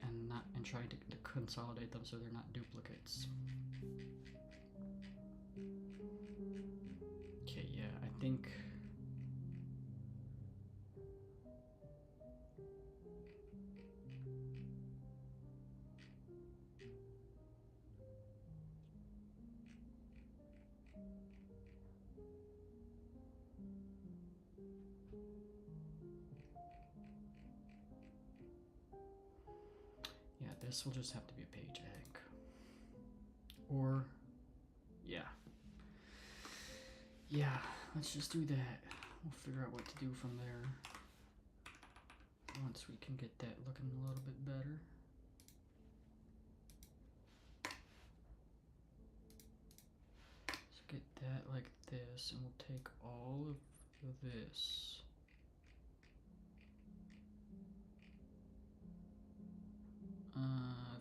and trying to consolidate them so they're not duplicates. Okay, yeah, I think. Yeah, this will just have to be a page, I think. Or, yeah. Yeah, let's just do that. We'll figure out what to do from there once we can get that looking a little bit better. So get that like this, and we'll take all of this.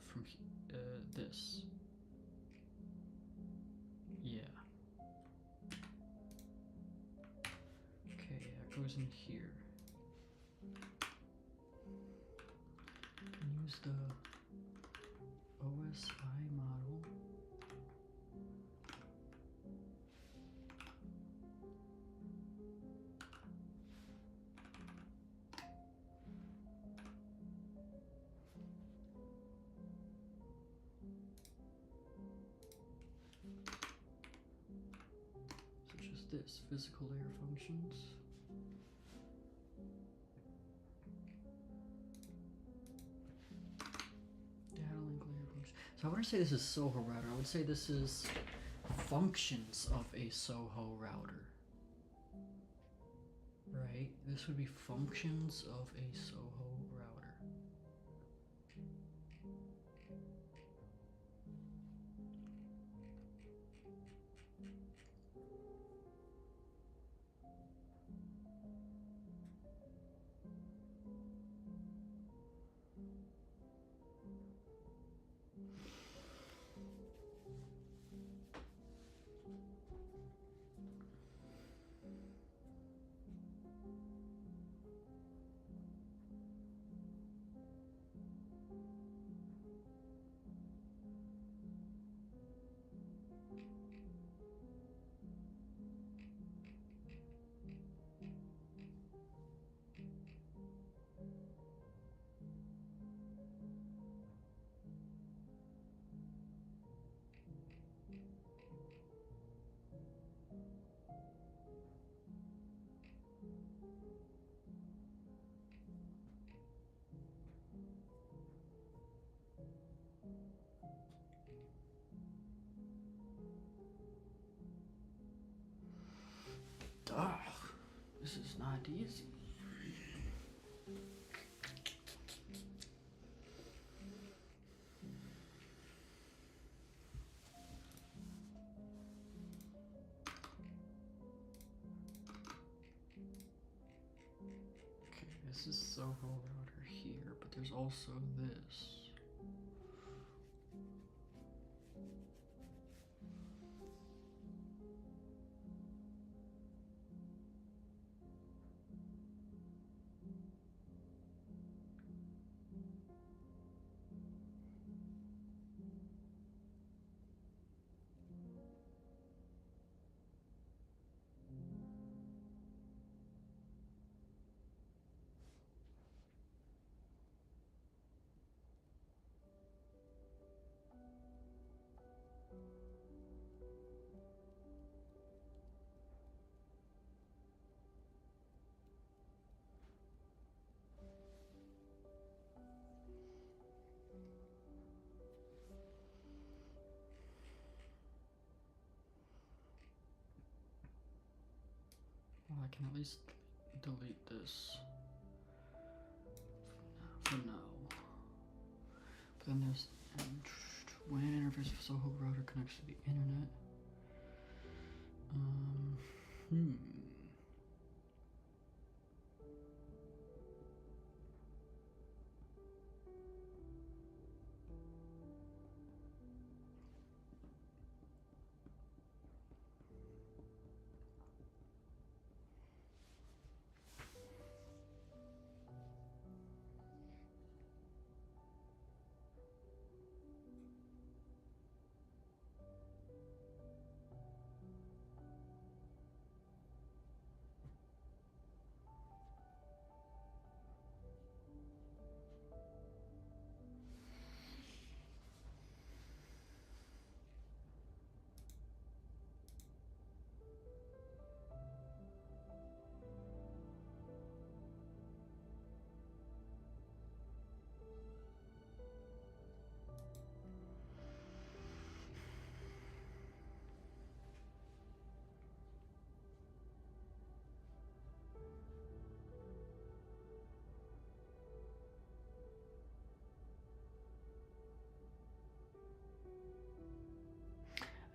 From this. Yeah. Okay, that goes in here. Use the OSI model. Such as this, physical layer functions. Data link layer function. So I wouldn't say this is Soho router. I would say this is functions of a Soho router. Right? This would be functions of a Soho router. Ugh, this is not easy. Okay, this is Soho router here, but there's also this. Well, I can at least delete this for now. But then there's WAN interface of Soho router connects to the internet.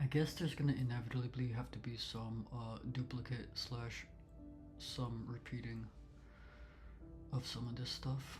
guess there's gonna inevitably have to be some duplicate slash some repeating of some of this stuff.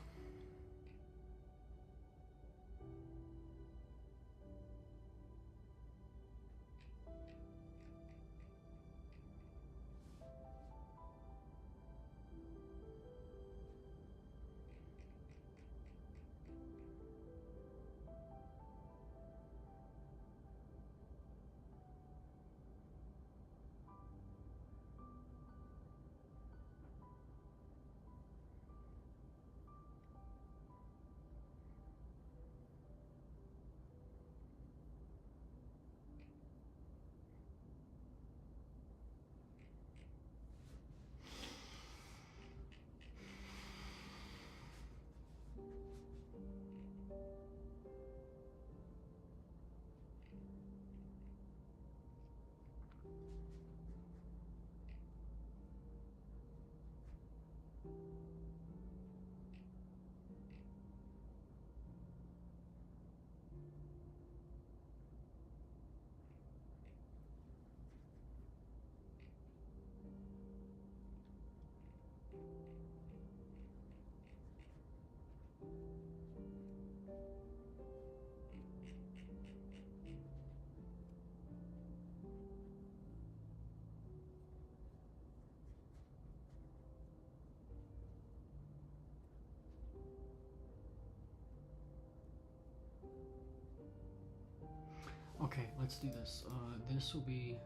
Okay, let's do this. This will be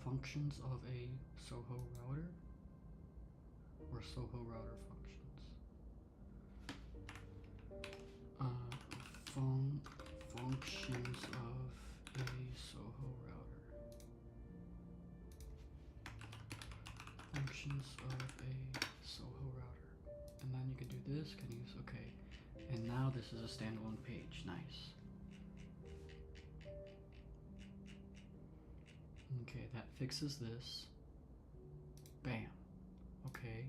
functions of a Soho router, or Soho router functions. Functions of a Soho router. Functions of a Soho router. And then you could do this, can use, okay. And now this is a standalone page, nice. Okay, that fixes this. Bam. Okay.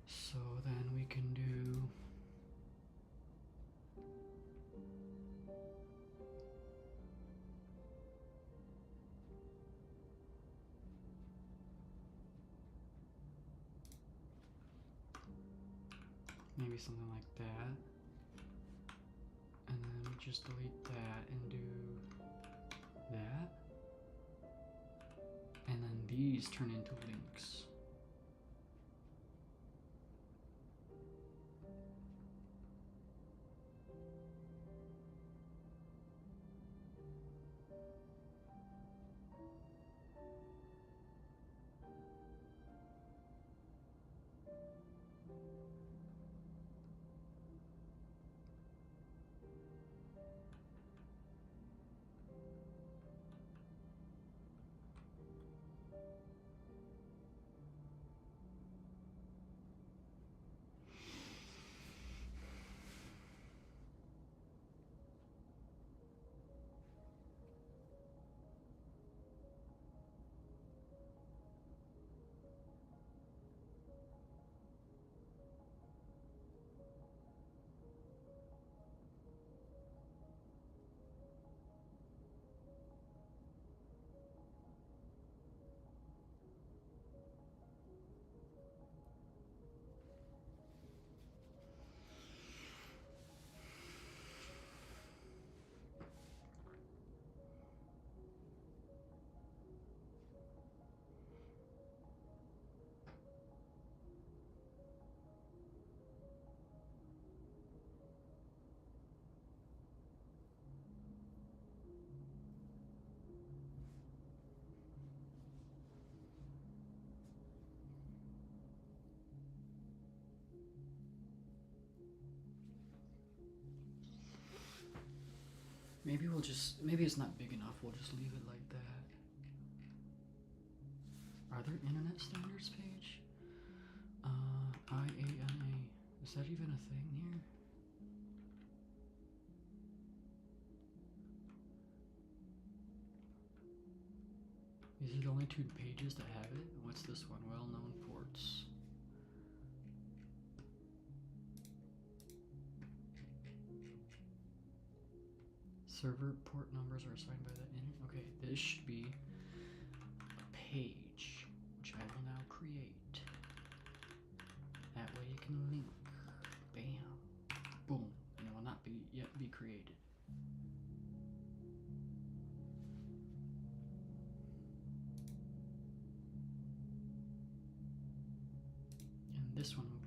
So then we can do maybe something like that. And then we just delete that and do that. And then these turn into links. Maybe we'll just, maybe it's not big enough, we'll just leave it like that. Are there internet standards page? IANA, is that even a thing here? Is it only 2 pages that have it? What's this one? Well-known ports. Server port numbers are assigned by the in. Okay, this should be a page, which I will now create. That way you can link. Bam. Boom. And it will not be yet be created. And this one will be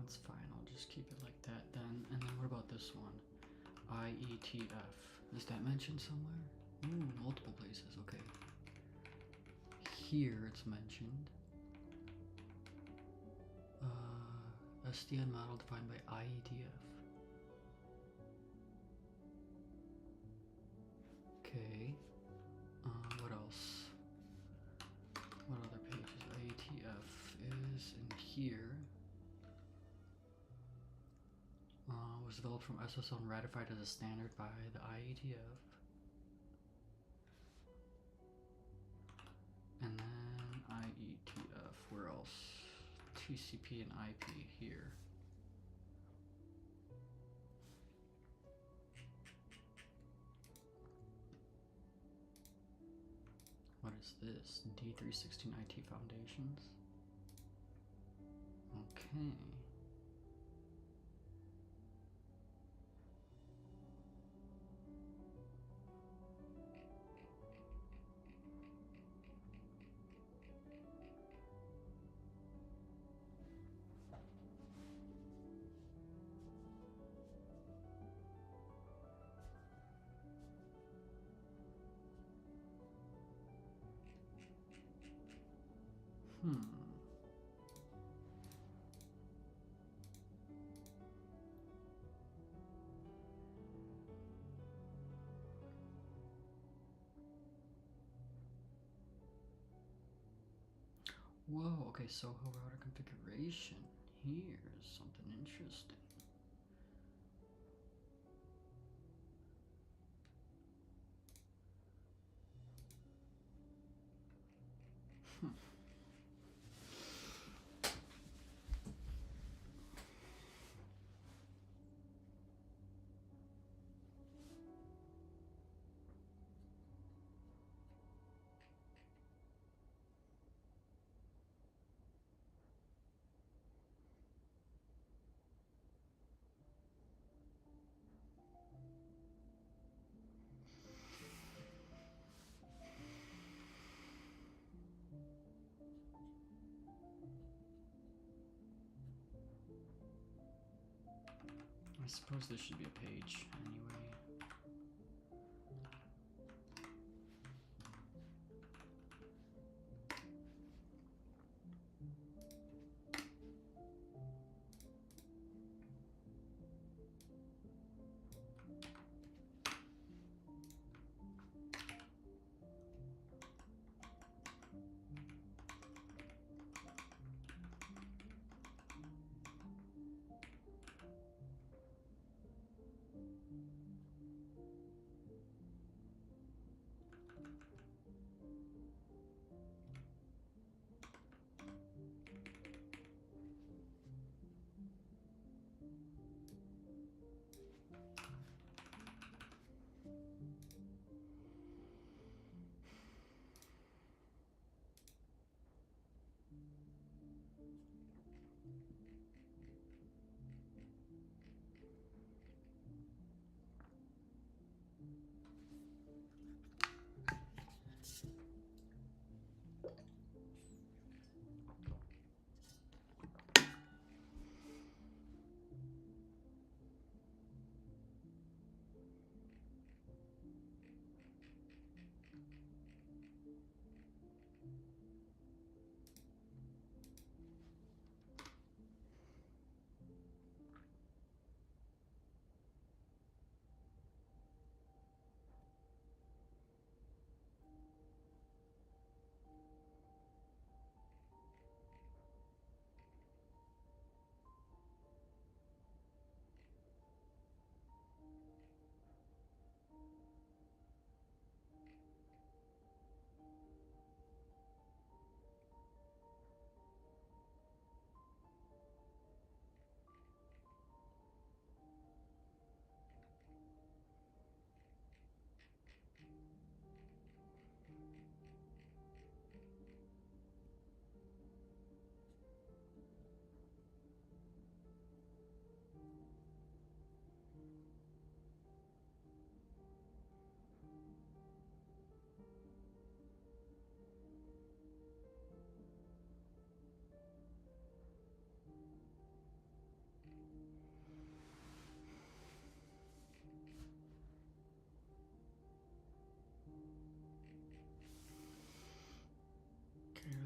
That's fine, I'll just keep it like that then. And then what about this one? IETF. Is that mentioned somewhere? Ooh, multiple places, okay. Here it's mentioned. SDN model defined by IETF. Okay. What else? What other pages? IETF is in here. Was developed from SSL and ratified as a standard by the IETF. And then IETF, where else? TCP and IP here. What is this? D316 IT Foundations? Okay. Whoa, okay, Soho router configuration. Here's something interesting. I suppose this should be a page anyway.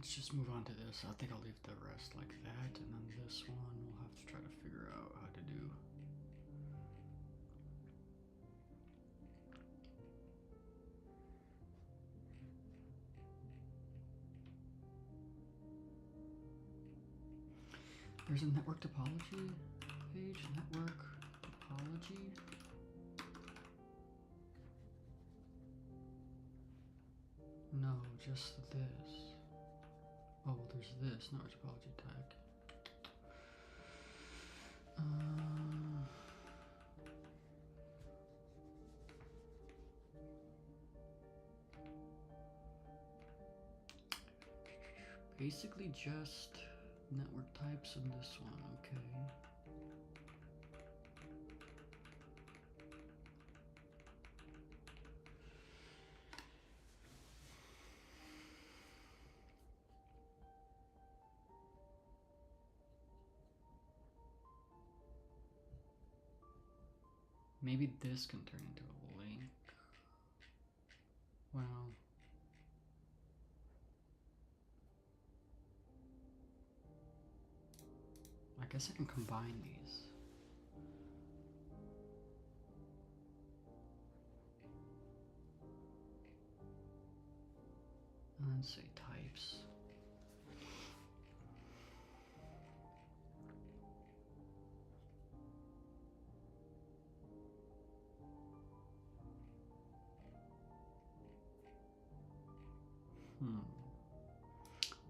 let's just move on to this. I think I'll leave the rest like that, and then this one we'll have to try to figure out how to do. There's a network topology page, network topology. No, just this. Oh, well, there's this network topology tag. Basically just network types in this one, okay. Maybe this can turn into a link. Well, I guess I can combine these. And then say types.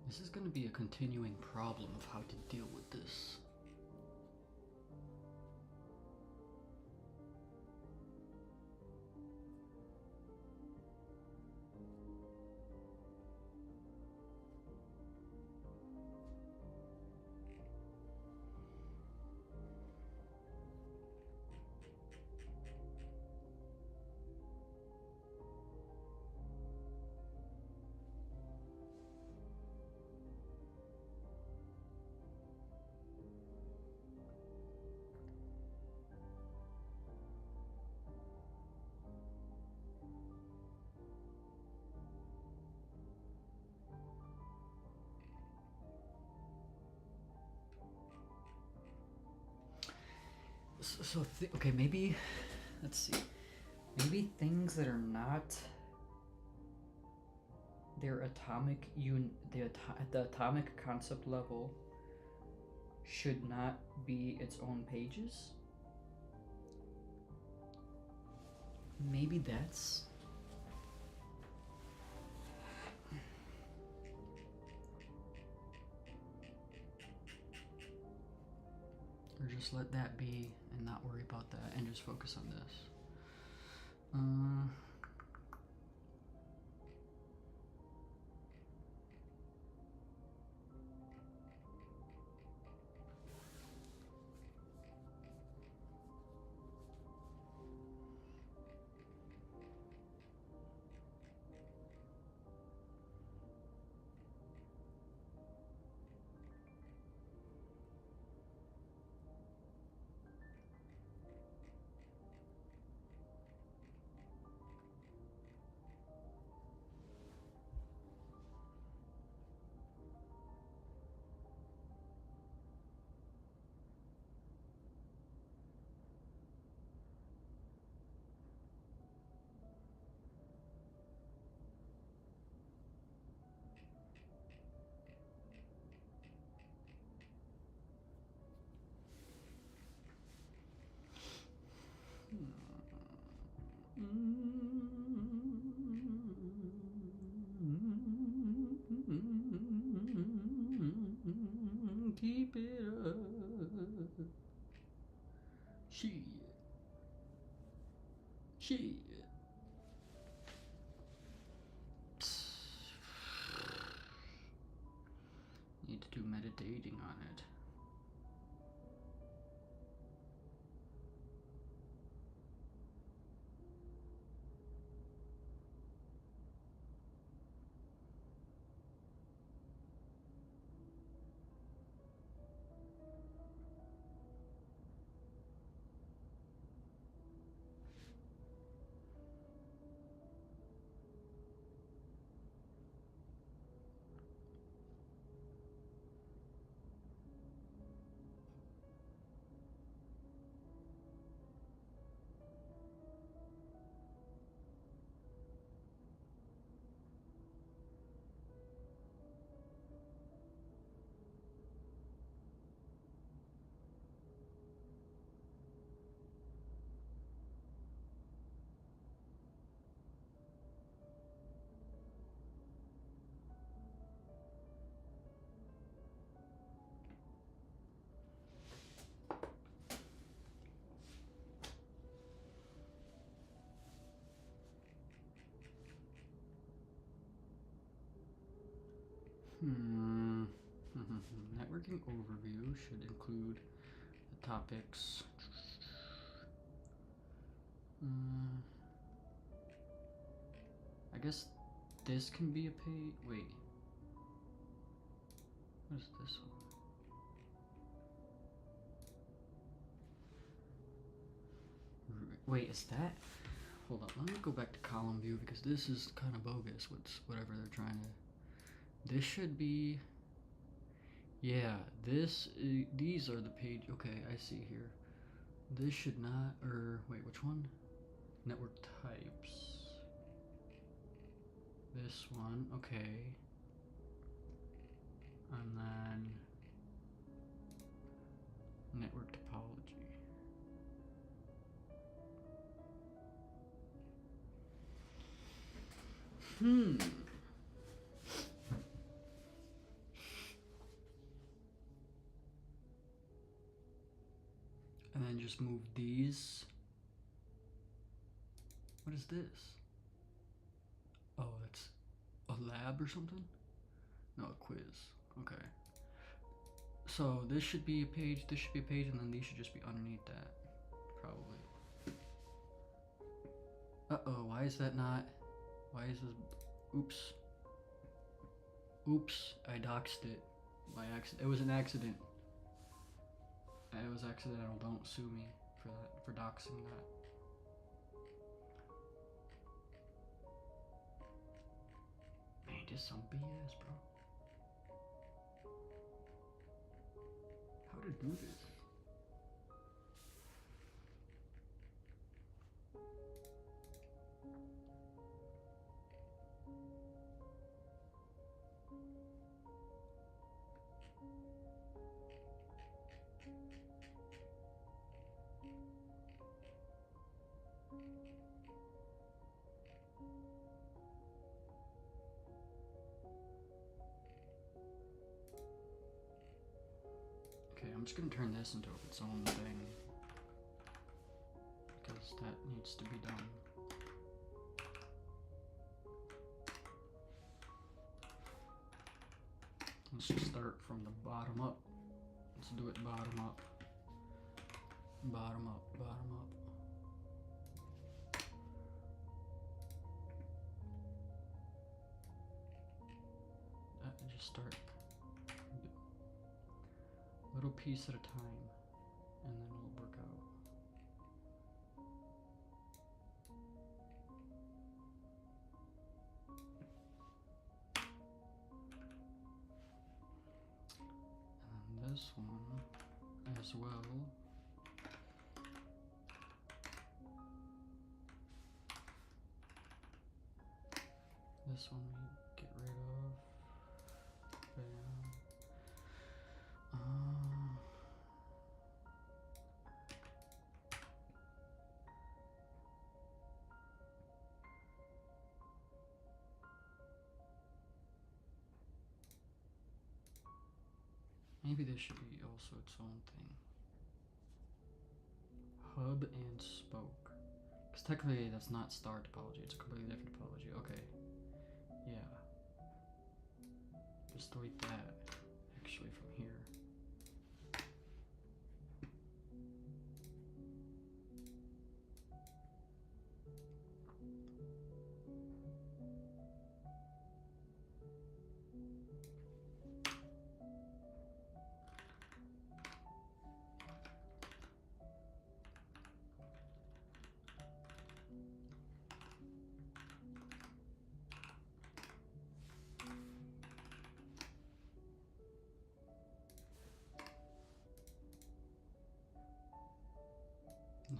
This is going to be a continuing problem of how to deal with this. Okay, maybe, let's see, maybe things that are not their atomic at the atomic concept level should not be its own pages. Maybe that's or just let that be and not worry about that and just focus on this. Keep it up. Shit. Need to do meditating on it. Hmm. Networking overview should include the topics. I guess this can be a page. Wait. What is this one? Wait, is that? Hold up, let me go back to column view because this is kind of bogus. Whatever they're trying to. This should be. Yeah, these are the page. Okay, I see here. This should not. Or wait, which one? Network types. This one, okay. And then network topology. And then just move these. What is this? Oh, that's a lab or something? No, a quiz. Okay. So this should be a page, this should be a page, and then these should just be underneath that. Probably. Uh-oh, why is that not? Why is this? Oops. Oops, I doxed it. By accident. It was an accident. It was accidental. Don't sue me for that, for doxing that. Man, just some BS, bro. How to do this? Okay, I'm just gonna turn this into its own thing because that needs to be done. Let's just start from the bottom up. Let's do it bottom up. Bottom up, bottom up. Just start little piece at a time, and then it'll work out. And this one as well. This one we get rid of. Bam. Maybe this should be also its own thing. Hub and spoke. Because technically that's not star topology, it's a completely different topology. Okay. Yeah. Just delete that actually from here.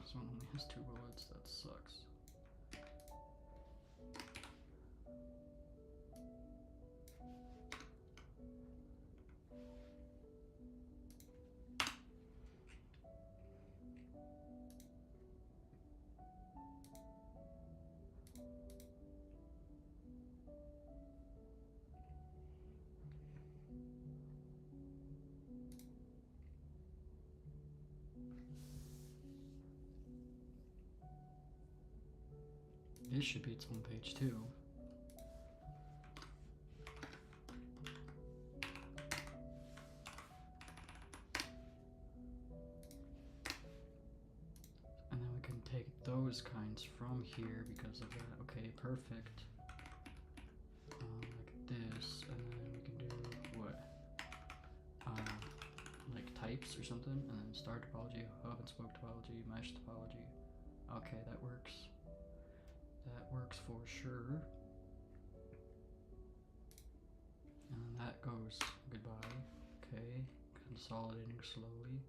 This one only has 2 bullets, that sucks. This should be its own page too. those kinds from here because of that. Okay, perfect. Like this, and then we can do what? Like types or something, and then star topology, hub and spoke topology, mesh topology. Okay, that works. That works for sure. And then that goes goodbye. Okay, consolidating slowly.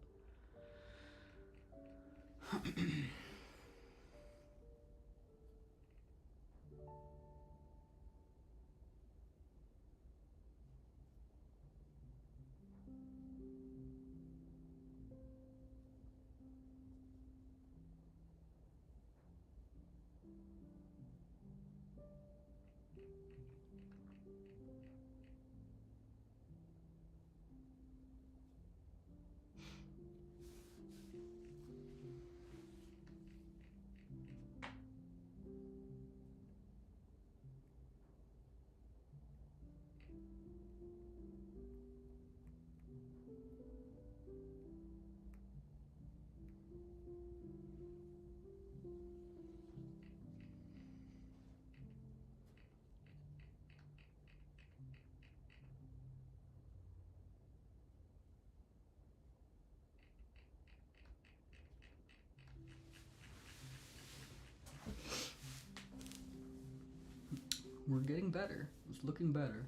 We're getting better. It's looking better.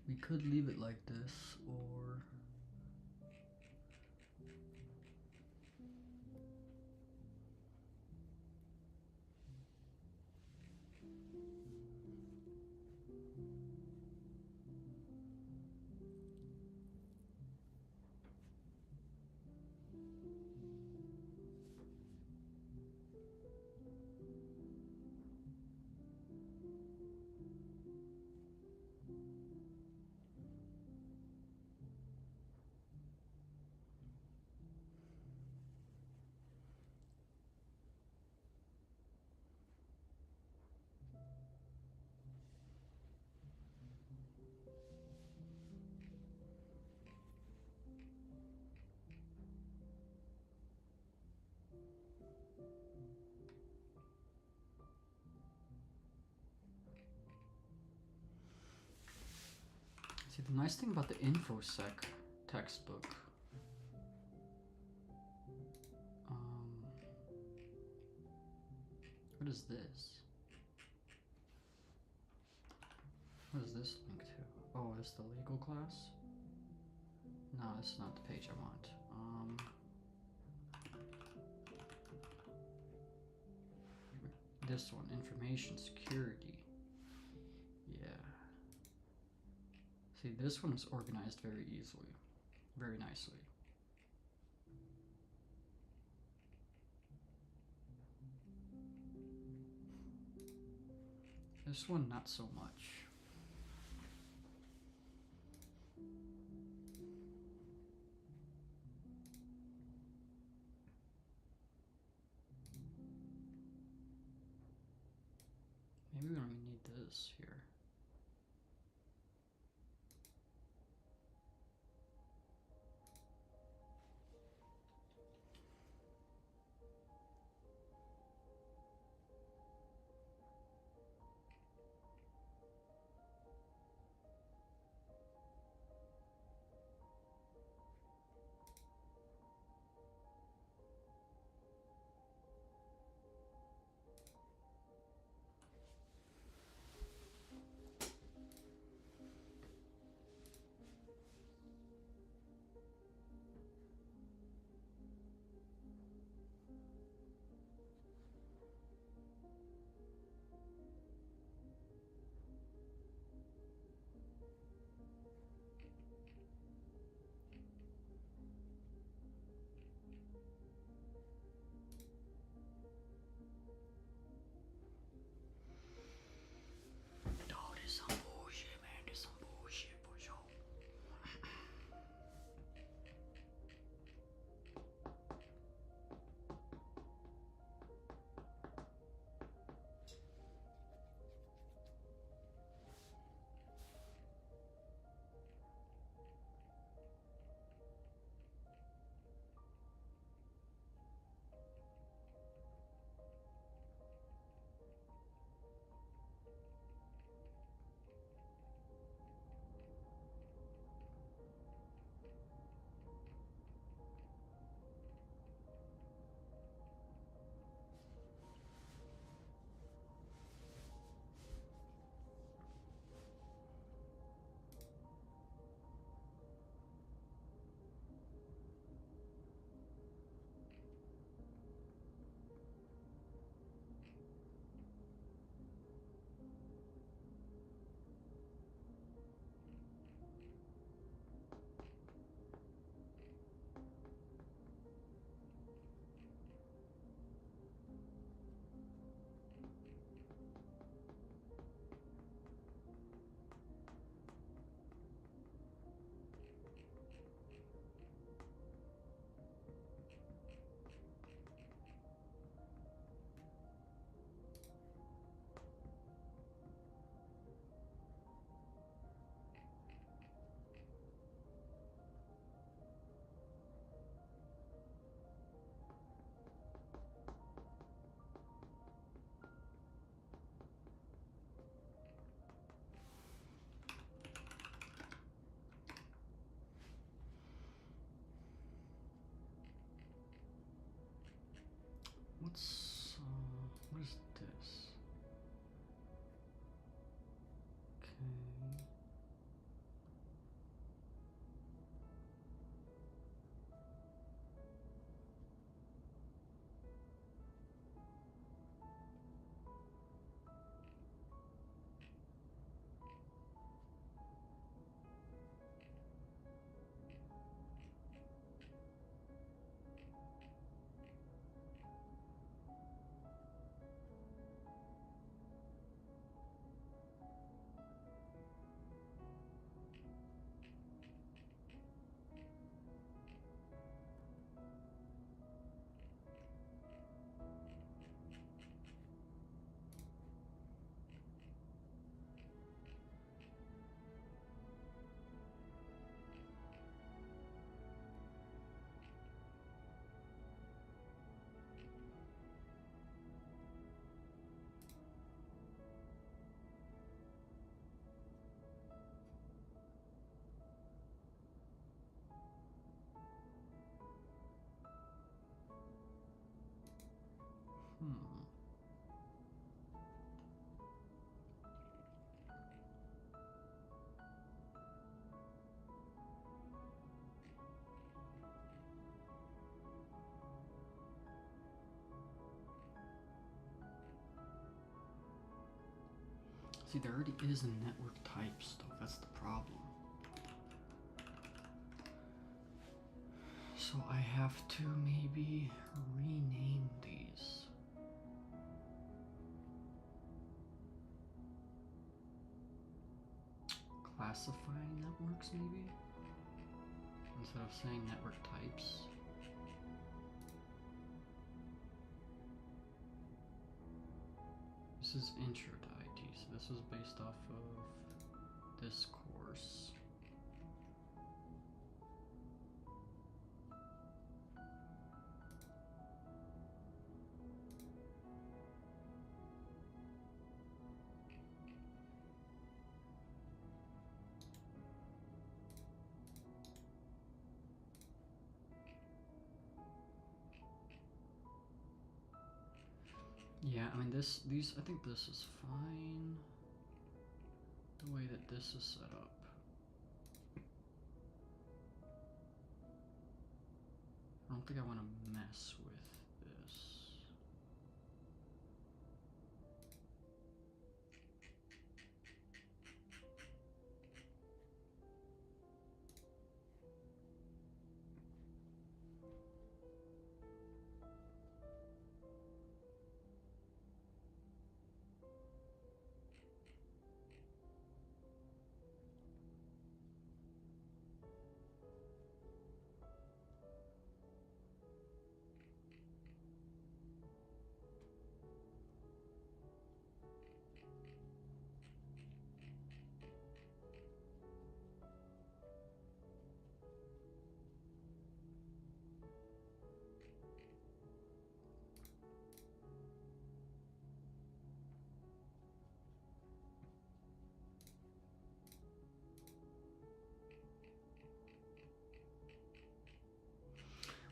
We could leave it like this, or see, the nice thing about the InfoSec textbook, what is this? What is this link to? Oh, it's the legal class? No, this is not the page I want. This one, information security. Yeah. See, this one is organized very easily, very nicely. This one, not so much. Maybe we don't even need this here. See, there already is a network types though, that's the problem. So I have to maybe rename these. Classifying networks maybe? Instead of saying network types. This is intro to IT, so this was based off of this course. Yeah, I mean I think this is fine. The way that this is set up. I don't think I want to mess with this.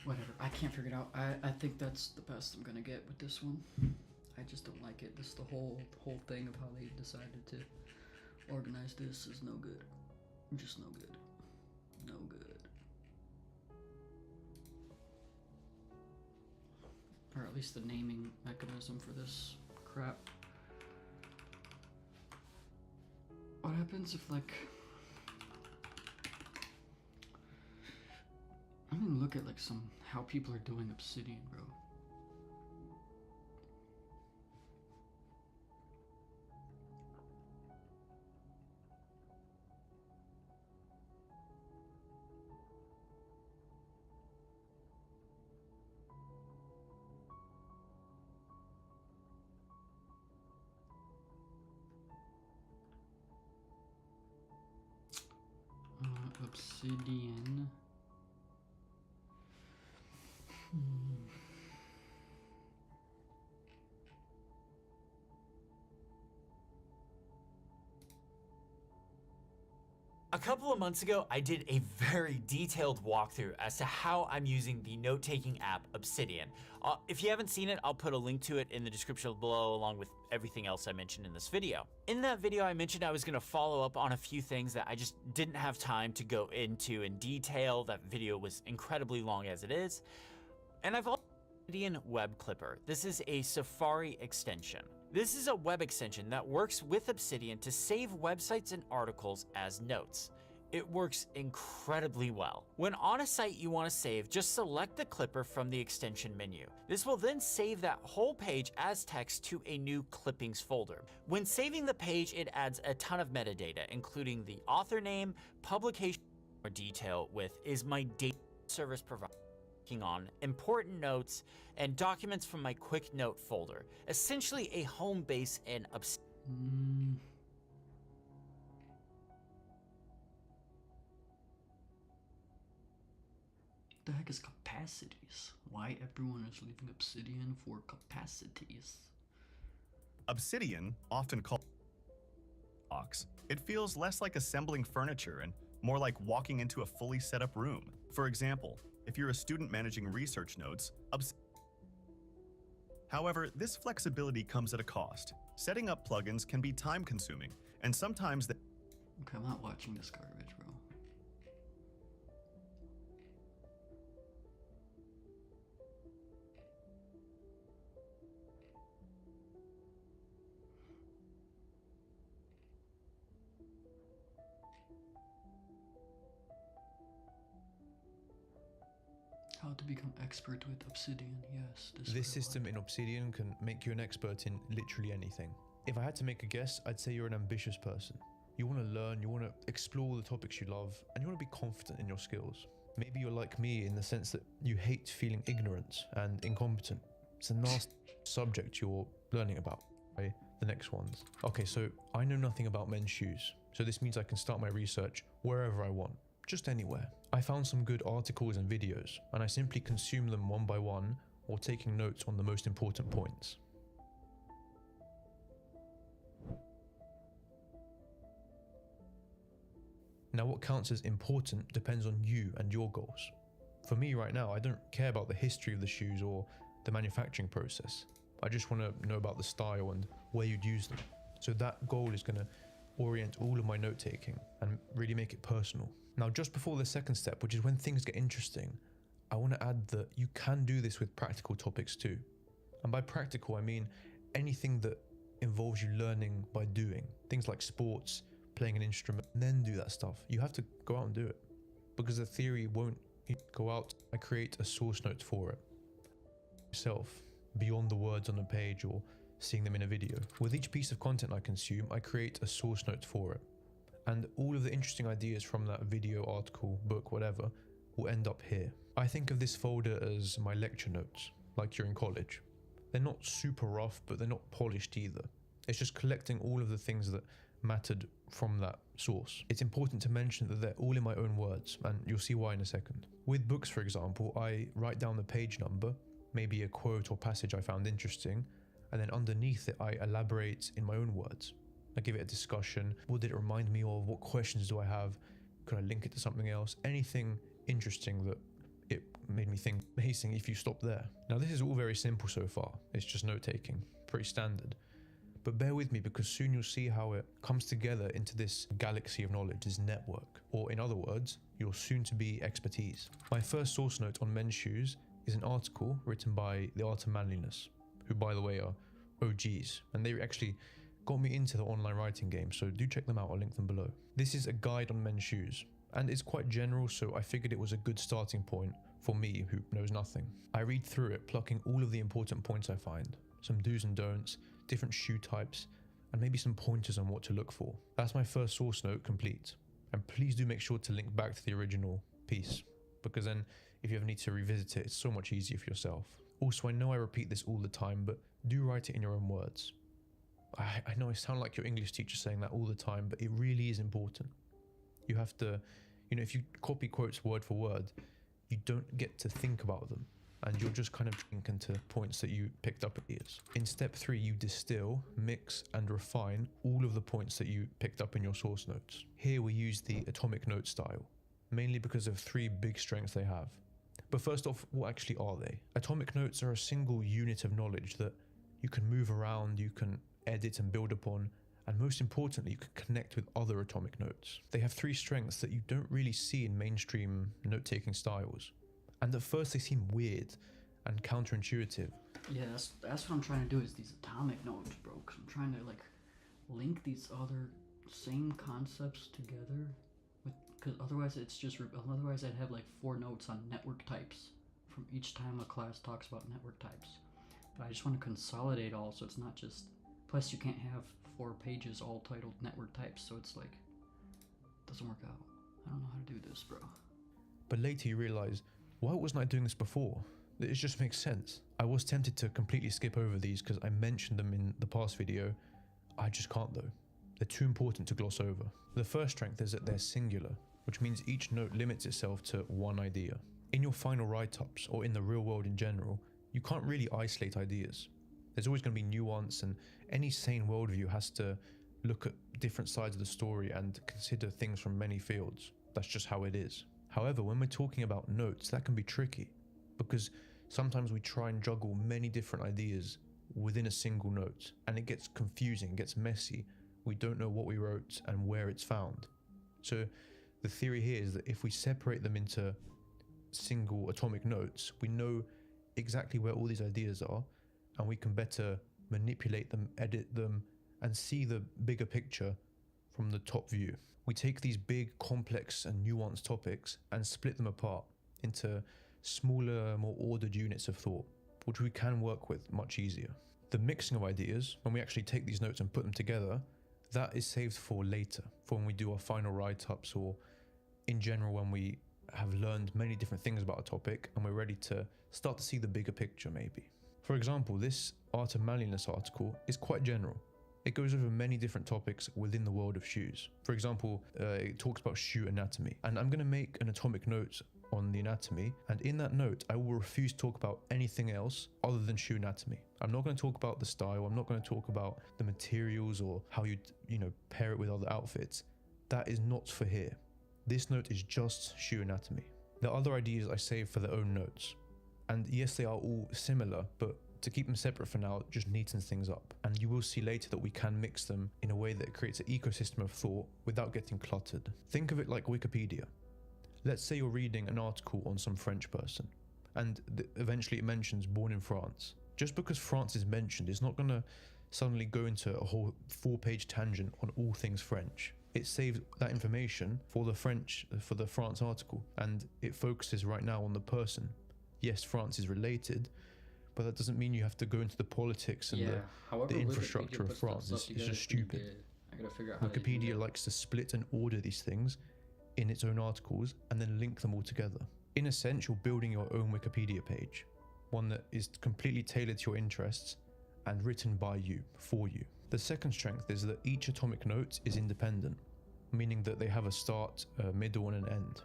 Whatever, I can't figure it out. I think that's the best I'm gonna get with this one. I just don't like it. This the whole thing of how they decided to organize this is no good. Just no good. No good. Or at least the naming mechanism for this crap. What happens if like I'm gonna look at like how people are doing Obsidian, bro. Obsidian. A couple of months ago, I did a very detailed walkthrough as to how I'm using the note-taking app Obsidian. If you haven't seen it, I'll put a link to it in the description below along with everything else I mentioned in this video. In that video, I mentioned I was gonna follow up on a few things that I just didn't have time to go into in detail. That video was incredibly long as it is. And I've also Obsidian Web Clipper. This is a Safari extension. This is a web extension that works with Obsidian to save websites and articles as notes. It works incredibly well. When on a site you want to save, just select the clipper from the extension menu. This will then save that whole page as text to a new clippings folder. When saving the page, it adds a ton of metadata, including the author name, publication, or detail with is my data service provider on important notes and documents from my quick note folder, essentially a home base in Obsidian. The heck is capacities? Why everyone is leaving Obsidian for capacities? Obsidian, often called box, it feels less like assembling furniture and more like walking into a fully set up room. For example, if you're a student managing research notes, however, this flexibility comes at a cost. Setting up plugins can be time-consuming, and sometimes Okay, I'm not watching this garbage, bro. How to become expert with Obsidian, yes. This system in Obsidian can make you an expert in literally anything. If I had to make a guess, I'd say you're an ambitious person. You want to learn, you want to explore the topics you love, and you want to be confident in your skills. Maybe you're like me in the sense that you hate feeling ignorant and incompetent. It's a nasty subject you're learning about, right? The next ones. Okay, so I know nothing about men's shoes, so this means I can start my research wherever I want, just anywhere. I found some good articles and videos, and I simply consume them one by one, or taking notes on the most important points. Now, what counts as important depends on you and your goals. For me right now, I don't care about the history of the shoes or the manufacturing process. I just want to know about the style and where you'd use them. So that goal is going to orient all of my note taking and really make it personal. Now, just before the second step, which is when things get interesting, I want to add that you can do this with practical topics too. And by practical, I mean anything that involves you learning by doing. Things like sports, playing an instrument, and then do that stuff. You have to go out and do it, because the theory won't go out. I create a source note for it myself, beyond the words on a page or seeing them in a video. With each piece of content I consume, I create a source note for it. And all of the interesting ideas from that video, article, book, whatever, will end up here. I think of this folder as my lecture notes, like you're in college. They're not super rough, but they're not polished either. It's just collecting all of the things that mattered from that source. It's important to mention that they're all in my own words, and you'll see why in a second. With books, for example, I write down the page number, maybe a quote or passage I found interesting, and then underneath it I elaborate in my own words. I give it a discussion. What did it remind me of? What questions do I have? Could I link it to something else? Anything interesting that it made me think. Amazing if you stop there. Now, this is all very simple so far. It's just note taking, pretty standard. But bear with me, because soon you'll see how it comes together into this galaxy of knowledge, this network, or in other words, your soon-to-be expertise. My first source note on men's shoes is an article written by The Art of Manliness, who, by the way, are OGs, and they actually got me into the online writing game, so do check them out. I'll link them below. This is a guide on men's shoes, and it's quite general, so I figured it was a good starting point for me, who knows nothing. I read through it, plucking all of the important points I find, some do's and don'ts, different shoe types, and maybe some pointers on what to look for. That's my first source note complete. And please do make sure to link back to the original piece, because then if you ever need to revisit it, it's so much easier for yourself. Also, I know I repeat this all the time, but do write it in your own words. I know I sound like your English teacher saying that all the time, but it really is important. You have to, if you copy quotes word for word, you don't get to think about them, and you'll just kind of think into points that you picked up at ears. In step 3, you distill, mix, and refine all of the points that you picked up in your source notes. Here we use the atomic note style, mainly because of 3 big strengths they have. But first off, what actually are they? Atomic notes are a single unit of knowledge that you can move around, you can edit and build upon, and most importantly, you can connect with other atomic notes. They have 3 strengths that you don't really see in mainstream note-taking styles. And at first they seem weird and counterintuitive. Yeah, that's what I'm trying to do, is these atomic notes, bro. Cause I'm trying to link these other same concepts together. Because otherwise I'd have 4 notes on network types from each time a class talks about network types. But I just want to consolidate all, so it's not just. Plus, you can't have 4 pages all titled network types, so it's doesn't work out. I don't know how to do this, bro. But later you realize, why wasn't I doing this before? It just makes sense. I was tempted to completely skip over these because I mentioned them in the past video. I just can't though. They're too important to gloss over. The first strength is that they're singular, which means each note limits itself to one idea. In your final write-ups, or in the real world in general, you can't really isolate ideas. There's always going to be nuance, and any sane worldview has to look at different sides of the story and consider things from many fields. That's just how it is. However, when we're talking about notes, that can be tricky, because sometimes we try and juggle many different ideas within a single note, and it gets confusing, it gets messy. We don't know what we wrote and where it's found. So the theory here is that if we separate them into single atomic notes, we know exactly where all these ideas are, and we can better manipulate them, edit them, and see the bigger picture from the top view. We take these big, complex, and nuanced topics and split them apart into smaller, more ordered units of thought, which we can work with much easier. The mixing of ideas, when we actually take these notes and put them together, that is saved for later, for when we do our final write-ups, or in general when we have learned many different things about a topic and we're ready to start to see the bigger picture maybe. For example, this Art of Manliness article is quite general. It goes over many different topics within the world of shoes. For example, it talks about shoe anatomy, and I'm going to make an atomic note on the anatomy, and in that note I will refuse to talk about anything else other than shoe anatomy. I'm not going to talk about the style, I'm not going to talk about the materials or how you pair it with other outfits. That is not for here. This note is just shoe anatomy. The other ideas I save for their own notes, and yes, they are all similar, but to keep them separate for now just neatens things up, and you will see later that we can mix them in a way that creates an ecosystem of thought without getting cluttered. Think of it like Wikipedia. Let's say you're reading an article on some French person, and eventually it mentions born in France. Just because France is mentioned is not going to suddenly go into a whole 4-page tangent on all things French. It saves that information for the France article, and it focuses right now on the person. Yes, France is related, but that doesn't mean you have to go into the politics and the infrastructure of France. It's just stupid. I gotta figure out how Wikipedia likes to split and order these things in its own articles and then link them all together. In a sense, you're building your own Wikipedia page, one that is completely tailored to your interests and written by you, for you. The second strength is that each atomic note is independent, meaning that they have a start, a middle, and an end.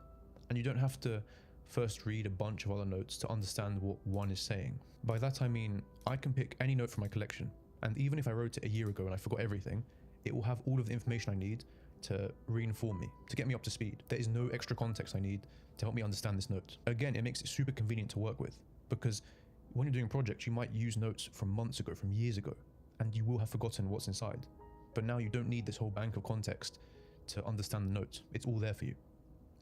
And you don't have to first read a bunch of other notes to understand what one is saying. By that I mean, I can pick any note from my collection, and even if I wrote it a year ago and I forgot everything, it will have all of the information I need to re-inform me, to get me up to speed. There is no extra context I need to help me understand this note. Again, it makes it super convenient to work with, because when you're doing projects, you might use notes from months ago, from years ago, and you will have forgotten what's inside. But now you don't need this whole bank of context to understand the note. It's all there for you.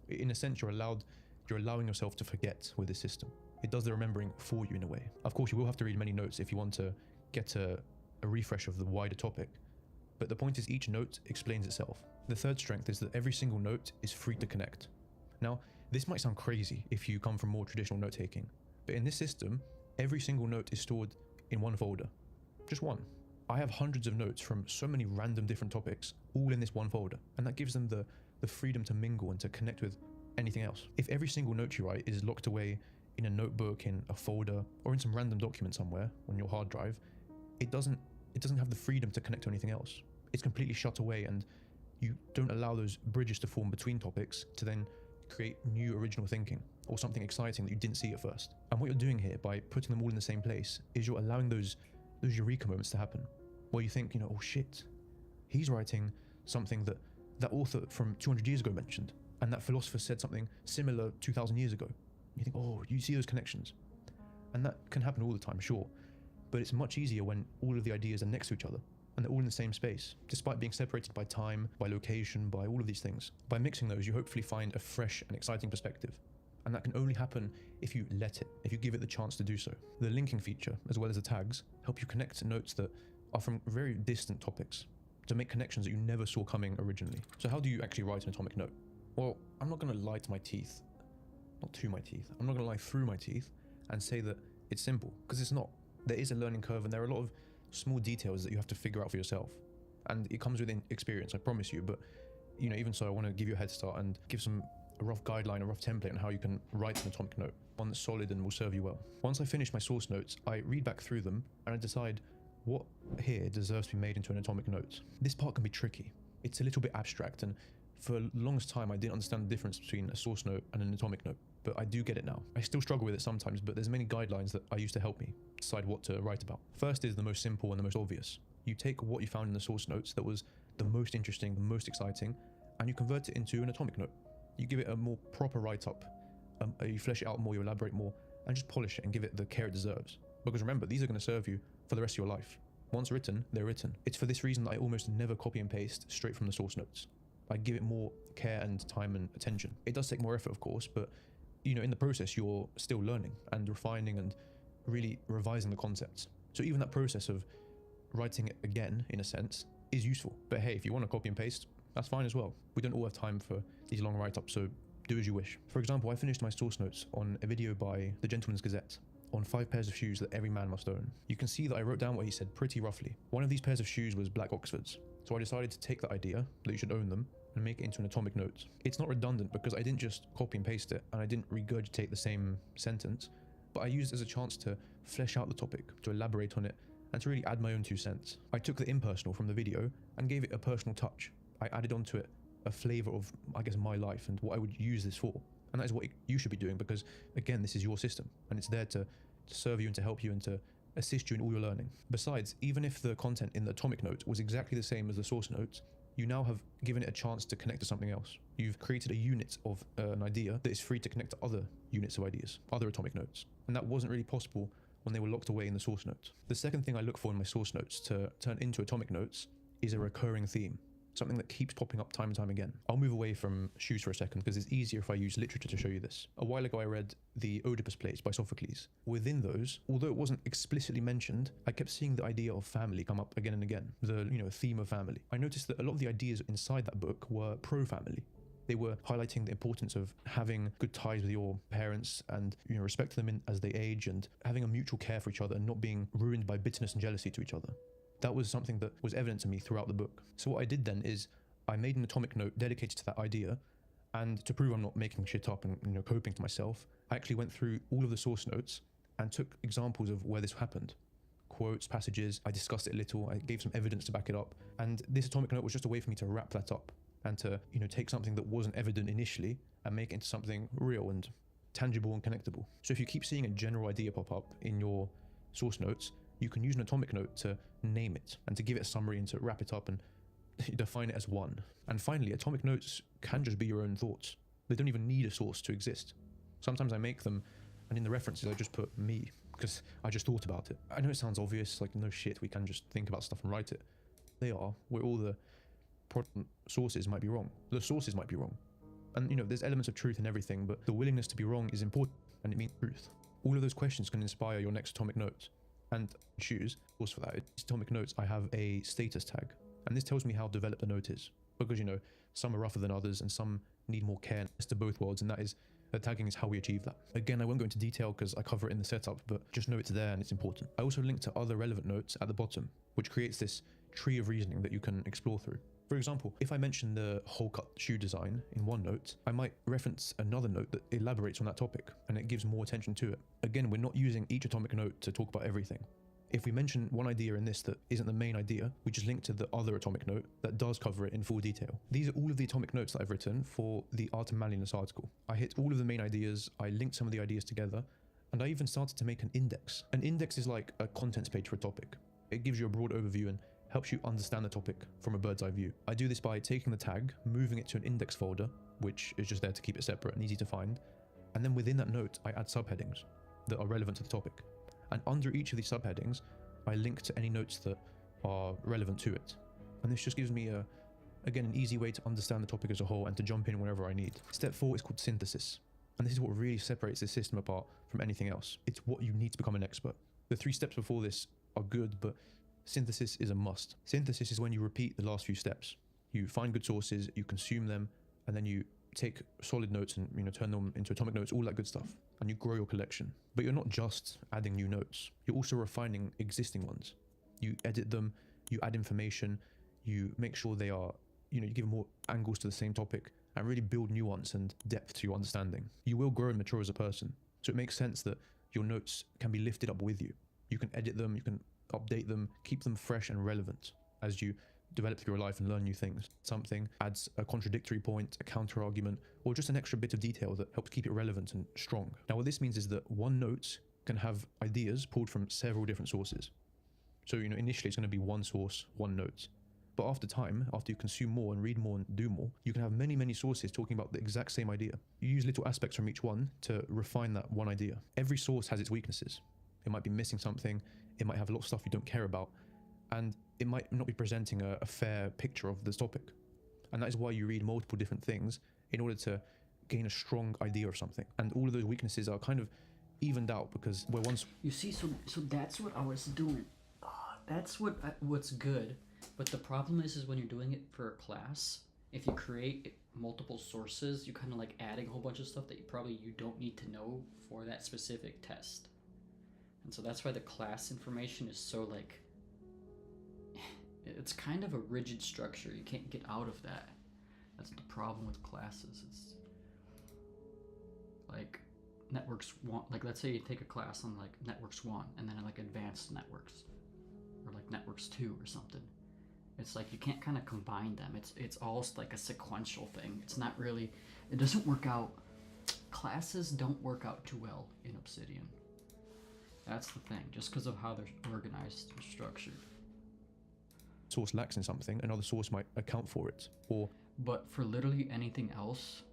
In a sense, you're allowing yourself to forget with this system. It does the remembering for you in a way. Of course, you will have to read many notes if you want to get a refresh of the wider topic, but the point is each note explains itself. The third strength is that every single note is free to connect. Now, this might sound crazy if you come from more traditional note-taking, but in this system, every single note is stored in one folder. Just one. I have hundreds of notes from so many random different topics, all in this one folder, and that gives them the freedom to mingle and to connect with anything else. If every single note you write is locked away in a notebook, in a folder, or in some random document somewhere on your hard drive, it doesn't have the freedom to connect to anything else. It's completely shut away, and you don't allow those bridges to form between topics to then create new original thinking or something exciting that you didn't see at first. And what you're doing here by putting them all in the same place is you're allowing those eureka moments to happen, where you think, oh shit, he's writing something that author from 200 years ago mentioned, and that philosopher said something similar 2,000 years ago. You think, oh, you see those connections. And that can happen all the time, sure, but it's much easier when all of the ideas are next to each other and they're all in the same space, despite being separated by time, by location, by all of these things. By mixing those, you hopefully find a fresh and exciting perspective, and that can only happen if you let it, if you give it the chance to do so. The linking feature, as well as the tags, help you connect notes that are from very distant topics to make connections that you never saw coming originally. So how do you actually write an atomic note? Well, I'm not going to lie to my teeth, not to my teeth, I'm not going to lie through my teeth and say that it's simple, because it's not. There is a learning curve, and there are a lot of small details that you have to figure out for yourself, and it comes with experience, I promise you. But even so, I want to give you a head start and give a rough guideline, a rough template on how you can write an atomic note, one that's solid and will serve you well. Once I finish my source notes, I read back through them and I decide what here deserves to be made into an atomic note. This part can be tricky. It's a little bit abstract, and for the longest time I didn't understand the difference between a source note and an atomic note, but I do get it now. I still struggle with it sometimes, but there's many guidelines that I use to help me decide what to write about. First is the most simple and the most obvious. You take what you found in the source notes that was the most interesting, the most exciting, and you convert it into an atomic note. You give it a more proper write-up, you flesh it out more, you elaborate more, and just polish it and give it the care it deserves. Because remember, these are going to serve you for the rest of your life. Once written, they're written. It's for this reason that I almost never copy and paste straight from the source notes. I give it more care and time and attention. It does take more effort, of course, but in the process, you're still learning and refining and really revising the concepts. So even that process of writing it again, in a sense, is useful. But hey, if you want to copy and paste, that's fine as well. We don't all have time for these long write-ups, so do as you wish. For example, I finished my source notes on a video by the Gentleman's Gazette on 5 pairs of shoes that every man must own. You can see that I wrote down what he said pretty roughly. One of these pairs of shoes was black Oxfords, so I decided to take that idea, that you should own them, and make it into an atomic note. It's not redundant because I didn't just copy and paste it, and I didn't regurgitate the same sentence, but I used it as a chance to flesh out the topic, to elaborate on it, and to really add my own 2 cents. I took the impersonal from the video and gave it a personal touch. I added onto it a flavor of, I guess, my life and what I would use this for. And that is what you should be doing because, again, this is your system and it's there to serve you and to help you and to assist you in all your learning. Besides, even if the content in the atomic note was exactly the same as the source notes, you now have given it a chance to connect to something else. You've created a unit of an idea that is free to connect to other units of ideas, other atomic notes. And that wasn't really possible when they were locked away in the source notes. The second thing I look for in my source notes to turn into atomic notes is a recurring theme. Something that keeps popping up time and time again. I'll move away from shoes for a second because it's easier if I use literature to show you this. A while ago I read the Oedipus plays by Sophocles. Within those, although it wasn't explicitly mentioned, I kept seeing the idea of family come up again and again. The, theme of family. I noticed that a lot of the ideas inside that book were pro-family. They were highlighting the importance of having good ties with your parents and respect them as they age and having a mutual care for each other and not being ruined by bitterness and jealousy to each other. That was something that was evident to me throughout the book. So what I did then is I made an atomic note dedicated to that idea, and to prove I'm not making shit up and coping to myself, I actually went through all of the source notes and took examples of where this happened. Quotes, passages, I discussed it a little, I gave some evidence to back it up, and this atomic note was just a way for me to wrap that up and to take something that wasn't evident initially and make it into something real and tangible and connectable. So if you keep seeing a general idea pop up in your source notes, you can use an atomic note to name it and to give it a summary and to wrap it up and define it as one. And finally, atomic notes can just be your own thoughts. They don't even need a source to exist. Sometimes I make them, and in the references I just put me, because I just thought about it. I know it sounds obvious, like no shit, we can just think about stuff and write it. They are, where all the sources might be wrong. The sources might be wrong. And there's elements of truth in everything, but the willingness to be wrong is important, and it means truth. All of those questions can inspire your next atomic note. And choose, of course, for that, it's atomic notes, I have a status tag. And this tells me how developed the note is. Because, some are rougher than others and some need more care. It's to both worlds, and that is, the tagging is how we achieve that. Again, I won't go into detail because I cover it in the setup, but just know it's there and it's important. I also link to other relevant notes at the bottom, which creates this tree of reasoning that you can explore through. For example, if I mention the hole cut shoe design in one note, I might reference another note that elaborates on that topic and it gives more attention to it. Again, we're not using each atomic note to talk about everything. If we mention one idea in this that isn't the main idea, we just link to the other atomic note that does cover it in full detail. These are all of the atomic notes that I've written for the Art and Manliness article. I hit all of the main ideas, I linked some of the ideas together, and I even started to make an index. An index is like a contents page for a topic. It gives you a broad overview and helps you understand the topic from a bird's eye view. I do this by taking the tag, moving it to an index folder, which is just there to keep it separate and easy to find. And then within that note, I add subheadings that are relevant to the topic. And under each of these subheadings, I link to any notes that are relevant to it. And this just gives me again, an easy way to understand the topic as a whole and to jump in whenever I need. Step 4 is called synthesis. And this is what really separates this system apart from anything else. It's what you need to become an expert. The 3 steps before this are good, but synthesis is a must. Synthesis is when you repeat the last few steps. You find good sources, you consume them, and then you take solid notes and turn them into atomic notes, all that good stuff, and you grow your collection. But you're not just adding new notes, you're also refining existing ones. You edit them, you add information, you make sure they are, you give more angles to the same topic, and really build nuance and depth to your understanding. You will grow and mature as a person, so it makes sense that your notes can be lifted up with you. You can edit them, you can update them, keep them fresh and relevant as you develop through your life and learn new things. Something adds a contradictory point, a counter argument, or just an extra bit of detail that helps keep it relevant and strong. Now, what this means is that one note can have ideas pulled from several different sources. So, initially it's going to be one source, one note. But after time, after you consume more and read more and do more, you can have many, many sources talking about the exact same idea. You use little aspects from each one to refine that one idea. Every source has its weaknesses. It might be missing something, it might have a lot of stuff you don't care about, and it might not be presenting a fair picture of this topic. And that is why you read multiple different things in order to gain a strong idea of something. And all of those weaknesses are kind of evened out because we're once... You see, so that's what I was doing. That's what's good. But the problem is when you're doing it for a class, if you create multiple sources, you kind of like adding a whole bunch of stuff that you don't need to know for that specific test. And so that's why the class information is so like, it's kind of a rigid structure. You can't get out of that. That's the problem with classes. It's like networks one, like let's say you take a class on like networks 1 and then like advanced networks or like networks 2 or something. It's like you can't kind of combine them. It's all like a sequential thing. It's not really, it doesn't work out. Classes don't work out too well in Obsidian. That's the thing, just because of how they're organized and structured. Source lacks in something, another source might account for it. Or But for literally anything else,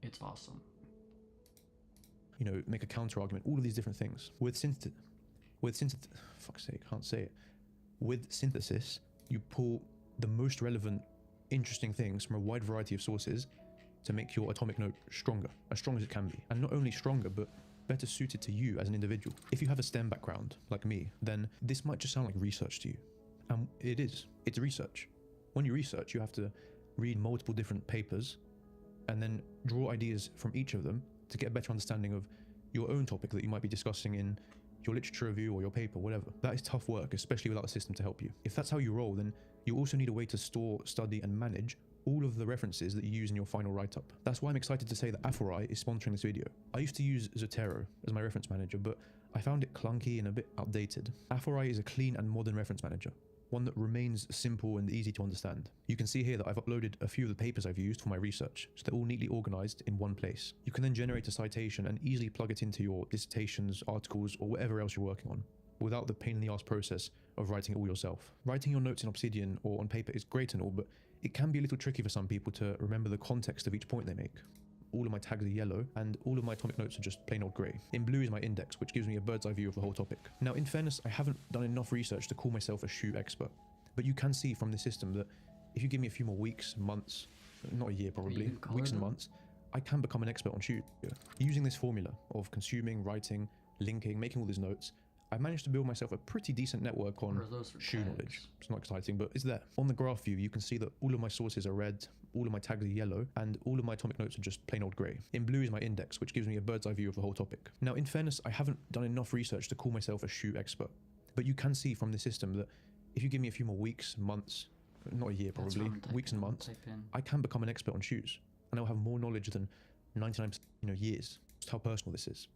it's awesome. you know, make a counter argument, all of these different things. With fuck's sake, can't say it. With synthesis, you pull the most relevant, interesting things from a wide variety of sources to make your atomic note stronger, as strong as it can be. And not only stronger, but better suited to you as an individual. If you have a STEM background, like me, then this might just sound like research to you. And it is. It's research. When you research, you have to read multiple different papers and then draw ideas from each of them to get a better understanding of your own topic that you might be discussing in your literature review or your paper, whatever. That is tough work, especially without a system to help you. If that's how you roll, then you also need a way to store, study, and manage all of the references that you use in your final write-up. That's why I'm excited to say that Aforai is sponsoring this video. I used to use Zotero as my reference manager, but I found it clunky and a bit outdated. Aforai is a clean and modern reference manager, one that remains simple and easy to understand. You can see here that I've uploaded a few of the papers I've used for my research, so they're all neatly organized in one place. You can then generate a citation and easily plug it into your dissertations, articles, or whatever else you're working on, without the pain in the ass process of writing it all yourself. Writing your notes in Obsidian or on paper is great and all, but it can be a little tricky for some people to remember the context of each point they make. All of my tags are yellow, and all of my atomic notes are just plain old grey. In blue is my index, which gives me a bird's eye view of the whole topic. Now, in fairness, I haven't done enough research to call myself a shoe expert, but you can see from this system that if you give me a few more weeks, months, not a year probably, weeks and months, I can become an expert on shoe. Using this formula of consuming, writing, linking, making all these notes, I've managed to build myself a pretty decent network on shoe knowledge. It's not exciting, but it's there. On the graph view, you can see that all of my sources are red, all of my tags are yellow, and all of my atomic notes are just plain old grey. In blue is my index, which gives me a bird's eye view of the whole topic. Now, in fairness, I haven't done enough research to call myself a shoe expert, but you can see from this system that if you give me a few more weeks, months, not a year probably, weeks and months, I can become an expert on shoes, and I'll have more knowledge than 99% years. Just how personal this is.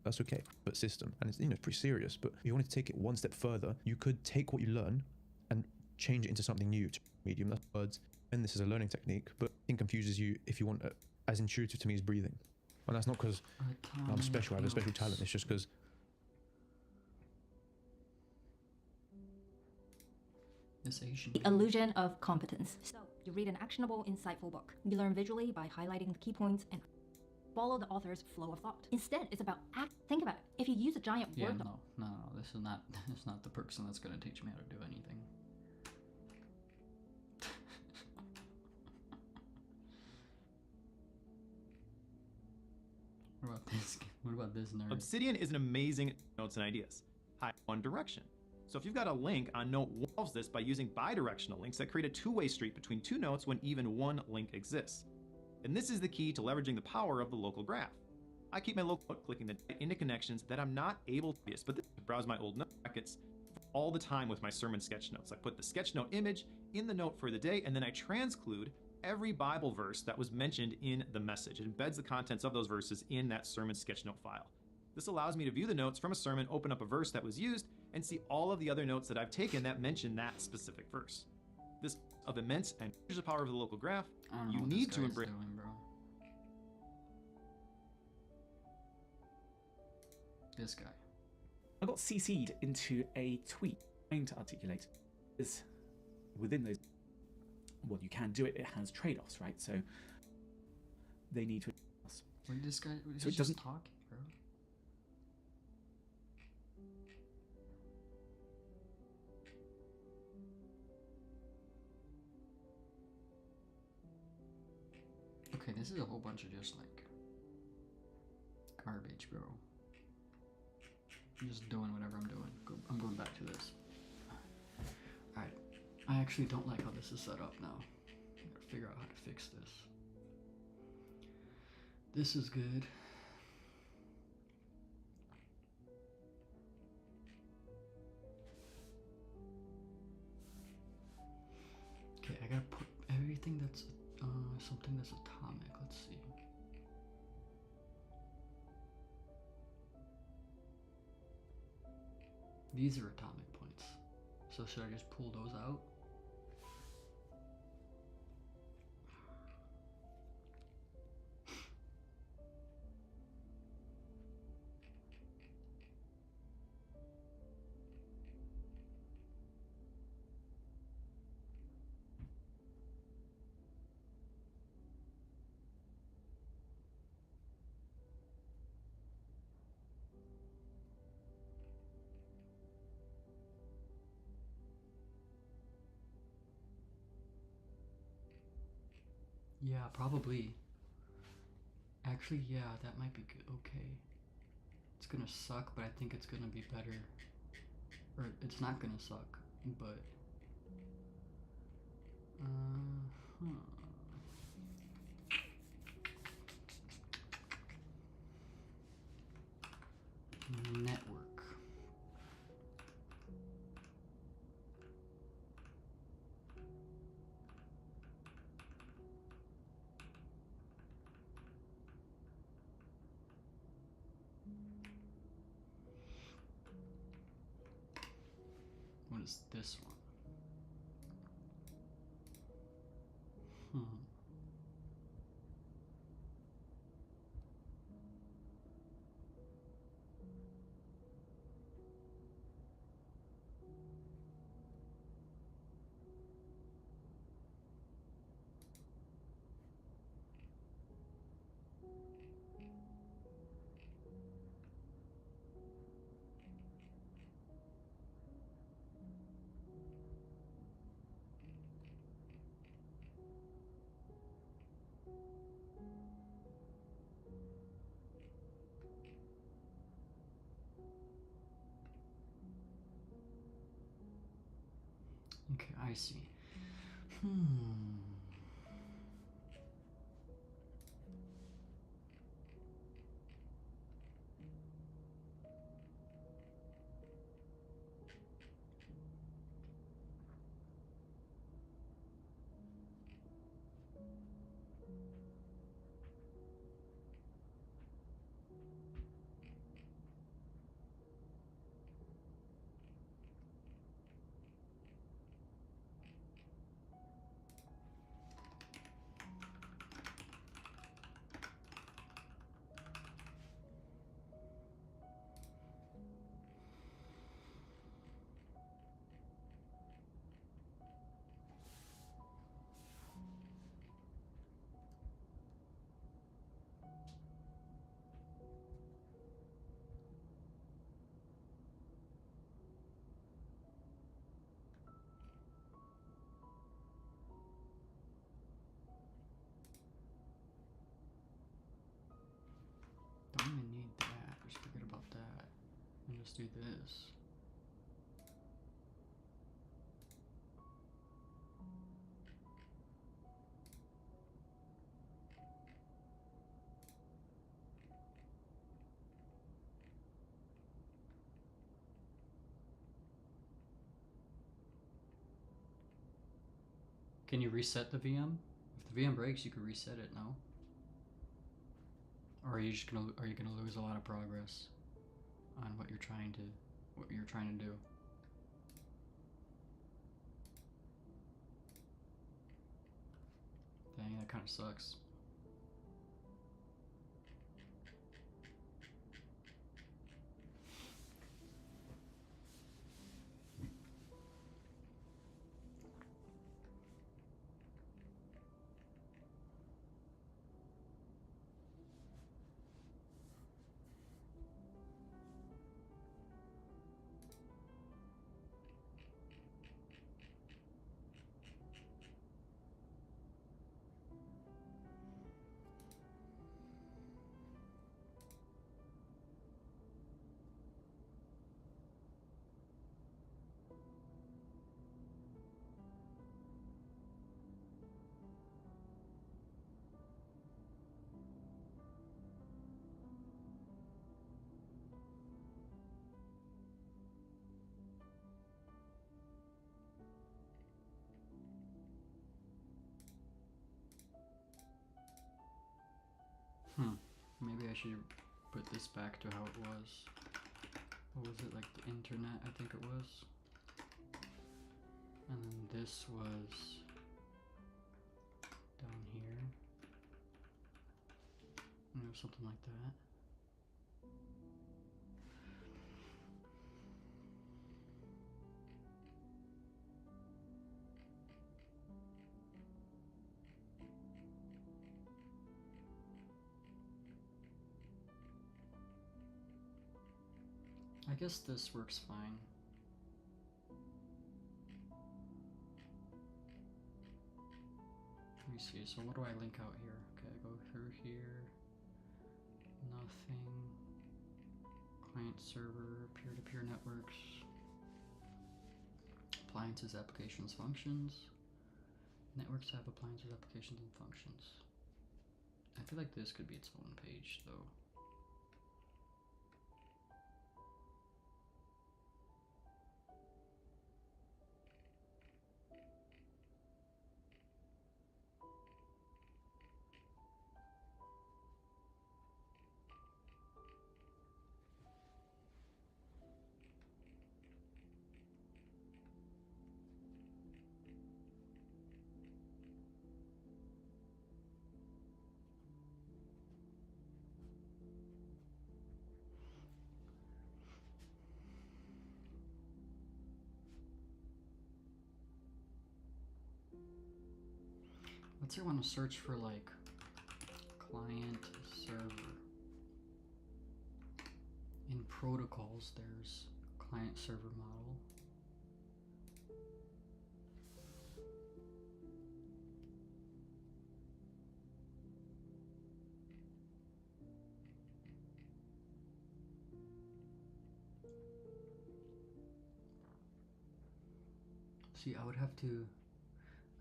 That's okay, but system, and it's it's pretty serious. But if you wanted to take it one step further, you could take what you learn and change it into something new. Medium, that's words, and this is a learning technique, but it confuses you if you want as intuitive to me as breathing, and that's not because I'm special. I have a special talent. It's just because the illusion of competence. So you read an actionable, insightful book. You learn visually by highlighting the key points and follow the author's flow of thought. Instead, it's about think about it. If you use a giant word no, this is not the person that's going to teach me how to do anything. What about this nerd? Obsidian is an amazing notes and ideas. Hi, one direction. So if you've got a link on note solves this by using bidirectional links that create a two-way street between two notes when even one link exists. And this is the key to leveraging the power of the local graph. I keep my local note clicking the into connections that I'm not able to use, but to browse my old note brackets all the time with my sermon sketch notes. I put the sketch note image in the note for the day, and then I transclude every Bible verse that was mentioned in the message. It embeds the contents of those verses in that sermon sketch note file. This allows me to view the notes from a sermon, open up a verse that was used, and see all of the other notes that I've taken that mention that specific verse. This of immense and the power of the local graph. You need to embrace. This guy. I got CC'd into a tweet trying to articulate is within those. Well, you can do it. It has trade-offs, right? So they need to. Wait, this guy. So it doesn't talk, bro. Okay, this is a whole bunch of just like garbage, bro. I'm just doing whatever I'm doing. I'm going back to this. Alright. I actually don't like how this is set up now. I gotta figure out how to fix this. This is good. Okay, I gotta put everything that's something that's atomic. Let's see. These are atomic points. So should I just pull those out? Yeah, probably. Actually, yeah, that might be good. Okay. It's gonna suck, but I think it's gonna be better. Or it's not gonna suck, but. Huh. Network. What is this one? Okay, I see. Don't even need that. Just forget about that. And just do this. Can you reset the VM? If the VM breaks, you can reset it, no? Or are you just gonna lose a lot of progress on what you're trying to do? Dang, that kind of sucks. maybe I should put this back to how it was. What was it, like the internet, I think it was? And then this was down here. You know, something like that. I guess this works fine. Let me see, so what do I link out here? Okay, I go through here. Nothing. Client server, peer-to-peer networks. Appliances, applications, functions. Networks have appliances, applications, and functions. I feel like this could be its own page though. Let's say I want to search for like client server. In protocols, there's client server model. See, I would have to,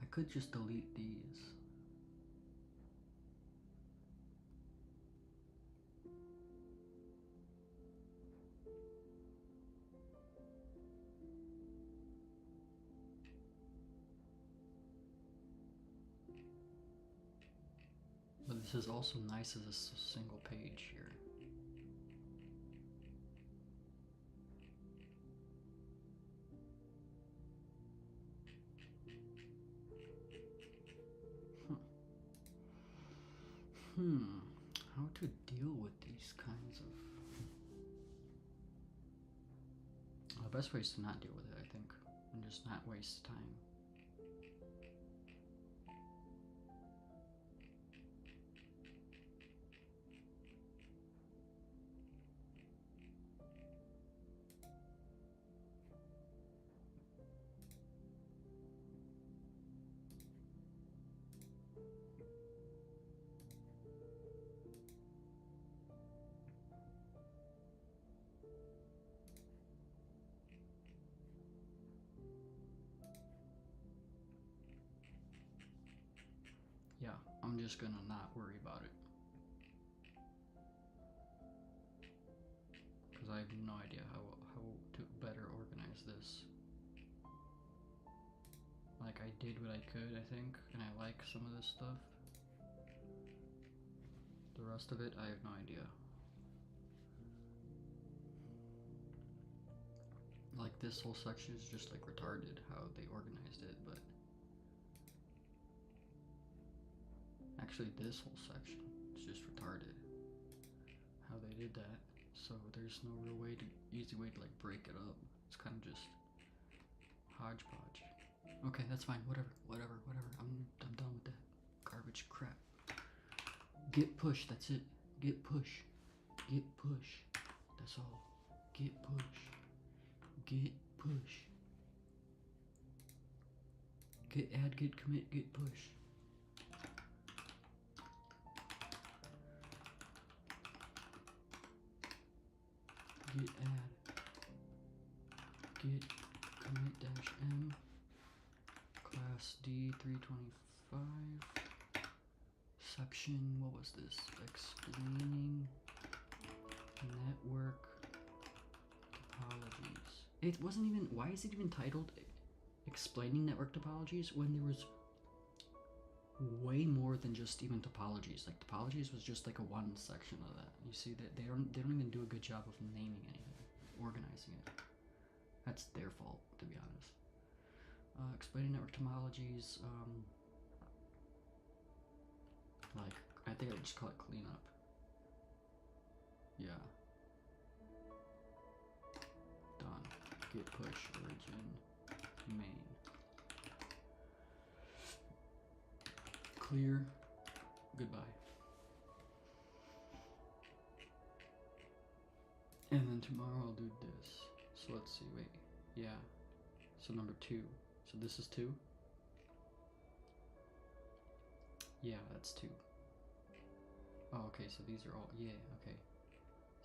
I could just delete these. But this is also nice as a single page here. How to deal with these kinds of... The best way is to not deal with it, I think, and just not waste time. Yeah, I'm just gonna not worry about it. Because I have no idea how to better organize this. Like, I did what I could, I think, and I like some of this stuff. The rest of it, I have no idea. Like, this whole section is just like retarded how they organized it, but actually this whole section is just retarded how they did that. So there's no real way to, easy way to like break it up. It's kind of just hodgepodge. Okay, that's fine, whatever. I'm done with that garbage crap. Get push, that's it. Get push. Get push. That's all. Get push. Get push. Get add, get commit, get push. Get add. Get commit dash m. Class D 325. Section, what was this? Explaining network topologies. It wasn't even, why is it even titled Explaining Network Topologies when there was way more than just even topologies. Like topologies was just like a one section of that. You see that they don't even do a good job of naming anything, organizing it. That's their fault, to be honest. Explaining network topologies. Like I think I would just call it cleanup. Yeah. Done. Git push origin main. Clear. Goodbye. And then tomorrow I'll do this. So let's see, wait. Yeah. So number 2. So this is 2? Yeah, that's 2. Oh, okay, so these are all, yeah, okay.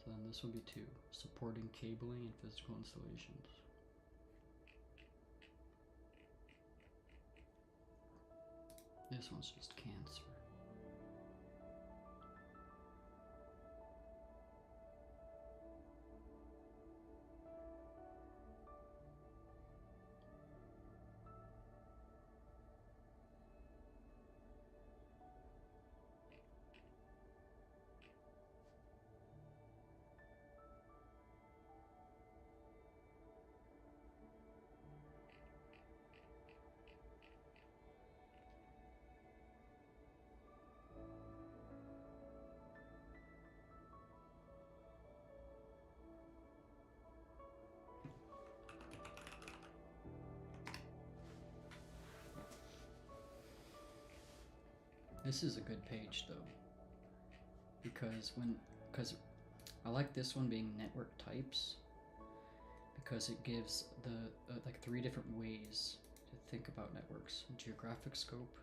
So then this will be 2. Supporting cabling and physical installations. This one's just cancer. This is a good page though, because I like this one being network types, because it gives the like 3 different ways to think about networks: geographic scope,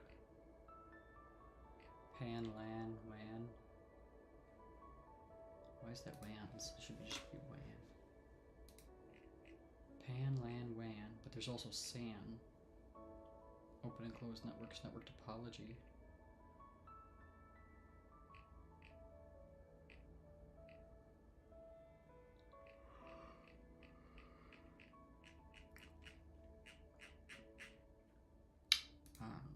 PAN, LAN, WAN. Why is that WANs? It should just be WAN. PAN, LAN, WAN, but there's also SAN, open and closed networks, network topology. I don't know.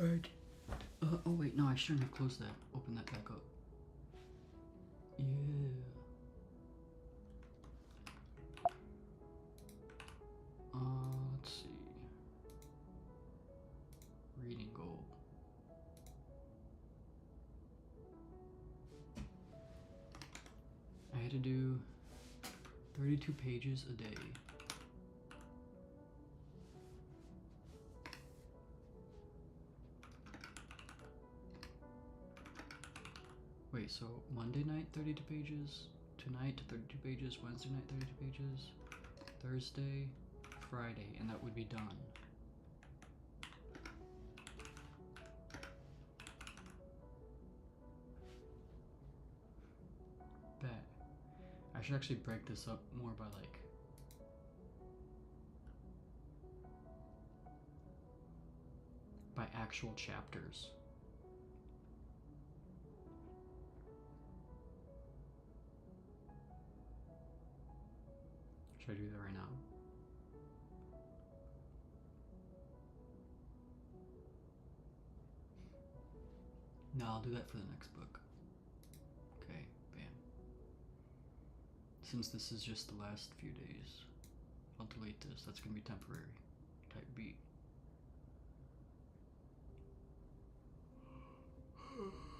Alright. Oh wait, no, I shouldn't have closed that. Open that back up. Yeah. Let's see. Reading goal. I had to do 32 pages a day. Wait, so Monday night 32 pages, tonight 32 pages, Wednesday night 32 pages, Thursday, Friday, and that would be done. Bet. I should actually break this up more by like actual chapters. Should I do that right now? No, I'll do that for the next book. Okay, bam. Since this is just the last few days, I'll delete this. That's gonna be temporary. Type B.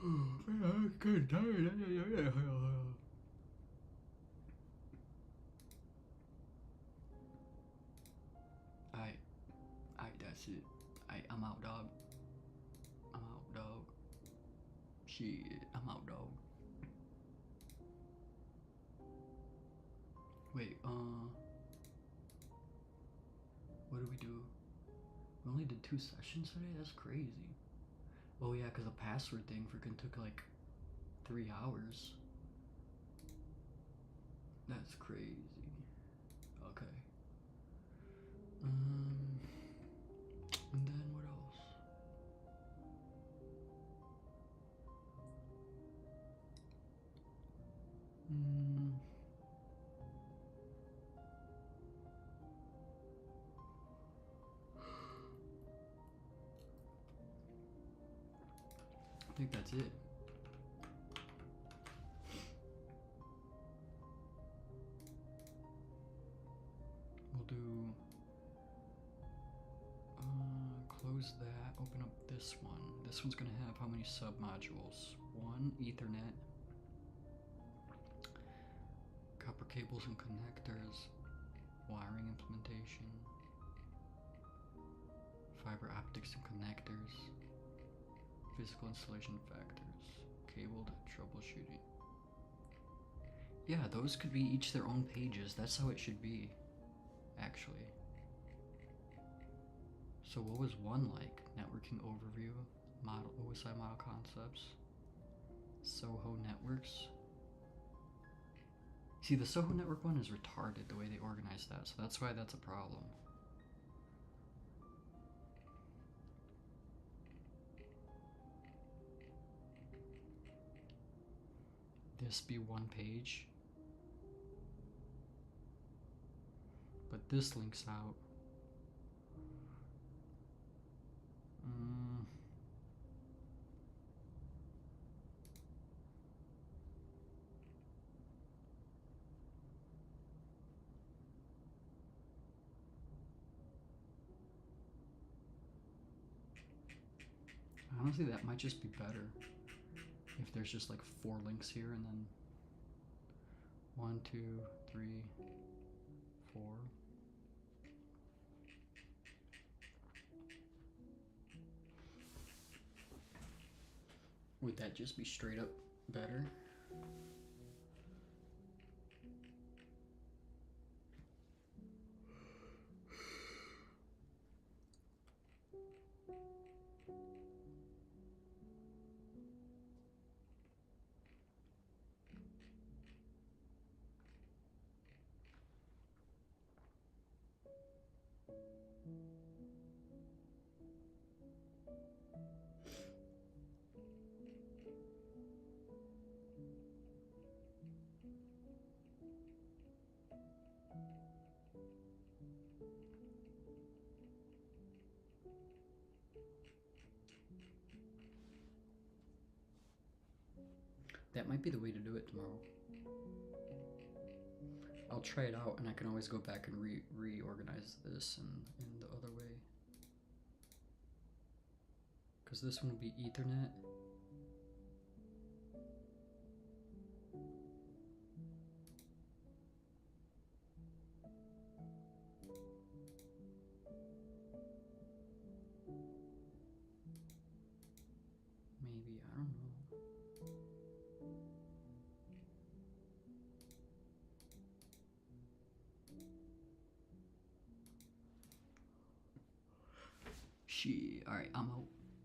I'm kinda tired. That's it. I'm out, dog. I'm out, dog. Shit, I'm out, dog. Wait, what do we do? We only did 2 sessions today? That's crazy. Oh yeah, because the password thing freaking took like 3 hours. That's crazy. Okay. And then what else? I think that's it. We'll do close that, open up this one. This one's gonna have how many submodules? 1 Ethernet, copper cables and connectors, wiring implementation, fiber optics and connectors, physical installation factors, cabled troubleshooting. Yeah, those could be each their own pages. That's how it should be, actually. So what was 1 like? Networking overview, model OSI model concepts, Soho networks. See, the Soho network one is retarded the way they organized that, so that's why that's a problem. This be 1 page, but this links out. Honestly, that might just be better if there's just like 4 links here and then 1, 2, 3, 4. Would that just be straight up better? That might be the way to do it tomorrow. I'll try it out, and I can always go back and reorganize this in the other way. Because this one will be Ethernet. Maybe, I don't know. Shit, alright, I'm out.